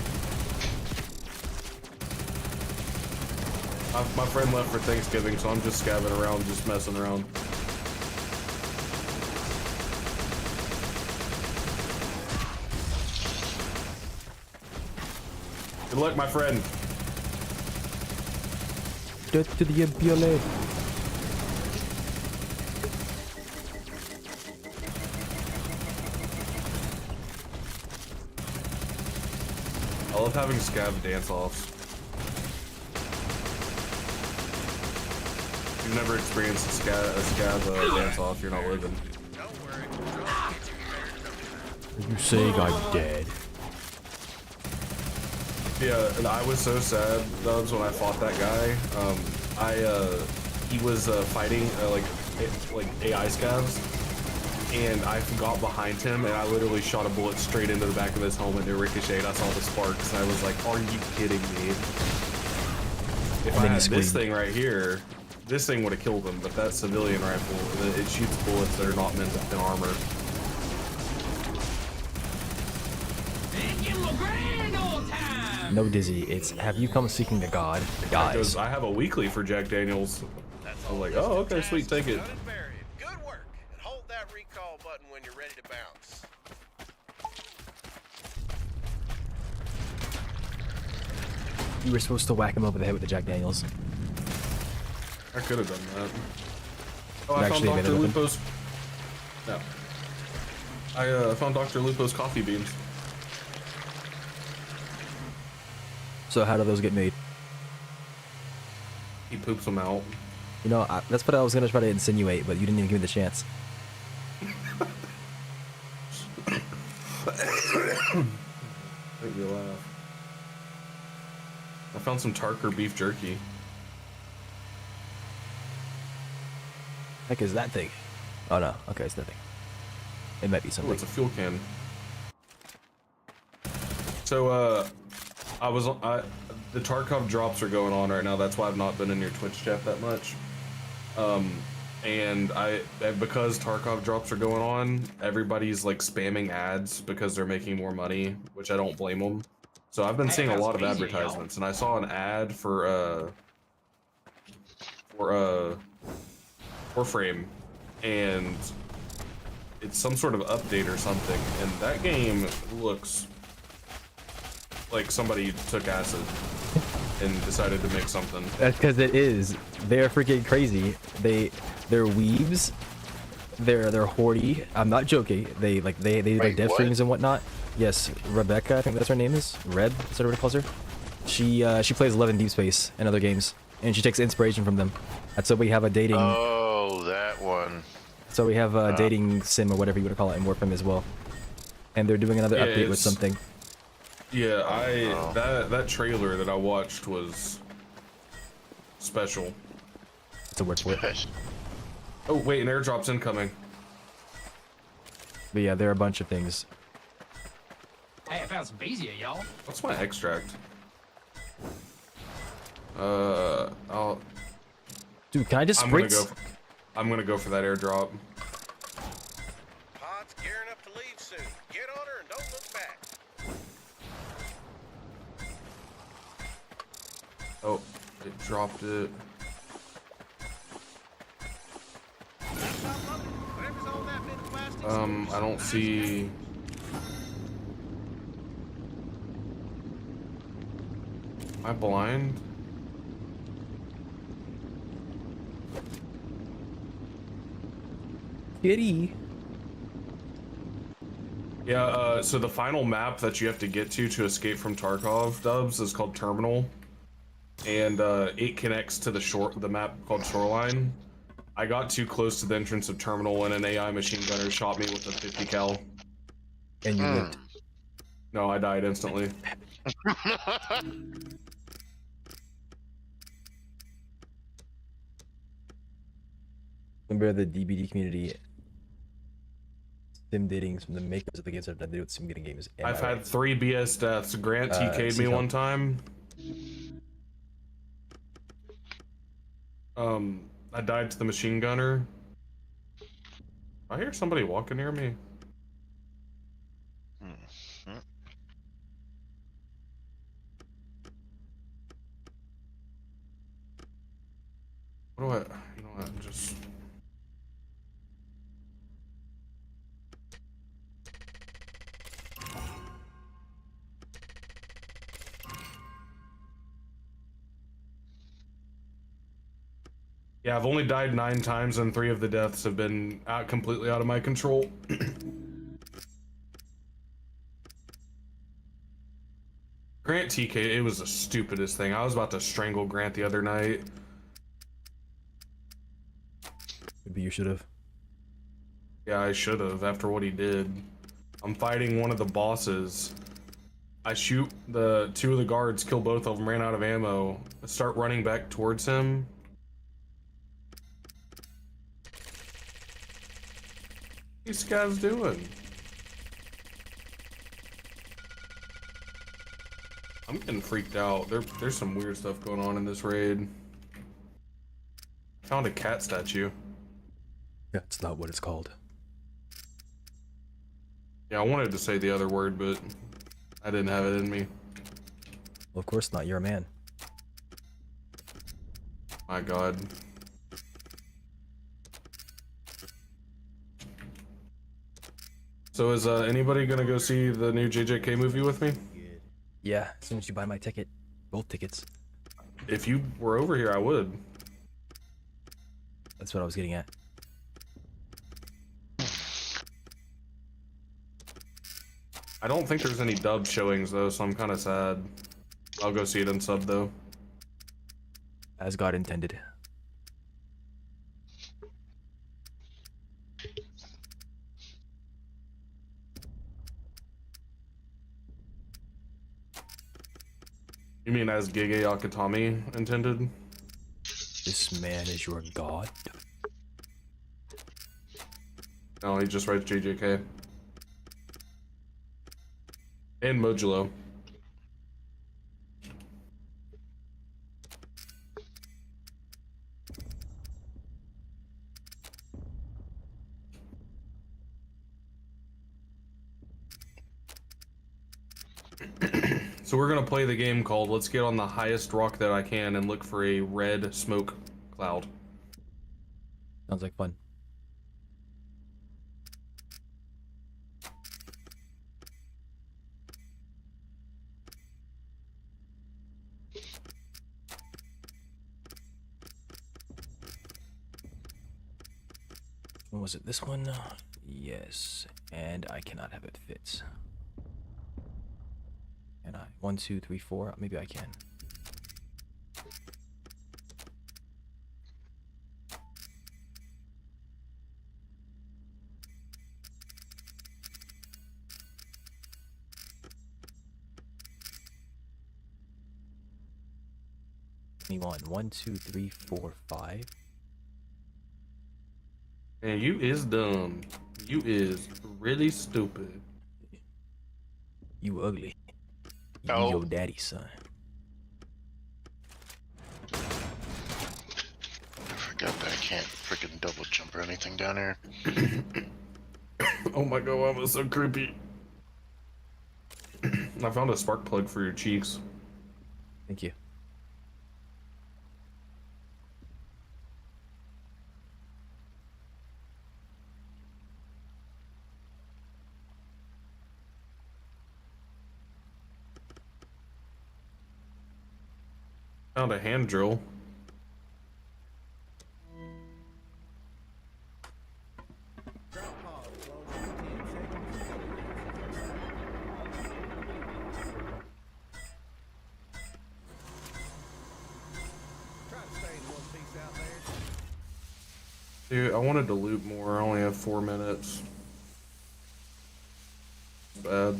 My friend left for Thanksgiving, so I'm just scabbing around, just messing around. Good luck, my friend. Death to the MPLA. I love having scav dance-offs. If you've never experienced a scav dance-off, you're not living. You saying I'm dead? Yeah, and I was so sad, Dubs, when I fought that guy. He was fighting like AI scavs, and I got behind him, and I literally shot a bullet straight into the back of his helmet. It ricocheted. I saw the sparks, and I was like, "Are you kidding me?" If I had this thing right here, this thing would have killed him, but that civilian rifle, it shoots bullets that are not meant to thin armor. No Dizzy, it's have you come seeking the God? Guys. I have a weekly for Jack Daniels. I was like, oh, okay, sweet, take it. Good work. And hold that recall button when you're ready to bounce. You were supposed to whack him over the head with the Jack Daniels. I could have done that. Oh, You I found actually made Dr. it with him? Lupo's. No. I found Dr. Lupo's coffee beans. So how do those get made? He poops them out. You know, that's what I was gonna try to insinuate, but you didn't even give me the chance. Make me laugh. I found some Tarker beef jerky. Heck is that thing? Oh no, okay, it's nothing. It might be something. Oh, it's a fuel can. So, the Tarkov drops are going on right now. That's why I've not been in your Twitch chat that much. And because Tarkov drops are going on, everybody's like spamming ads because they're making more money, which I don't blame them. So I've been seeing a lot of advertisements, and I saw an ad for Warframe, and it's some sort of update or something, and that game looks like somebody took acid and decided to make something. That's because it is. They're freaking crazy. They're weebs. They're horny. I'm not joking. They do like dev streams and whatnot. Yes, Rebecca, I think that's her name is. Reb, that's what everybody calls her. She plays Love in Deep Space and other games, and she takes inspiration from them. That's why we have a dating. Oh, that one. So we have a dating sim or whatever you would call it in Warframe as well. And they're doing another update with something. Yeah, that trailer that I watched was special. It's a word for it. Oh wait, an airdrop's incoming. But yeah, there are a bunch of things. Hey, I found some Bezier, y'all. What's my extract? Dude, can I just sprint? I'm gonna go for that airdrop. Pod's gearing up to leave soon. Get on her and don't look back. Oh, it dropped it. I don't see. Am I blind? Kitty. Yeah, so the final map that you have to get to escape from Tarkov dubs is called Terminal. And it connects to the map called Shoreline. I got too close to the entrance of Terminal and an AI machine gunner shot me with a 50 cal. And you lived. No, I died instantly. Remember the DBD community sim datings from the makers of the games that have done with sim dating games. I've had 3 BS deaths. Grant TK'd me one time. I died to the machine gunner. I hear somebody walking near me. What do I, you know what, just... Yeah, I've only died 9 times and 3 of the deaths have been completely out of my control. Grant TK, it was the stupidest thing. I was about to strangle Grant the other night. Maybe you should have. Yeah, I should have after what he did. I'm fighting one of the bosses. I shoot 2 of the guards, kill both of them, ran out of ammo. I start running back towards him. What these guys doing? I'm getting freaked out. There's some weird stuff going on in this raid. Found a cat statue. That's not what it's called. Yeah, I wanted to say the other word, but I didn't have it in me. Well, of course not. You're a man. My God. So is anybody gonna go see the new JJK movie with me? Yeah, as soon as you buy my ticket. Both tickets. If you were over here, I would. That's what I was getting at. I don't think there's any dub showings though, so I'm kind of sad. I'll go see it in sub though. As God intended. You mean as Gege Akutami intended? This man is your god? No, he just writes JJK. And Modulo. So we're gonna play the game called Let's Get on the Highest Rock That I Can and look for a red smoke cloud. Sounds like fun. What was it? This one? Yes. And I cannot have it fit. Can I? 1, 2, 3, 4. Maybe I can. Me 1, 2, 3, 4, 5. And you is dumb. You is really stupid. You ugly. You Oh. your daddy's son. I forgot that I can't freaking double jump or anything down here. Oh my god, that was so creepy. I found a spark plug for your cheeks. Thank you. Found a hand drill. Dude, I wanted to loot more. I only have 4 minutes. Bad.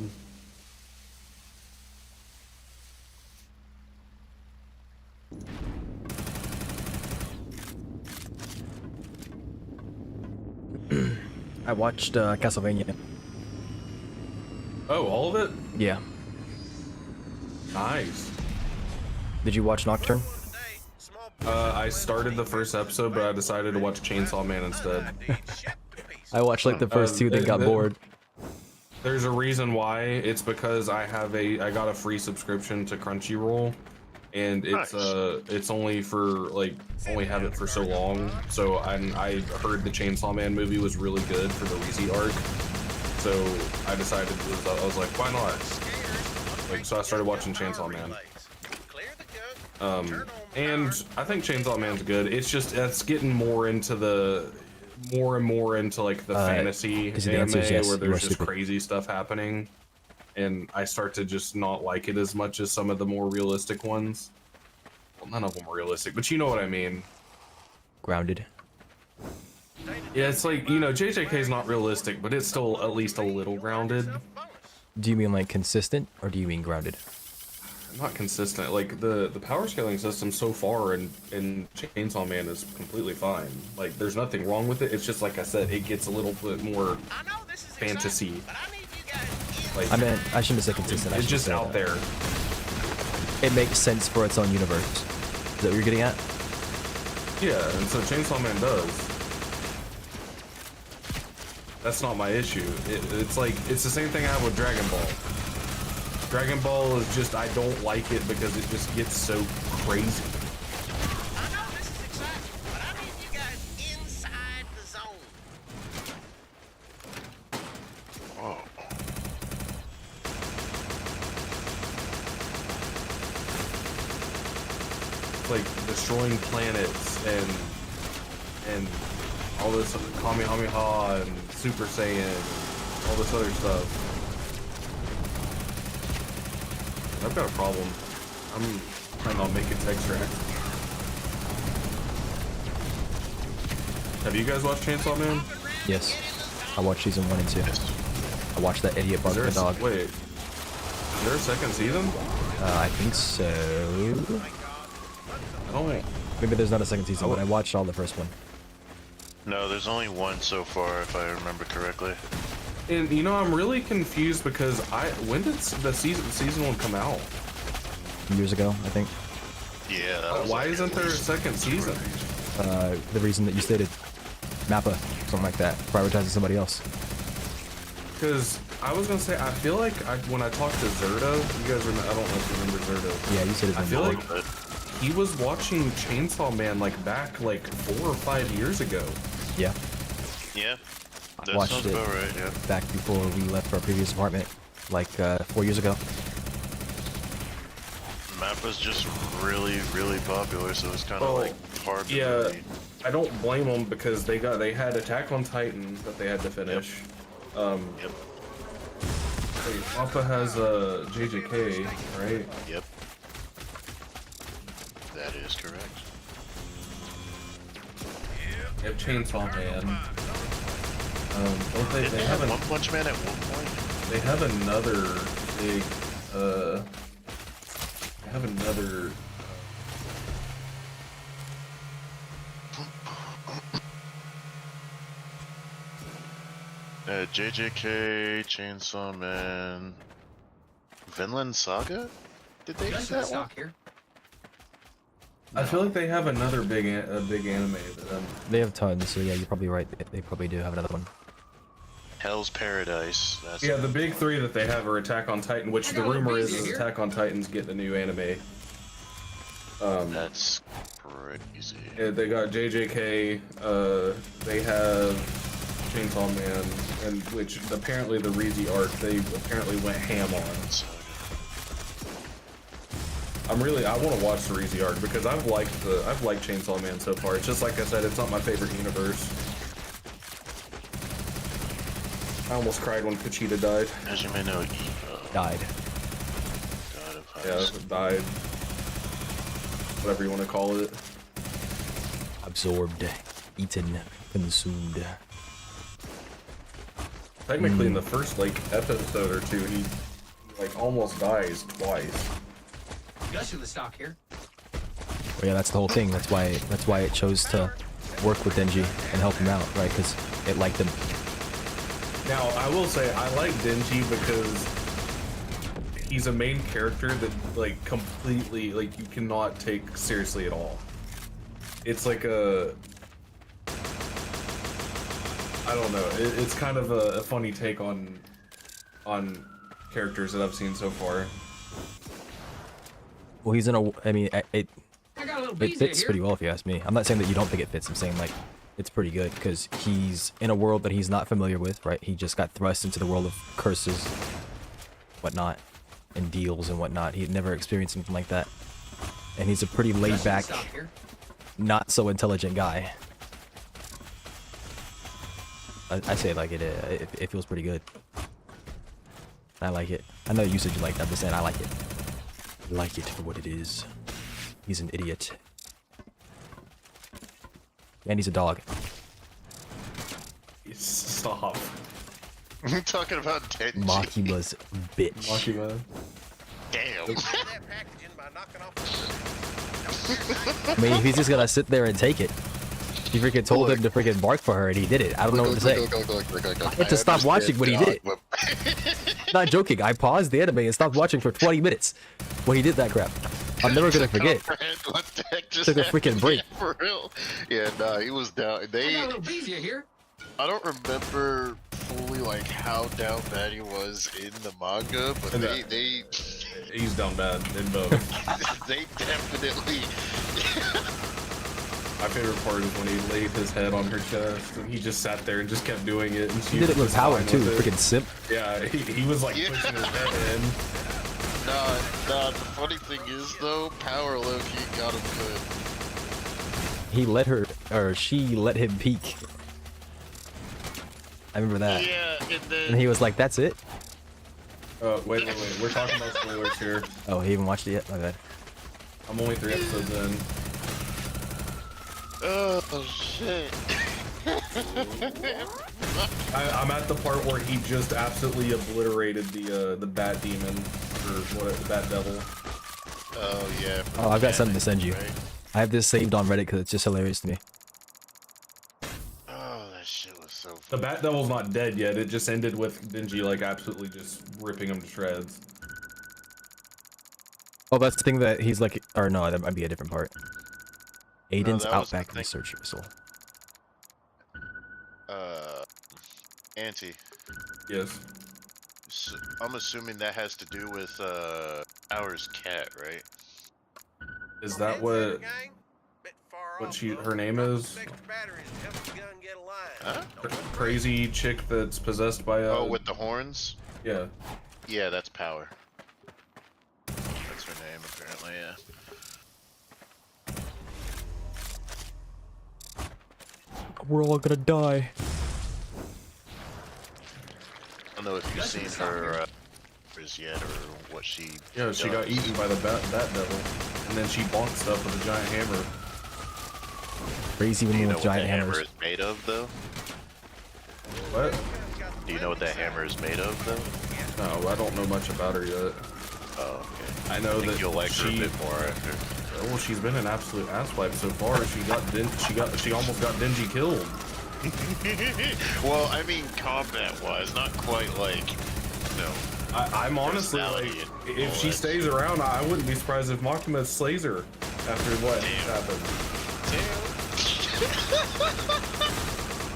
I watched Castlevania. Oh, all of it? Yeah. Nice. Did you watch Nocturne? I started the first episode, but I decided to watch Chainsaw Man instead. I watched like the first two, then got bored. There's a reason why. It's because I got a free subscription to Crunchyroll, and it's only for only have it for so long. So I heard the Chainsaw Man movie was really good for the Reezy arc, so I decided I was like, why not? So I started watching Chainsaw Man. And I think Chainsaw Man's good. It's just it's getting more into the more and more into like the fantasy anime where there's just crazy stuff happening, and I start to just not like it as much as some of the more realistic ones. Well, none of them are realistic, but you know what I mean. Grounded. Yeah, it's like, you know, JJK is not realistic, but it's still at least a little grounded. Do you mean like consistent, or do you mean grounded? Not consistent. Like the power scaling system so far in Chainsaw Man is completely fine. Like there's nothing wrong with it. It's just like I said, it gets a little bit more fantasy. Like I shouldn't say consistent. It's just out there. It makes sense for its own universe. Is that what you're getting at? Yeah, and so Chainsaw Man does. That's not my issue. It's like, it's the same thing I have with Dragon Ball. Dragon Ball is just, I don't like it because it just gets so crazy. I know this is exciting, but I need you guys inside the zone. Whoa. It's like destroying planets and all this Kamehameha and Super Saiyan, all this other stuff. I've got a problem. I'm planning on making texture acts. Have you guys watched Chainsaw Man? Yes. I watched season 1 and 2. I watched that idiot bark the dog. Wait. Is there a second season? I think so. I don't. Maybe there's not a second season, but I watched all the first one. No, there's only one so far, if I remember correctly. And you know, I'm really confused because when did the season 1 come out? Years ago, I think. Yeah. That was Why like isn't there a second season? The reason that you stated. Mappa, something like that. Prioritizing somebody else. Because I was gonna say, I feel like when I talked to Zerda, you guys remember? I don't know if you remember Zerda. Yeah, you said his name. I feel like he was watching Chainsaw Man like back like 4 or 5 years ago. Yeah. Yeah. I watched it right, yeah. back before we left our previous apartment, like 4 years ago. Map was just really, really popular, so it's kind of like hard to really... I don't blame them because they had Attack on Titan that they had to finish. Yep. Wait, Papa has JJK, right? Yep. That is correct. They have Chainsaw Man. Don't they? They have One Punch Man at one point. They have another big. They have another. JJK, Chainsaw Man, Vinland Saga? Did they do that one? Here. I feel like they have another big anime. They have tons, so yeah, you're probably right. They probably do have another one. Hell's Paradise. That's Yeah, the big three that they have are Attack on Titan, which the rumor is Attack on Titan's getting a new anime. That's crazy. Yeah, they got JJK. They have Chainsaw Man, and which apparently the Reezy arc they apparently went ham on. I want to watch the Reezy arc because I've liked Chainsaw Man so far. It's just like I said, it's not my favorite universe. I almost cried when Vegeta died. As you may know, died. Yeah, died. Whatever you want to call it. Absorbed, eaten, consumed. Technically, in the first like episode or two, he like almost dies twice. Gush in the stock here. Well, yeah, that's the whole thing. That's why it chose to work with Denji and help him out, right? Because it liked him. Now, I will say I like Denji because he's a main character that like completely like you cannot take seriously at all. It's like a I don't know. It's kind of a funny take on characters that I've seen so far. Well, he's in a. I mean, it fits pretty well if you ask me. I'm not saying that you don't think it fits. I'm saying like it's pretty good because he's in a world that he's not familiar with, right? He just got thrust into the world of curses, whatnot, and deals and whatnot. He'd never experienced something like that, and he's a pretty laid back, not so intelligent guy. I say like it. It feels pretty good. I like it. I know you said you liked it. I'm just saying I like it. I like it for what it is. He's an idiot. And he's a dog. Stop. I'm talking about Denji. Makima's bitch. Makima. Damn. I mean, if he's just gonna sit there and take it. He freaking told him to freaking bark for her and he did it. I don't know what to say. I had to stop watching when he did it. Not joking. I paused the anime and stopped watching for 20 minutes when he did that crap. I'm never gonna forget. What the heck just Took a freaking happened? break. Yeah, for real. Yeah, nah, he was down. I got They. a little busier here. I don't remember fully like how down bad he was in the manga, but In they He's down bad in both. they definitely. My favorite part is when he laid his head on her chest and he just sat there and just kept doing it. And she He did it with was power fine too. with it. Freaking simp. Yeah, he was like pushing his head in. Nah, the funny thing is though, Power low-key got him good. He let her, or she let him peek. I remember that. Yeah, and then. And he was like, "That's it." Wait. We're talking about spoilers here. Oh, he haven't watched it yet. My bad. I'm only 3 episodes in. Oh shit. I'm at the part where he just absolutely obliterated the bat demon, or what, the bat devil. Oh yeah. Oh, I've got something to send you. Right? I have this saved on Reddit because it's just hilarious to me. Oh, that shit was so. The bat devil's not dead yet. It just ended with Denji like absolutely just ripping him to shreds. Oh, that's the thing that he's like, or no, that might be a different part. Aiden's that out was the back in the thing. search for soul. Auntie. Yes. So, I'm assuming that has to do with Power's cat, right? Is that what her name is? Huh? Crazy chick that's possessed by a. Oh, with the horns? Yeah. Yeah, that's Power. That's her name, apparently. Yeah. We're all gonna die. I don't know if you've seen her yet or what she. Yeah, she got eaten by the bat devil, and then she bonked stuff with a giant hammer. Crazy Do you woman know with what giant that hammers. hammer is made of, though? What? Do you know what that hammer is made of, though? No, I don't know much about her yet. Oh, okay. I know think that you'll like her a she- bit more after. Well, she's been an absolute asswipe so far. She almost got Denji killed. Well, I mean, combat-wise, not quite like, I'm honestly like, personality and if all she that stays around, I wouldn't be surprised if Makima slays her after what happened.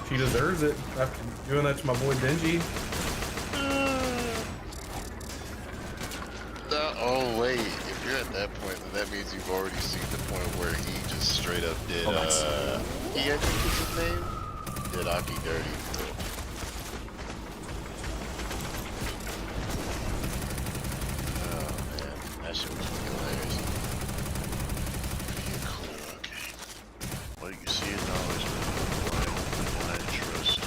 She deserves it after doing that to my boy Denji. Oh wait, if you're at that point, then that means you've already seen the point where he just straight up did, I think is his name? Did Aki dirty. Oh man, that shit was fucking hilarious. Okay. What you see is knowledge, blind trust.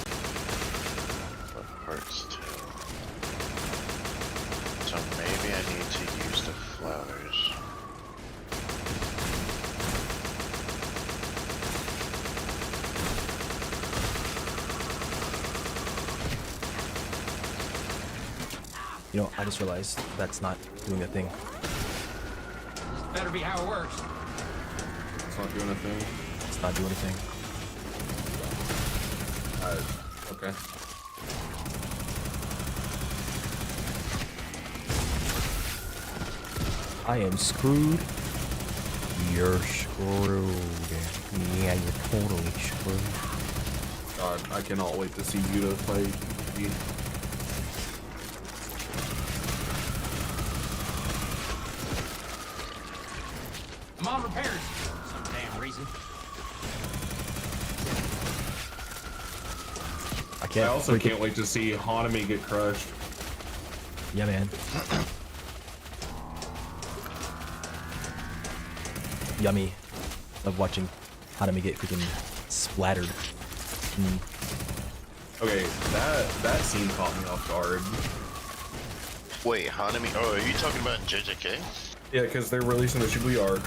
What hearts tell. So maybe I need to use the flowers. You know, I just realized that's not doing a thing. Better be how it works. It's not doing a thing. It's not doing a thing. Okay. I am screwed. You're screwed. Yeah, you're totally screwed. God, I cannot wait to see Yuta play Denji. I'm on repairs. Some damn reason. I also can't wait to see Hanami get crushed. Yeah, man. Yummy. Love watching Hanami get freaking splattered. Okay, that scene caught me off guard. Wait, Hanami? Oh, are you talking about JJK? Yeah, because they're releasing the Shibuya arc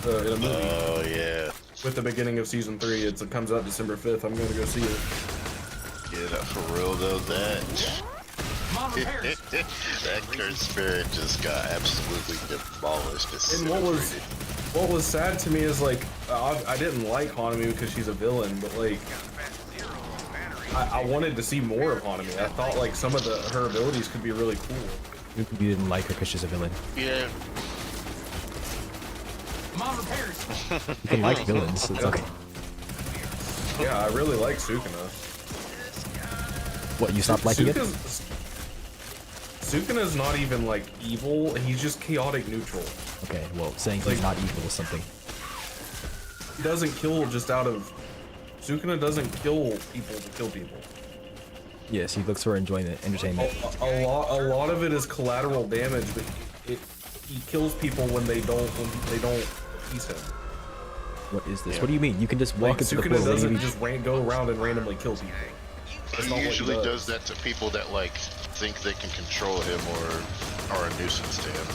in a movie. Oh yeah. With the beginning of season 3, it comes out December 5th. I'm gonna go see it. Yeah, that for real though. That that cursed spirit just got absolutely demolished. And what was sad to me is like I didn't like Hanami because she's a villain, but like I wanted to see more of Hanami. I thought like some of her abilities could be really cool. You didn't like her because she's a villain. Yeah. I'm on repairs. You can like villains. It's okay. Yeah, I really like Sukuna. What, you stopped liking it? Sukuna's not even like evil, he's just chaotic neutral. Okay, well, saying Like- he's not evil is something. He doesn't kill just out of... Sukuna doesn't kill people to kill people. Yes, he looks for entertainment. A lot of it is collateral damage, but he kills people when they don't appease him. What is this? What do you mean? You can just walk Like, into the Sukuna portal. doesn't just go around and randomly kill people. That's not He what he usually does that to people that like think they can control him or are a nuisance to him.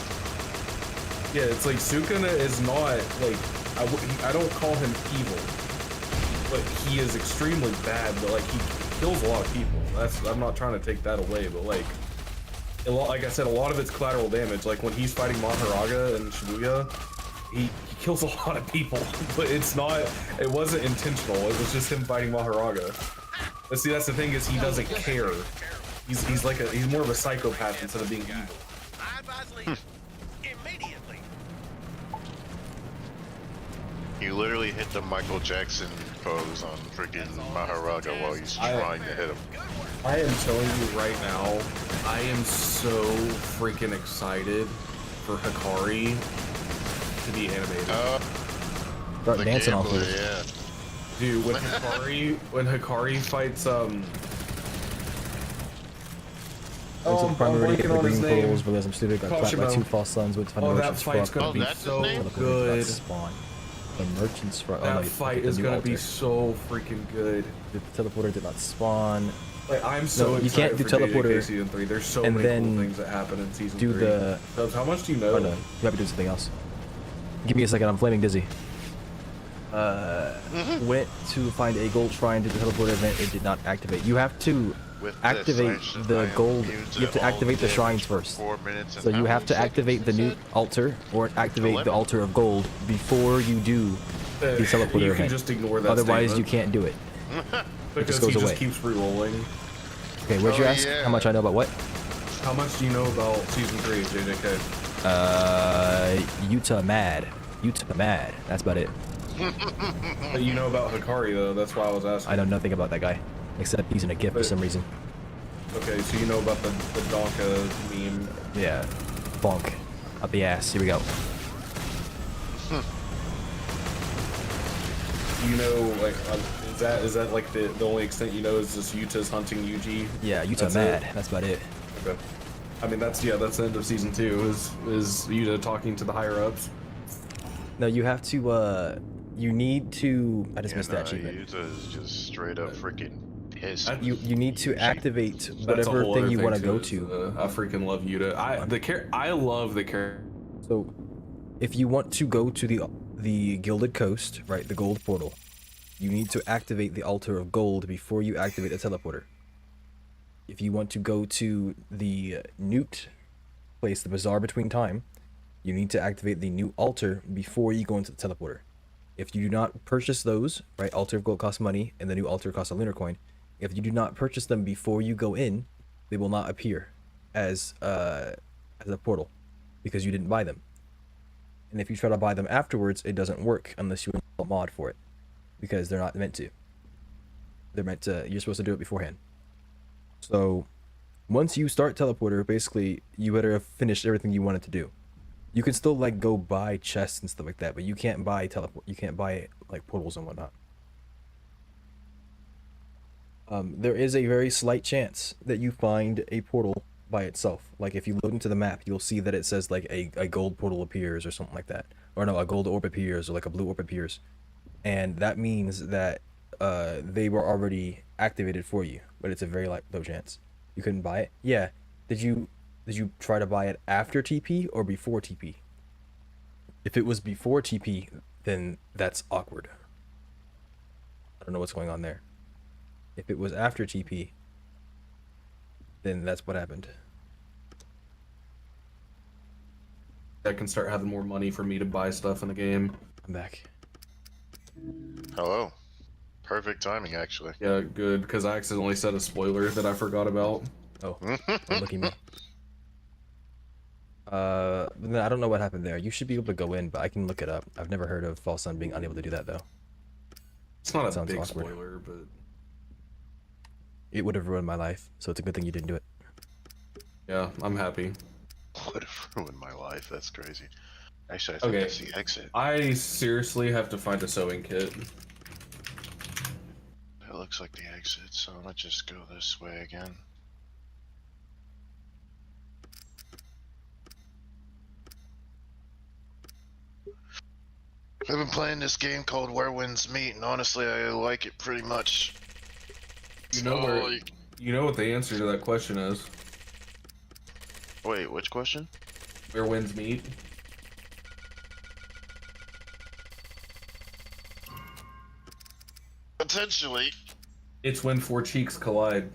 Yeah, it's like Sukuna is not like I don't call him evil, but he is extremely bad. But like he kills a lot of people. I'm not trying to take that away, but like like I said, a lot of it's collateral damage. Like when he's fighting Maharaga and Shibuya, he kills a lot of people, but it wasn't intentional. It was just him fighting Maharaga. But see, that's the thing is he doesn't care. He's more of a psychopath instead of being evil. I advise leaving immediately. You literally hit the Michael Jackson pose on freaking Maharaga while he's trying to hit him. I am telling you right now, I am so freaking excited for Hikari to be animated. Start dancing off gambler, of it. yeah. Dude, when Hikari fights Also, I'm primary blanking on his green name. portals because I'm stupid. Got trapped by Koshimo. 2 false suns with Oh, that fight's gonna be so good. Spawn. The merchants for That fight is gonna be so freaking good. The teleporter did not spawn. Like I'm so you excited can't do for JJK teleporter season 3. There's so and many then cool things that happen in season do 3. the. Dubs, how much do you know? Oh no, you have to do something else. Give me a second. I'm flaming dizzy. Went to find a gold shrine to the teleporter event. It did not activate. You have to activate the gold. You have to activate the shrines first. So you have to activate the new altar or activate the altar of gold before you do the teleporter You event. can just ignore that Otherwise, statement. you can't do it. It Because just goes he away. just keeps re-rolling. Okay, what'd you ask? How much I know about what? How much do you know about season 3 of JJK? Utah mad. Utah mad. That's about it. But you know about Hikari though, that's why I was asking. I know nothing about that guy, except he's in a gift for some reason. Okay, so you know about the Donka meme. Yeah. Bonk. Up the ass. Here we go. You know, like, is that like the only extent you know is just Yuta's hunting Yuji? Yeah, Utah That's mad. it? That's about it. Okay. I mean, that's the end of season 2 is Yuta talking to the higher ups. No, you have to, you need to, I just missed that achievement. Yuta is just straight up freaking pissed. You need to activate That's a whatever whole thing other you want to too, go is, to. I freaking love Yuta. I love the character. So, if you want to go to the Gilded Coast, right, the gold portal, you need to activate the altar of gold before you activate the teleporter. If you want to go to the Newt place, the Bazaar Between Time, you need to activate the new altar before you go into the teleporter. If you do not purchase those, right, altar of gold costs money, and the new altar costs a lunar coin. If you do not purchase them before you go in, they will not appear as a portal because you didn't buy them. And if you try to buy them afterwards, it doesn't work unless you install a mod for it, because they're not meant to. They're meant to. You're supposed to do it beforehand. So, once you start teleporter, basically you better have finished everything you wanted to do. You can still like go buy chests and stuff like that, but you can't buy teleport. You can't buy like portals and whatnot. There is a very slight chance that you find a portal by itself. Like if you load into the map, you'll see that it says like a gold portal appears or something like that. Or no, a gold orb appears or like a blue orb appears. And that means that they were already activated for you, but it's a very low chance. You couldn't buy it? Yeah. Did you try to buy it after TP or before TP? If it was before TP, then that's awkward. I don't know what's going on there. If it was after TP, then that's what happened. I can start having more money for me to buy stuff in the game. I'm back. Hello. Perfect timing, actually. Yeah, good, because I accidentally said a spoiler that I forgot about. Oh, look at me. Then I don't know what happened there. You should be able to go in, but I can look it up. I've never heard of False Sun being unable to do that though. It's not That a big sounds awkward. spoiler, but It would have ruined my life, so it's a good thing you didn't do it. yeah, I'm happy. Would have ruined my life. That's crazy. Actually, I think Okay. that's the exit. I seriously have to find a sewing kit. It looks like the exit, so let's just go this way again. I've been playing this game called Where Winds Meet, and honestly, I like it pretty much. You know So, where? You know what the answer to that question is? Wait, which question? Where winds meet? Potentially. It's when four cheeks collide.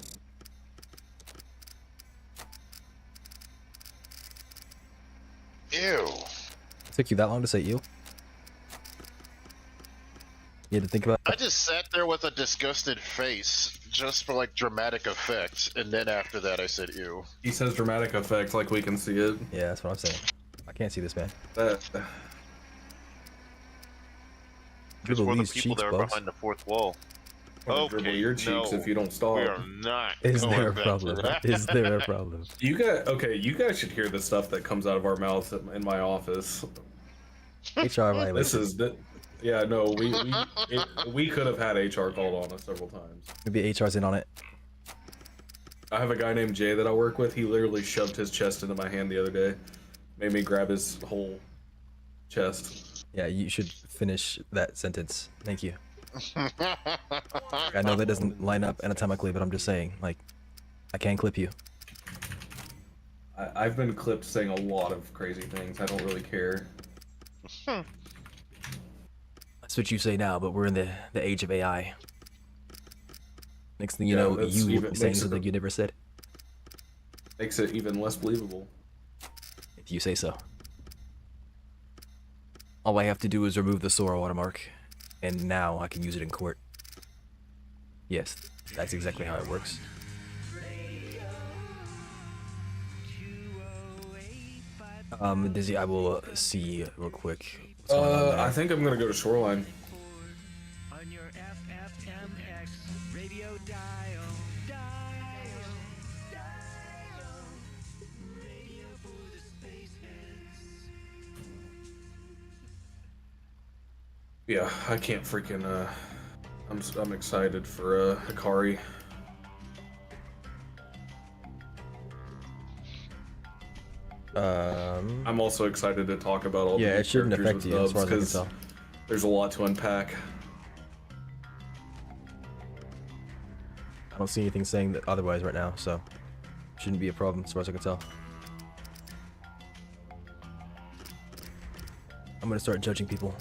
Ew. It took you that long to say ew? You had to think about I just sat there with a disgusted face, just for like dramatic effect, and then after that I said ew. He says dramatic effect like we can see it. Yeah, that's what I'm saying. I can't see this, man. Just Dribble for the these people cheeks, that are boss. behind the fourth wall. Gonna dribble your cheeks if you don't stop. We are not. Is going there a back to problem? that. Is there a problem? You guys should hear the stuff that comes out of our mouths in my office. HR violation. This is the, yeah, no, we could have had HR called on us several times. Maybe HR's in on it. I have a guy named Jay that I work with. He literally shoved his chest into my hand the other day, made me grab his whole chest. Yeah, you should finish that sentence. Thank you. I know that doesn't line up anatomically, but I'm just saying, like, I can clip you. I've been clipped saying a lot of crazy things. I don't really care. That's what you say now, but we're in the age of AI. Next thing you Yeah, know, that's you even- saying makes it- something you never said. Makes it even less believable. If you say so. All I have to do is remove the Sora watermark, and now I can use it in court. Yes, that's exactly how it works. Dizzy, I will see real quick. what's going on there. I think I'm gonna go to Shoreline. On your FFMX radio dial. Radio for the space heads. Yeah, I can't freaking. I'm excited for Hikari. I'm also excited to talk about all Yeah, the it shouldn't characters affect with you, as far as I can dubs, tell. 'cause there's a lot to unpack. I don't see anything saying that otherwise right now, so shouldn't be a problem as far as I can tell. I'm gonna start judging people.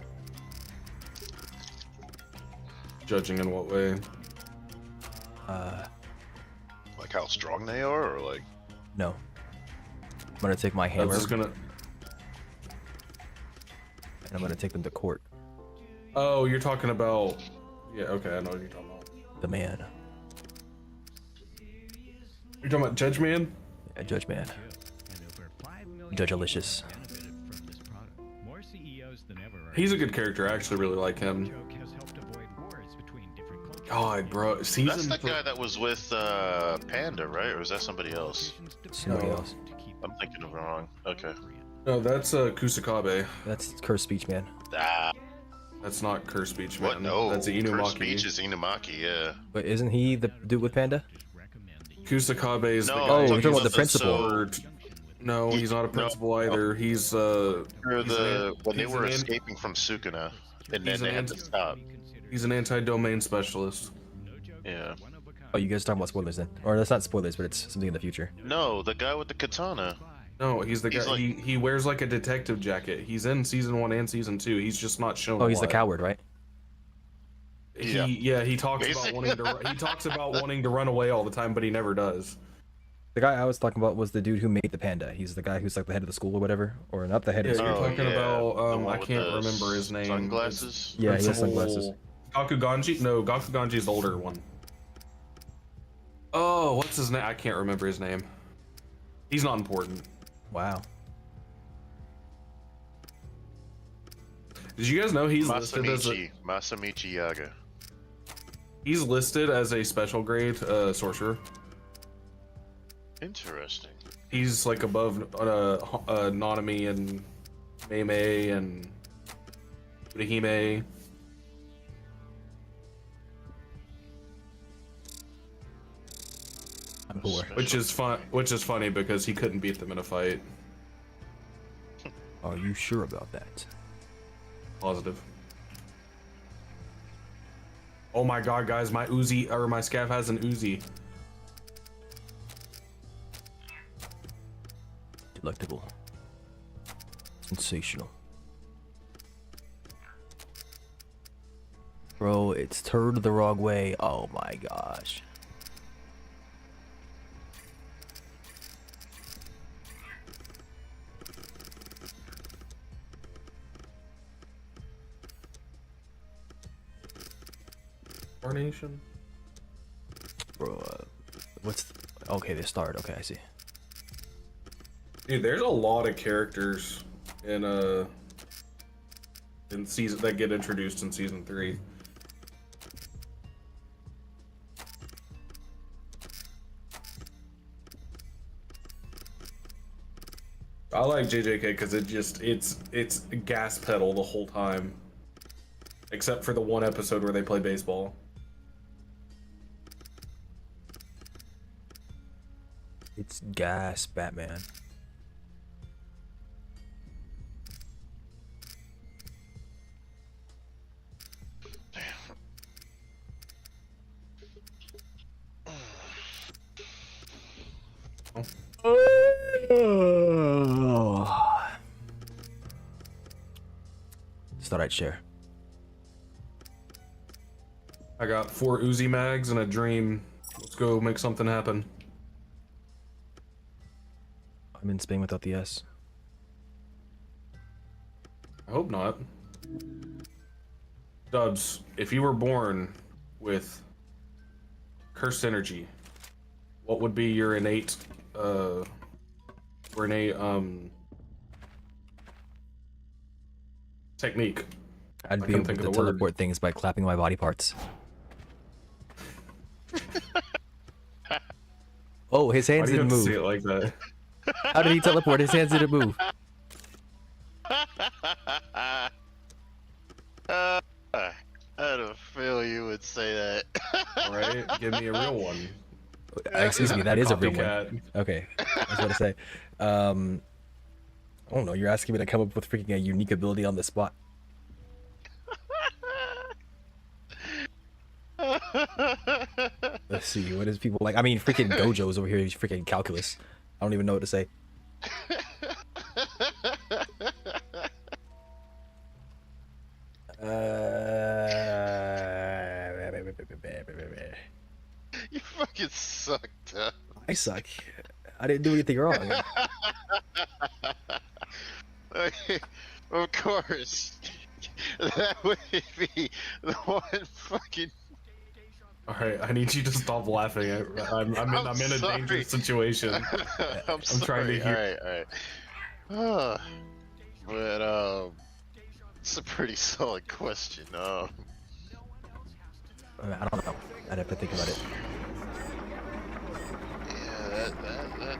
Judging in what way? Like how strong they are, or like? No. I'm gonna take my I'm hammer just gonna. and I'm gonna take them to court. Oh, you're talking about. Yeah, okay, I know what you're talking about. The man. You're talking about Judge Man? Yeah, Judge Man. And over 5 million Judge-alicious. benefited from this product. More CEOs than ever are He's a good character. I actually really like him. joke has helped avoid wars between different cultures. God, bro, That's season. that guy that was with Panda, right? Or is that somebody else? Somebody else. I'm thinking of it wrong. Okay. No, that's Kusakabe. That's cursed speech, man. Ah, That's not Curse Speech, man. what? No. That's Curse Inumaki. Speech is Inumaki, yeah. But isn't he the dude with Panda? Kusakabe is No, the I'm guy. Oh, you're talking about about the principal. No, he's not a principal either. He's Or he's when they he's were an- escaping from Sukuna, and then He's they an had to ant- stop. He's an anti-domain specialist. Yeah. Oh, you guys are talking about spoilers then? Or that's not spoilers, but it's something in the future. No, the guy with the katana. No, he's the He's guy. like- he wears like a detective jacket. He's in season 1 and season 2. He's just not shown. Oh, a he's the lot. coward, right? He talks about Basically. wanting to. He talks about wanting to run away all the time, but he never does. The guy I was talking about was the dude who made the panda. He's the guy who's like the head of the school or whatever. Or not the head Yeah, of the you're school. talking yeah, about. the one I with can't the remember his name. Sunglasses. Yeah, he has Principal- sunglasses. Gakuganji? No, Gakuganji's the older one. Oh, what's his name? I can't remember his name. He's not important. Wow. Did you guys know he's listed as Masamichi Yaga. he's listed as a special grade sorcerer? Interesting. He's like above Nanami and Mei and Urahime. I'm poor. Which is funny because he couldn't beat them in a fight. Are you sure about that? Positive. Oh my god, guys, my Uzi or my scav has an Uzi. Delectable. Sensational. Bro, it's turned the wrong way. Oh my gosh. Carnation? Bro, what's... Okay, they started. Okay, I see. Dude, there's a lot of characters in season that get introduced in season 3. I like JJK because it's gas pedal the whole time, except for the one episode where they play baseball. It's gas, Batman. Just thought I'd share. I got 4 Uzi mags and a dream. Let's go make something happen. I'm in Spain without the S. I hope not. Dubs, if you were born with cursed energy, what would be your innate technique? I'd be able to teleport things by clapping my body parts. Oh, his hands didn't move. Say it like that? How did he teleport? His hands didn't move. I had a feel you would say that. Right? Give me a real one. Excuse me, that is a real one. Copycat. Okay, I was going to say. I don't know, you're asking me to come up with freaking a unique ability on the spot. Let's see, what is people like? I mean, freaking Gojo's over here, he's freaking calculus. I don't even know what to say. You fucking suck, Dub. I suck. I didn't do anything wrong. Of course. That would be the one fucking... Alright, I need you to stop laughing. I'm in a dangerous situation. I'm trying to hear. Alright. But, it's a pretty solid question. I don't know. I'd have to think about it. Yeah, that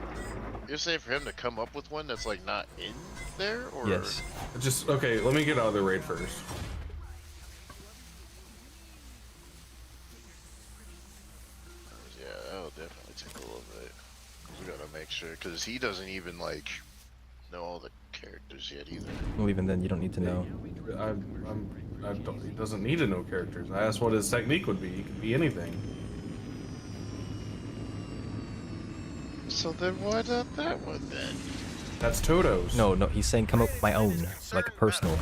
you're saying for him to come up with one that's like not in there, or yes? Just okay. Let me get out of the raid first. Yeah, that'll definitely take a little bit. We gotta make sure because he doesn't even like know all the characters yet either. Well, even then, you don't need to know. He doesn't need to know characters. I asked what his technique would be. He could be anything. So then why not that one then? That's Toto's. No, he's saying come up with my own, like a personal.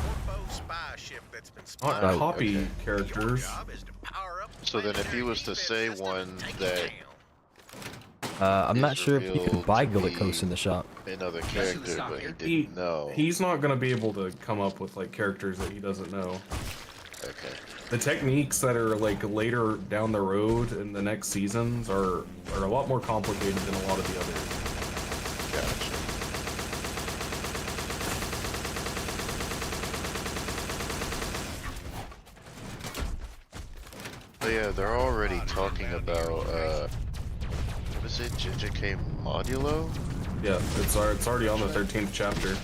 Not copy characters. So then if he was to say one that... I'm not sure if you can buy Gullet Coast in the shop. Another character, but he didn't know. He's not going to be able to come up with like characters that he doesn't know. Okay. The techniques that are like later down the road in the next seasons are a lot more complicated than a lot of the others. Gotcha. Oh yeah, they're already talking about what is it, JJK Modulo? Yeah, it's already on the 13th chapter.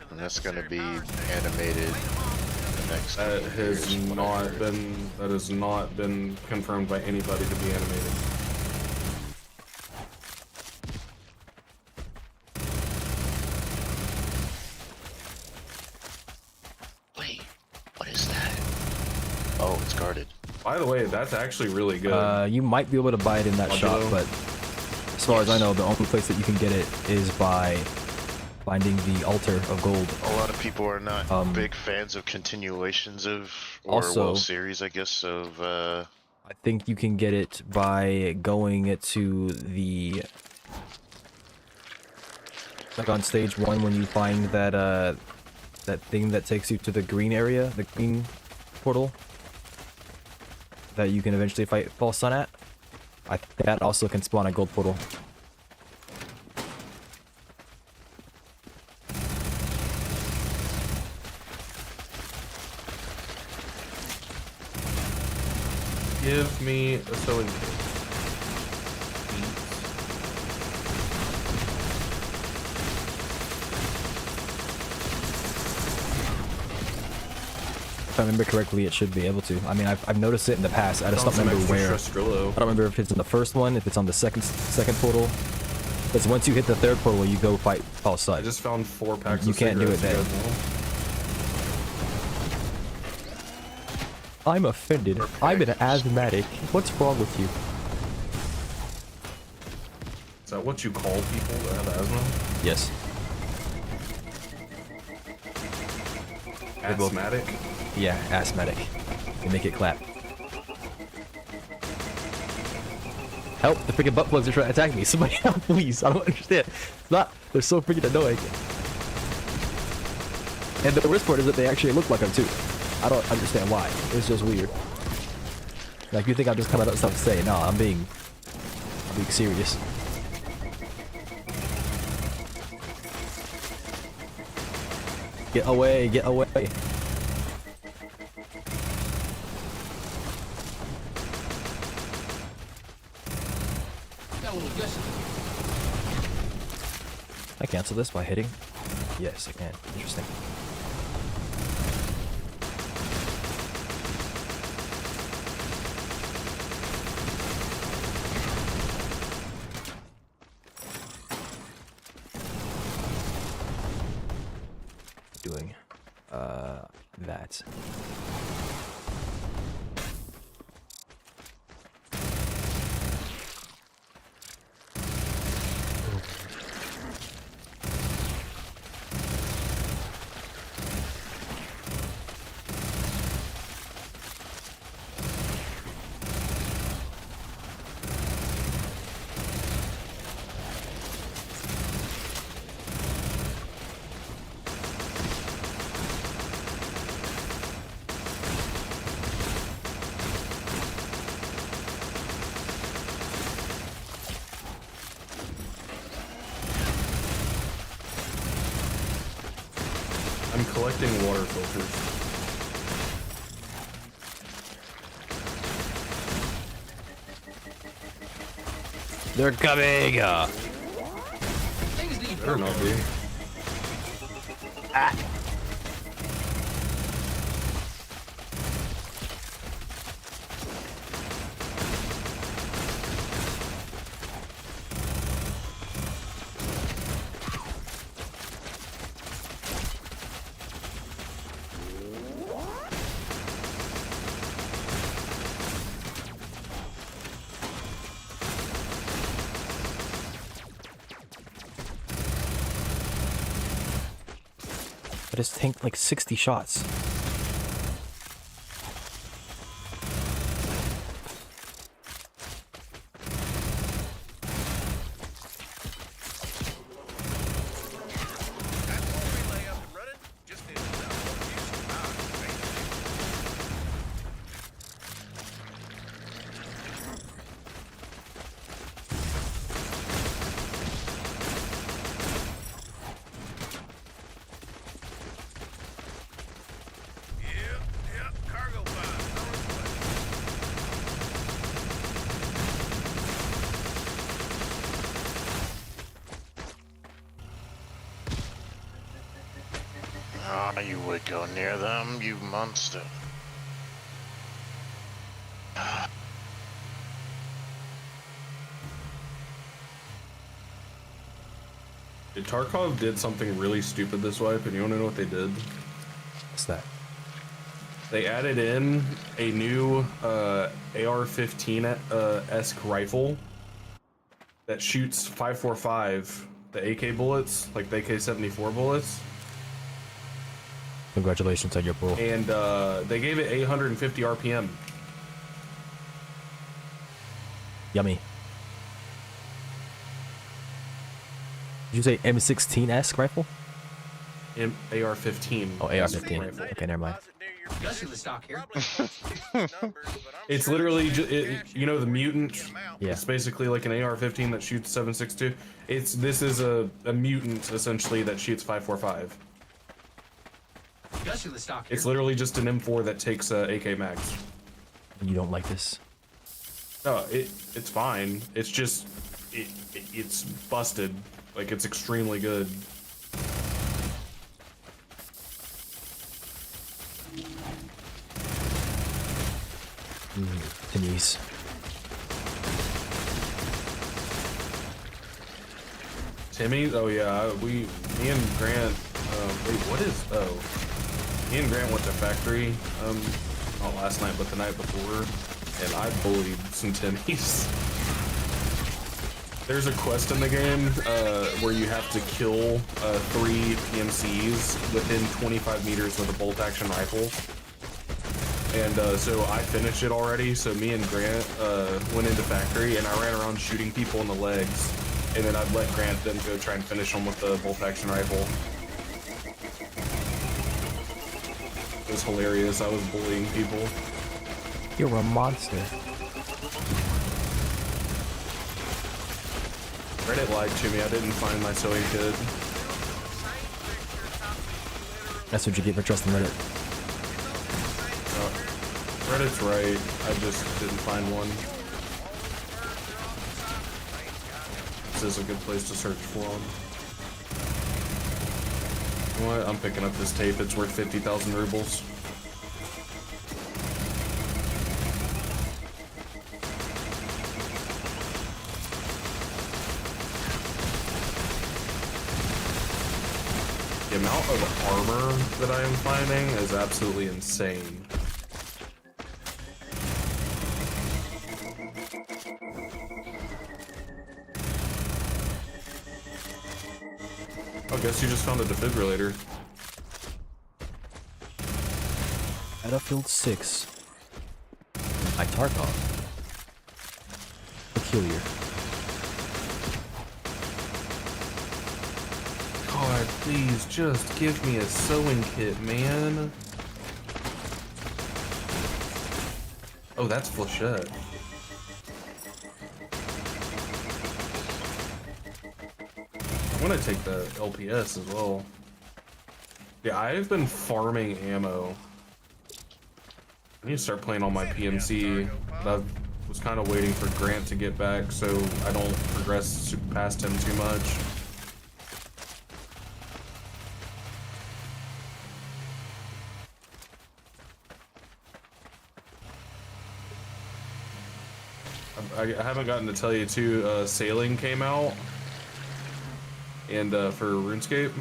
And that's gonna be animated in the next That couple of has years, from what I heard. that has not been confirmed by anybody to be animated. Wait, what is that? Oh, it's guarded. By the way, that's actually really good. You might be able to buy it in that shop, but as far as I know, the only place that you can get it is by finding the altar of gold. A lot of people are not big fans of continuations of, or Also, well, series, I guess, of, I think you can get it by going to the, like on stage 1 when you find that, that thing that takes you to the green area, the green portal, that you can eventually fight False Sun at. I think that also can spawn a gold portal. Give me a sewing kit. If I remember correctly, it should be able to. I mean, I've noticed it in the past. I just don't remember where. I don't remember if it's in the first one, if it's on the second portal. Because once you hit the third portal, you go fight False Sun. I just found 4 packs. You of can't do it cigarettes, then. you guys want 'em? I'm offended. I'm an asthmatic. What's wrong with you? Is that what you call people that have asthma? Yes. Asthmatic? Yeah, asthmatic. They make it clap. Help! The freaking butt plugs are trying to attack me. Somebody help, please. I don't understand. It's not. They're so freaking annoying. And the worst part is that they actually look like them too. I don't understand why. It's just weird. Like, you think I'm just coming up with stuff to say. No, I'm being serious. Get away, get away. I cancel this by hitting? Yes, I can. Interesting. Doing that. I'm collecting water filters. They're coming! Better not be. Ah! I just tanked like 60 shots. None of you would go near them, you monster. Tarkov did something really stupid this wipe, and you want to know what they did? What's that? They added in a new AR-15-esque rifle that shoots 5.45, the AK bullets, like the AK-74 bullets. Congratulations on your pull. And they gave it 850 RPM. Yummy. Did you say M16-esque rifle? AR-15. Oh, AR-15. Okay, never mind. Gushing the stock here. It's literally, you know, the mutant. Yeah. It's basically like an AR-15 that shoots 7.62. This is a mutant essentially that shoots 5.45. Gushing the stock here. It's literally just an M4 that takes AK mags. You don't like this? No, it's fine. It's just it's busted. Like, it's extremely good. Denise. Timmy? Oh yeah, me and Grant, wait, what is, me and Grant went to Factory, not last night, but the night before, and I bullied some Timmys. There's a quest in the game, where you have to kill, 3 PMCs within 25 meters with a bolt-action rifle. And so I finished it already, so me and Grant went into Factory, and I ran around shooting people in the legs, and then I'd let Grant then go try and finish them with the bolt-action rifle. It was hilarious. I was bullying people. You're a monster. Reddit lied to me. I didn't find my sewing kit. That's what you get for trusting Reddit. Reddit's right. I just didn't find one. This is a good place to search for them. You know what? I'm picking up this tape. It's worth 50,000 rubles. The amount of armor that I am finding is absolutely insane. I guess you just found a defibrillator. Battlefield 6. By Tarkov. Peculiar. God, please just give me a sewing kit, man. Oh, that's Flechette. I'm gonna take the LPS as well. Yeah, I've been farming ammo. I need to start playing on my PMC. I was kind of waiting for Grant to get back so I don't progress past him too much. I haven't gotten to tell you too, sailing came out. And for RuneScape,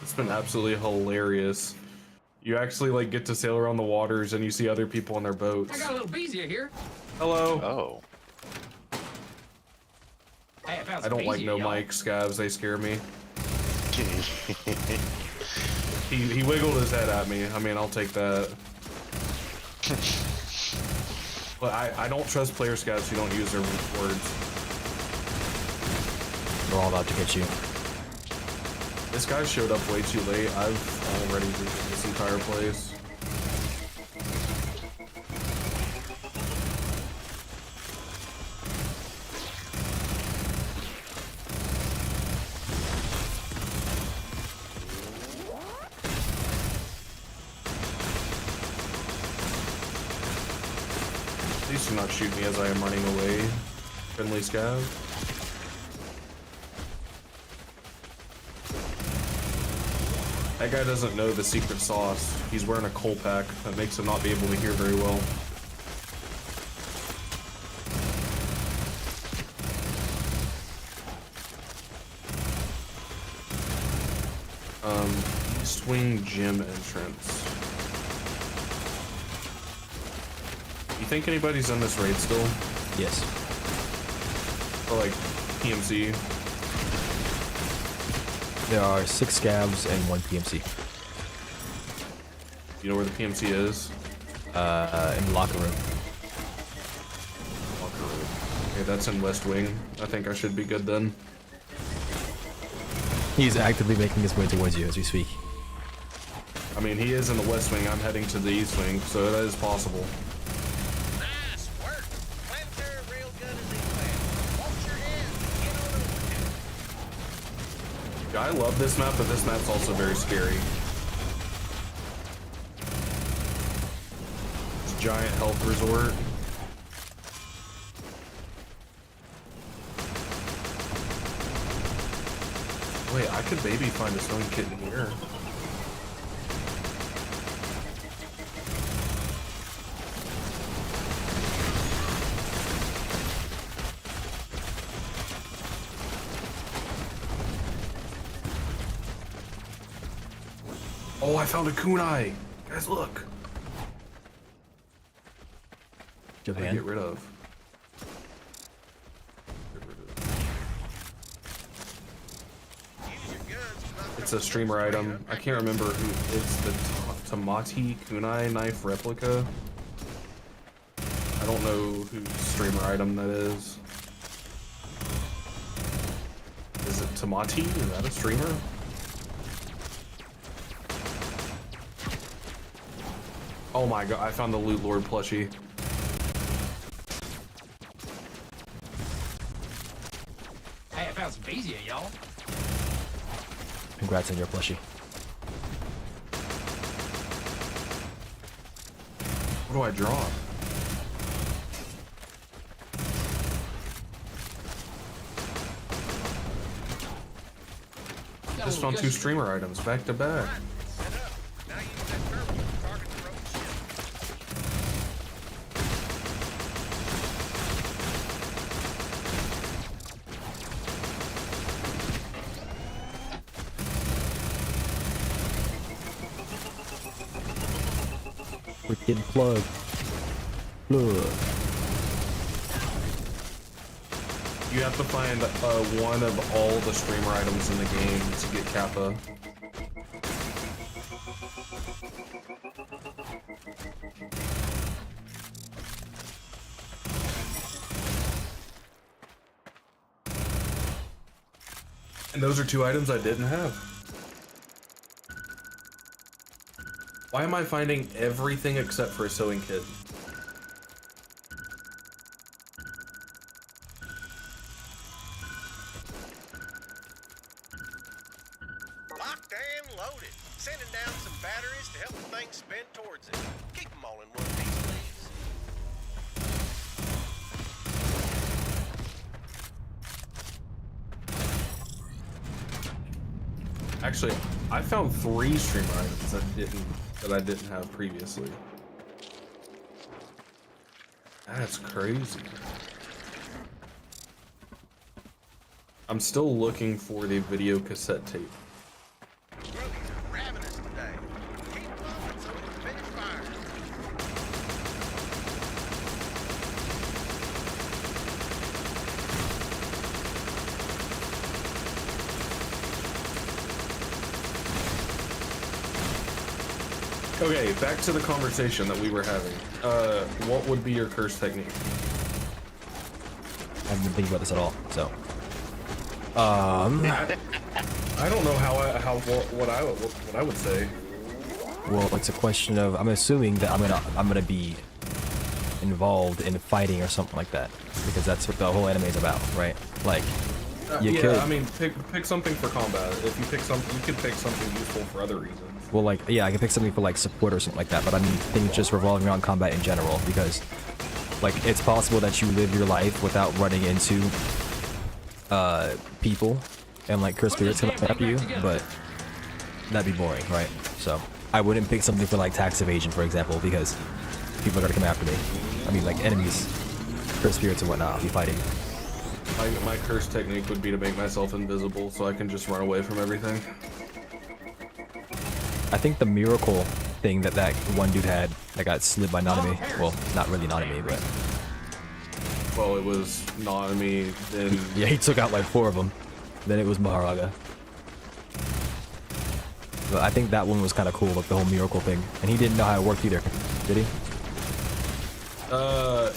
it's been absolutely hilarious. You actually like get to sail around the waters and you see other people on their boats. I got a little beezier here. Hello. Oh. Hey, I found I some don't like beezier, no y'all. mic scavs, they scare me. He wiggled his head at me. I mean, I'll take that. But I don't trust player scavs who don't use their words. We're all out to get you. This guy showed up way too late. I've already looted this entire place. Please do not shoot me as I am running away. Friendly scav. That guy doesn't know the secret sauce. He's wearing a coal pack that makes him not be able to hear very well. East Wing gym entrance. You think anybody's in this raid still? Yes. Or like PMC? There are 6 scabs and 1 PMC. You know where the PMC is? In the locker room. Locker room. Okay, that's in West Wing. I think I should be good then. He's actively making his way towards you as we speak. I mean, he is in the West Wing. I'm heading to the East Wing, so that is possible. Nice work. Planetary railgun is inbound. Watch your head. Get on over there. I love this map, but this map's also very scary. It's giant health resort. Wait, I could maybe find a sewing kit in here. Oh, I found a kunai! Guys, look! Japan. Get rid of. It's a streamer item. I can't remember who. It's the Tamati kunai knife replica. I don't know whose streamer item that is. Is it Tamati? Is that a streamer? Oh my god, I found the Loot Lord plushie. Hey, I found some Bezia, y'all. Congrats on your plushie. What do I draw? Just found 2 streamer items back to back. We're getting plugged. Plug. You have to find one of all the streamer items in the game to get Kappa. And those are 2 items I didn't have. Why am I finding everything except for a sewing kit? Locked and loaded. Sending down some batteries to help the thing spin towards it. Keep them all in one piece, please. Actually, I found 3 streamer items that I didn't have previously. That's crazy. I'm still looking for the video cassette tape. Grubbies are ravenous today. Keep pumping so we can finish firing. Okay, back to the conversation that we were having. What would be your curse technique? I haven't been thinking about this at all, so. I don't know what I would say. Well, it's a question of, I'm assuming that I'm gonna be involved in fighting or something like that, because that's what the whole anime is about, right? Like, you could. I mean, pick something for combat. If you pick something, you could pick something useful for other reasons. Well, like, yeah, I can pick something for like support or something like that, but I mean things just revolving around combat in general, because like it's possible that you live your life without running into people and like curse spirits coming after you, but that'd be boring, right? So I wouldn't pick something for like tax evasion, for example, because people are gonna come after me. I mean, like enemies, cursed spirits and whatnot. I'll be fighting. My curse technique would be to make myself invisible so I can just run away from everything. I think the miracle thing that one dude had that got slid by Nanami. Well, not really Nanami, but well, it was Nanami. Then yeah, he took out like 4 of them. Then it was Maharaga. But I think that one was kind of cool, like the whole miracle thing. And he didn't know how it worked either, did he?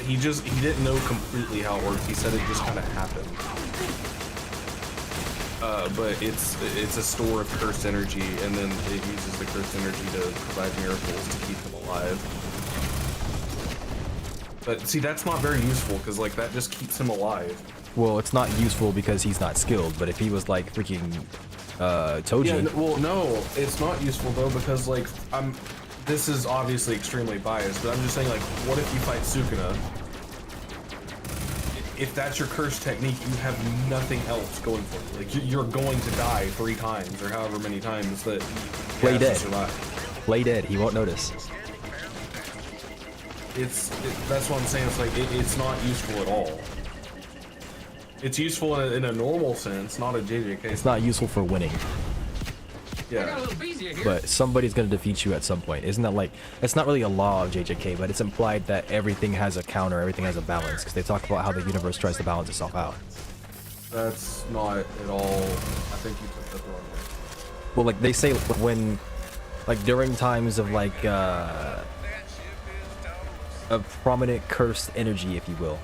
He didn't know completely how it worked. He said it just kind of happened. But it's a store of cursed energy, and then it uses the cursed energy to provide miracles to keep him alive. But see, that's not very useful because like that just keeps him alive. Well, it's not useful because he's not skilled, but if he was like freaking Toji. Yeah, well, no, it's not useful though because like this is obviously extremely biased, but I'm just saying like, what if you fight Sukuna? If that's your curse technique, you have nothing else going for you. Like you're going to die 3 times or however many times that Play dead. Survive. Play dead. He won't notice. That's what I'm saying. It's like it's not useful at all. It's useful in a normal sense, not a JJK. It's not useful for winning. Yeah. But somebody's gonna defeat you at some point. Isn't that like, it's not really a law of JJK, but it's implied that everything has a counter, everything has a balance, because they talk about how the universe tries to balance itself out. That's not at all. I think you took that the wrong way. Well, like they say when, like during times of like a prominent cursed energy, if you will,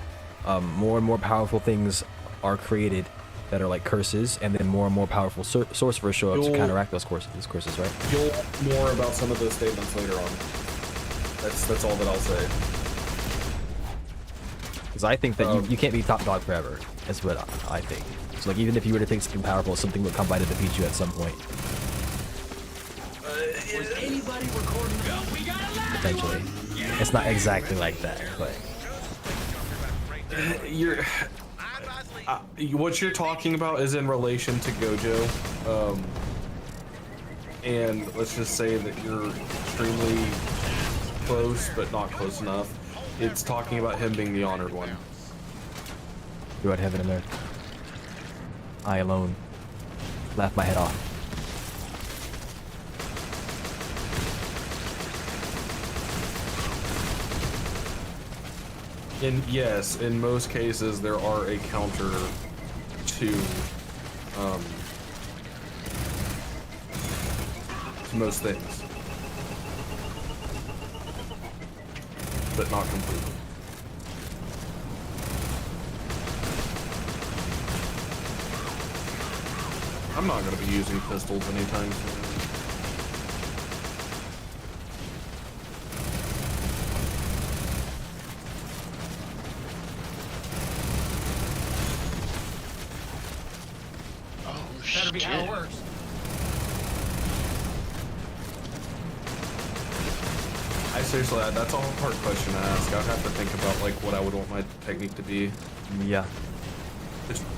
more and more powerful things are created that are like curses, and then more and more powerful sorcerers show up to counteract those curses, right? You'll learn more about some of those statements later on. That's all that I'll say. Because I think that you can't be top dog forever. That's what I think. So like even if you were to take something powerful, something would come by to defeat you at some point. Was anybody recording? Potentially. It's not exactly like that, but what you're talking about is in relation to Gojo, and let's just say that you're extremely close, but not close enough. It's talking about him being the honored one. throughout heaven and earth, I alone laugh my head off. And yes, in most cases there are a counter to most things, but not completely. I'm not going to be using pistols anytime soon. Better be how it works. I seriously, that's a hard question to ask. I'd have to think about like what I would want my technique to be. Yeah.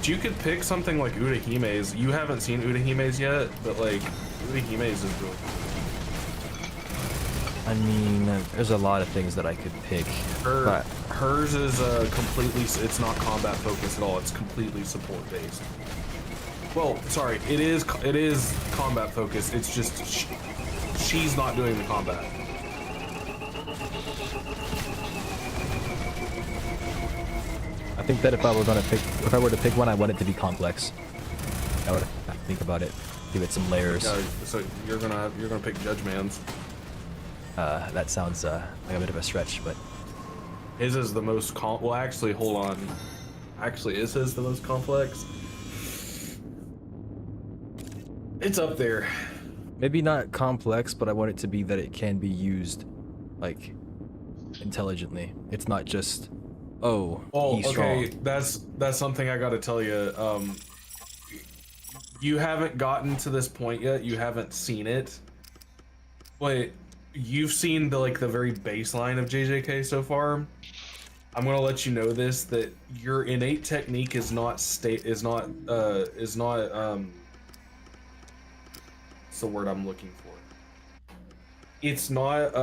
You could pick something like Urahime's. You haven't seen Urahime's yet, but like Urahime's is really cool. I mean, there's a lot of things that I could pick. Hers is completely, it's not combat focused at all. It's completely support based. Well, sorry, it is combat focused. It's just she's not doing the combat. I think that if I were to pick one, I want it to be complex. I would have to think about it, give it some layers. Yeah, so you're gonna pick Judge Man's. That sounds like a bit of a stretch, but his is the most well, actually, hold on. Actually, is his the most complex? It's up there. Maybe not complex, but I want it to be that it can be used, like, intelligently. It's not just, oh, he's okay. strong. That's something I gotta tell you. You haven't gotten to this point yet. You haven't seen it, but you've seen the very baseline of JJK so far. I'm gonna let you know this, that your innate technique is not what's the word I'm looking for? It's not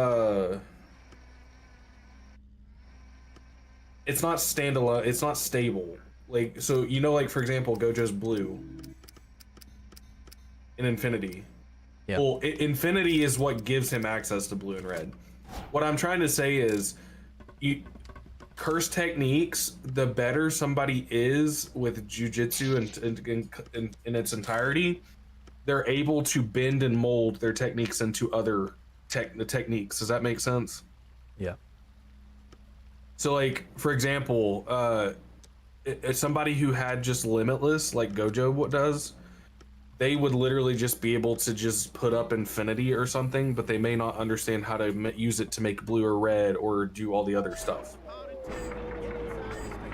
standalone, it's not stable. Like, so you know, like for example, Gojo's blue in Infinity. Yeah. Well, Infinity is what gives him access to blue and red. What I'm trying to say is, curse techniques, the better somebody is with jujitsu in its entirety, they're able to bend and mold their techniques into other techniques. Does that make sense? Yeah. So like, for example, somebody who had just limitless, like Gojo does, they would literally just be able to just put up infinity or something, but they may not understand how to use it to make blue or red or do all the other stuff.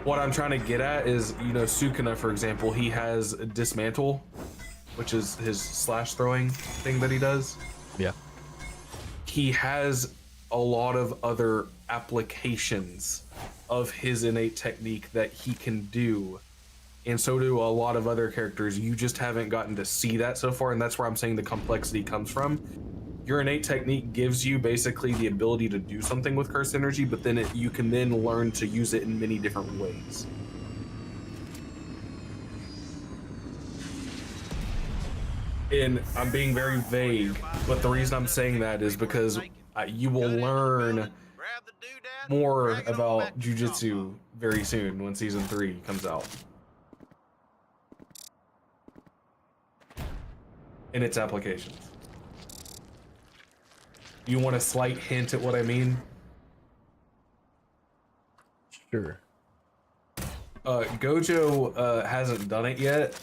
What I'm trying to get at is, you know, Sukuna, for example, he has dismantle, which is his slash throwing thing that he does. Yeah. He has a lot of other applications of his innate technique that he can do, and so do a lot of other characters. You just haven't gotten to see that so far, and that's where I'm saying the complexity comes from. Your innate technique gives you basically the ability to do something with cursed energy, but then you can then learn to use it in many different ways. And I'm being very vague, but the reason I'm saying that is because you will learn more about jujitsu very soon when season 3 comes out. In its applications. You want a slight hint at what I mean? Sure. Gojo hasn't done it yet,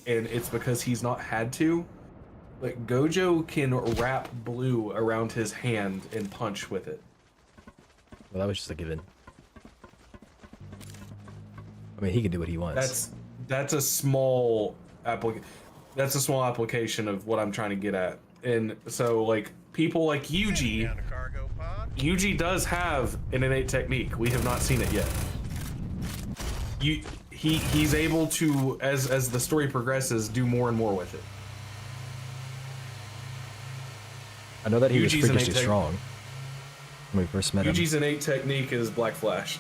and it's because he's not had to. But Gojo can wrap blue around his hand and punch with it. Well, that was just a given. I mean, he can do what he wants. That's a small application of what I'm trying to get at. And so, like, people like Yuji does have an innate technique. We have not seen it yet. He's able to, as the story progresses, do more and more with it. I know that he was Yuji's freakishly strong when we first met him. Yuji's innate technique is Black Flash.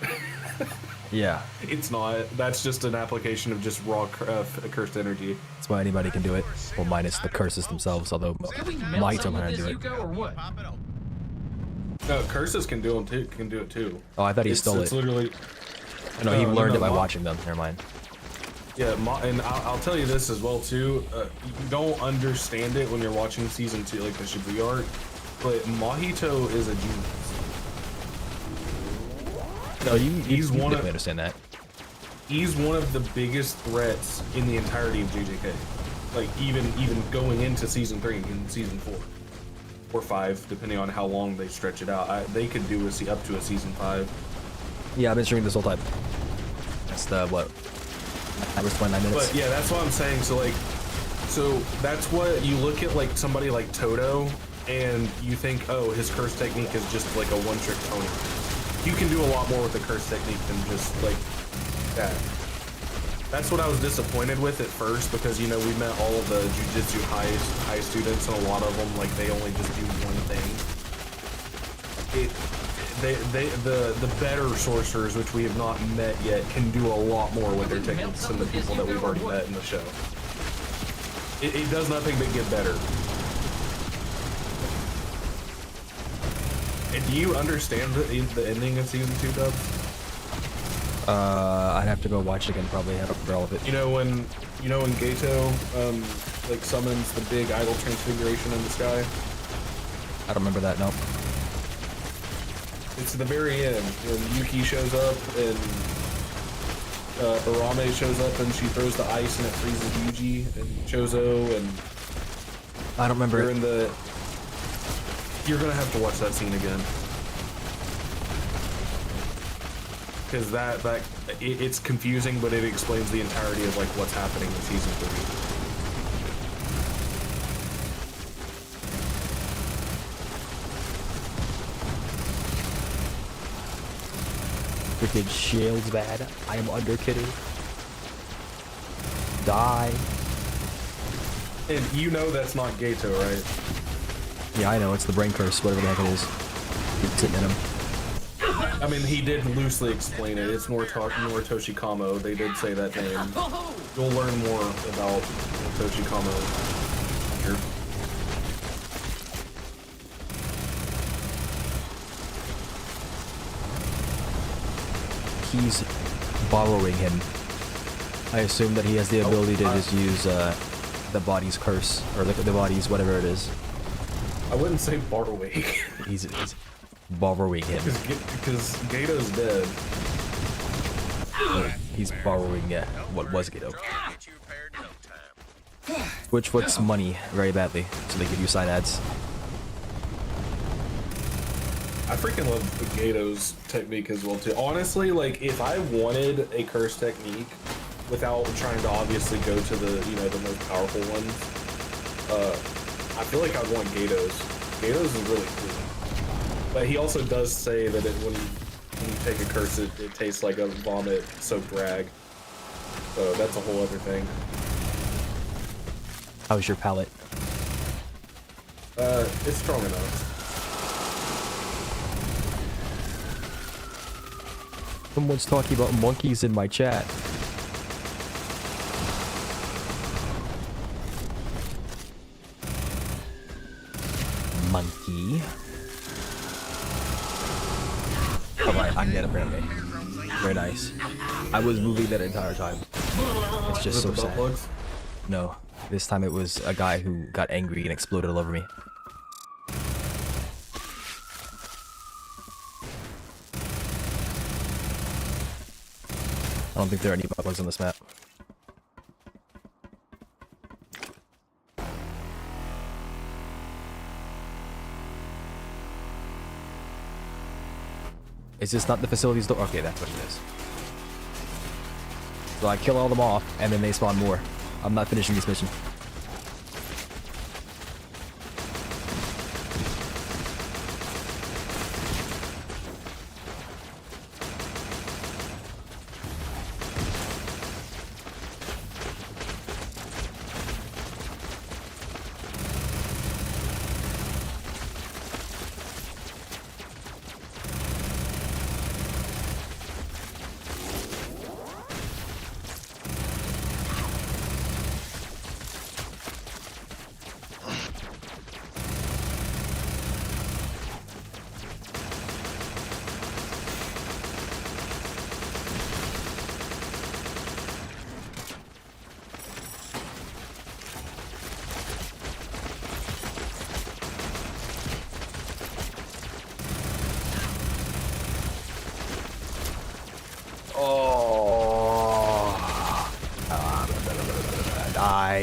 Yeah. It's not. That's just an application of just raw cursed energy. That's why anybody can do it. Well, minus the curses themselves, although might know how to do it. No, curses can do it too. Oh, I thought he stole it. It's literally. No, he learned it by watching them. Never mind. Yeah, and I'll tell you this as well too. You don't understand it when you're watching season 2, like the Shibuya arc, but Mahito is a genius. No, you definitely understand that. He's one of the biggest threats in the entirety of JJK. Like even going into season 3 and season 4 or 5, depending on how long they stretch it out. They could do up to a season 5. Yeah, I've been streaming this whole time. That's the what? That was 29 minutes. But yeah, that's what I'm saying. So that's what you look at, like somebody like Toto, and you think, oh, his curse technique is just like a one-trick pony. You can do a lot more with the curse technique than just like that. That's what I was disappointed with at first, because you know we met all of the jujitsu high students, and a lot of them like they only just do one thing. The better sorcerers, which we have not met yet, can do a lot more with their techniques than the people that we've already met in the show. It does nothing but get better. And do you understand the ending of season 2, Dubs? I'd have to go watch it again, probably have for all of it. You know when Gato like summons the big idol transfiguration in the sky? I don't remember that, no. It's the very end when Yuki shows up and Arame shows up and she throws the ice and it freezes Yuji and Chozo, and I don't remember. You're gonna have to watch that scene again, because it's confusing, but it explains the entirety of like what's happening in season 3. Wicked shield's bad. I am under kitty. Die. And you know that's not Gato, right? Yeah, I know. It's the brain curse, whatever the heck it is. It's sitting in him. I mean, he did loosely explain it. It's Noritoshi Kamo. They did say that name. You'll learn more about Noritoshi Kamo here. He's borrowing him. I assume that he has the ability to just use the body's curse, or the body's whatever it is. I wouldn't say borrowing. he's borrowing him. Because Gato's dead. He's borrowing what was Gato. Which wants money very badly, so they give you side ads. I freaking love Gato's technique as well too. Honestly, like if I wanted a curse technique without trying to obviously go to the the most powerful ones, I feel like I'd want Gato's. Gato's is really cool. But he also does say that when you take a curse, it tastes like a vomit-soaked rag. So that's a whole other thing. How's your palate? It's strong enough. Someone's talking about monkeys in my chat. Monkey. Alright, I'm dead apparently. Very nice. I was moving that entire time. It's just so sad. No, this time it was a guy who got angry and exploded all over me. I don't think there are any bugs on this map. Is this not the facilities door? Okay, that's what it is. So I kill all them off, and then they spawn more. I'm not finishing this mission.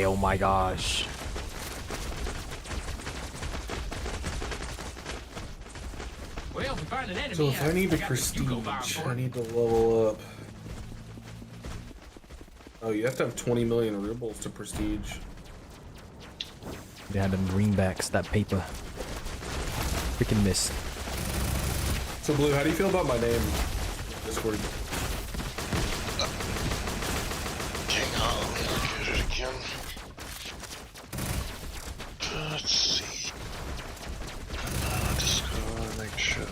Oh my gosh. Well, if we find an enemy, So if I need to prestige, I need to level up. Oh, you have to have 20 million rubles to prestige. They had them greenbacks, that paper. Freaking missed. So Blue, how do you feel about my name? Discord. Hang on, let me look at it again. Let's see. Discord, make sure.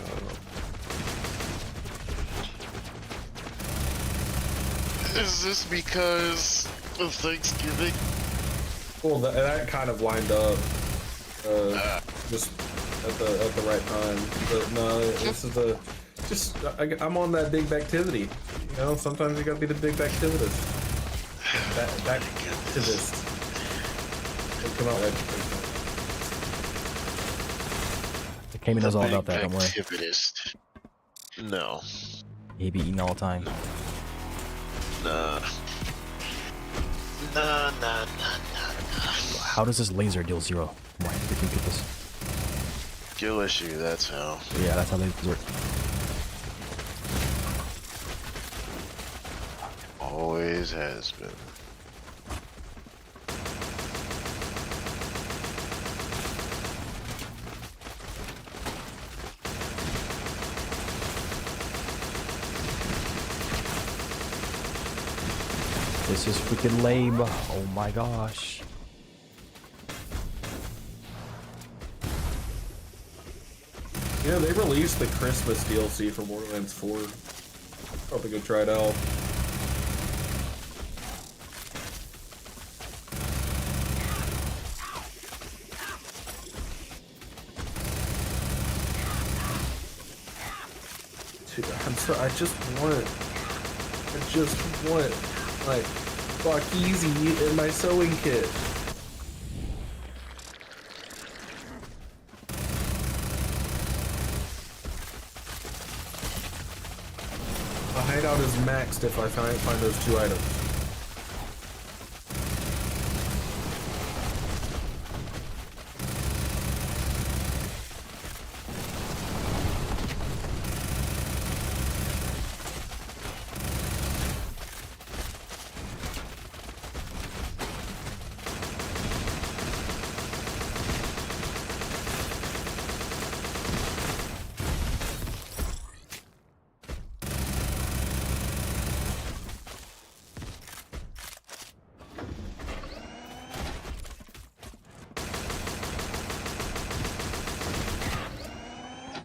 Is this because of Thanksgiving? Well, that kind of lined up, just at the right time. But no, this is I'm on that big activity. You know, sometimes you gotta be the big activist. That activist. It'll come out right. The Cayman knows all about that, don't worry. Activist. No. He be eating all the time. Nah. Nah. How does this laser deal 0? Why did we get this? Skill issue, that's how. Yeah, that's how lasers work. Always has been. This is freaking lame. Oh my gosh. Yeah, they released the Christmas DLC for Borderlands 4. Probably go try it out. Dude, I just want like fuck easy in my sewing kit. My hideout is maxed if I find those 2 items.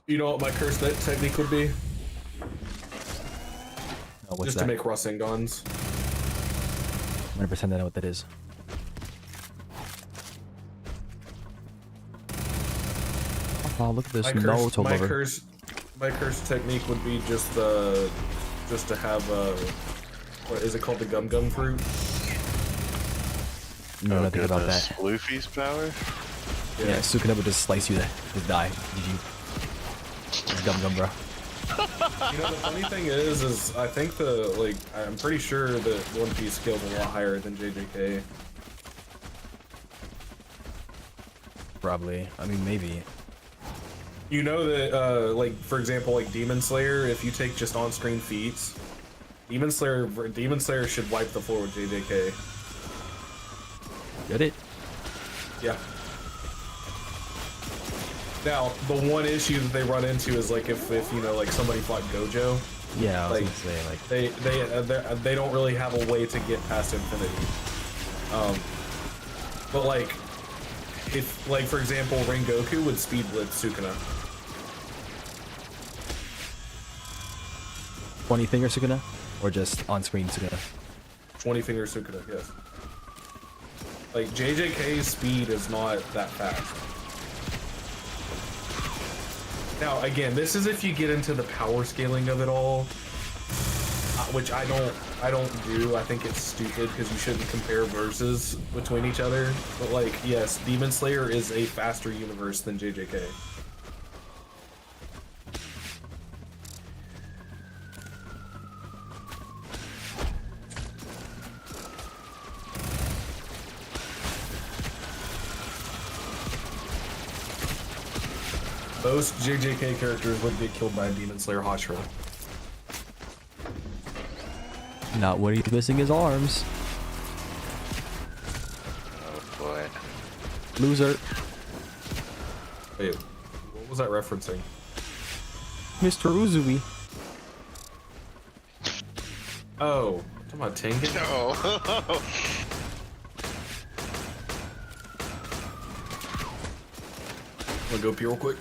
You know what my curse technique would be? Oh, what's Just that? to make Rassengons. 100% I know what that is. Oh, look at this Naruto lover. My curse technique would be just to have what is it called, the gum fruit? No, nothing about that. Luffy's power? Yeah, Sukuna would just slice you to just die. GG. Gum, bro. You know, the funny thing is I think I'm pretty sure that One Piece skill's a lot higher than JJK. Probably. I mean, maybe. You know that, like, for example, like Demon Slayer, if you take just on-screen feats, Demon Slayer should wipe the floor with JJK. Get it? Yeah. Now, the one issue that they run into is like if you know, like somebody fought Gojo. Yeah, I was like, gonna say, like they don't really have a way to get past infinity. But like, if like for example, Rengoku would speed blitz Sukuna. 20 finger Sukuna, or just on-screen Sukuna? 20 finger Sukuna, yes. Like JJK's speed is not that fast. Now, again, this is if you get into the power scaling of it all, which I don't do. I think it's stupid because you shouldn't compare verses between each other. But like, yes, Demon Slayer is a faster universe than JJK. Most JJK characters would get killed by a Demon Slayer Hashira. Not when he's missing his arms. Oh boy. Loser. Wait, what was that referencing? Mr. Uzui. Oh, talking about Tengen? No. I'm gonna go pee real quick.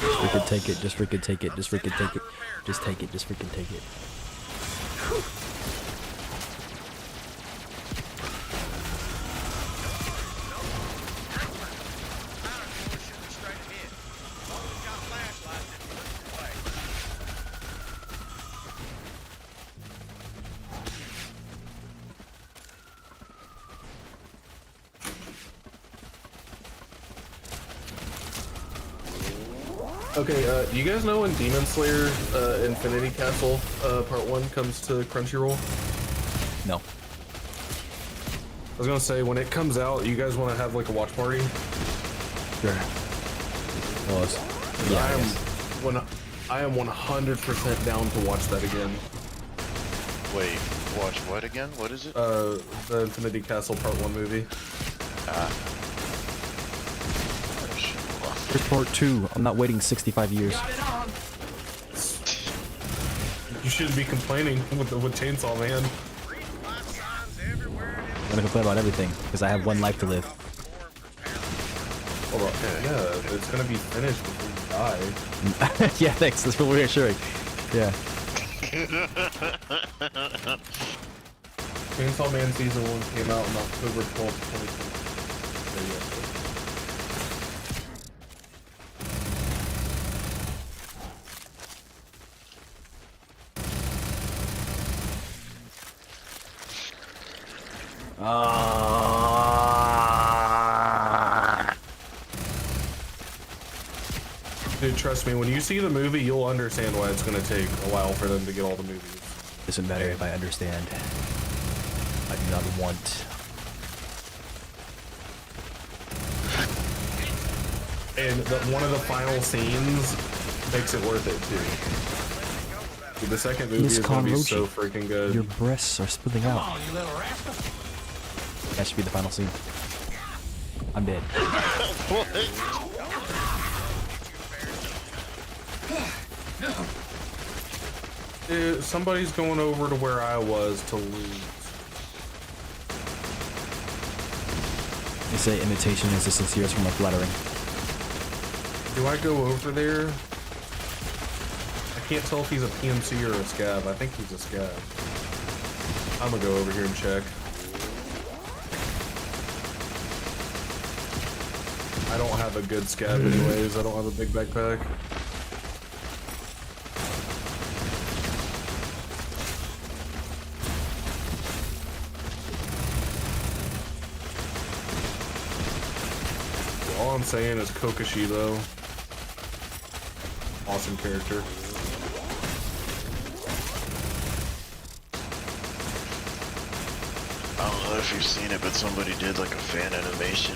Freaking take it, just freaking take it, just freaking take it. Just take it, just freaking take it. Okay, do you guys know when Demon Slayer Infinity Castle Part 1 comes to Crunchyroll? No. I was gonna say, when it comes out, you guys want to have like a watch party? Sure. Well, yeah, I am 100% down to watch that again. Wait, watch what again? What is it? The Infinity Castle Part 1 movie. Here's part 2. I'm not waiting 65 years. You shouldn't be complaining with Chainsaw Man. I'm gonna complain about everything because I have one life to live. Hold on. Yeah, it's gonna be finished before you die. Yeah, thanks. That's what we're reassuring. Yeah. Chainsaw Man Season 1 came out on October 12th, 2020. There you go. Dude, trust me, when you see the movie, you'll understand why it's gonna take a while for them to get all the movies. Doesn't matter if I understand. I do not want. And one of the final scenes makes it worth it too. Dude, the second movie is gonna be so freaking good. Your breasts are spilling out. That should be the final scene. I'm dead. Dude, somebody's going over to where I was to lose. They say imitation is the sincerest form of flattering. Do I go over there? I can't tell if he's a PMC or a scab. I think he's a scab. I'm gonna go over here and check. I don't have a good scab anyways. I don't have a big backpack. All I'm saying is Kokashi though. Awesome character. I don't know if you've seen it, but somebody did like a fan animation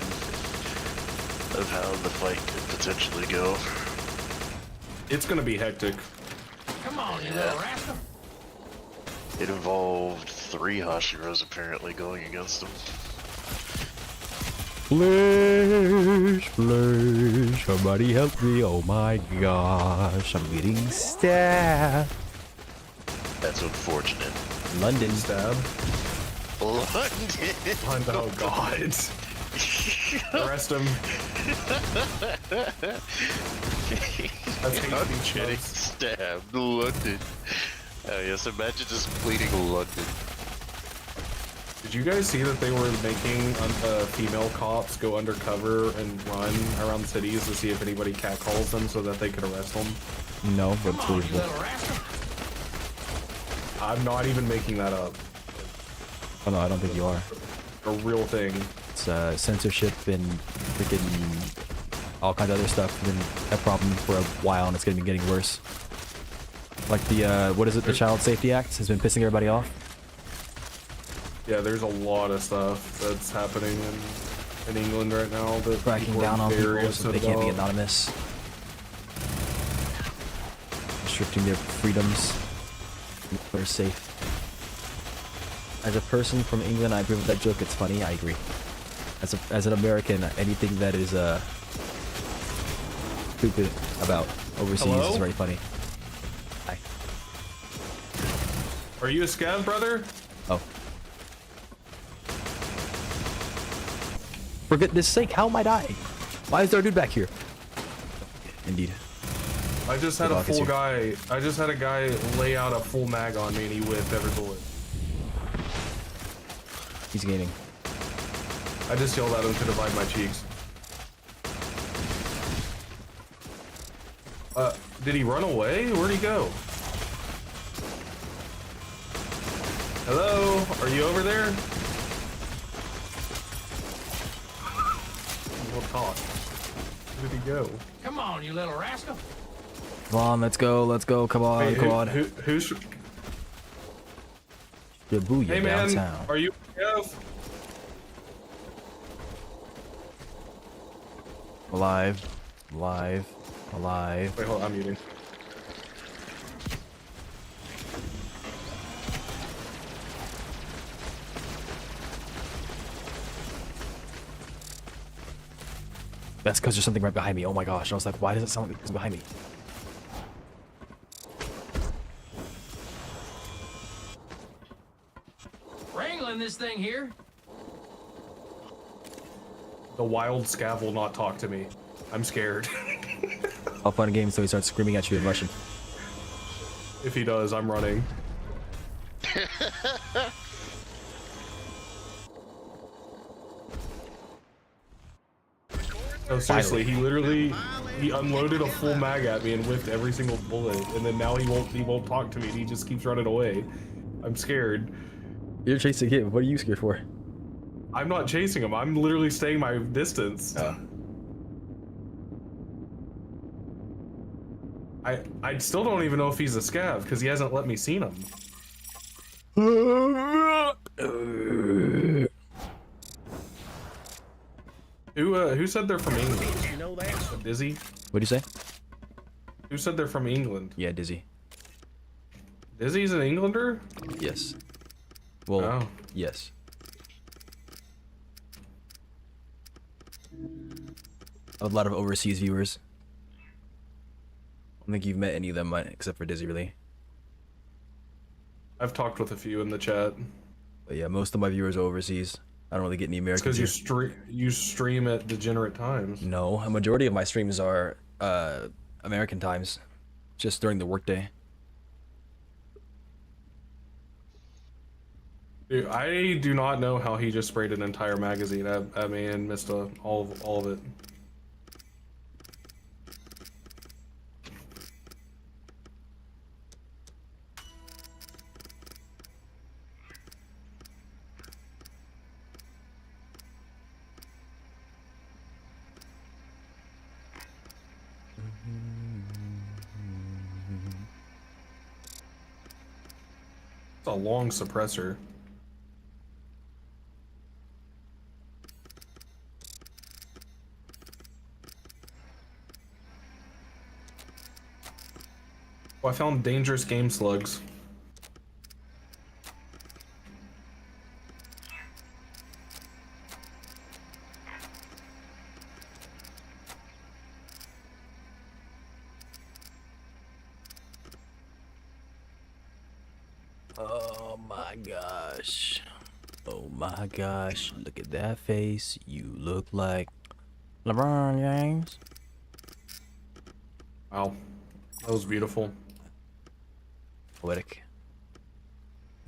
of how the fight could potentially go. It's gonna be hectic. Come on, you little rascal. It involved 3 Hashiras apparently going against him. Flash, flash, somebody help me, oh my gosh, I'm getting stabbed. That's unfortunate. London. Stab. London. Oh god. Arrest him. That's getting stabbed. London. Oh yes, imagine just bleeding London. Did you guys see that they were making female cops go undercover and run around cities to see if anybody catcalls them so that they could arrest them? No, but it's believable. I'm not even making that up. Oh no, I don't think you are. A real thing. It's censorship and freaking all kinds of other stuff. Been a problem for a while, and it's gonna be getting worse. Like the what is it? The Child Safety Act has been pissing everybody off. Yeah, there's a lot of stuff that's happening in England right now. That cracking down on people so they can't be anonymous. Restricting their freedoms. They're safe. As a person from England, I agree with that joke. It's funny. I agree. As an American, anything that is stupid about overseas is very funny. Hi. Are you a scab, brother? Oh. For goodness sake, how am I dying? Why is there a dude back here? Indeed. I just had a full guy. I just had a guy lay out a full mag on me and he whipped every bullet. He's gaining. I just yelled at him to divide my cheeks. Did he run away? Where'd he go? Hello? Are you over there? We'll talk. Where did he go? Come on, you little rascal. Come on, let's go, come on, Wait, come on. Who's... Booyah Hey man, downtown. are you... Yes? Alive. Alive. Alive. Wait, hold on, I'm muting. That's because there's something right behind me. Oh my gosh. I was like, why does it sound like it's behind me? Wrangling this thing here. The wild scav will not talk to me. I'm scared. I'll find a game so he starts screaming at you in Russian. If he does, I'm running. No, seriously, he literally unloaded a full mag at me and whiffed every single bullet, and then now he won't talk to me. He just keeps running away. I'm scared. You're chasing him. What are you scared for? I'm not chasing him. I'm literally staying my distance. I still don't even know if he's a scav because he hasn't let me see him. Who said they're from England? You know that? Dizzy? What'd you say? Who said they're from England? Yeah, Dizzy. Dizzy's an Englander? Yes. Well, oh. Yes. A lot of overseas viewers. I don't think you've met any of them except for Dizzy, really. I've talked with a few in the chat. But yeah, most of my viewers are overseas. I don't really get any Americans. It's because you stream at degenerate times. No, a majority of my streams are American times, just during the workday. Dude, I do not know how he just sprayed an entire magazine at me and missed all of it. It's a long suppressor. Oh, I found dangerous game slugs. Oh my gosh. Oh my gosh. Look at that face. You look like LeBron James. Wow. That was beautiful. Poetic.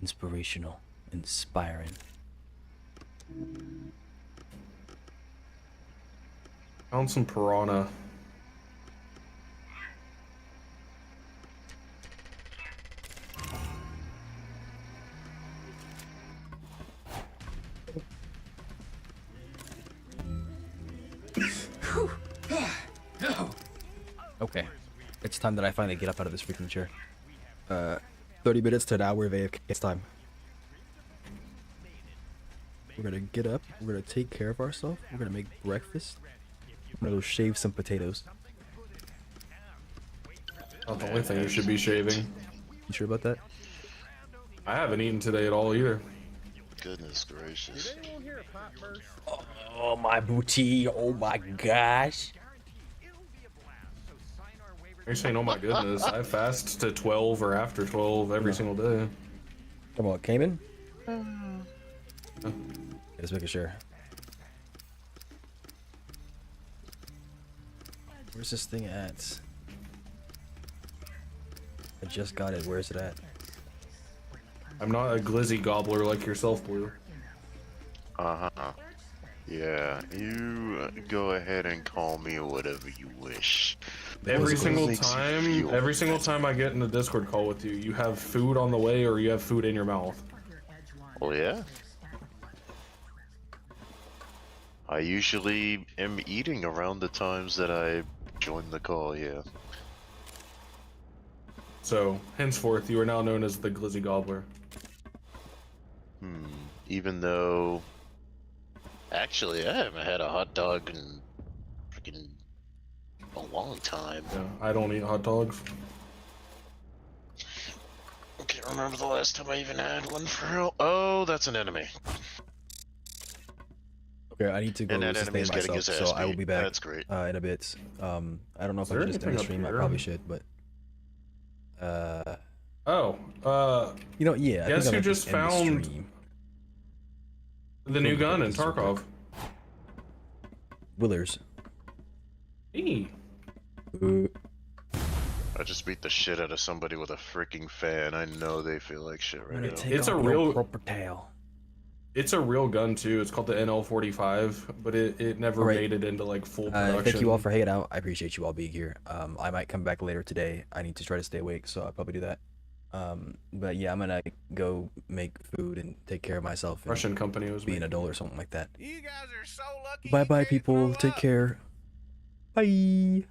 Inspirational. Inspiring. Found some piranha. Okay. It's time that I finally get up out of this freaking chair. 30 minutes to an hour of AFK. It's time. We're gonna get up. We're gonna take care of ourselves. We're gonna make breakfast. I'm gonna go shave some potatoes. Not the only thing you should be shaving. You sure about that? I haven't eaten today at all either. Goodness gracious. Oh my booty. Oh my gosh. You're saying, oh my goodness, I fast to 12 or after 12 every single day. Come on, Cayman? Just making sure. Where's this thing at? I just got it. Where's it at? I'm not a glizzy gobbler like yourself, Blue. Uh-huh. Yeah, you go ahead and call me whatever you wish. Every single time I get in a Discord call with you, you have food on the way or you have food in your mouth. Oh yeah? I usually am eating around the times that I join the call, yeah. So, henceforth, you are now known as the Glizzy Gobbler. Even though... Actually, I haven't had a hot dog in freaking a long time. Yeah, I don't eat hot dogs. I can't remember the last time I even had one for real. Oh, that's an enemy. Okay, I need to go And that sustain enemy's getting myself, his ass so I will beat. be back. That's great. In a bit. I don't know if I there should just end anything the up stream. I here? probably should, but you know, yeah. I Guess think who I just end the found stream. the new gun in This is Tarkov? Willers. Hey. I just beat the shit out of somebody with a freaking fan. I know they feel like shit right now. It's a real It's a real gun too. It's called the NL45, but it never made it into like full production. Thank you all for hanging out. I appreciate you all being here. I might come back later today. I need to try to stay awake, so I'll probably do that. But yeah, I'm gonna go make food and take care of myself. And Russian company was be an adult or something like that. You guys are so lucky. Bye bye, people. Take care. Bye.